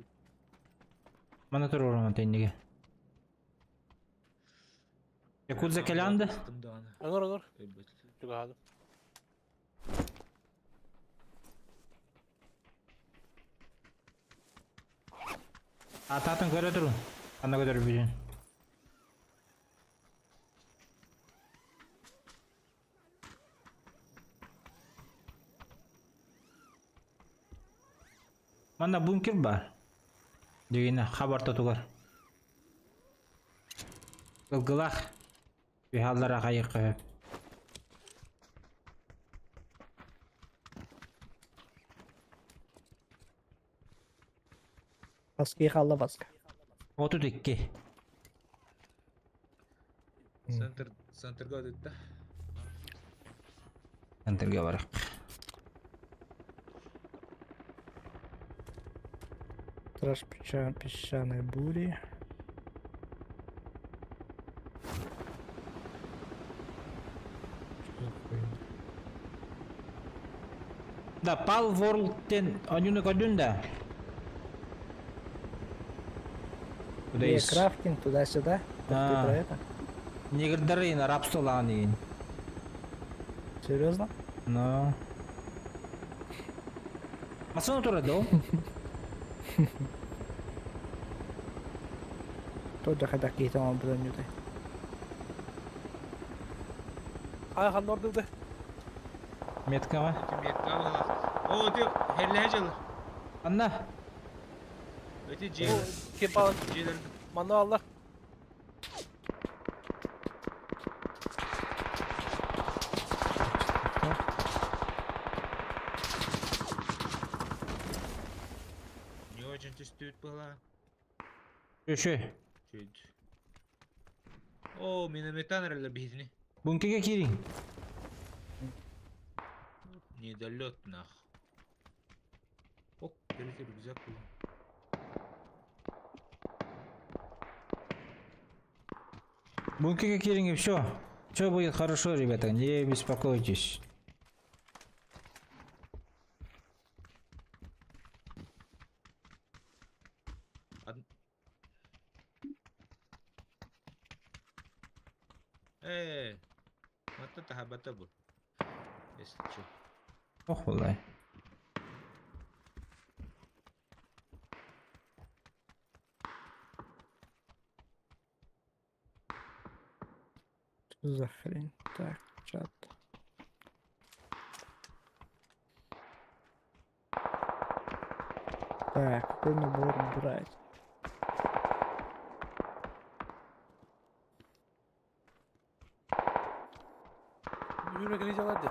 Mana durur ama tennige. Yakudza kelandı. Onur. Çok aldım. Atatın göre durun. Bana göre bütün. Mana bunker var. Degene xabar tutugar. Gılgılaq. Bir hallara qayıq qoyup. Baskıyı kalla baskı. 32. Center ödedi. Enterga barak. Страж песчаной бури. Что за хуйня? Да, Pal World'ten oyunu gördün de. Buradayız. Крафтинг туда-сюда. Так ты А. про это? Негрдары на рабство ланы. Серьезно? No. Masana turado? Тоже хотя какие-то он бронюты. Ayhan orada. Metka var. Cumhuriyet kavga. O diyor herlece alır. Anna. Öte Bu jailer. kim bağlı? Jailer. Manu Allah. Не очень чувствует была. Şu. Чуть. О, минометан реле бизни. Bunkege kirin. Недолет нах. Ок, берите рюкзак. Bunkege kirin и все. Все будет хорошо, ребята, не беспокойтесь. Вот это хабата был. Если чё. Ох, валай. Что за хрень? Так, чат. Так, какой набор брать? Yürü gireceğim hadi.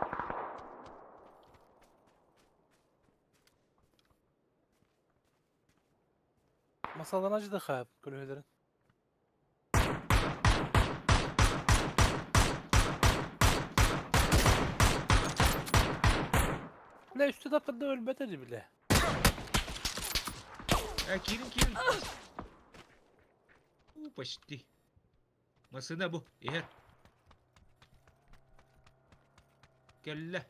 Masadan acıdık abi kulübelerin. Bile üstü tapında ölmedi bile. Кирин. Почти. Масына бу. Егер. Kelle.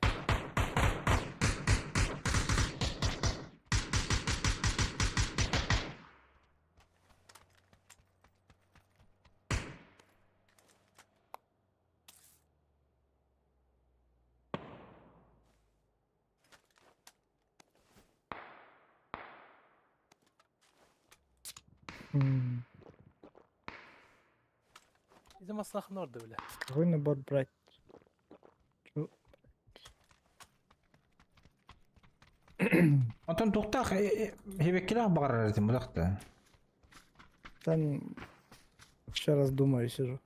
М, Bizim aslında orada bile. Какой набор брать? Чё? Онтон туктак хебеккелак багарар этим будакта. Там еще раз думаю, сижу.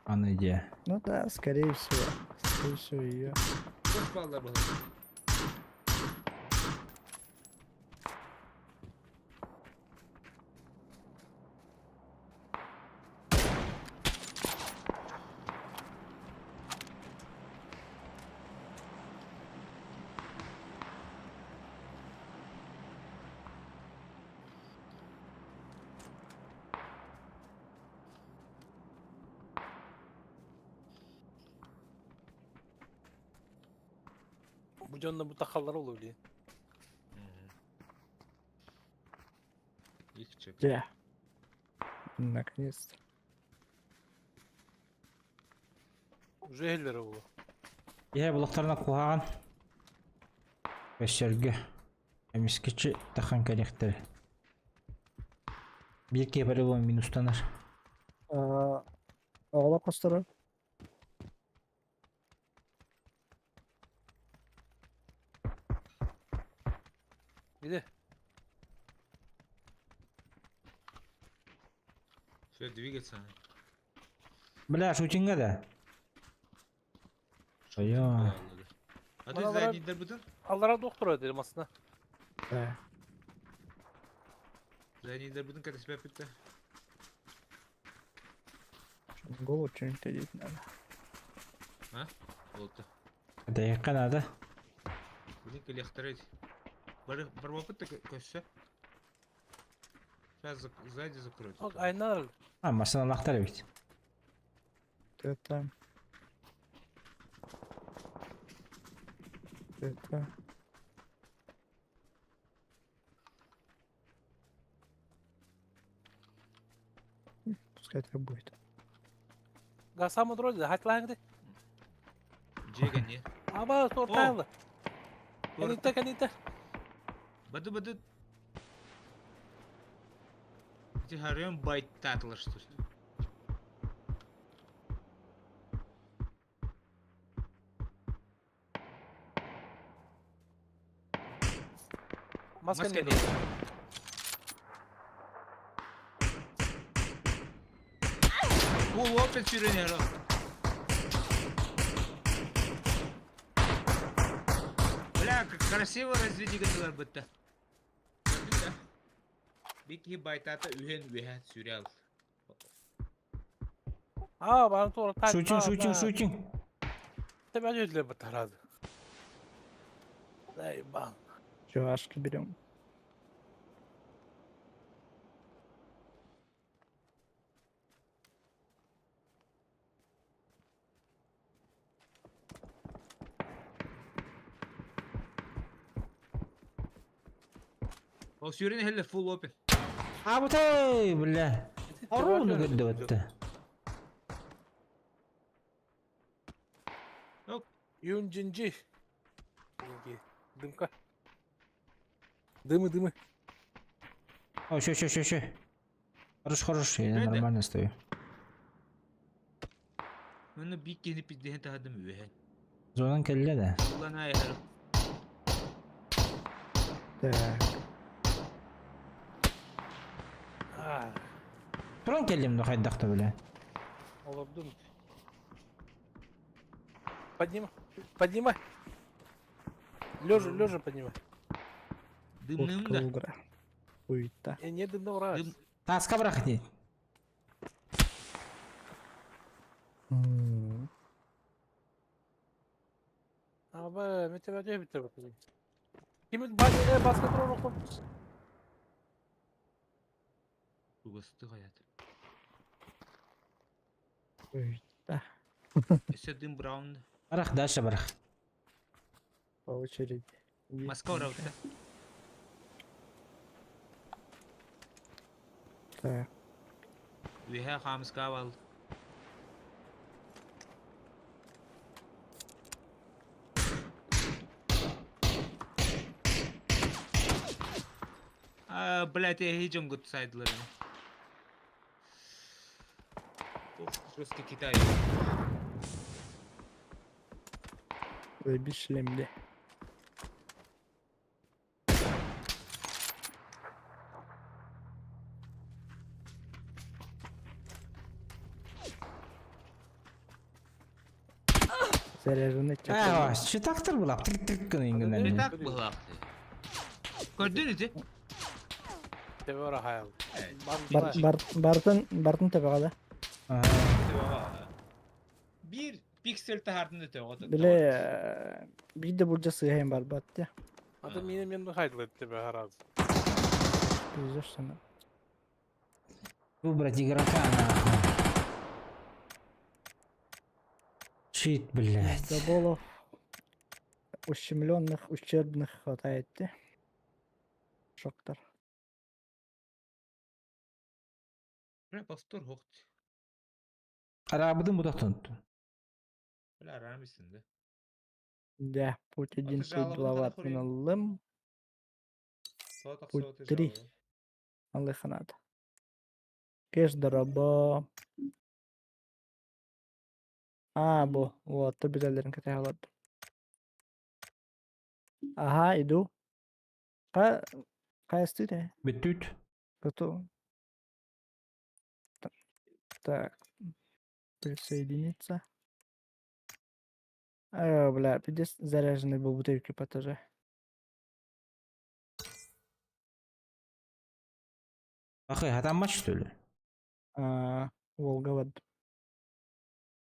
Аны идея. Ну да, скорее всего. Скорее всего, ее. Boş bağlar bakalım. Bu canlı bu takallar olur diye. İlk çek. Я. Наконец-то. Zehirleri bu. Ihe булактарына кугаган. Бешерге. Эмискичи тахан керектер. Bir kebere bu minustanır. Ağla pastara. Bir de Şöyle двигаться. Бля, шутинга да. Aya. Hadi Bana zaten budun. Allah'a doktor edelim aslında. Да. Zaten budun kada sebep bitti. Голову что-нибудь одеть надо. Ha? Oldu. Dakika nada. Bunu коллекторить. Бар опыт köşe. Сейчас сзади закроют. Bak aynalar. Ha, masana laktar bit. Ты там. Это. Пускай так будет. Gasama droid de hak lan gidi. Cega ne? Ama tortaylı. Kanita. Бады. Эти харем байт татла что ли? Maske ne? Full опыт сюренера. Бля, как красиво разведи гадалар бытта. Бики байтата ühen sürel. Aa bana tortay. Шутин. Tabii ödüle bu taradı. Ey bak. Чувашки берем. O süreni helle full open. Абу тай, бля. Аруну гыдды өттү. Yok. Юнжинжи. Дымка. Дымы. О, ща. Хорош, я Nerede? нормально стою. Bunu bikini pidden tahadım ühen. Зонан келле да. Ulan ayarım. Так. Ah. Туран келдим да хайдакта, бля. Olabilir mi? Поднимай. Лежа поднимай. Dımlığım Утка da. угра. Хуета. Не дым раз. Дым. Таска брахти. М, Abi mütevazi bitir bakalım. Kimin basketbol okul? Ugastı hayat. Хуета. Ese dım brown. Барах, дальше барах. По очереди. Есть Москва ничего. раута. Так. Виха хамска вал. Блять, я хиджам гуд сайдларым. Жестко Китай. Заебись шлемде. Заряженный Şu taktır bu lap. Tık tık kını ingin Ne Ne dene. tak bu laktı? Gördünüz mü? Tepe var hayal. Бартын тепеғада. Bir piksel tahardında tövbe. Биле бийде буржа сыйхайын бар бат я. Adı men hayal tepe haraz. Пиздешь sana. Выбрать игрока нахуй. Чит, блядь. Заболов ущемленных, ущербных хватает, да? Шоктор. Повтор hokt. Arabıdın bu da tuntu. Böyle arar mısın da? Да, путь один, ты жалобы путь два, на ват хурин? миналым. Soğutak Путь soğutak три. жалобы. Аллаханат. Кеш дораба. Bu. Вот, то безалерин кете алат. Ага, иду. Кайсты де? Bütüt. Готов. Так. Присоединиться. Бля, пиздец, заряженный был бутылки по этаже. Bakay hatan maç söyle. Волговод.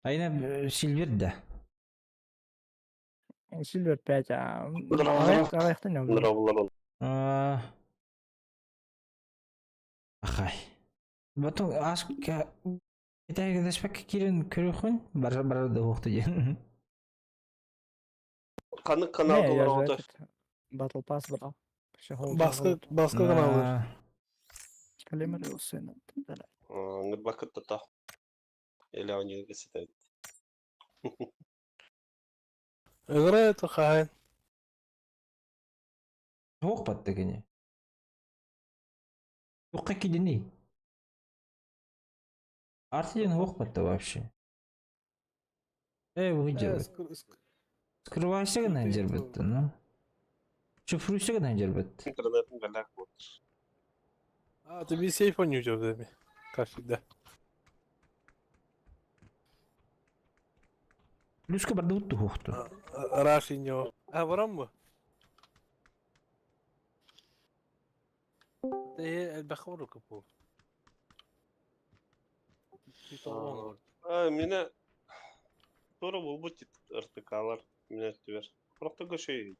Aynen Silver de. Сильвер 5, Ағайқта не oldu? Здорово. Bakay. Batın aşk bir tane gidespek kirin körükhün. Bara da hoqtu jen. Канал Не, я же Доллар этот Battle Pass брал. Baskı kanallar. Калимер Усена. Нырбакыт та. Или они гасит. Играет хайын. Hoq battı gene. Hoqqa kidini. Артилен hoq battı вообще. Выйдет. Скрывайся гана жербетті, ну. Шифруйся гана жербетті. Интернетин галак вот. Ты bir сейф oynayacağım demek. Karşıda. Плюска барды утты hoqtu. Рашиньо. Varan mı? البخور كبو. Mine doğru bul bu tit ırtıkalar. Mine tüver. Kuraqta şey.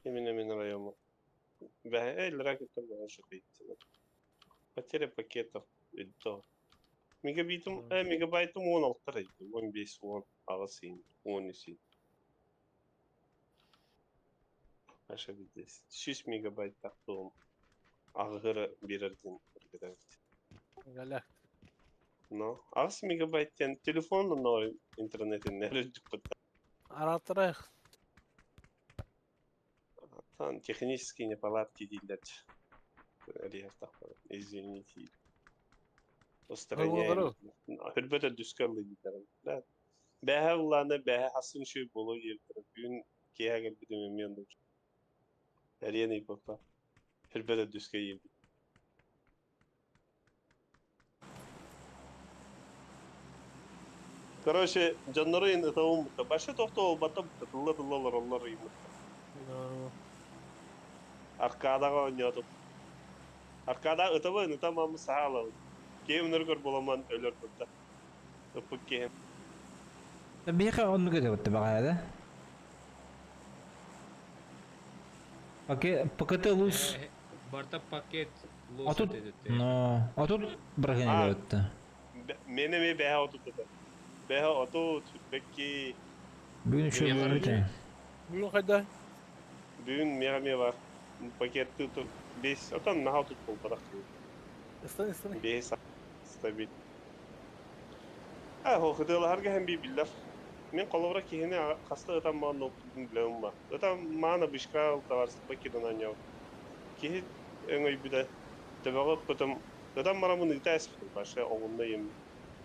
Именно району. Ve elrak ettim ben şu kıyıtını. Потеря пакетов. Это. Мегабайтым 16 рейді. 15-10 ағысыйын. 10-сін. Аша білдес. 100 мегабайт тақтығым. Ағыры берерден. Galak. No. Ағыс мегабайттен телефонның нор интернетін нәрі жүкпіт. Аратырайық. Там технические неполадки делать. Извините. Устраняем. Хөрбөтө дүскәлле дидәрем. Бәһә уланы бәһә хасын шуй болу ердер. Бүген киягел бидеме мен дә. Әрене папа. Хөрбөтө дүскә ебди. Короче, жаннары инде тавым. Башы токтол батып дыллар ими. Аркадага ойнадым. Аркада ытыбы тамамы саалау. Кеймнергөр боламан өлөр бутта. Öpük кейм. Бейхе onu götü bitti bak ya. Paketi luz. Барта пакет Отут. No. Отут bırakın bitti. Mene me бәһә отутты. Бәһә оту Türkbekki Бүгін үшеу Бүгін бөлі екен. Бүгін қайда? бүгін меғаме бар. Пакетті тұр. 5 отан наға тұт бұл бірақ. Істен. 5 стабил. Хоқыдыларға һәм билләр. Мен қолыбыра кехіне қасты ұтан маған оқытудың білемін ба. Ұтан мағына бішқа ұлтаварсыз пакетін аньяу. Кехі өңөй бүді. Төбәғі бұтым. Ұтан мара мұны үті әсіпті. Башы оғында ем.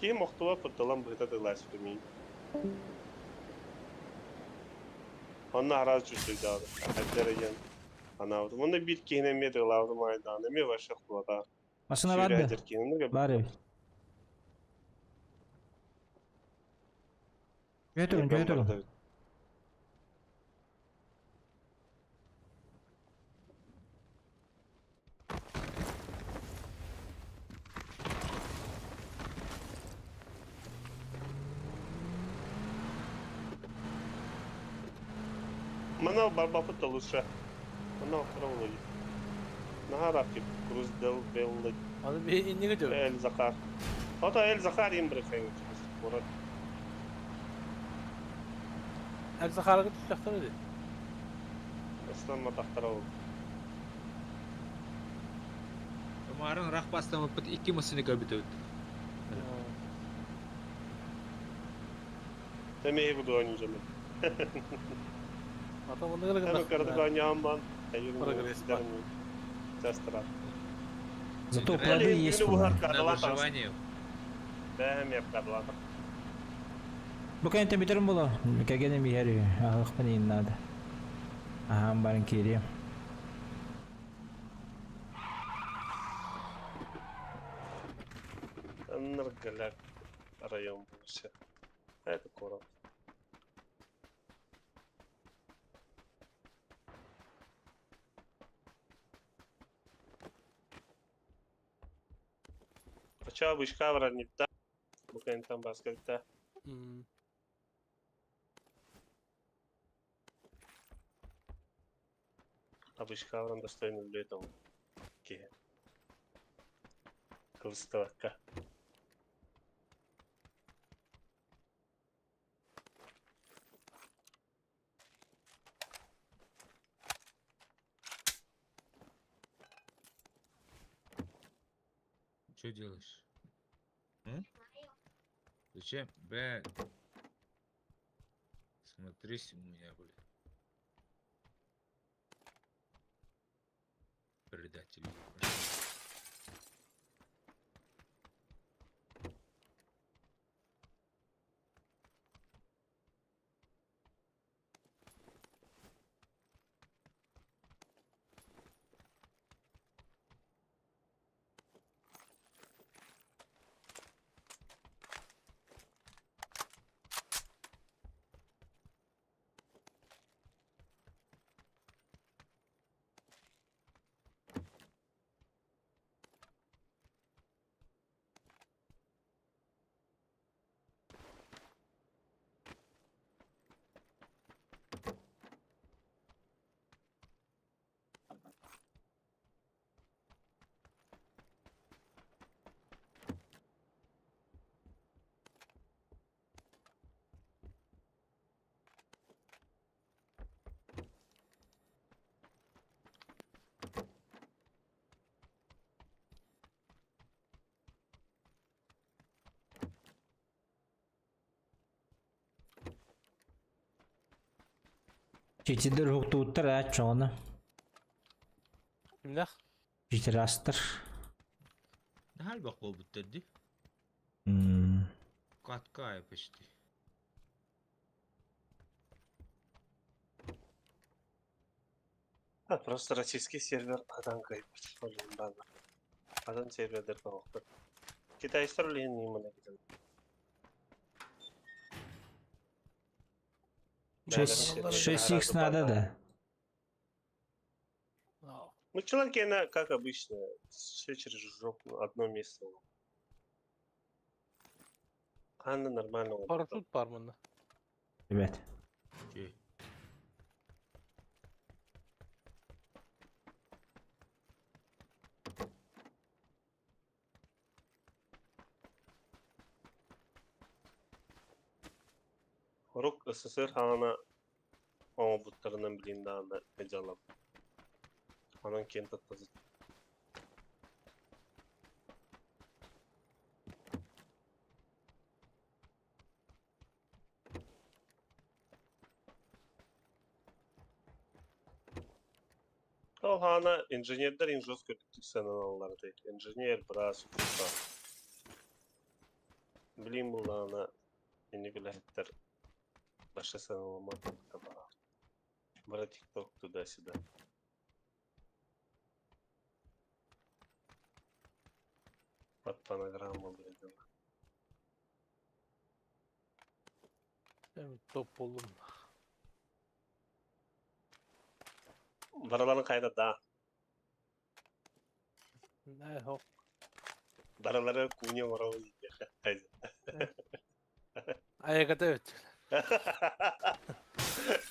Кехі моқтуа пұттылан бұғыта дыласыпты мен. Онна араз жүрсөйді ады. Әттері ен. Анауды. Мұны бит кехіне меді ғылауды майдан. Эме башы құлада. Машина барды. Бар ев. Götürün. Mana barbapıt olursa. Mana okura olayı. Naha rakip. Cruz del Belli. Adı bir inni gidiyor. El Zakar. O da El Zakar yem bırakayım. Murat. Erza Karagı tutacaklar öyle. Aslanma tahtara oldu. Tomorrow rak bastım put 2 masını kabit. Demeyi bu da oynayacağım. Adam onu kadar Hem karadık oynayacağım ben. Прогресс, Сестра. Зато плоды есть. Bu по-моему. harika. На выживание. Ben hep kadıladım. Bu kayıntı bitirin bunu. Kagene bir yeri. Ağlık bana innadı. Aha barın kiriyor. Ныргалак район buluşu. Это корот. Почему вышка вранит-то? Буквально там баскетта. А вышка вран достойно летом. Ки. Кылстывакка. Что делаешь? Зачем? Блядь. Смотрись у меня, блядь. Предатель. Çeçidir hukuktur ha çoğunu. Kimler? Çeçirastır. Ne hal bak bu dedi? Katkaya почти. Просто российский сервер адан кайып. Адан серверлер болуп. Китайстар лен немане кетет. 6x надо да. Ну, человек, как обычно, все через жопу, одно место. Анна нормально. Парашют var bunda. Evet. Şey. Horuk ısısır hana ama butlarından bilin dağında ecalam. Anan kent atazı. Ol hana inženierler injos kötülük sananlar değil. İnjinier biraz kursa. Bilin bulana yeni gülahitler başa sanılma kaba. Bara TikTok'tu da sida. Pat panagram oldu dedim. Evet, top oldum. Baraların kayda da. Ne hop. Baraları kunya oralı yiyecek. Haydi. Ayak evet.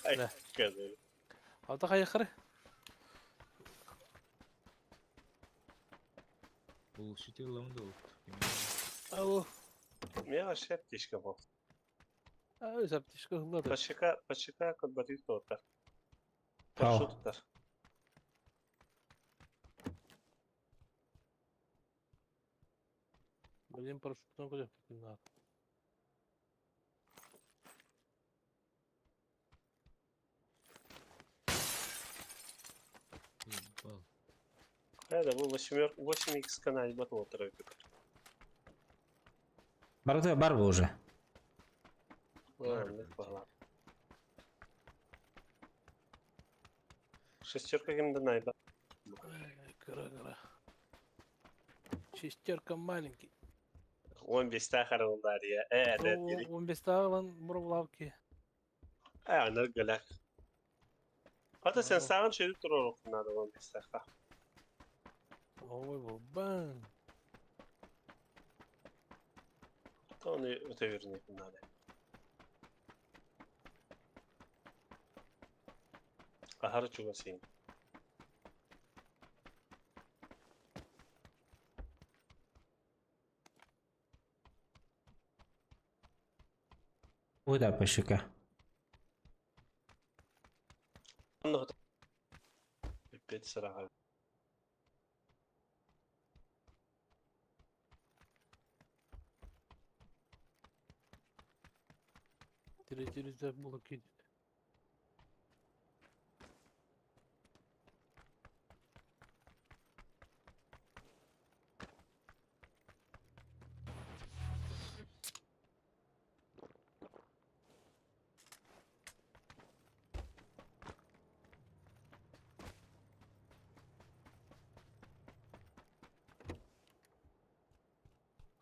Ay Ne? kadar. Hadi kayıkırı. Bullshit yıllamı da oldu. Au. Я шеф тишка был. Özep dişki hılladı. Пачека как бы тотар. Sağ ol. Паршуттар. Benim paraşütüne koyacak. Ебал. Это был 8x канал батл трек. Бар bu уже. Ладно, погнали. Шестерка кем-то найда. Кыра. Шестерка маленький. 15 тахар oldular ya. Evet, yeri. 15 daha lan buravlavki. Anır gülak. Hatta sen Aa. sağın şeyde durur okunlarda 15 tахар. Oy bu ben. Onu ötevirin okunlarda. Aharı çugasıyım. Куда пошика? Anladım. Bir sıra. Третий блокирует.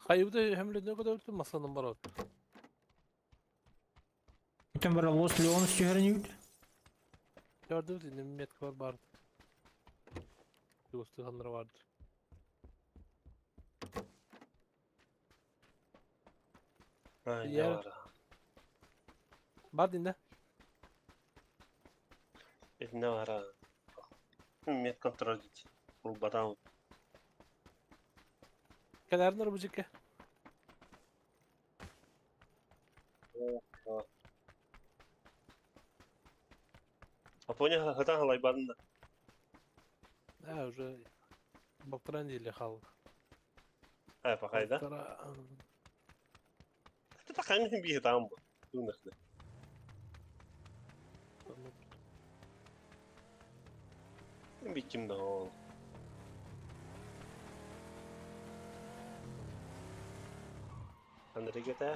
Hayırda hem de ne kadar ötü masanın var orada. Bütün böyle Los Leonis çöğürünüydü. Gördünüz mü? Metk var vardı. Yugoslavyanları vardı. Ha, ne Yer- var ha? Var dinle. Ne var ha? Met kontrol et. Bu badam. Kenarına arabacık ya. Aponya hatan halay badında. Ha уже. Baktıran değil ya hal. Ha bakayda. Baktara. Hatta kanka bir hatan bu. Bu nakde. Bir kim daha o. Nereye gitti?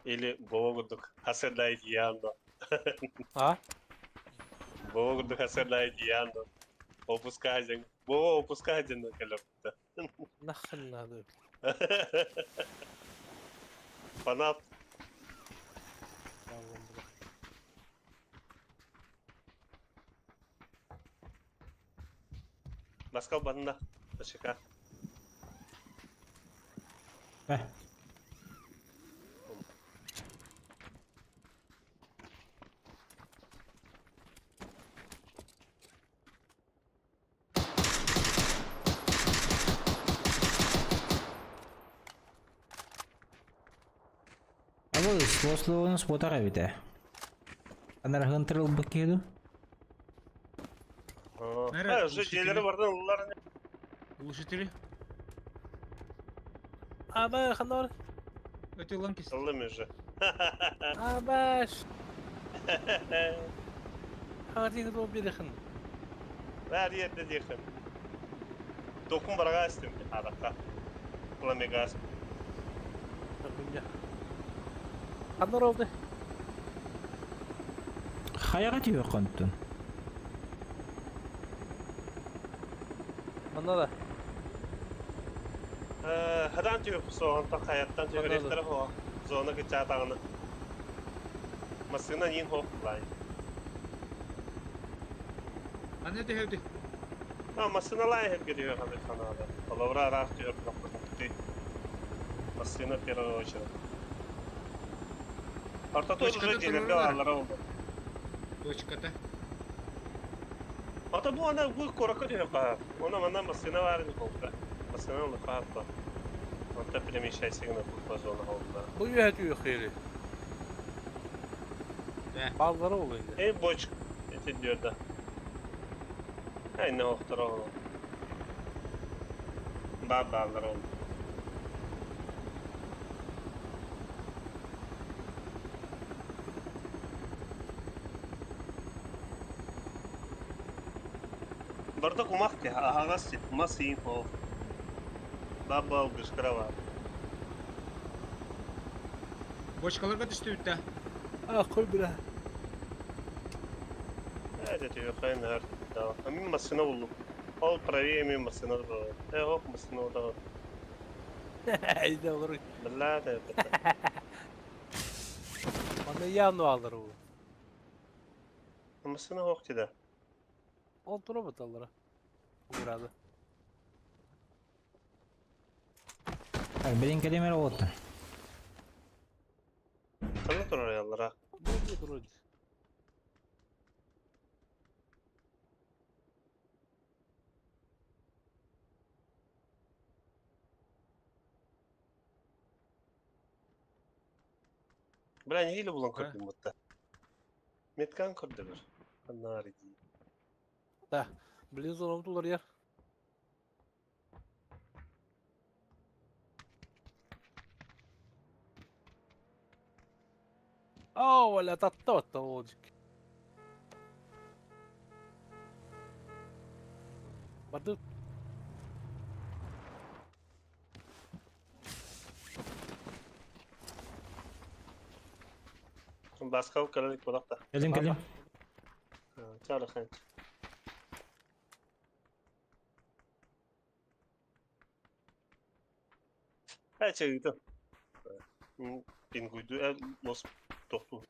Или Богудук Hassel'daydı yandı. Ha? Богудук Hassel'daydı yandı. Опускайден. Бо опускайден на колёпта. Nahın adı. Фанат. Allah'ım bırak. Баскал банда. Ташика. Heh. Абыл спословunu спотара бите. Анар хынтырыл бакеду. Нәре, Ha, уже ул шекеле. желері бардан олар не? Лучше тире. Аба ханар. Өте лан кес. Сылым уже. Абаш. Хардин до бирехин. Her yerde yakın. Dokun baraga istim ki haraka. Flamegas. Ханар oldu. Хаяга тиyor konttun. Bana da. Hadan tüyü soğan tak hayattan tüyü Anladım. rektara ho. Zona gıça tağını. Masına yin ho kulay. Anne de hevdi. Ha masına lay hep gidiyor abi kanada. Palavra arak tüyü kapatı. Masına pera hoca. Orta Hoş tozu kadın jelerge dururlar. ağlara oldu. Точката. Ata bu ana bu koraka diyor ka. Ona bana masına var mı kolda? Masına onu kahatla. Ata premi şey signa kulpa zona oldu. Bu yöhetiyor xeyri. Be. Bazıları oluyor indi. Boç diyor da. Ne oktara oldu. Bağlar oldu. Bardak umak ki ağası masayın ho. Baba gışkıra var. Бочкаларга düştü ütte. Ah koy bire. Evet diyor kayın her. Amin masına buldum. Ol pravi emin masına da. Hop masına da. İyi de olur. Billahi de. Bana yanı alır o. Masına hok dedi. Otura batallara. Burada. Benim kelimere oldu. Kanı dur oraya. Burada durur. Bilen hile bulan Ha. kurdum mutta. Metkan kurdu bir. Anari değil. Da. Biliyoruz onu dolar yer. ولا تطوط وجهك برضو Başka bir karar kulak da. Geldim geldim. Çağır kayın. Her şey gidiyor. Bin kuydu los toplu.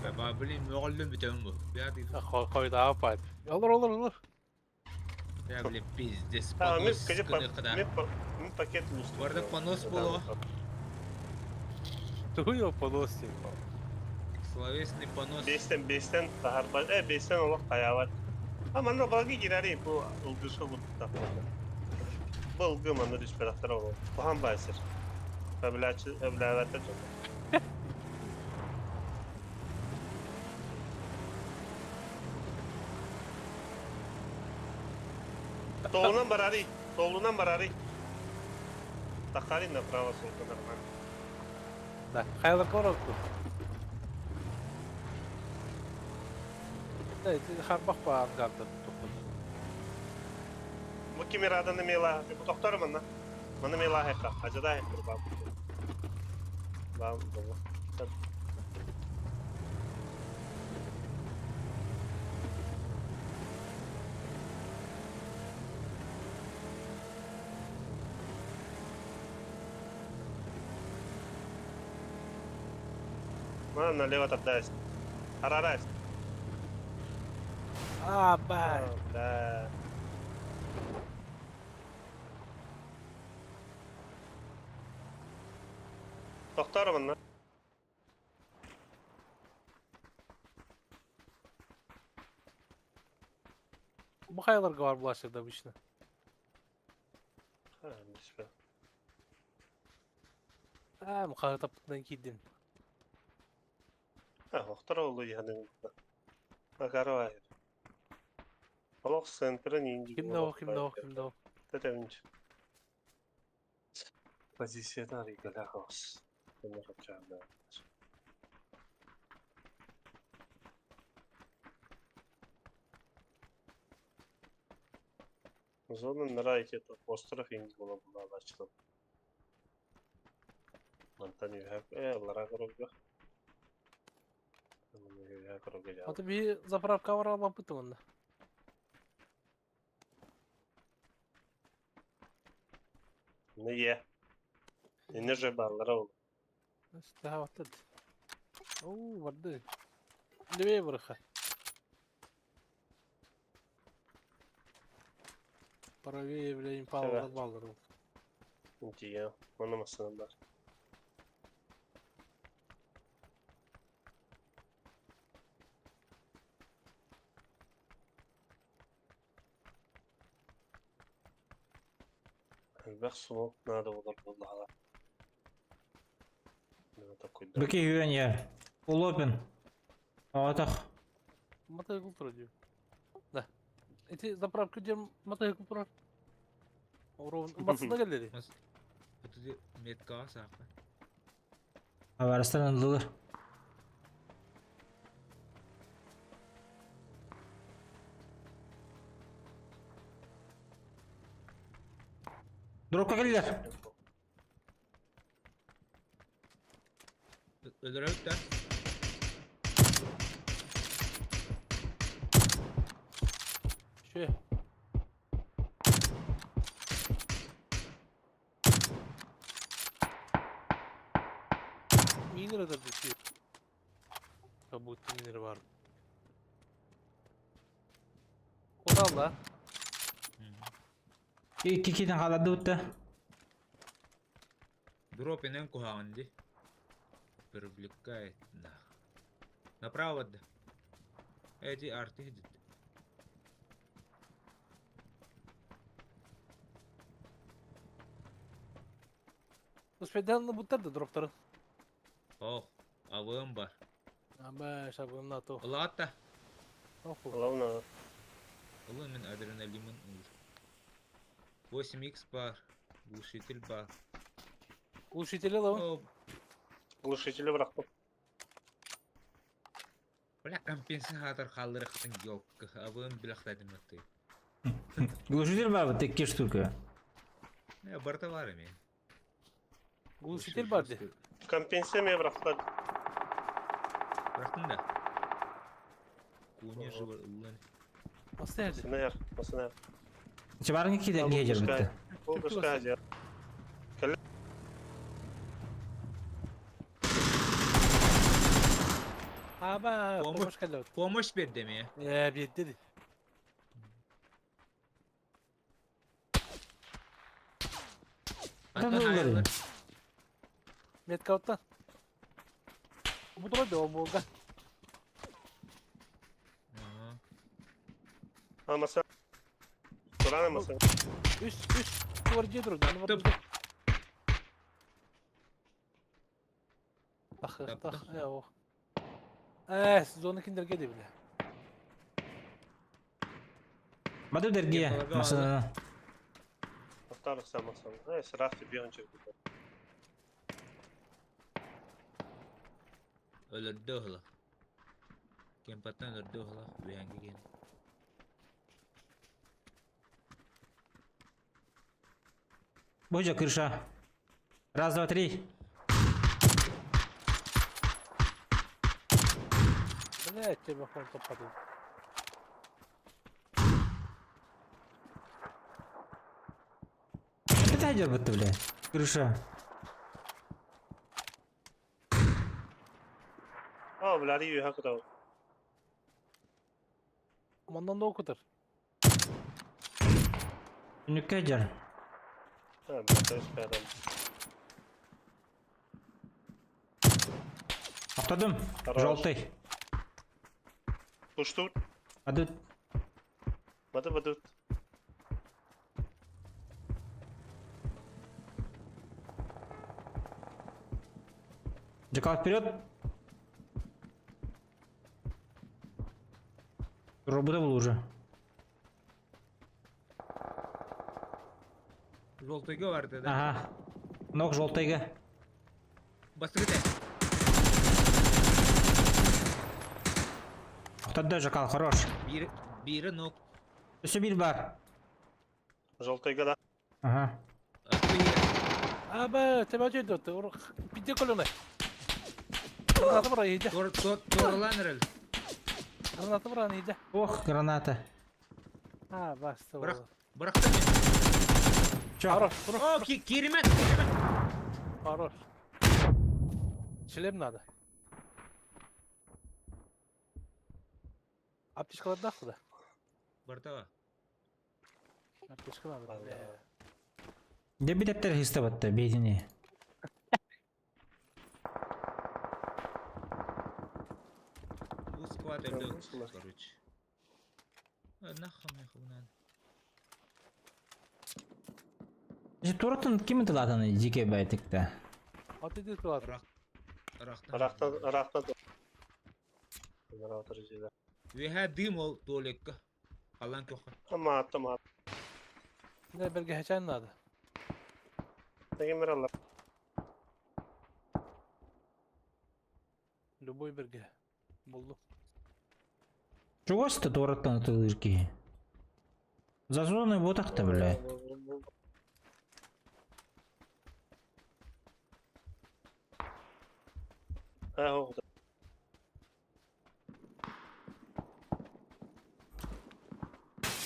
Be ba bileyim yoğuldum biten bu. Ya değil. koy daha yapaydı. Olur. Ya bileyim pizdes. Ha, mi Panos kacı kadar. mi paket lus. Bu arada panos bolo. Tuyo полости. Словесный понос. Besten tahar baz. Besten Allah kaya var. Ama ne bagi gireri bu ılgışı bu da. Bu ılgı manı düş beraktara olur. Bu ham bayısır. Evlavatı çok. Tolunan barari. Takari направо солка нормально. Да, хайла коробку. Да, это харбах по ангарда. Bu kimi radanı mela. Bu doktor mana? Mana mela heka. Acada heka bab. Bab baba. Mana налево тогда есть. Арарас. Бай. Да. Doktor mana? Bu haylarga var bulaşırdı bu işine. Ha, nişbe. Mukağı taptıktan gidin. Ha, oktar oldu yani. Bakar var. Olak sentren indi. Kimde o, kimde o, kimde o. Tetevinç. Pozisyonu arayıklar olsun. Bunu yapacağım ben. O zaman nereye hareket o? Postura indi bunu bunlarla açtım. Mantan yuhak. Allah'a korkuyor. Yuhak korkuyor. Hadi bir zapravka var ama bıktım onda. Ne ye? Enerji barları oldu. İşte hava tadı. Oo vardı. Leveye bırakı. Para vereyim pahalı Evet. bağlarım. İnci ya. Anlamasın var. Bak smoke nerede olur vallahi. Nerede koydum? Бөке үйен я. Full open. Атақ. Мотоцикл diyor. Da. Eti zapravka diyorum motosikl turar. Orovun batısına geldi. Itu metka saka. Аварыстан ындылыр. Дропқа келдер. Öldürüp de. Şey. Miner da düşüyor. Kabut miner var. O da Allah. Iki kiden қалады өтті. Дроп инен куханди. Привлекает. Да. Направо да. Эти арты идут. Uspeden butlar da dropları. Ох, avığım var. Ama şabım NATO. Lata. Oku. Allah'ına. Ulan min adrenalimin olur. 8x var. Глушитель var. Глушители lan. О, Глушители bıraktım. бля, компенсатор калдырыктын yok. Avığım bilaktadım attı. Глушитель бар вот такие штуки. Ne barda var mı? Глушитель vardı. Kompense mi bıraktılar? Bıraktın da. Kunya живо ulan. Nasıl nerede? Masına yer. Masına yer. Чабарын киде гейджер бітті. Bu kışka hacı. Ama Bomba. bomboş kaldı. Помощь verdim ya. Bir dedi. Там доллары. Medcalt'tan. Bu da o bolga. Aha. Ha masa. Durana masa. Üst duvarcıya durdu. Hani Tıp. var. Bak Tıp, bak tıp. ya o. Siz onu kinder gedi bile. Мады дерге. Yapalaga Масына. Aptal sen masana. Neyse rahat bir an çekti. Öldürdü hala. Kempatan öldürdü hala. Bir hangi gen. Бойджа, крыша. Раз, два, три. Ne telefon topladı. Это айдер бітті, бля. Крыша. Ha bunları yiyor hakikaten. Amandan da okutur. Үнікке айдер. Ha ben de istedim. Ақтадым. Хорош. Желтый. Tuştu. Мады. Bıdı. Жакал вперед. Робота был уже. Желтыйга барды да. Ага. Ног желтыйга. Бастырды. Тоқтады Жакал, хорош. Бири нок. Все бир бар. Желтый да. Ага. Аба, тебе ötüydü. Bitti kolunu. Granatı bura iyice. Торланыр. Granatı bura iyice. Ох, граната. Ha bastı. Bıraktım ya. Чё? Хорош, хорош, О, керемет. хорош. Шлем надо. Аптечка да куда? Бартава. Аптечка надо. Где билеттер хистабатта бедине. Bu squad öldü. Короче. Нахуй надо. Туратын ким тылатаны жеке байтыкта. Атыды кылат. Рахта да. Генератор жейді. Veha dim ol tuolikka. Kalan kokka. Tamam. Ne belge heçen надо. Tekin mirallar. Любой belge. Buldum. Чугасты тураттан тылырки. За зоной ботакта, бля. О.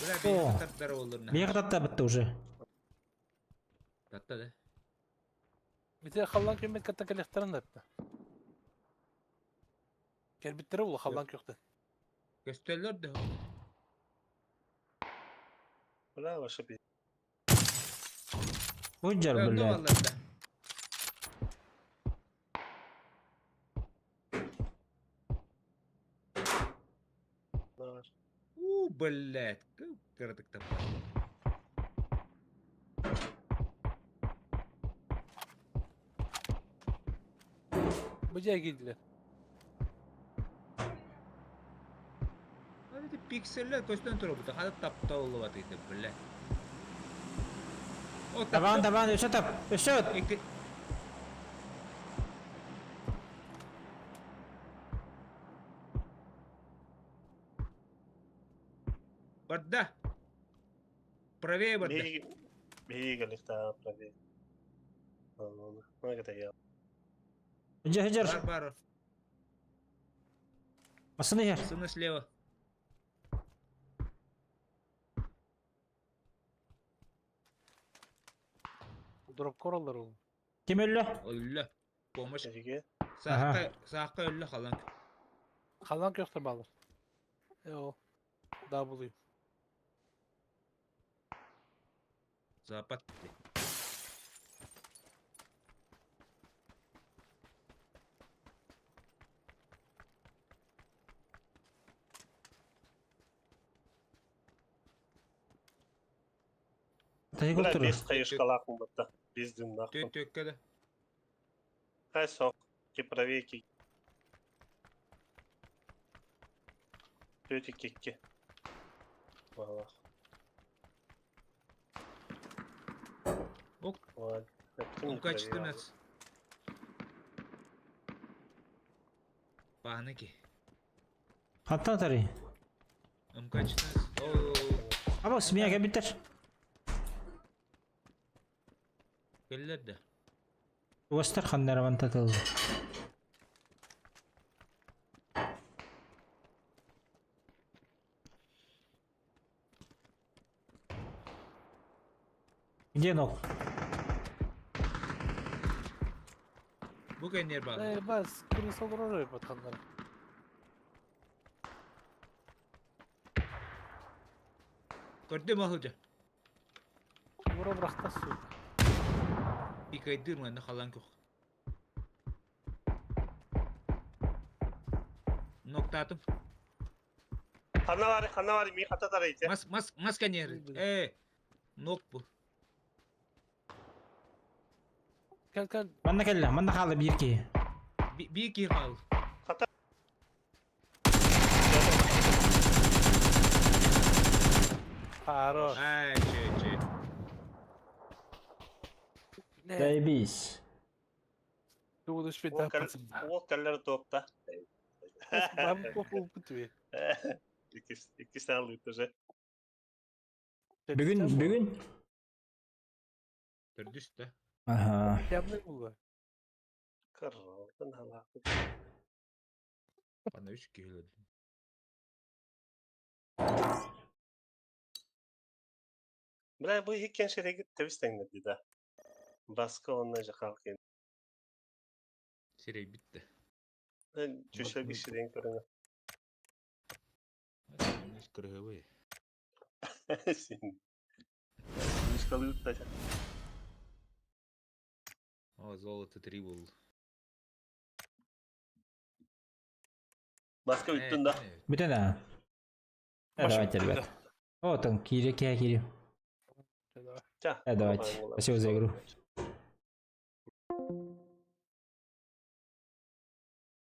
Bırak tatlar olur ne? Бияқ татта бітті уже. Tatta da. Bize халлан kömmet katta kalektarın da yaptı. Gel bittere ulu hallan kökten. Gösterler de. Bravo şabi. Уджар, Öldü бля. vallahi da. Блядь. Кырдык тапты. Bıcağa girdiler. Hadi pikseller köşten turu bu. Hadi tapta oldu vatıydı блядь. O Табан, өсөт тап, өсөт. İki... Барда. Правее барда. Беги лифта правее. Ладно. Ну это я. Хыжар. Бар. Асыны жер. Сыны слева. Drop korallar oğlum. Ким өллө? Öyle. Помощь. Беги. Sağka öyle kalan. Hallan kökte bağlar. O. Daha bulayım. Запад. Тайгыл Бля, туру. без кайышкалакын бытта. Бездин нахуй. Төккеді. Хай сок. Ки правее ки. Төти кекке. Вала. Ok. Ладно. Kaçtı nasıl? Bahane ki. Хаттан тари. Kaçtı nasıl? Oo. Аба, смея кебиттер. Gelirler de. Уастар хандараман татылды. Где ног? Bu kendiler bağlı. Bas. Kırısı olur oraya batanları. Gördün mü hoca? Vura bıraktı su. Bir kaydırma ne kalan yok. Nokta atım. Хана var ми хата тарайты. Mas kendiler. Nok bu. Gel. Манда келле, манда калды бирки. Bir kir kaldı. Хорош. Ay şey. Ne? Zajebiście. Tu будешь видать пацан. O kaller topta. Ben bu topu bitiyor. İki tane lütfen. Bugün. Bir düştü. Aha. Yapmayı buldu. Kırıldı hala. Bana 3 kilo. Bırak bu ilk şeye git tevisten dedi de. Baskı onunca kalkayım. Sirey bitti. Ben cüşe bir şeyden görünüyor. Hadi hiç kırığı. Şimdi. Hiç kalıyor da. О, золото 3 булdu. Baskı bitti de. Bir tane. Давайте, ребят. Вот он, Кири. Çah. Давайте. Спасибо за игру.